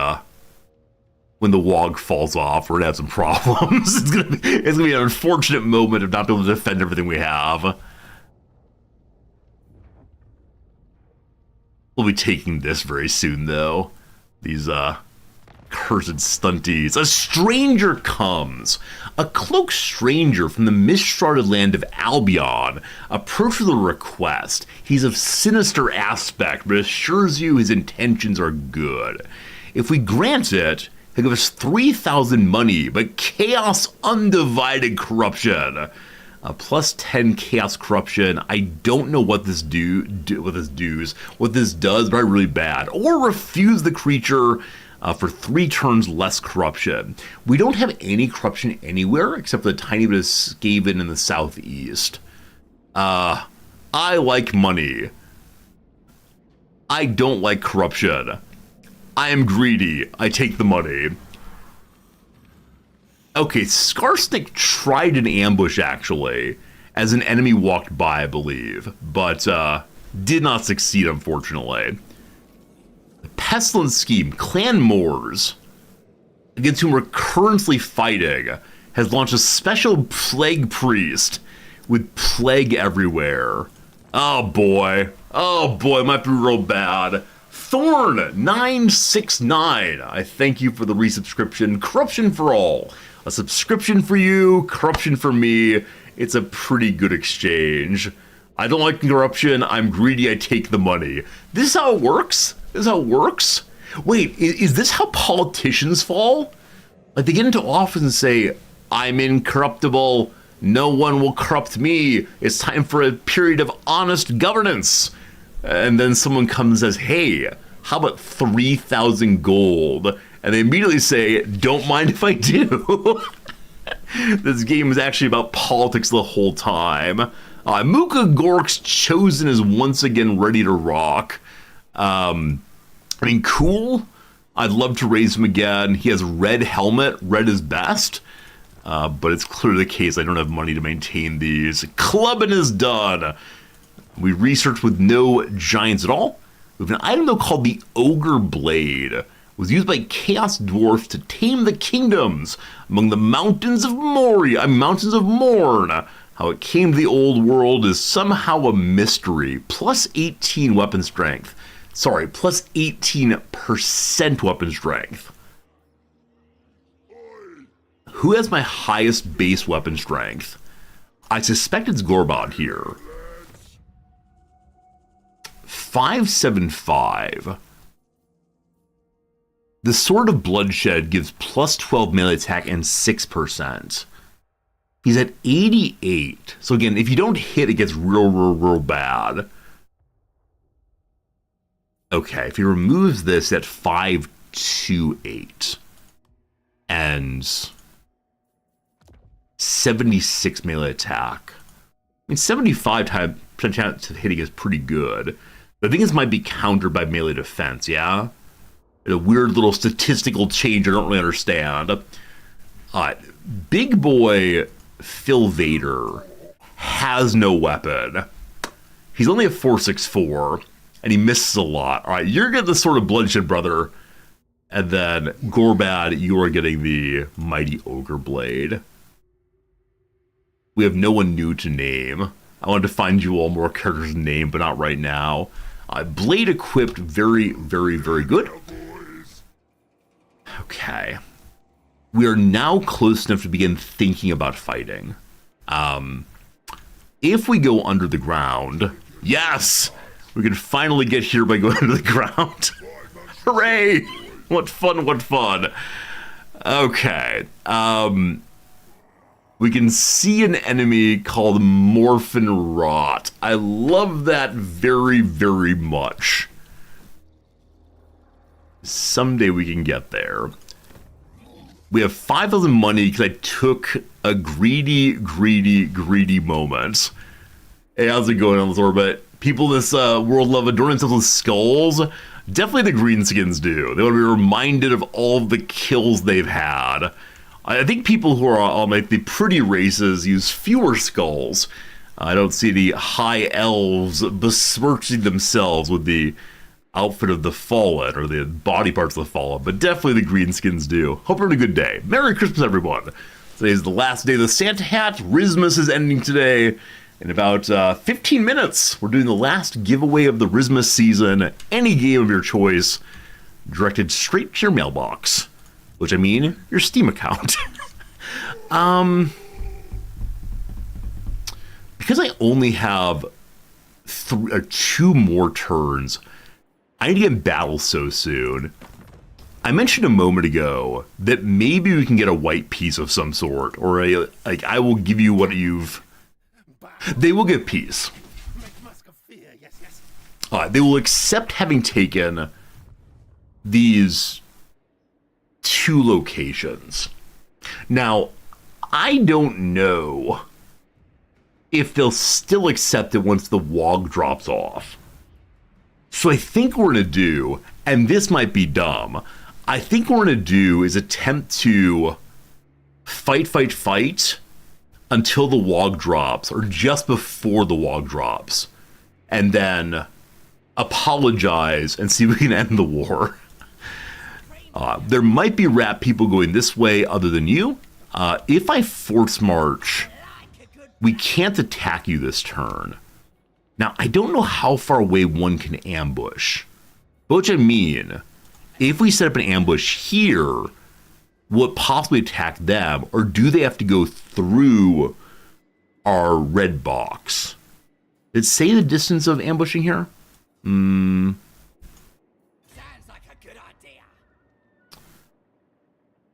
WHIII falls off, we're gonna have some problems. It's gonna be an unfortunate moment of not being able to defend everything we have. We'll be taking this very soon, though. These cursed stunties. A stranger comes. A cloaked stranger from the mist-shrouded land of Albion approaches the request. He's of sinister aspect, but assures you his intentions are good. If we grant it, he'll give us 3,000 money, but chaos undivided corruption. Plus 10 chaos corruption. I don't know what this does, but really bad. Or refuse the creature for 3 turns less corruption. We don't have any corruption anywhere except for the tiny bit of Skaven in the southeast. I like money. I don't like corruption. I am greedy. I take the money. Okay, Skarsnik tried an ambush, actually, as an enemy walked by, I believe, but did not succeed, unfortunately. The Pestilence Scheme, Clan Moors, against whom we're currently fighting, has launched a special Plague Priest with plague everywhere. Oh boy, might be real bad. Thorn 969, I thank you for the resubscription. Corruption for all. A subscription for you, corruption for me. It's a pretty good exchange. I don't like corruption. I'm greedy. I take the money. This is how it works? This is how it works? Wait, is this how politicians fall? Like they get into office and say, I'm incorruptible. No one will corrupt me. It's time for a period of honest governance. And then someone comes and says, hey, how about 3,000 gold? And they immediately say, don't mind if I do. This game is actually about politics the whole time. Muka Gork's Chosen is once again ready to rock. I mean, cool. I'd love to raise him again. He has red helmet. Red is best. But it's clearly the case I don't have money to maintain these. Clubbing is done. We researched with no giants at all. We have an item, though, called the Ogre Blade. It was used by Chaos Dwarfs to tame the kingdoms among the mountains of mountains of Morn. How it came to the old world is somehow a mystery. Plus 18 weapon strength. Sorry, plus 18% weapon strength. Who has my highest base weapon strength? I suspect it's Gorbad here. 575. The Sword of Bloodshed gives plus 12 melee attack and 6%. He's at 88. So again, if you don't hit, it gets real bad. Okay, if he removes this at 528 and 76 melee attack. I mean, 75 chance of hitting is pretty good. But I think this might be countered by melee defense, yeah? A weird little statistical change I don't really understand. Big boy Phil Vader has no weapon. He's only a 4.64, and he misses a lot. All right, you're getting the sort of bloodshed brother, and then Gorbad, you are getting the mighty ogre blade. We have no one new to name. I wanted to find you all more characters to name, but not right now. Blade equipped, very, very, very good. Okay. We are now close enough to begin thinking about fighting. If we go under the ground, yes! We can finally get here by going under the ground. Hooray! What fun, what fun. Okay. We can see an enemy called Morphin Rot. I love that very, very much. Someday we can get there. We have 5,000 money because I took a greedy moment. Hey, how's it going on this orbit? People in this world love adorning themselves with skulls. Definitely the greenskins do. They want to be reminded of all the kills they've had. I think people who are on like the pretty races use fewer skulls. I don't see the high elves besmirching themselves with the outfit of the fallen or the body parts of the fallen, but definitely the greenskins do. Hope you're having a good day. Merry Christmas, everyone. Today is the last day of the Santa Hat. Rismas is ending today. In about 15 minutes, we're doing the last giveaway of the Rismas season. Any game of your choice, directed straight to your mailbox. Which I mean, your Steam account. Because I only have 2 more turns, I need to get in battle so soon. I mentioned a moment ago that maybe we can get a white piece of some sort, or I will give you what you've. They will get peace. They will accept having taken these 2 locations. Now, I don't know if they'll still accept it once the WHIII drops off. So I think what we're going to do, and this might be dumb, I think what we're going to do is attempt to fight until the WHIII drops, or just before the WHIII drops, and then apologize and see if we can end the war. There might be rat people going this way other than you. If I force march, we can't attack you this turn. Now, I don't know how far away one can ambush. But what I mean, if we set up an ambush here, will it possibly attack them, or do they have to go through our red box? Did it say the distance of ambushing here? Sounds like a good idea.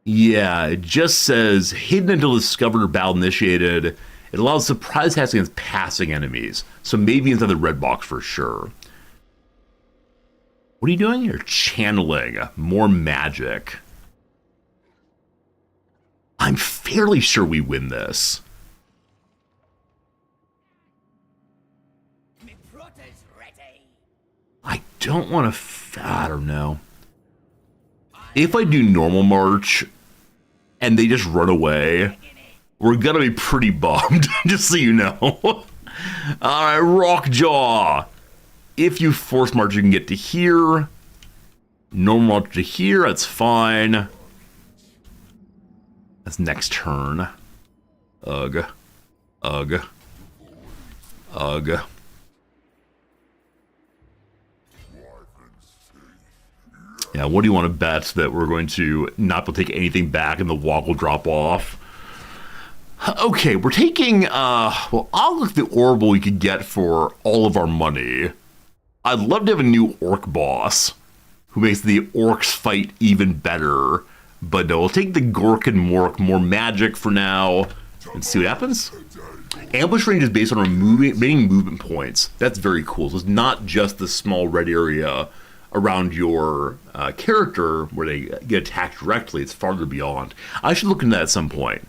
Yeah, it just says hidden until discovered or battle initiated. It allows surprise attacks against passing enemies. So maybe inside the red box for sure. What are you doing? You're channeling more magic. I'm fairly sure we win this. I don't want to... I don't know. If I do normal march and they just run away, we're going to be pretty bummed, just so you know. All right, Rockjaw. If you force march, you can get to here. Normal march to here, that's fine. That's next turn. Ugh. Ugh. Ugh. Yeah, what do you want to bet that we're going to not be able to take anything back and the walk will drop off? Okay, we're taking, well, I'll look at the orbital we could get for all of our money. I'd love to have a new orc boss who makes the orcs fight even better. But no, we'll take the Gork and Mork, more magic for now, and see what happens. Ambush range is based on remaining movement points. That's very cool. So it's not just the small red area around your character where they get attacked directly. It's farther beyond. I should look into that at some point.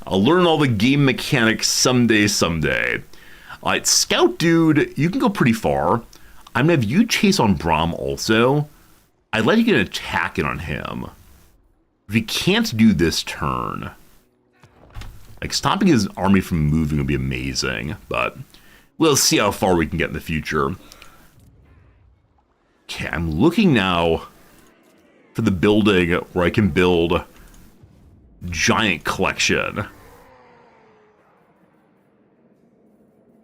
I'll learn all the game mechanics someday. All right, Scout Dude, you can go pretty far. I'm going to have you chase on Brahm also. I'd like to get an attack in on him. If he can't do this turn, like stopping his army from moving would be amazing, but we'll see how far we can get in the future. Okay, I'm looking now for the building where I can build giant collection.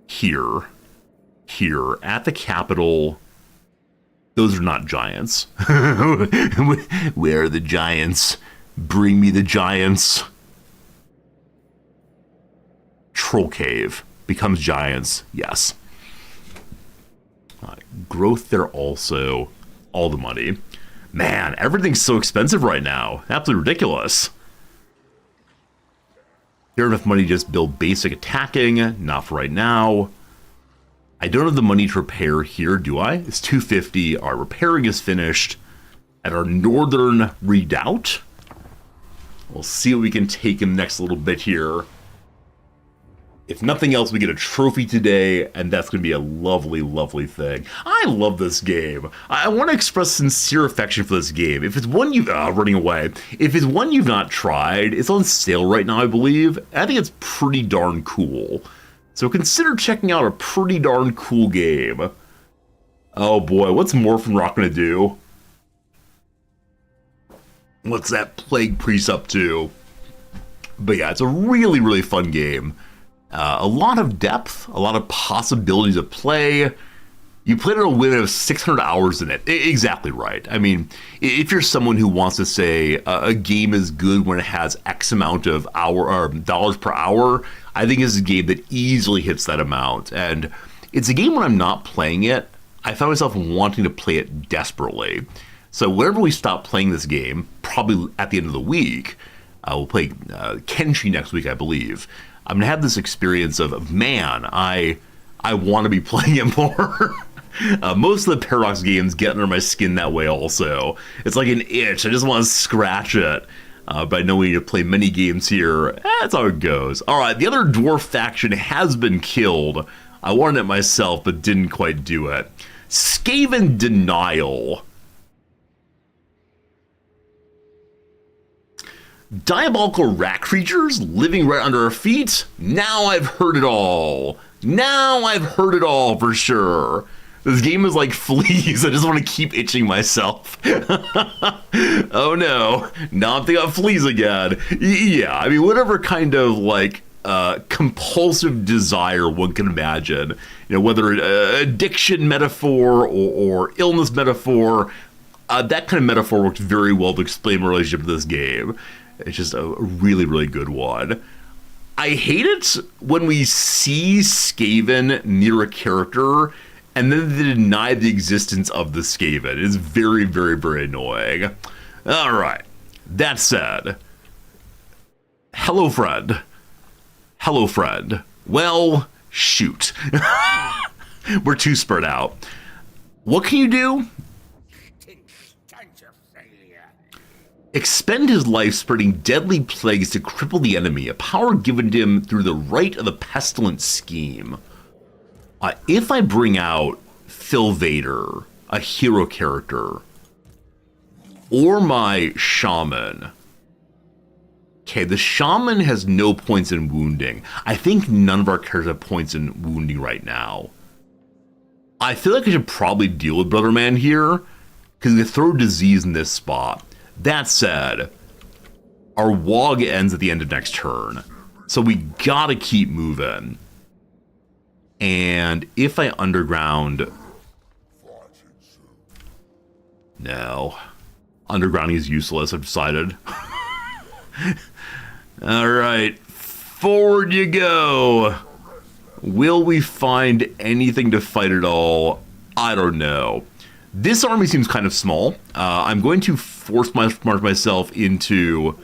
Here at the capital. Those are not giants. Where are the giants? Bring me the giants. Troll Cave becomes giants. Yes. Growth there also. All the money. Man, everything's so expensive right now. Absolutely ridiculous. Here enough money to just build basic attacking. Not for right now. I don't have the money to repair here, do I? It's 250. Our repairing is finished at our northern redoubt. We'll see what we can take in the next little bit here. If nothing else, we get a trophy today, and that's going to be a lovely, lovely thing. I love this game. I want to express sincere affection for this game. If it's one you've... running away. If it's one you've not tried, it's on sale right now, I believe. I think it's pretty darn cool. So consider checking out a pretty darn cool game. Oh boy, what's Morphin Rock going to do? What's that Plague Priest up to? But yeah, it's a really, really fun game. A lot of depth, a lot of possibilities of play. You played on a win of 600 hours in it. Exactly right. I mean, if you're someone who wants to say a game is good when it has X amount of dollars per hour, I think it's a game that easily hits that amount. And it's a game when I'm not playing it, I found myself wanting to play it desperately. So whenever we stop playing this game, probably at the end of the week, we'll play Kenshi next week, I believe. I'm going to have this experience of man, I want to be playing it more. Most of the Paradox games get under my skin that way also. It's like an itch. I just want to scratch it. But I know we need to play many games here. That's how it goes. All right, the other dwarf faction has been killed. I wanted it myself, but didn't quite do it. Skaven Denial. Diabolical rat creatures living right under our feet? Now I've heard it all. Now I've heard it all for sure. This game is like fleas. I just want to keep itching myself. Oh no. Now I'm thinking of fleas again. Yeah, I mean, whatever kind of like compulsive desire one can imagine, you know, whether addiction metaphor or illness metaphor, that kind of metaphor works very well to explain my relationship to this game. It's just a really, really good one. I hate it when we see Skaven near a character and then they deny the existence of the Skaven. It is very, very, very annoying. All right. That said, hello, friend. Hello, friend. Well, shoot. We're too spread out. What can you do? Expend his life spreading deadly plagues to cripple the enemy, a power given to him through the rite of the pestilent scheme. If I bring out Phil Vader, a hero character, or my shaman, okay, the shaman has no points in wounding. I think none of our characters have points in wounding right now. I feel like I should probably deal with Brother Man here, because they throw disease in this spot. That said, our WHIII ends at the end of next turn, so we gotta keep moving. And if I underground... No. Undergrounding is useless, I've decided. Alright, forward you go! Will we find anything to fight at all? I don't know. This army seems kind of small. I'm going to force myself into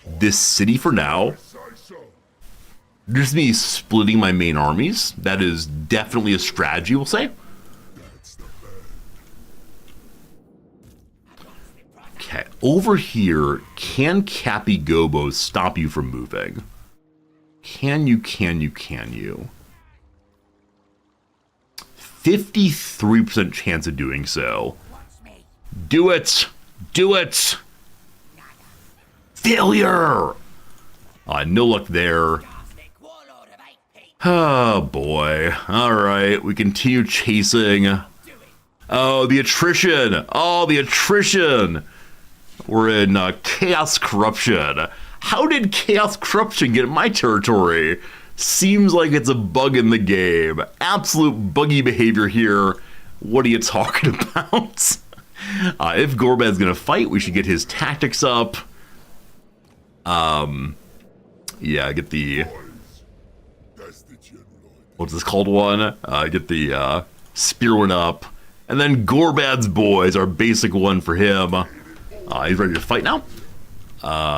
this city for now. Just me splitting my main armies. That is definitely a strategy, we'll say. Okay, over here, can Cappy Gobos stop you from moving? Can you? 53% chance of doing so. Do it! Do it! Failure! No luck there. Oh boy. Alright, we continue chasing. Oh, the attrition! Oh, the attrition! We're in Chaos Corruption. How did Chaos Corruption get in my territory? Seems like it's a bug in the game. Absolute buggy behavior here. What are you talking about? If Gorbad's gonna fight, we should get his tactics up. Yeah, get the... What's this called one? Get the Spearwing up. And then Gorbad's boys, our basic one for him. He's ready to fight now.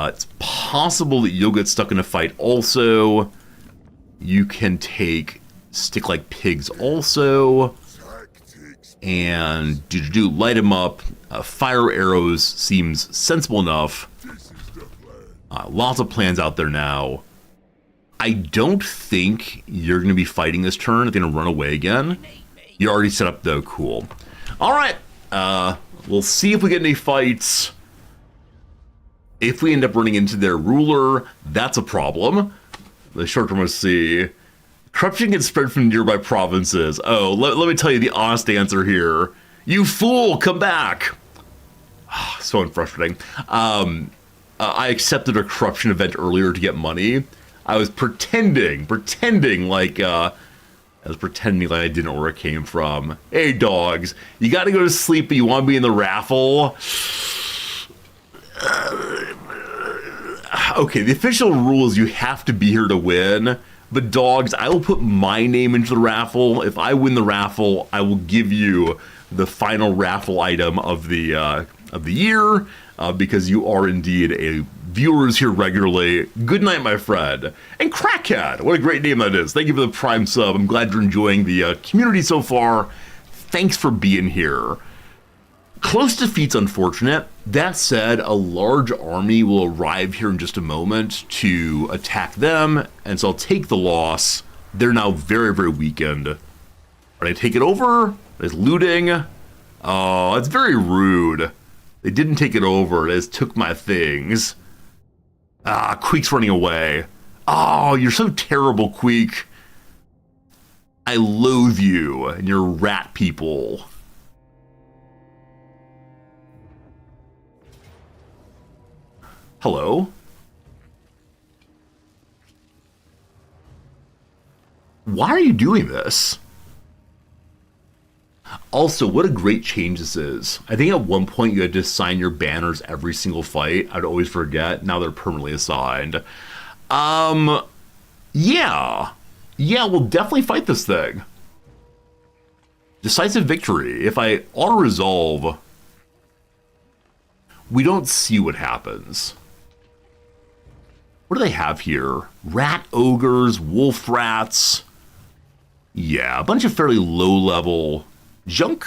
It's possible that you'll get stuck in a fight also. You can take Stick Like Pigs also. And light him up. Fire arrows seems sensible enough. Lots of plans out there now. I don't think you're going to be fighting this turn. They're going to run away again. You're already set up though. Cool. All right. We'll see if we get any fights. If we end up running into their ruler, that's a problem. The short term, we'll see. Corruption gets spread from nearby provinces. Oh, let me tell you the honest answer here. You fool, come back. So frustrating. I accepted a corruption event earlier to get money. I was pretending like I didn't know where it came from. Hey, dogs, you got to go to sleep, but you want to be in the raffle? Okay, the official rule is you have to be here to win. But dogs, I will put my name into the raffle. If I win the raffle, I will give you the final raffle item of the year, because you are indeed a viewers here regularly. Good night, my friend. And Crackhead, what a great name that is. Thank you for the Prime sub. I'm glad you're enjoying the community so far. Thanks for being here. Close defeat's unfortunate. That said, a large army will arrive here in just a moment to attack them, and so I'll take the loss. They're now very, very weakened. Are they taking over? There's looting. Oh, it's very rude. They didn't take it over. They just took my things. Queek's running away. Oh, you're so terrible, Queek. I loathe you and your rat people. Hello? Why are you doing this? Also, what a great change this is. I think at one point you had to assign your banners every single fight. I'd always forget. Now they're permanently assigned. Yeah, we'll definitely fight this thing. Decisive victory. If I auto-resolve, we don't see what happens. What do they have here? Rat ogres, wolf rats. Yeah, a bunch of fairly low-level junk.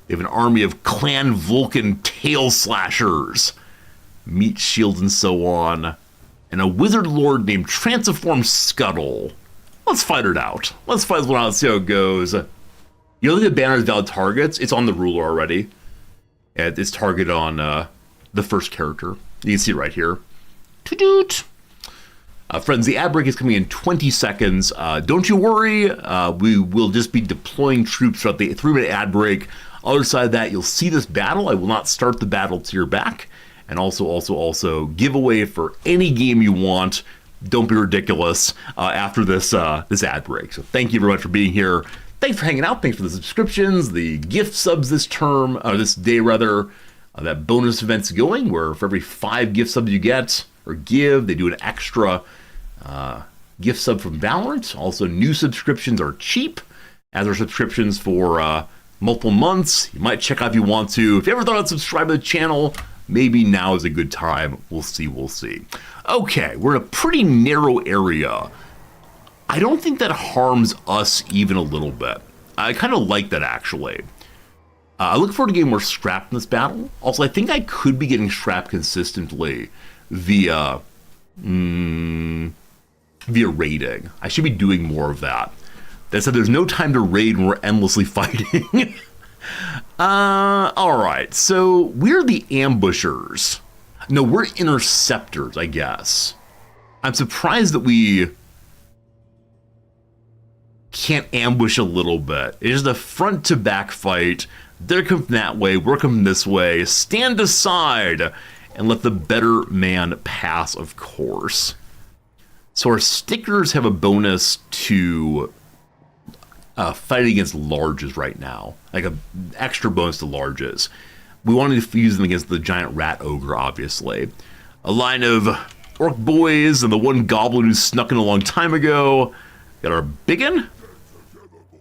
They have an army of Clan Vulcan tail slashers, meat shields and so on, and a wizard lord named Transform Scuttle. Let's fight it out. Let's fight this one out, see how it goes. You look at the banner's valid targets, it's on the ruler already. And it's targeted on the first character. You can see it right here. Toot-toot. Friends, the ad break is coming in 20 seconds. Don't you worry, we will just be deploying troops throughout the 3-minute ad break. Other side of that, you'll see this battle. I will not start the battle till you're back. And also giveaway for any game you want. Don't be ridiculous after this ad break. So thank you very much for being here. Thanks for hanging out. Thanks for the subscriptions, the gift subs this term, or this day rather. That bonus event's going where for every 5 gift subs you get or give, they do an extra gift sub from Valorant. Also, new subscriptions are cheap, as are subscriptions for multiple months. You might check out if you want to. If you ever thought I'd subscribe to the channel, maybe now is a good time. We'll see. Okay, we're in a pretty narrow area. I don't think that harms us even a little bit. I kind of like that, actually. I look forward to getting more scrap in this battle. Also, I think I could be getting scrap consistently via raiding. I should be doing more of that. That said, there's no time to raid when we're endlessly fighting. All right, so we're the ambushers. No, we're interceptors, I guess. I'm surprised that we can't ambush a little bit. It is a front to back fight. They're coming that way, we're coming this way. Stand aside and let the better man pass, of course. So our stickers have a bonus to fighting against larges right now, like an extra bonus to larges. We wanted to use them against the giant rat ogre, obviously. A line of orc boys and the one goblin who snuck in a long time ago. Got our biggin.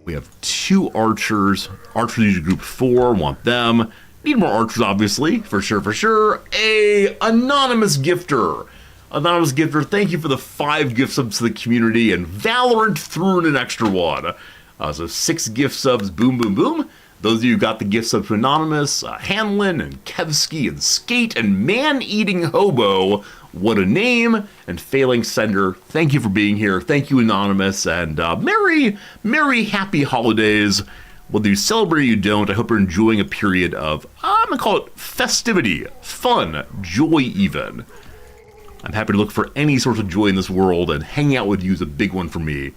We have 2 archers. Archers usually group 4, want them. Need more archers, obviously, for sure. A anonymous gifter. Anonymous gifter, thank you for the 5 gift subs to the community, and Valorant threw in an extra one. So 6 gift subs, boom, boom, boom. Those of you who got the gift subs to Anonymous, Hanlon, and Kevsky, and Skate, and Man-Eating Hobo, what a name, and Failing Sender, thank you for being here. Thank you, Anonymous, and merry, happy holidays. Whether you celebrate or you don't, I hope you're enjoying a period of, I'm going to call it festivity, fun, joy even. I'm happy to look for any source of joy in this world, and hanging out with you is a big one for me.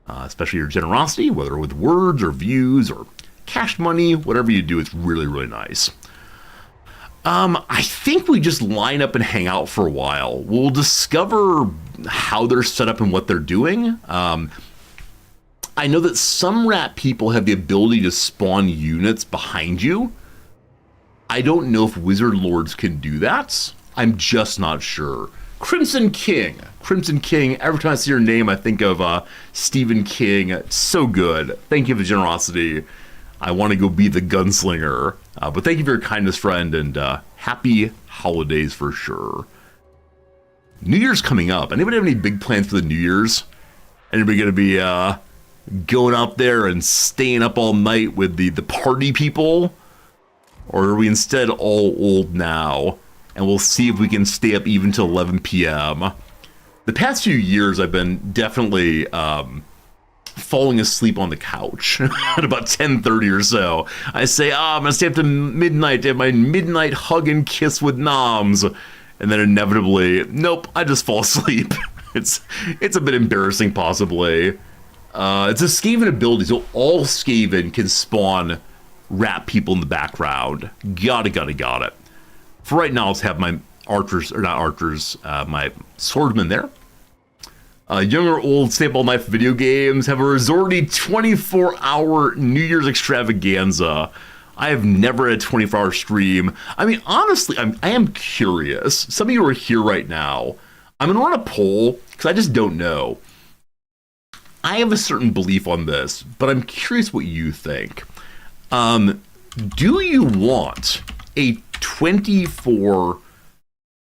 Especially your generosity, whether with words or views or cash money, whatever you do, it's really, really nice. I think we just line up and hang out for a while. We'll discover how they're set up and what they're doing. I know that some rat people have the ability to spawn units behind you. I don't know if wizard lords can do that. I'm just not sure. Crimson King, every time I see your name, I think of Stephen King. It's so good. Thank you for the generosity. I want to go be the gunslinger. But thank you for your kindness, friend, and happy holidays for sure. New Year's coming up. Anybody have any big plans for the New Year's? Anybody going to be going out there and staying up all night with the party people? Or are we instead all old now? And we'll see if we can stay up even till 11 p.m. The past few years, I've been definitely falling asleep on the couch at about 10:30 or so. I say, I'm going to stay up to midnight to have my midnight hug and kiss with noms. And then inevitably, nope, I just fall asleep. It's a bit embarrassing, possibly. It's a Skaven ability, so all Skaven can spawn rat people in the background. Got it. For right now, let's have my my swordsmen there. Young or old, stay up all night for video games, have a resorty 24-hour New Year's extravaganza. I have never had a 24-hour stream. I mean, honestly, I am curious. Some of you are here right now. I'm going to run a poll, because I just don't know. I have a certain belief on this, but I'm curious what you think. Do you want a 24,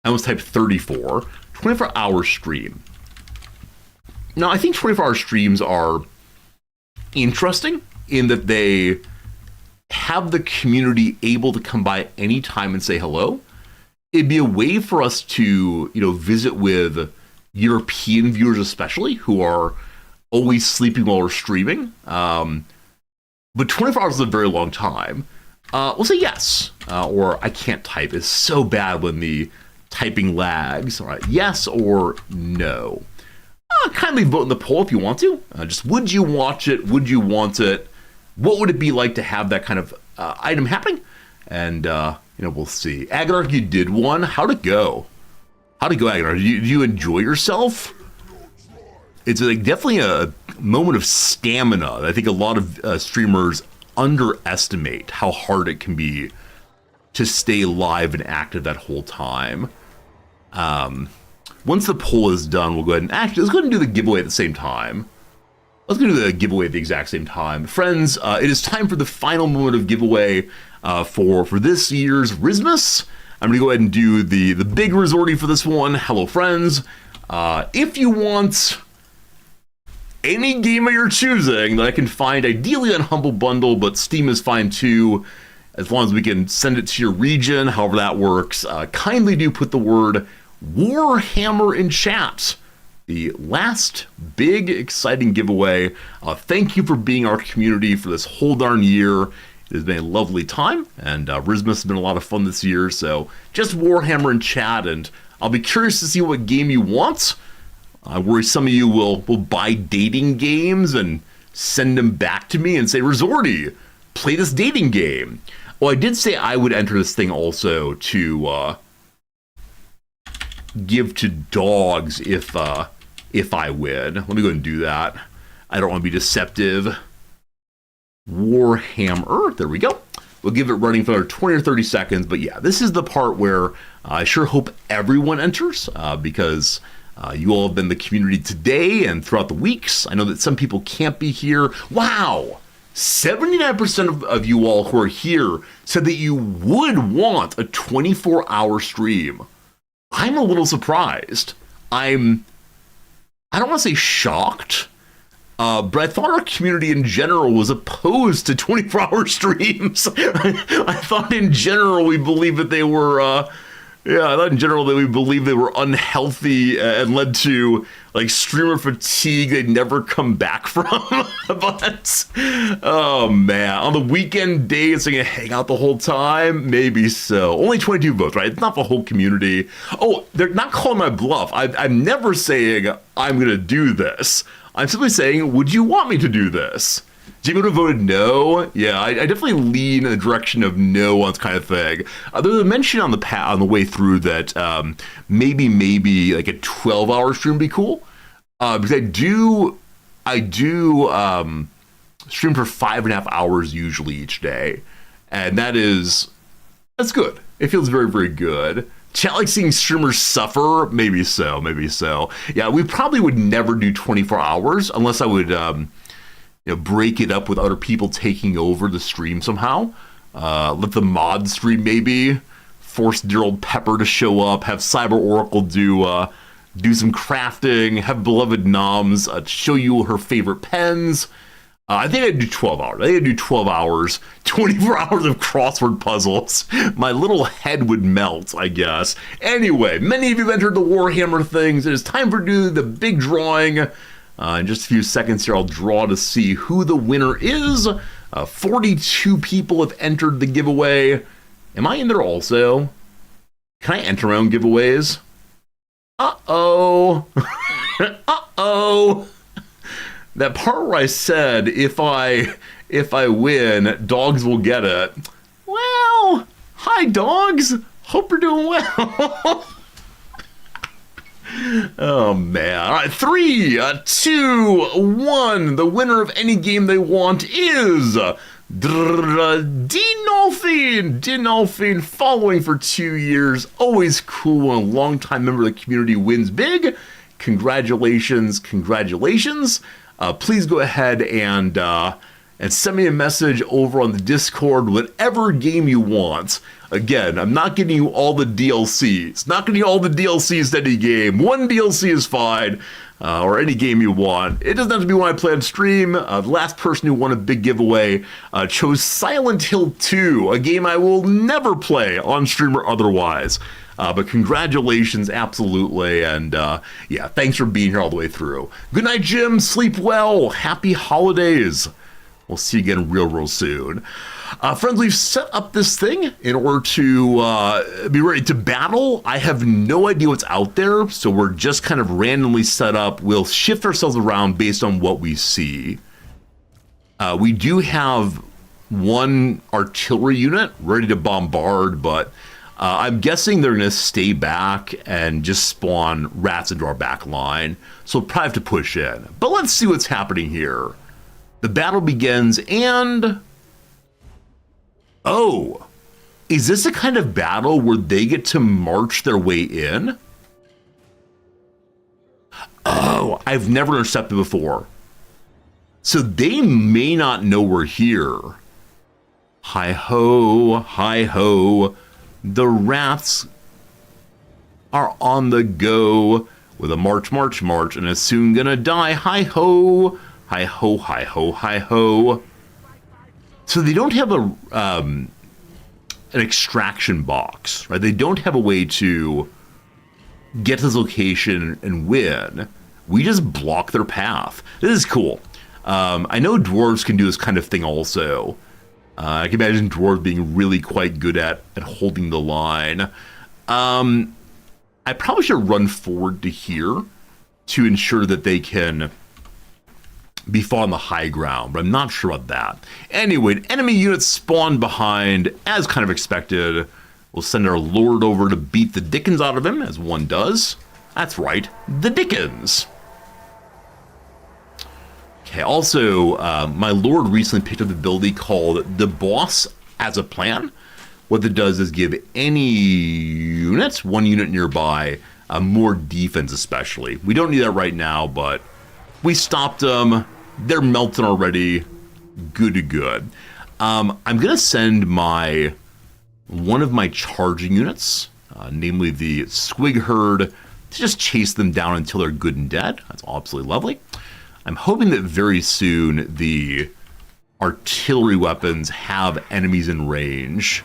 I almost typed 24-hour stream? Now, I think 24-hour streams are interesting in that they have the community able to come by anytime and say hello. It'd be a way for us to, visit with European viewers especially, who are always sleeping while we're streaming. But 24 hours is a very long time. We'll say yes, or I can't type. It's so bad when the typing lags. All right, yes or no. Kindly vote in the poll if you want to. Just would you watch it? Would you want it? What would it be like to have that kind of item happening? And we'll see. Agadar, you did one. How'd it go? Agadar? Do you enjoy yourself? It's definitely a moment of stamina. I think a lot of streamers underestimate how hard it can be to stay live and active that whole time. Once the poll is done, we'll go ahead and actually, let's go ahead and do the giveaway at the same time. Let's go do the giveaway at the exact same time. Friends, it is time for the final moment of giveaway for this year's Rismus. I'm going to go ahead and do the big resorty for this one. Hello, friends. If you want any game of your choosing that I can find, ideally on Humble Bundle, but Steam is fine too, as long as we can send it to your region, however that works, kindly do put the word Warhammer in chat. the last big exciting giveaway. Thank you for being our community for this whole darn year. It has been a lovely time, and Rismus has been a lot of fun this year, so just Warhammer in chat, and I'll be curious to see what game you want. I worry some of you will buy dating games and send them back to me and say, Resorty, play this dating game. Well, I did say I would enter this thing also to give to dogs if I win. Let me go and do that. I don't want to be deceptive. Warhammer, there we go. We'll give it running for another 20 or 30 seconds, but yeah, this is the part where I sure hope everyone enters, because you all have been the community today and throughout the weeks. I know that some people can't be here. Wow! 79% of you all who are here said that you would want a 24-hour stream. I'm a little surprised. I don't want to say shocked, but I thought our community in general was opposed to 24-hour streams. I thought in general we believed that they were, I thought in general that we believed they were unhealthy and led to like streamer fatigue they'd never come back from. But, oh man, on the weekend days, they're gonna hang out the whole time? Maybe so. Only 22 votes, right? It's not the whole community. Oh, they're not calling my bluff. I'm never saying I'm gonna do this. I'm simply saying, would you want me to do this? Jamie would have voted no. Yeah, I definitely lean in the direction of no on this kind of thing. There was a mention on the way through that maybe like a 12-hour stream would be cool. Because I do stream for 5.5 hours usually each day, and that's good. It feels very, very good. Chat like seeing streamers suffer? Maybe so, maybe so. Yeah, we probably would never do 24 hours unless I would break it up with other people taking over the stream somehow. Let the mod stream maybe. Force dear old Pepper to show up. Have Cyber Oracle do some crafting. Have beloved Noms show you her favorite pens. I think I'd do 12 hours. I think I'd do 12 hours, 24 hours of crossword puzzles. My little head would melt, I guess. Anyway, many of you have entered the Warhammer things. It is time for the big drawing. In just a few seconds here, I'll draw to see who the winner is. 42 people have entered the giveaway. Am I in there also? Can I enter my own giveaways? Uh-oh. Uh-oh. That part where I said, if I win, dogs will get it. Well, hi, dogs. Hope you're doing well. Oh man. All right, 3, 2, 1. The winner of any game they want is Dinolfin, following for 2 years. Always cool when a longtime member of the community wins big. Congratulations. Please go ahead and send me a message over on the Discord, whatever game you want. Again, I'm not getting you all the DLCs. Not getting you all the DLCs to any game. One DLC is fine, or any game you want. It doesn't have to be one I play on stream. The last person who won a big giveaway chose Silent Hill 2, a game I will never play on stream or otherwise. But congratulations, absolutely, and yeah, thanks for being here all the way through. Good night, Jim. Sleep well. Happy holidays. We'll see you again real soon. Friends, we've set up this thing in order to be ready to battle. I have no idea what's out there, so we're just kind of randomly set up. We'll shift ourselves around based on what we see. We do have one artillery unit ready to bombard, but I'm guessing they're going to stay back and just spawn rats into our back line, so we'll probably have to push in. But let's see what's happening here. The battle begins, and oh, is this a kind of battle where they get to march their way in? Oh, I've never intercepted before. So they may not know we're here. Hi-ho, hi-ho. The rats are on the go with a march, and is soon gonna die. Hi-ho, hi-ho, hi-ho, hi-ho. So they don't have an extraction box, right? They don't have a way to get to this location and win. we just block their path. This is cool. I know dwarves can do this kind of thing also. I can imagine dwarves being really quite good at holding the line. I probably should run forward to here to ensure that they can be fought on the high ground, but I'm not sure about that. Anyway, enemy units spawned behind, as kind of expected. We'll send our lord over to beat the dickens out of him, as one does. That's right, the dickens. Okay, also, my lord recently picked up the ability called the boss as a plan. What that does is give any unit, one unit nearby, more defense especially. We don't need that right now, but we stopped them. They're melting already. Good to good. I'm going to send one of my charging units, namely the Squig Herd, to just chase them down until they're good and dead. That's absolutely lovely. I'm hoping that very soon the artillery weapons have enemies in range.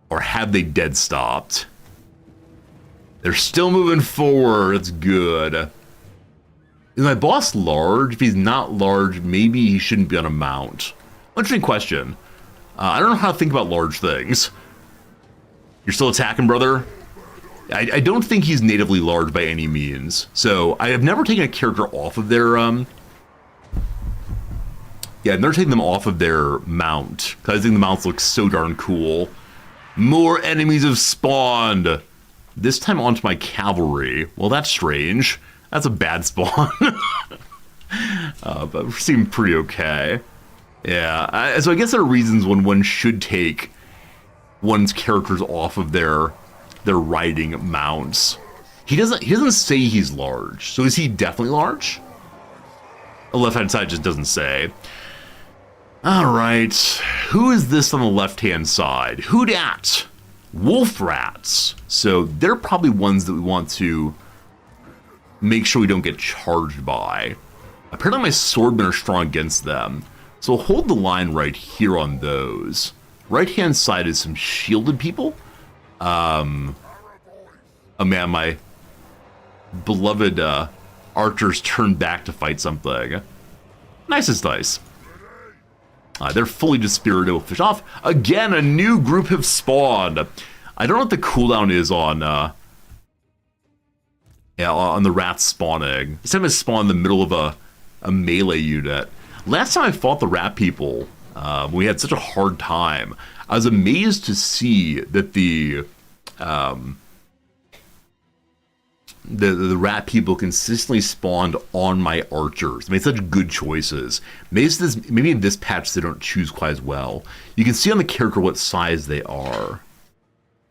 Or have they dead stopped? They're still moving forward. It's good. Is my boss large? If he's not large, maybe he shouldn't be on a mount. Interesting question. I don't know how to think about large things. You're still attacking, brother? I don't think he's natively large by any means. So I have never taken a character off of their yeah, I've never taken them off of their mount, because I think the mounts look so darn cool. More enemies have spawned. This time onto my cavalry. Well, that's strange. That's a bad spawn. But we seem pretty okay. Yeah, so I guess there are reasons when one should take one's characters off of their riding mounts. He doesn't say he's large. So is he definitely large? The left-hand side just doesn't say. All right, who is this on the left-hand side? Who dat? Wolf rats. So they're probably ones that we want to make sure we don't get charged by. Apparently my swordmen are strong against them. So we'll hold the line right here on those. Right-hand side is some shielded people. Oh man, my beloved archers turned back to fight something. Nice as nice. They're fully dispirited. We'll fish off. Again, a new group have spawned. I don't know what the cooldown is on the rats spawning. This time it spawned in the middle of a melee unit. Last time I fought the rat people, we had such a hard time. I was amazed to see that the rat people consistently spawned on my archers. They made such good choices. Maybe in this patch they don't choose quite as well. You can see on the character what size they are.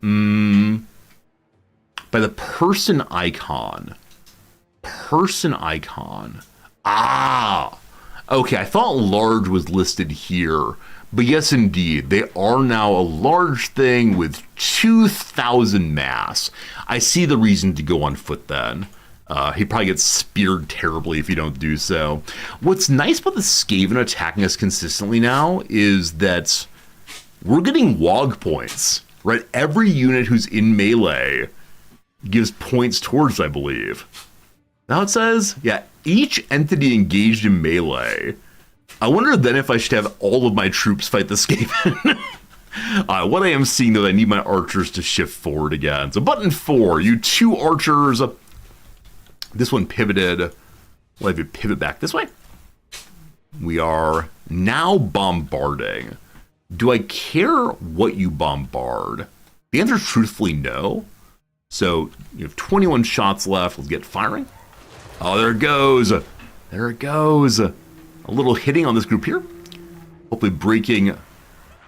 By the person icon. Ah! Okay, I thought large was listed here. But yes, indeed, they are now a large thing with 2,000 mass. I see the reason to go on foot then. He probably gets speared terribly if you don't do so. What's nice about the Skaven attacking us consistently now is that we're getting WOG points, right? Every unit who's in melee gives points towards, I believe. Now it says, yeah, each entity engaged in melee. I wonder then if I should have all of my troops fight the Skaven. What I am seeing, though, I need my archers to shift forward again. So button 4, you 2 archers. This one pivoted. We'll have you pivot back this way. We are now bombarding. Do I care what you bombard? The answer is truthfully no. So you have 21 shots left. Let's get firing. Oh, there it goes. There it goes. A little hitting on this group here. Hopefully breaking.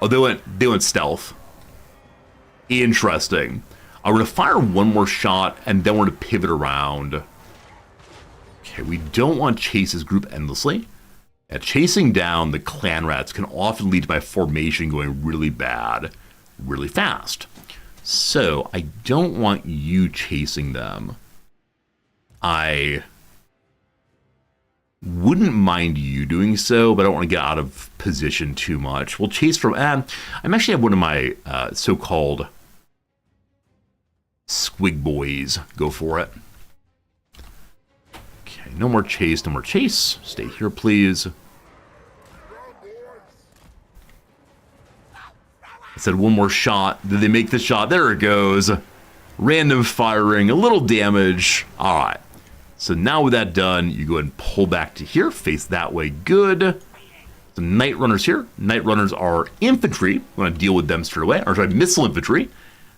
Oh, they went stealth. Interesting. I'm going to fire one more shot, and then we're going to pivot around. Okay, we don't want to chase this group endlessly. Chasing down the clan rats can often lead to my formation going really bad, really fast. So I don't want you chasing them. I wouldn't mind you doing so, but I don't want to get out of position too much. We'll chase from... I'm actually have one of my so-called squig boys go for it. no more chase, no more chase. Stay here, please. I said one more shot. Did they make the shot? There it goes. Random firing, a little damage. All right. So now with that done, you go ahead and pull back to here. Face that way. Good. Some Night Runners here. Night Runners are infantry. We want to deal with them straight away. Or sorry, missile infantry.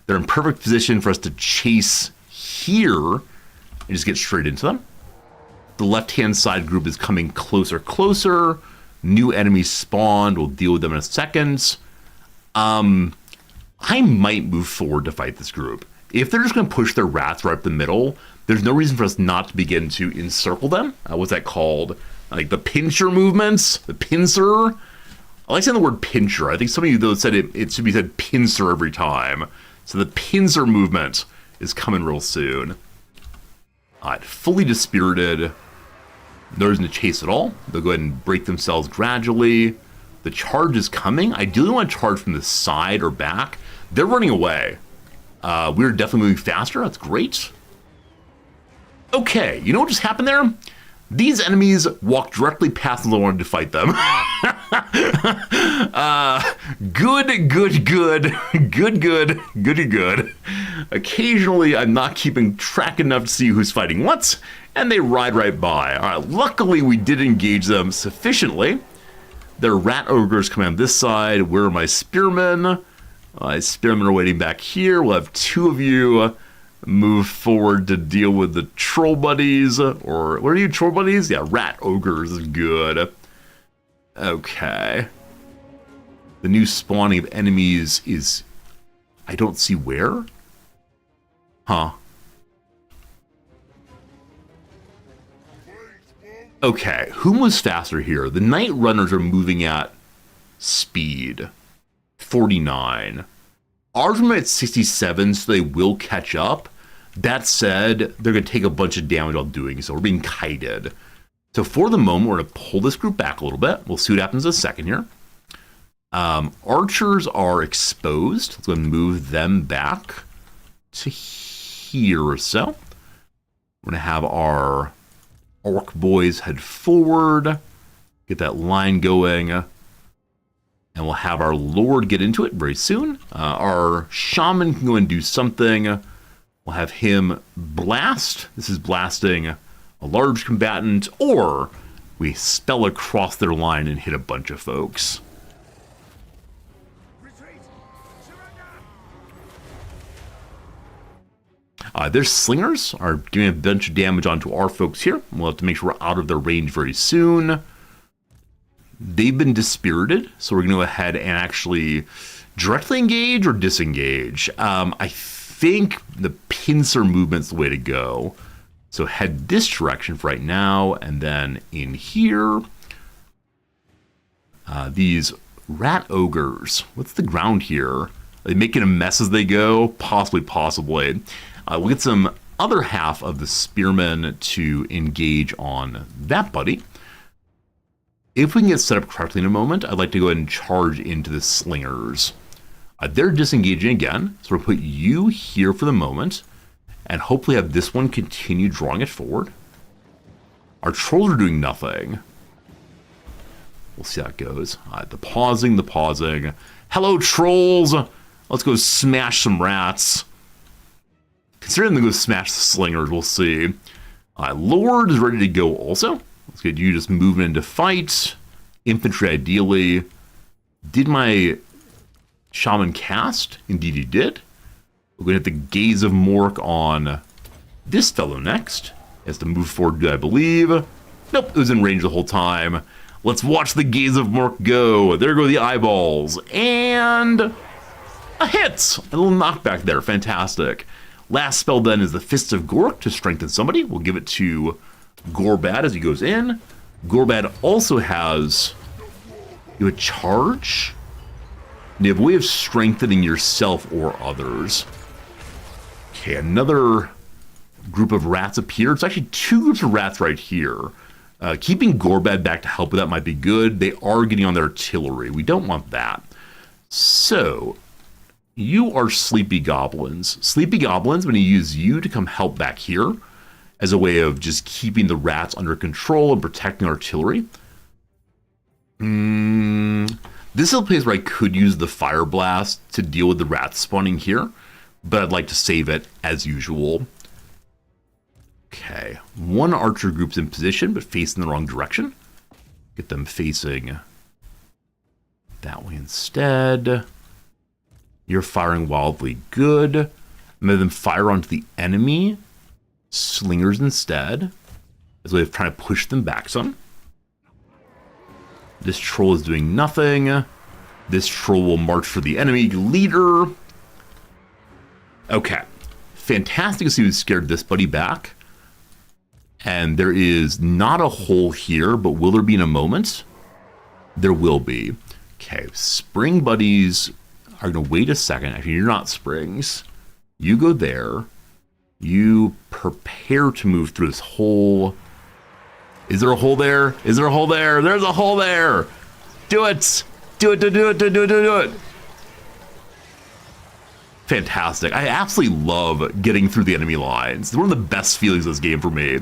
They're in perfect position for us to chase here and just get straight into them. The left-hand side group is coming closer, closer. New enemies spawned. We'll deal with them in a second. I might move forward to fight this group. If they're just going to push their rats right up the middle, there's no reason for us not to begin to encircle them. What's that called? Like the pincer movements? The pincer? I like saying the word pincer. I think some of you, though, said it should be said pincer every time. So the pincer movement is coming real soon. All right, fully dispirited. No reason to chase at all. They'll go ahead and break themselves gradually. The charge is coming. I do want to charge from the side or back. They're running away. We're definitely moving faster. That's great. Okay, you know what just happened there? These enemies walked directly past them. I wanted to fight them. Good. Occasionally, I'm not keeping track enough to see who's fighting what, and they ride right by. All right, luckily, we did engage them sufficiently. There are rat ogres coming on this side. Where are my spearmen? My spearmen are waiting back here. We'll have two of you move forward to deal with the troll buddies. Or, what are you, troll buddies? Yeah, rat ogres is good. Okay. The new spawning of enemies is... I don't see where? Huh. Okay, who moves faster here? The Night Runners are moving at speed. 49. Ours are at 67, so they will catch up. That said, they're going to take a bunch of damage while doing so. We're being kited. So for the moment, we're going to pull this group back a little bit. We'll see what happens in a second here. Archers are exposed. Let's go ahead and move them back to here or so. We're going to have our Orc boys head forward. Get that line going. And we'll have our Lord get into it very soon. Our Shaman can go and do something. We'll have him blast. This is blasting a large combatant, or we spell across their line and hit a bunch of folks. Their slingers are doing a bunch of damage onto our folks here. We'll have to make sure we're out of their range very soon. They've been dispirited, so we're going to go ahead and actually directly engage or disengage. I think the pincer movement's the way to go. So head this direction for right now, and then in here, these rat ogres. What's the ground here? Are they making a mess as they go? Possibly. We'll get some other half of the spearmen to engage on that buddy. If we can get set up correctly in a moment, I'd like to go ahead and charge into the slingers. They're disengaging again, so we'll put you here for the moment, and hopefully have this one continue drawing it forward. Our trolls are doing nothing. We'll see how it goes. The pausing. Hello, trolls! Let's go smash some rats. Considering them to go smash the slingers, we'll see. Lord is ready to go also. Let's get you just moving into fight. Infantry, ideally. Did my Shaman cast? Indeed he did. We're going to hit the Gaze of Mork on this fellow next. He has to move forward, I believe. Nope, it was in range the whole time. Let's watch the Gaze of Mork go. There go the eyeballs. And a hit! A little knockback there. Fantastic. Last spell then is the Fist of Gork to strengthen somebody. We'll give it to Gorbad as he goes in. Gorbad also has a charge. And you have a way of strengthening yourself or others. Okay, another group of rats appear. It's actually two groups of rats right here. Keeping Gorbad back to help with that might be good. They are getting on their artillery. We don't want that. So, you are Sleepy Goblins. Sleepy Goblins, I'm going to use you to come help back here. as a way of just keeping the rats under control and protecting artillery. This is a place where I could use the fire blast to deal with the rats spawning here, but I'd like to save it as usual. Okay, one archer group's in position, but facing the wrong direction. Get them facing that way instead. You're firing wildly good. Let them fire onto the enemy slingers instead, as a way of trying to push them back some. This troll is doing nothing. This troll will march for the enemy leader. Okay, fantastic to see who scared this buddy back. And there is not a hole here, but will there be in a moment? There will be. Okay, spring buddies are going to wait a second. Actually, you're not springs. You go there. You prepare to move through this hole. Is there a hole there? Is there a hole there? There's a hole there. Do it. Do it, do it, do it. Fantastic. I absolutely love getting through the enemy lines. It's one of the best feelings of this game for me.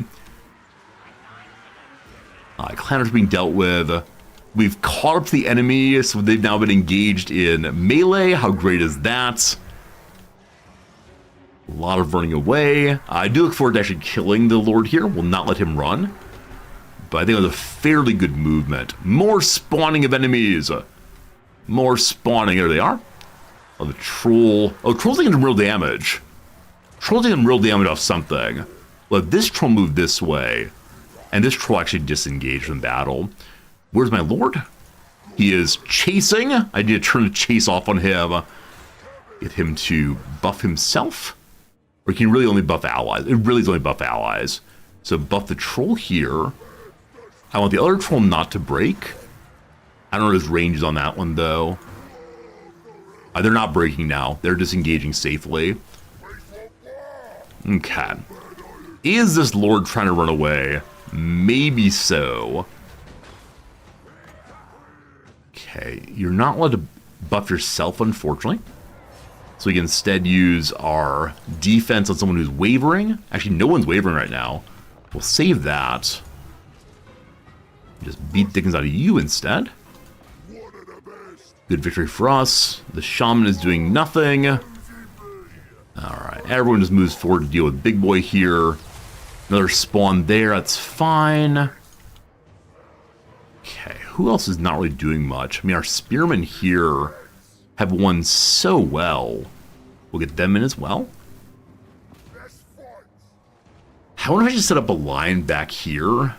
Clanners being dealt with. We've caught up to the enemy, so they've now been engaged in melee. How great is that? A lot of running away. I do look forward to actually killing the Lord here. Will not let him run. But I think it was a fairly good movement. More spawning of enemies. More spawning. There they are. Oh, the troll. Oh, troll's taking some real damage. Troll's taking real damage off something. Let this troll move this way. And this troll actually disengaged from battle. Where's my Lord? He is chasing. I need to turn the chase off on him. Get him to buff himself. Or he can really only buff allies. It really is only buff allies. So buff the troll here. I want the other troll not to break. I don't know his range is on that one, though. They're not breaking now. They're disengaging safely. Okay. Is this Lord trying to run away? Maybe so. Okay. You're not allowed to buff yourself, unfortunately. So we can instead use our defense on someone who's wavering. Actually, no one's wavering right now. We'll save that. Just beat Dickens out of you instead. Good victory for us. The shaman is doing nothing. Alright, everyone just moves forward to deal with Big Boy here. Another spawn there, that's fine. Okay, who else is not really doing much? I mean, our spearmen here have won so well. We'll get them in as well. I wonder if I should set up a line back here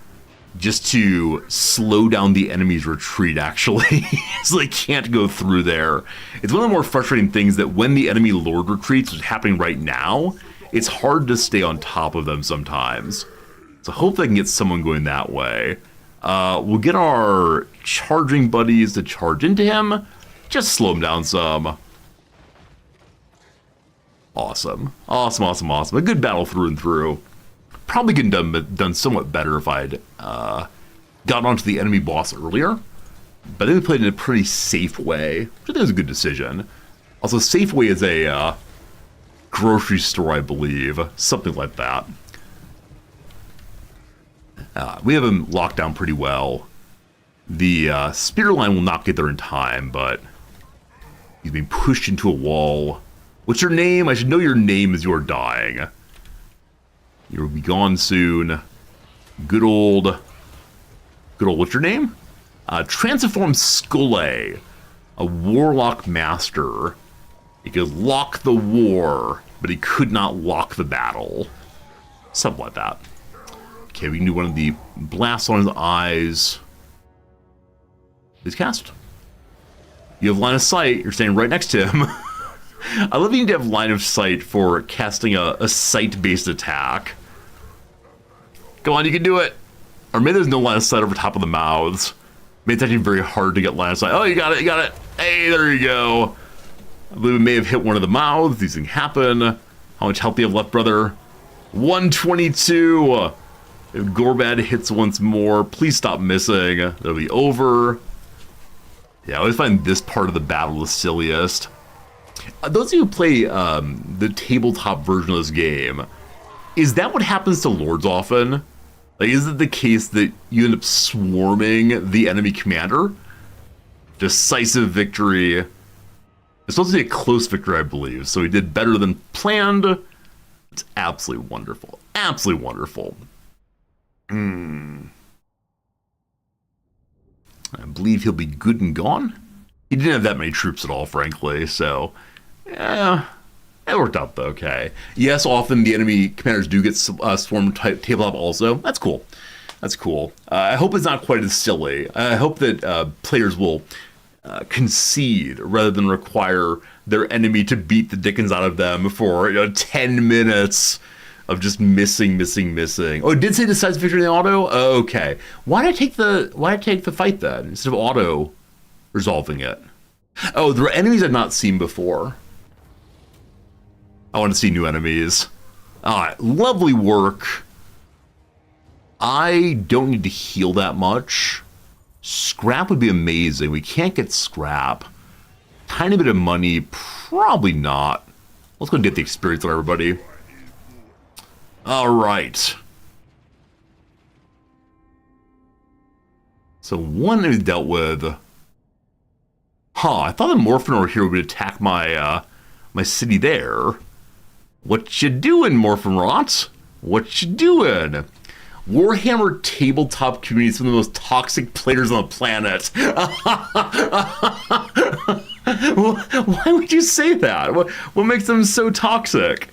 just to slow down the enemy's retreat, actually, so they can't go through there. It's one of the more frustrating things that when the enemy Lord retreats, which is happening right now, it's hard to stay on top of them sometimes. So hopefully I can get someone going that way. We'll get our charging buddies to charge into him. Just slow him down some. Awesome. Awesome, awesome, awesome. A good battle through and through. Probably could have done somewhat better if I'd gotten onto the enemy boss earlier. But I think we played in a pretty safe way, which I think was a good decision. Also, Safeway is a grocery store, I believe. Something like that. We have him locked down pretty well. The spear line will not get there in time, but he's being pushed into a wall. What's your name? I should know your name as you are dying. You'll be gone soon. Good old, what's your name? Transform Skulle, a warlock master. He could lock the war, but he could not lock the battle. Something like that. Okay, we can do one of the blasts on his eyes. Please cast. You have line of sight. You're standing right next to him. I love you need to have line of sight for casting a sight-based attack. Come on, you can do it. Or maybe there's no line of sight over top of the mouths. Maybe it's actually very hard to get line of sight. Oh, you got it, you got it. Hey, there you go. I believe we may have hit one of the mouths. These things happen. How much health do you have left, brother? 122. If Gorbad hits once more, please stop missing. That'll be over. Yeah, I always find this part of the battle the silliest. Those of you who play the tabletop version of this game, Is that what happens to lords often? Like, is it the case that you end up swarming the enemy commander? Decisive victory. It's supposed to be a close victory, I believe. So he did better than planned. It's absolutely wonderful. Absolutely wonderful. I believe he'll be good and gone. He didn't have that many troops at all, frankly. So, yeah. It worked out though, okay. Yes, often the enemy commanders do get swarmed tabletop also. That's cool. That's cool. I hope it's not quite as silly. I hope that players will concede rather than require their enemy to beat the dickens out of them for 10 minutes of just missing. Oh, it did say decisive victory in the auto? Oh, okay. Why did I take the fight then instead of auto resolving it? Oh, there are enemies I've not seen before. I want to see new enemies. All right, lovely work. I don't need to heal that much. Scrap would be amazing. We can't get scrap. Tiny bit of money, probably not. Let's go and get the experience on everybody. All right. So one is dealt with. Huh, I thought the Morphinor here would attack my my city there. What you doing, Morphinrot? What you doing? Warhammer tabletop community is one of the most toxic players on the planet. Why would you say that? What makes them so toxic?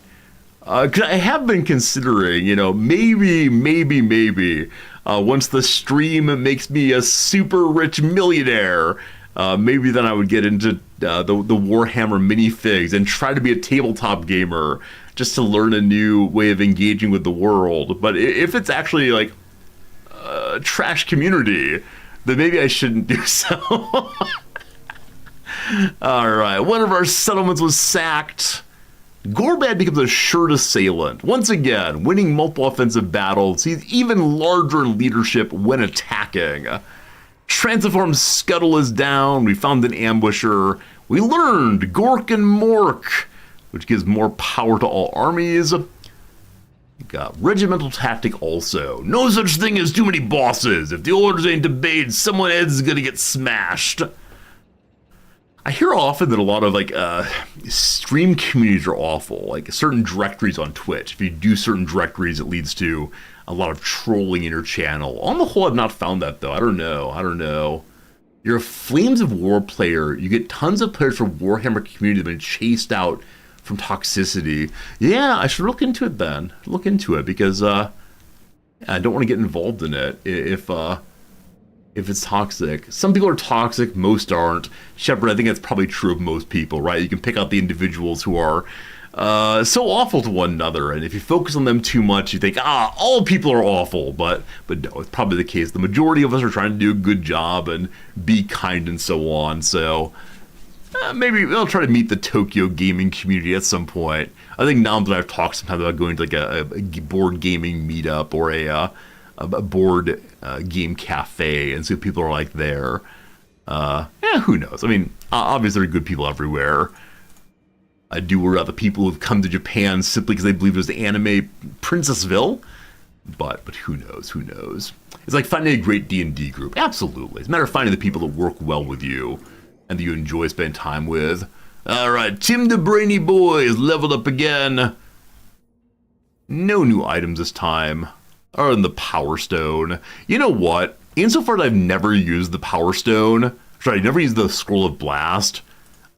'Cause I have been considering, maybe, once the stream makes me a super rich millionaire, maybe then I would get into the Warhammer minifigs and try to be a tabletop gamer just to learn a new way of engaging with the world. But if it's actually like a trash community, then maybe I shouldn't do so. All right, one of our settlements was sacked. Gorbad becomes a assured assailant. Once again, winning multiple offensive battles. He's even larger in leadership when attacking. Transform Scuttle is down. We found an ambusher. We learned Gork and Mork, which gives more power to all armies. We got Regimental Tactic also. No such thing as too many bosses. If the orders ain't obeyed, someone else is gonna get smashed. I hear often that a lot of stream communities are awful. Like certain directories on Twitch. If you do certain directories, it leads to a lot of trolling in your channel. On the whole, I've not found that though. I don't know. You're a Flames of War player. You get tons of players from Warhammer community that have been chased out from toxicity. Yeah, I should look into it then. Look into it because I don't want to get involved in it if it's toxic. Some people are toxic, most aren't. Shepard, I think that's probably true of most people, right? You can pick out the individuals who are so awful to one another, and if you focus on them too much, you think, all people are awful, but no, it's probably the case. The majority of us are trying to do a good job and be kind and so on, so maybe I'll try to meet the Tokyo gaming community at some point. I think Nams and I have talked sometimes about going to like a board gaming meetup or a board game cafe and see what people are like there. Who knows? I mean, obviously there are good people everywhere. I do worry about the people who've come to Japan simply because they believe it was the anime Princessville. But who knows? It's like finding a great D&D group. Absolutely. It's a matter of finding the people that work well with you and that you enjoy spending time with. All right, Tim the Brainy Boy is leveled up again. No new items this time. Other than the Power Stone. You know what? Insofar as I've never used the Power Stone, sorry, I've never used the Scroll of Blast,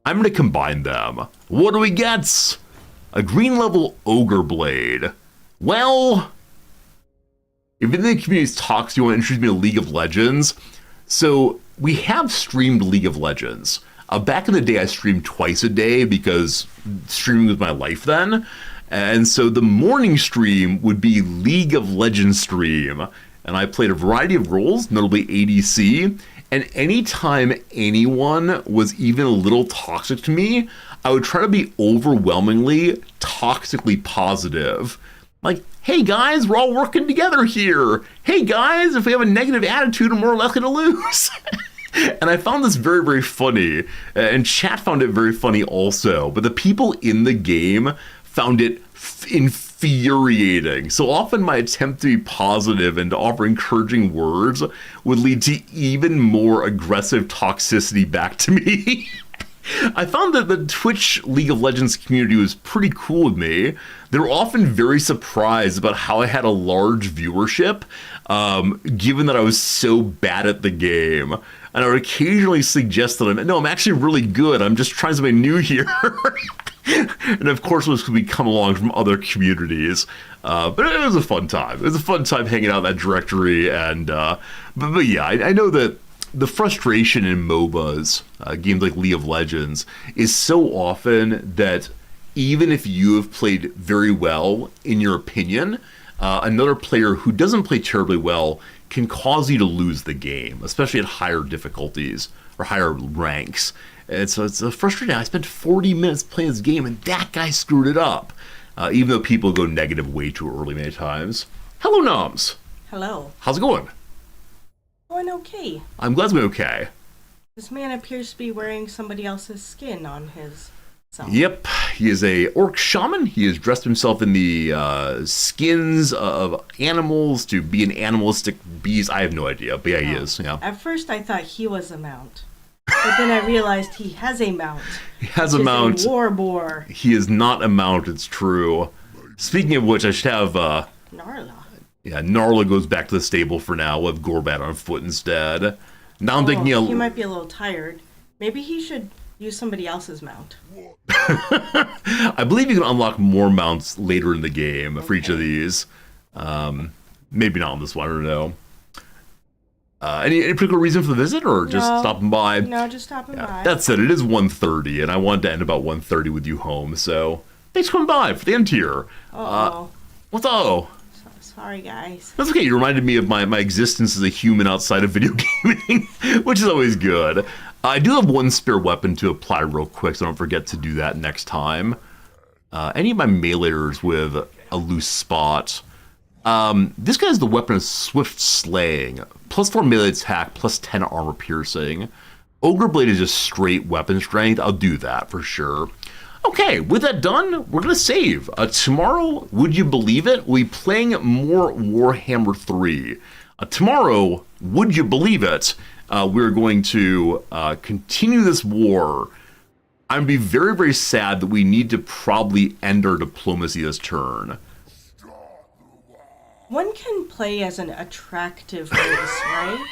I'm going to combine them. What do we get? A green level Ogre Blade. Well, if any of the community talks, you want to introduce me to League of Legends. So we have streamed League of Legends. Back in the day, I streamed twice a day because streaming was my life then. And so the morning stream would be League of Legends stream. And I played a variety of roles, notably ADC. And anytime anyone was even a little toxic to me, I would try to be overwhelmingly toxically positive. Like, hey guys, we're all working together here. Hey guys, if we have a negative attitude, we're more likely to lose. And I found this very, very funny. And chat found it very funny also. But the people in the game found it infuriating. So often my attempt to be positive and to offer encouraging words would lead to even more aggressive toxicity back to me. I found that the Twitch League of Legends community was pretty cool with me. They were often very surprised about how I had a large viewership, given that I was so bad at the game. And I would occasionally suggest that I'm actually really good. I'm just trying something new here. And of course, this could come along from other communities. But it was a fun time. It was a fun time hanging out in that directory. And but yeah, I know that the frustration in MOBAs, games like League of Legends, is so often that even if you have played very well, in your opinion, another player who doesn't play terribly well can cause you to lose the game, especially at higher difficulties or higher ranks. And so it's frustrating. I spent 40 minutes playing this game and that guy screwed it up, even though people go negative way too early many times. Hello, Noms. Hello. How's it going? Going okay. I'm glad it's going okay. This man appears to be wearing somebody else's skin on his self. Yep, he is a orc shaman. He has dressed himself in the skins of animals to be an animalistic beast. I have no idea, but yeah, he is. Yeah. At first, I thought he was a mount, but then I realized he has a mount. He has a mount. A war boar. He is not a mount. It's true. Speaking of which, I should have Narla. Yeah, Narla goes back to the stable for now. We'll have Gorbat on foot instead. Now I'm thinking he might be a little tired. Maybe he should use somebody else's mount. I believe you can unlock more mounts later in the game for each of these. Maybe not on this one, I don't know. Any particular reason for the visit, or just stopping by? No, just stopping by. That said, it is 1:30, and I wanted to end about 1:30 with you home, so thanks for coming by for the end here. What's up? Sorry, guys. That's okay. You reminded me of my existence as a human outside of video gaming, which is always good. I do have one spare weapon to apply real quick, so don't forget to do that next time. Any of my meleeers with a loose spot. This guy has the weapon of swift slaying. +4 melee attack, +10 armor piercing. Ogre Blade is just straight weapon strength. I'll do that for sure. Okay, with that done, we're going to save. Tomorrow, would you believe it, we'll be playing more Warhammer 3. Tomorrow, would you believe it, we're going to continue this war. I'm going to be very, very sad that we need to probably end our diplomacy this turn. One can play as an attractive race, right?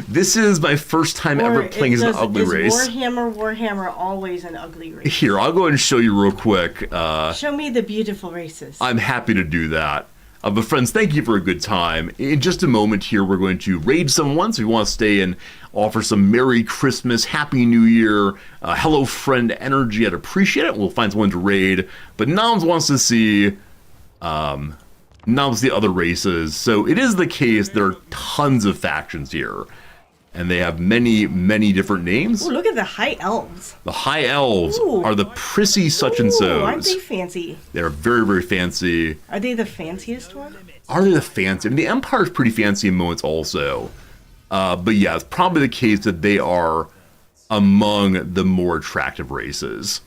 This is my first time ever playing as an ugly race. Warhammer always an ugly race? Here, I'll go ahead and show you real quick. Show me the beautiful races. I'm happy to do that. But friends, thank you for a good time. In just a moment here, we're going to raid someone, so if you want to stay and offer some Merry Christmas, Happy New Year, Hello Friend energy, I'd appreciate it. We'll find someone to raid. But Noms wants to see the other races. So it is the case there are tons of factions here. And they have many, many different names. Ooh, look at the High Elves. The High Elves are the prissy such-and-sos. Aren't they fancy? They're very, very fancy. Are they the fanciest one? Are they the fancy? I mean, the Empire's pretty fancy in moments also. But yeah, it's probably the case that they are among the more attractive races.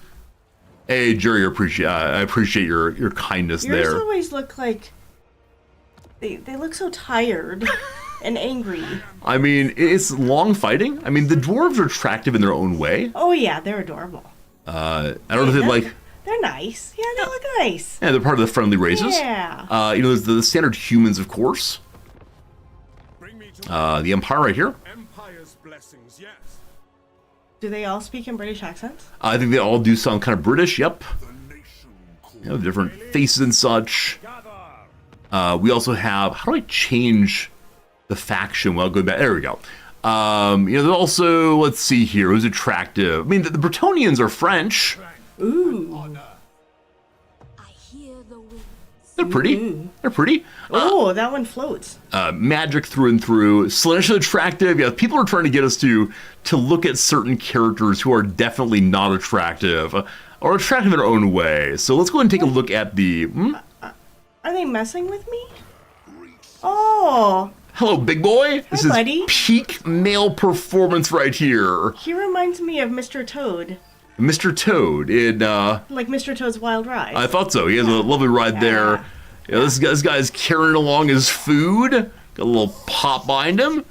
Hey, Jerry, I appreciate your kindness there. Yours always look like... They look so tired and angry. I mean, it's long fighting. I mean, the dwarves are attractive in their own way. Oh yeah, they're adorable. I don't know if they like... They're nice. Yeah, they look nice. Yeah, they're part of the friendly races. Yeah. There's the standard humans, of course. The Empire right here. Empire's blessings, yes. Do they all speak in British accents? I think they all do sound kind of British, yep. Different faces and such. We also have... How do I change the faction? Well, go back. There we go. There's also... Let's see here. Who's attractive? I mean, the Bretonians are French. Ooh. They're pretty. They're pretty. Oh, that one floats. Magic through and through. Slashly attractive. Yeah, people are trying to get us to look at certain characters who are definitely not attractive. Or attractive in their own way. So let's go ahead and take a look at the... Are they messing with me? Oh. Hello, big boy. This buddy. is peak male performance right here. He reminds me of Mr. Toad. Mr. Toad in, Like Mr. Toad's Wild Ride. I thought so. He has a lovely ride there. You know, this guy's carrying along his food. Got a little pop behind him.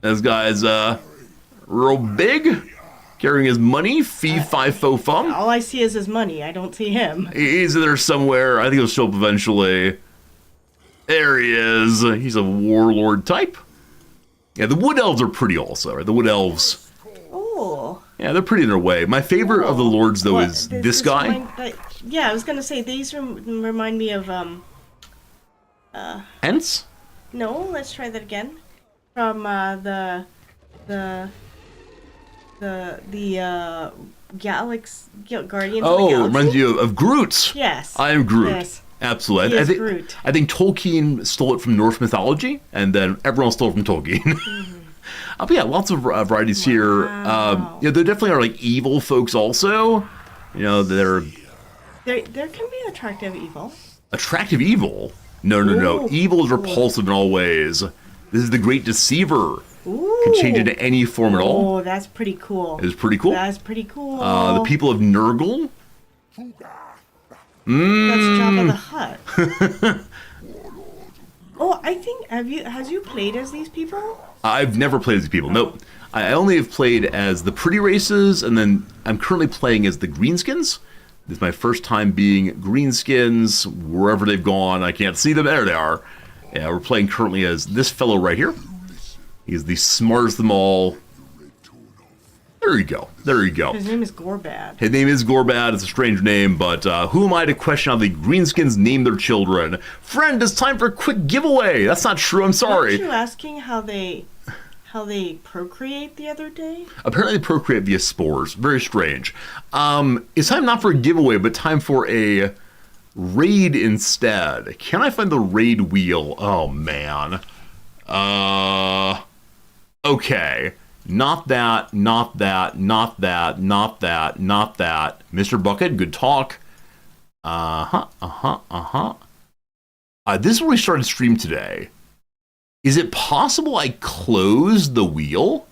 This guy's, real big. Carrying his money. Fee, fi, fo, fum. All I see is his money. I don't see him. He's there somewhere. I think he'll show up eventually. There he is. He's a warlord type. Yeah, the wood elves are pretty also. Right? The wood elves. Oh. Yeah, they're pretty in their way. My favorite of the lords, though, is this guy. Yeah, I was gonna say these remind me of Hence? No, let's try that again. From the Galaxy Guardians of the Oh, Galaxy. reminds you of Groot. Yes. I am Groot. Yes. Absolutely. He is Groot. I think Tolkien stole it from Norse mythology, and then everyone stole it from Tolkien. But yeah, lots of varieties here. Yeah, there definitely are like evil folks also. You know, there can be attractive evil. attractive evil. No. Ooh. Evil is repulsive in all ways. This is the great deceiver. Ooh. Can change into any form at all. Oh, that's pretty cool. It's pretty cool. That's pretty cool. The people of Nurgle. That's Jabba the Hutt. Oh, I think has you played as these people? I've never played as these people. Nope. I only have played as the pretty races, and then I'm currently playing as the greenskins. This is my first time being greenskins. Wherever they've gone, I can't see them. There they are. Yeah, we're playing currently as this fellow right here. He's the smartest of them all. There you go. There you go. His name is Gorbad. His name is Gorbad. It's a strange name, but who am I to question how the greenskins name their children? Friend, it's time for a quick giveaway. That's not true. I'm sorry. Weren't you asking how they procreate the other day? Apparently they procreate via spores. Very strange. It's time not for a giveaway, but time for a raid instead. Can I find the raid wheel? Oh, man. Okay. Not that. Mr. Bucket, good talk. This is where we started stream today. Is it possible I closed the wheel?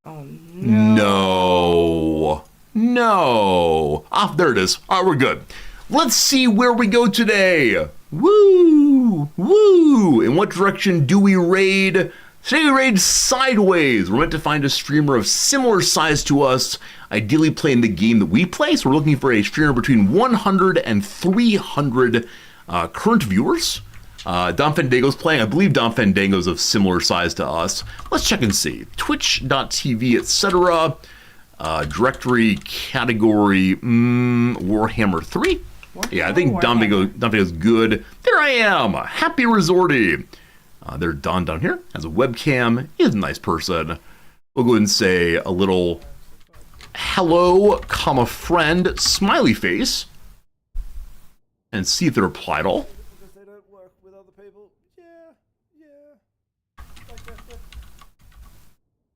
Oh, no. No. Ah, there it is. All right, we're good. Let's see where we go today. Woo! In what direction do we raid? Today we raid sideways. We're meant to find a streamer of similar size to us, ideally playing the game that we play. So we're looking for a streamer between 100 and 300 current viewers. Don Fandango's playing. I believe Don Fandango's of similar size to us. Let's check and see. Twitch.tv, etc. Directory, category, Warhammer 3. Yeah, I think Don Fandango's good. There I am. Happy Resorty. There's Don down here. Has a webcam. He's a nice person. We'll go ahead and say a little hello, comma, friend, smiley face. And see if they reply at all. Because they don't work with other people. Yeah.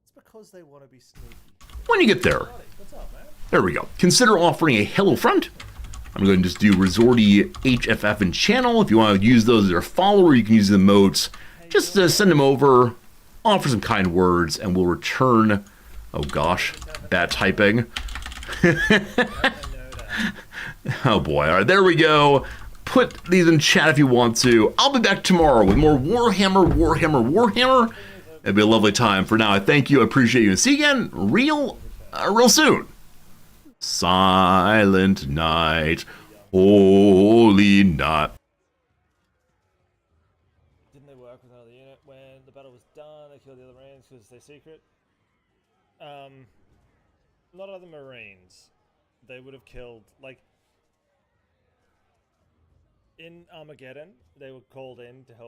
It's because they want to be sneaky. When you get there. What's up, man? There we go. Consider offering a hello friend. I'm going to just do Resorty, HFF, and channel. If you want to use those as your follower, you can use the emotes. Just send them over, offer some kind words, and we'll return. Oh gosh, bad typing. Oh boy, all right, there we go. Put these in chat if you want to. I'll be back tomorrow with more Warhammer. It'll be a lovely time. For now, I thank you, I appreciate you, and see you again real soon. Silent night, holy night. Didn't they work with another unit when the battle was done? They killed the other Marines because they're secret. Not other Marines. They would have killed, like, in Armageddon, they were called in to help